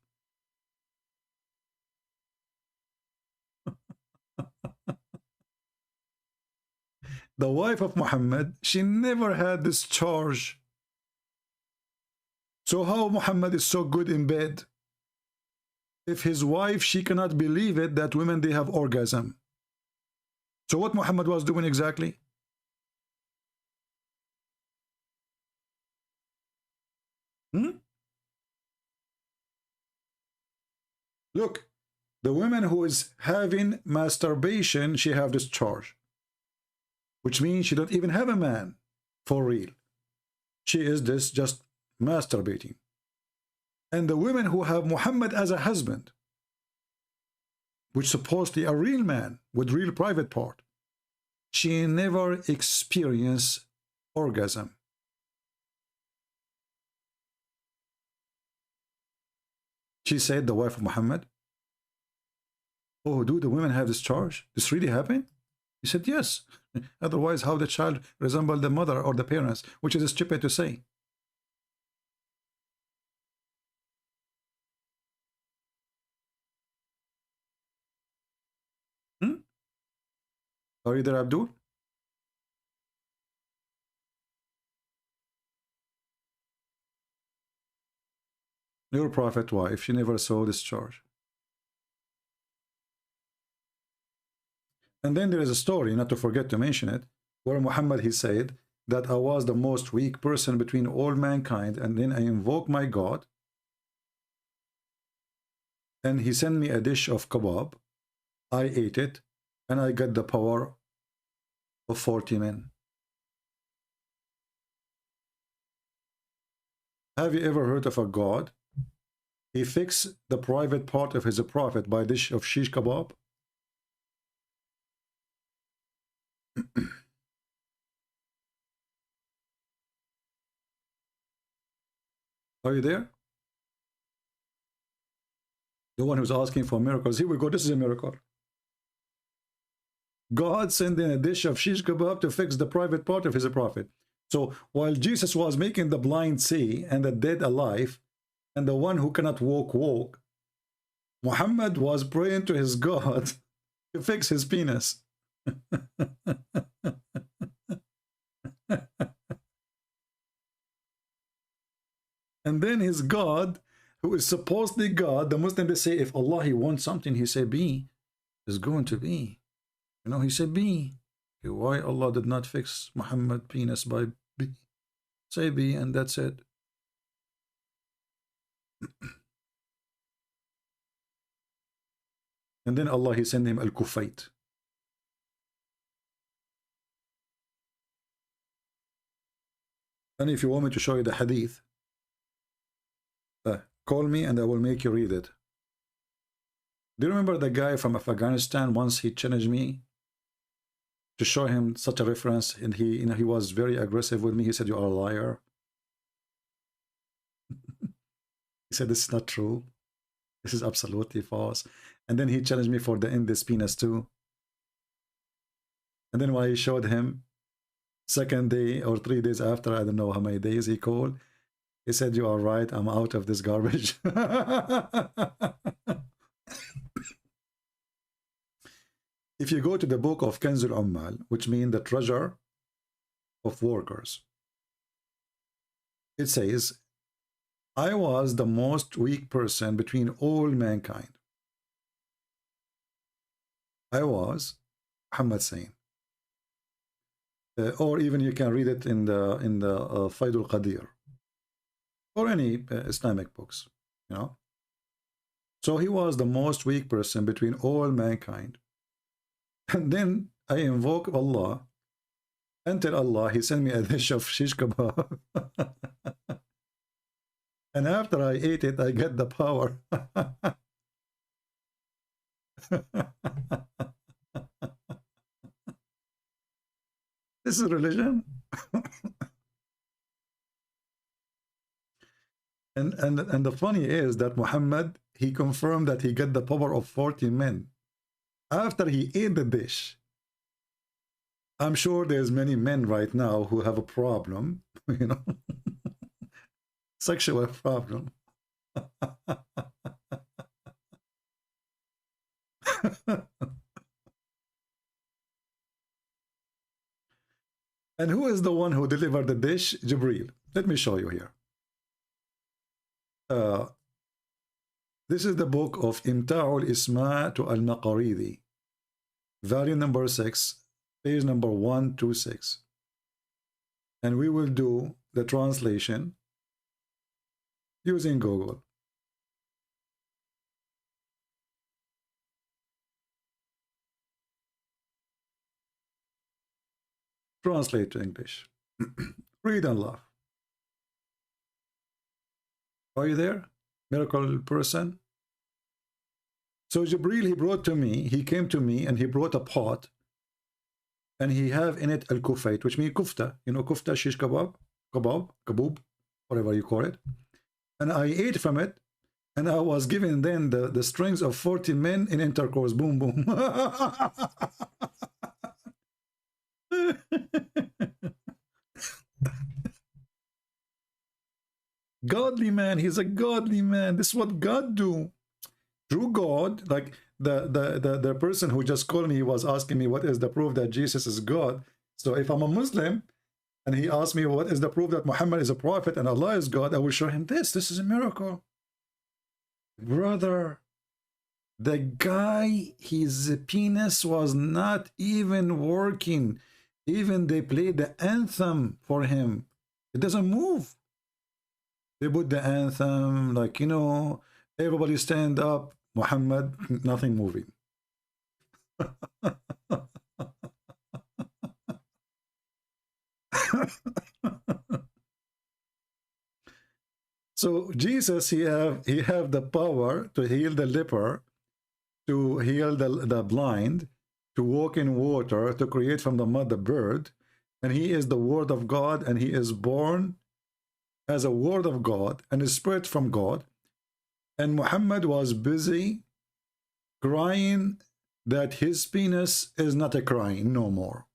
The wife of Muhammad, she never had this charge. So how Muhammad is so good in bed? If his wife, she cannot believe it that women, they have orgasm. So what Muhammad was doing exactly? Look, the woman who is having masturbation, she have this charge. Which means she don't even have a man for real. She is this just masturbating. And the women who have Muhammad as a husband, which supposedly a real man with real private part, she never experienced orgasm. She said, the wife of Muhammad, oh, do the women have this charge? This really happened? He said, yes. Otherwise, how the child resemble the mother or the parents, which is stupid to say. Are you there, Abdul? Your prophet wife, she never saw this charge. And then there is a story, not to forget to mention it, where Muhammad, he said that I was the most weak person between all mankind, and then I invoked my God, and he sent me a dish of kebab. I ate it, and I got the power of 40 men. Have you ever heard of a God? He fixed the private part of his prophet by a dish of shish kebab. Are you there? The one who's asking for miracles. Here we go. This is a miracle. God sent in a dish of shish kebab to fix the private part of his prophet. So while Jesus was making the blind see and the dead alive, and the one who cannot walk, Muhammad was praying to his God to fix his penis. And then his God, who is supposedly God, the Muslims, they say, if Allah, he wants something, he say be, is going to be. You know, he said be. Okay, why Allah did not fix Muhammad penis by be? Say be, and that's it. And then Allah, he sent him al-Kufayt. And if you want me to show you the hadith, call me and I will make you read it. Do you remember the guy from Afghanistan? Once he challenged me to show him such a reference, and he was very aggressive with me. He said, you are a liar. He said, this is not true. This is absolutely false. And then he challenged me for the end this penis too. And then when I showed him, second day or 3 days after, I don't know how many days, he called. He said, you are right, I'm out of this garbage. If you go to the book of Kanzul Ummal, which means the treasure of workers, it says, I was the most weak person between all mankind. I was, Muhammad saying. Or even you can read it in the Faidul Qadir, or any Islamic books, you know. So he was the most weak person between all mankind. And then I invoke Allah, and tell Allah, he sent me a dish of shish kebab. And after I ate it, I get the power. This is religion. And the funny is that Muhammad, he confirmed that he got the power of 40 men after he ate the dish. I'm sure there's many men right now who have a problem, you know, sexual problem. And who is the one who delivered the dish? Jibreel. Let me show you here. This is the book of Imta'ul Isma to Al-Maqaridi, volume number 6, page number 126. And we will do the translation using Google. Translate to English. Read and laugh. Are you there, miracle person? So Jibreel, he brought to me, he came to me and he brought a pot, and he have in it al-kufayt, which means kufta, you know, kufta, shish kebab, kaboob, whatever you call it. And I ate from it, and I was given then the strings of 40 men in intercourse. Boom, boom. Godly man, he's a godly man. This is what God do. True God, like the person who just called me, he was asking me what is the proof that Jesus is God. So if I'm a Muslim and he asked me what is the proof that Muhammad is a prophet and Allah is God, I will show him this. This is a miracle. Brother, the guy, his penis was not even working. Even they played the anthem for him. It doesn't move. They put the anthem, like, you know, everybody stand up. Muhammad, nothing moving. So Jesus, he have the power to heal the leper, to heal the blind, to walk in water, to create from the mud the bird, and he is the word of God, and he is born as a word of God and a spirit from God. And Muhammad was busy crying that his penis is not a crying no more.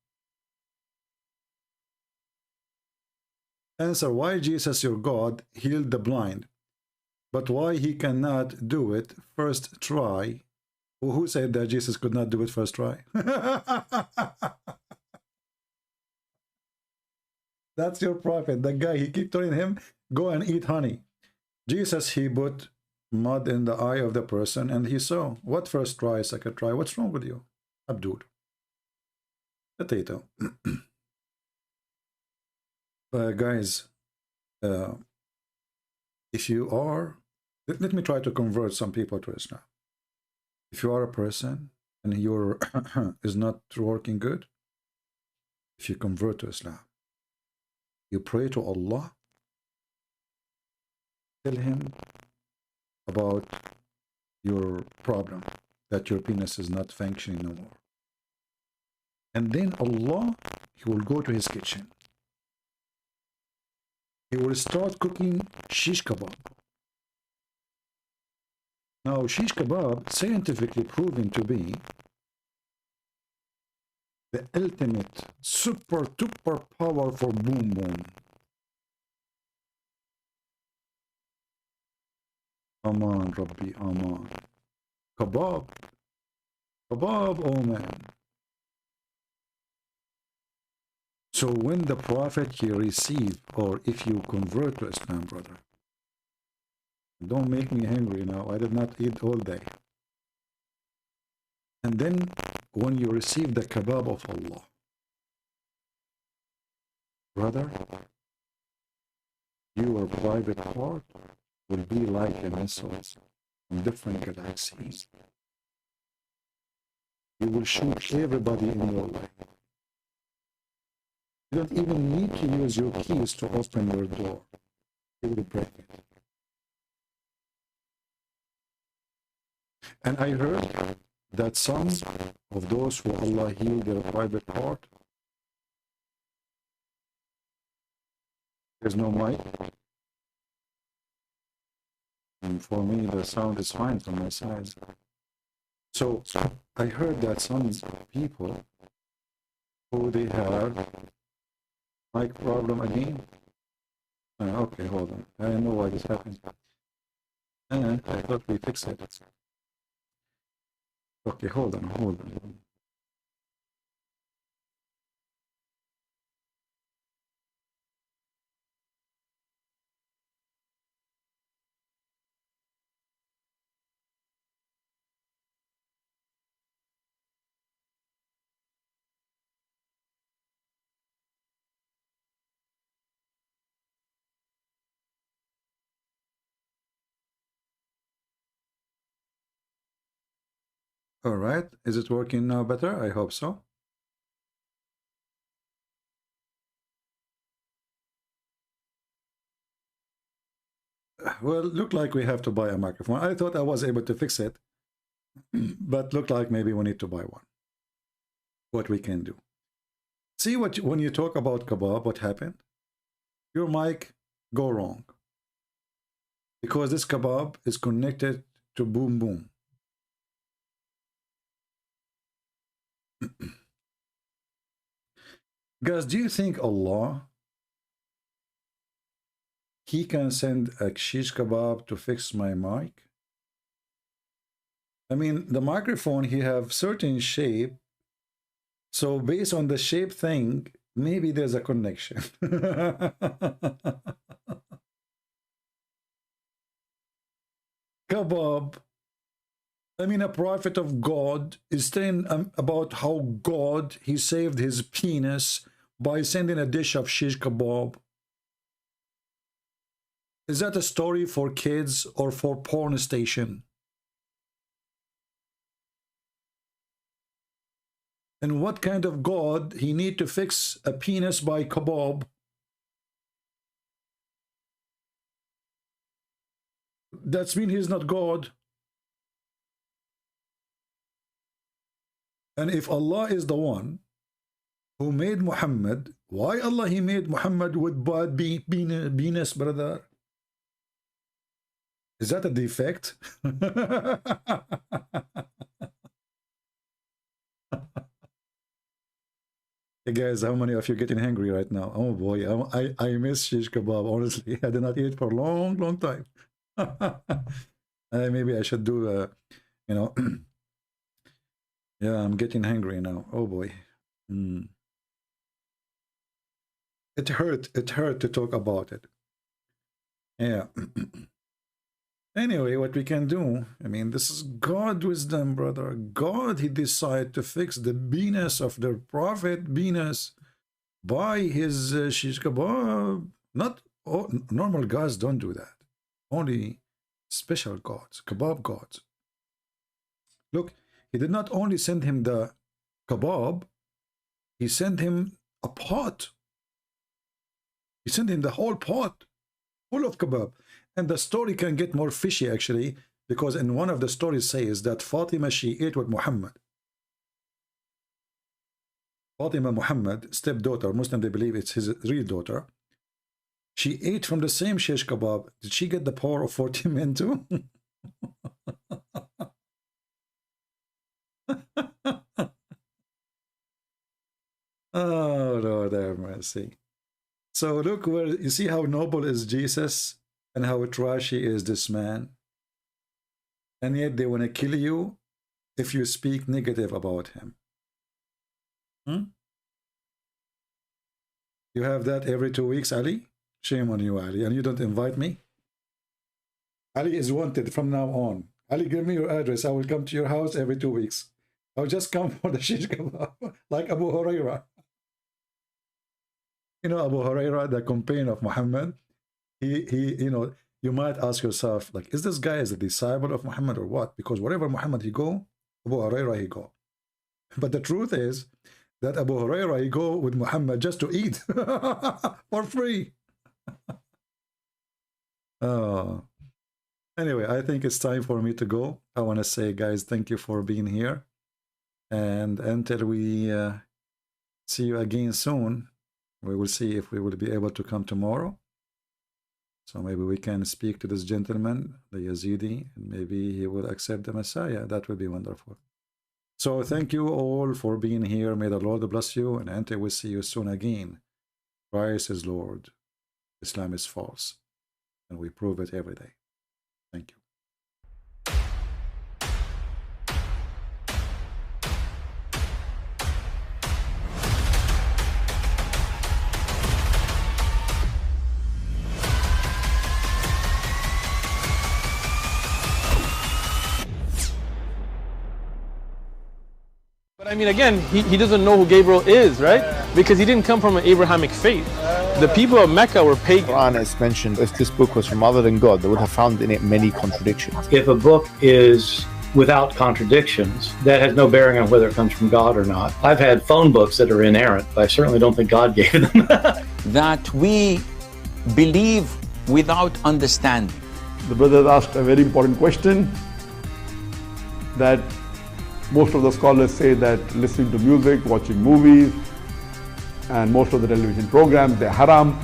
Answer: why Jesus, your God, healed the blind, but why he cannot do it first try? Who said that Jesus could not do it first try? That's your prophet. The guy, he keep telling him, go and eat honey. Jesus, he put mud in the eye of the person and he saw. What first try, second try? What's wrong with you? Abdul. Potato. Guys, if you are, let me try to convert some people to Islam. If you are a person and your is not working good, if you convert to Islam, you pray to Allah, tell him about your problem, that your penis is not functioning no more. And then Allah, he will go to his kitchen. He will start cooking shish kebab. Now, shish kebab, scientifically proven to be the ultimate, super powerful boom boom. Aman, Rabbi, Aman. Kebab. Kebab, oh man. So when the Prophet he received, or if you convert to Islam, brother, don't make me hungry now. I did not eat all day. And then when you receive the kebab of Allah, brother, your private part will be like a missile in different galaxies. You will shoot everybody in your life. You don't even need to use your keys to open your door. You will break it. And I heard that some of those who Allah healed their private part, there's no mic. And for me, the sound is fine from my side. So I heard that some people who they have mic problem again. Okay, hold on. I don't know why this happened. And I thought we fixed it. Okay, hold on. All right, is it working now better? I hope so. Well, look like we have to buy a microphone. I thought I was able to fix it, but look like maybe we need to buy one. What we can do. See what when you talk about kebab, what happened? Your mic go wrong. Because this kebab is connected to boom boom. Guys, do you think Allah, he can send a shish kebab to fix my mic? I mean, the microphone, he have certain shape. So based on the shape thing, maybe there's a connection. Kebab. I mean, a prophet of God is telling about how God, he saved his penis by sending a dish of shish kebab. Is that a story for kids or for porn station? And what kind of God he need to fix a penis by kebab? That's mean he's not God. And if Allah is the one who made Muhammad, why Allah he made Muhammad with bad penis, brother? Is that a defect? Hey guys, how many of you getting hungry right now? Oh boy, I miss shish kebab, honestly. I did not eat for a long time. Maybe I should do, you know, yeah, I'm getting hungry now. Oh boy. It hurt to talk about it. Yeah. Anyway, what we can do, I mean, this is God wisdom, brother. God, he decided to fix the penis of the prophet penis by his shish kebab. Not all, normal gods don't do that. Only special gods, kebab gods. Look, he did not only send him the kebab, he sent him a pot. He sent him the whole pot full of kebab. And the story can get more fishy, actually, because in one of the stories says that Fatima, she ate with Muhammad. Fatima Muhammad, stepdaughter, Muslim, they believe it's his real daughter. She ate from the same shish kebab. Did she get the power of 40 men too? Oh, Lord have mercy. So look where, you see how noble is Jesus and how trashy is this man. And yet they want to kill you if you speak negative about him. You have that every 2 weeks, Ali? Shame on you, Ali. And you don't invite me? Ali is wanted from now on. Ali, give me your address. I will come to your house every 2 weeks. I'll just come for the shish kebab, like Abu Hurairah. You know, Abu Hurairah, the companion of Muhammad, he, you know, you might ask yourself, like, is this guy as a disciple of Muhammad or what? Because wherever Muhammad he go, Abu Hurairah he go. But the truth is that Abu Hurairah he go with Muhammad just to eat for free. Oh. Anyway, I think it's time for me to go. I want to say, guys, thank you for being here. And until we see you again soon, we will see if we will be able to come tomorrow. So maybe we can speak to this gentleman, the Yazidi, and maybe he will accept the Messiah. That would be wonderful. So thank you all for being here. May the Lord bless you, and until we see you soon again. Christ is Lord. Islam is false. And we prove it every day. Thank you. But I mean, again, he doesn't know who Gabriel is, right? Because he didn't come from an Abrahamic faith. The people of Mecca were pagan. The Quran is mentioned, if this book was from other than God, they would have found in it many contradictions. If a book is without contradictions, that has no bearing on whether it comes from God or not. I've had phone books that are inerrant, but I certainly don't think God gave them. That we believe without understanding. The brother asked a very important question, that most of the scholars say that listening to music, watching movies, and most of the television programs, they're haram.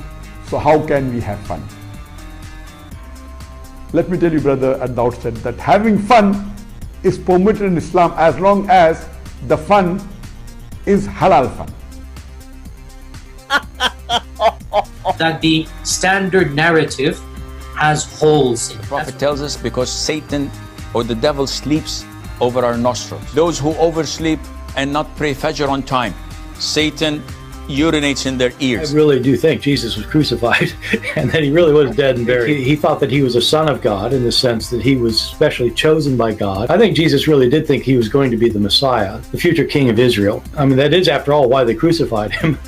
So how can we have fun? Let me tell you, brother, at the outset, that having fun is permitted in Islam as long as the fun is halal fun. That the standard narrative has holes in it. The Prophet tells us because Satan or the devil sleeps over our nostrils. Those who oversleep and not pray Fajr on time, Satan urinates in their ears. I really do think Jesus was crucified and that he really was dead and buried. He thought that he was a son of God in the sense that he was specially chosen by God. I think Jesus really did think he was going to be the Messiah, the future king of Israel. I mean, that is, after all, why they crucified him.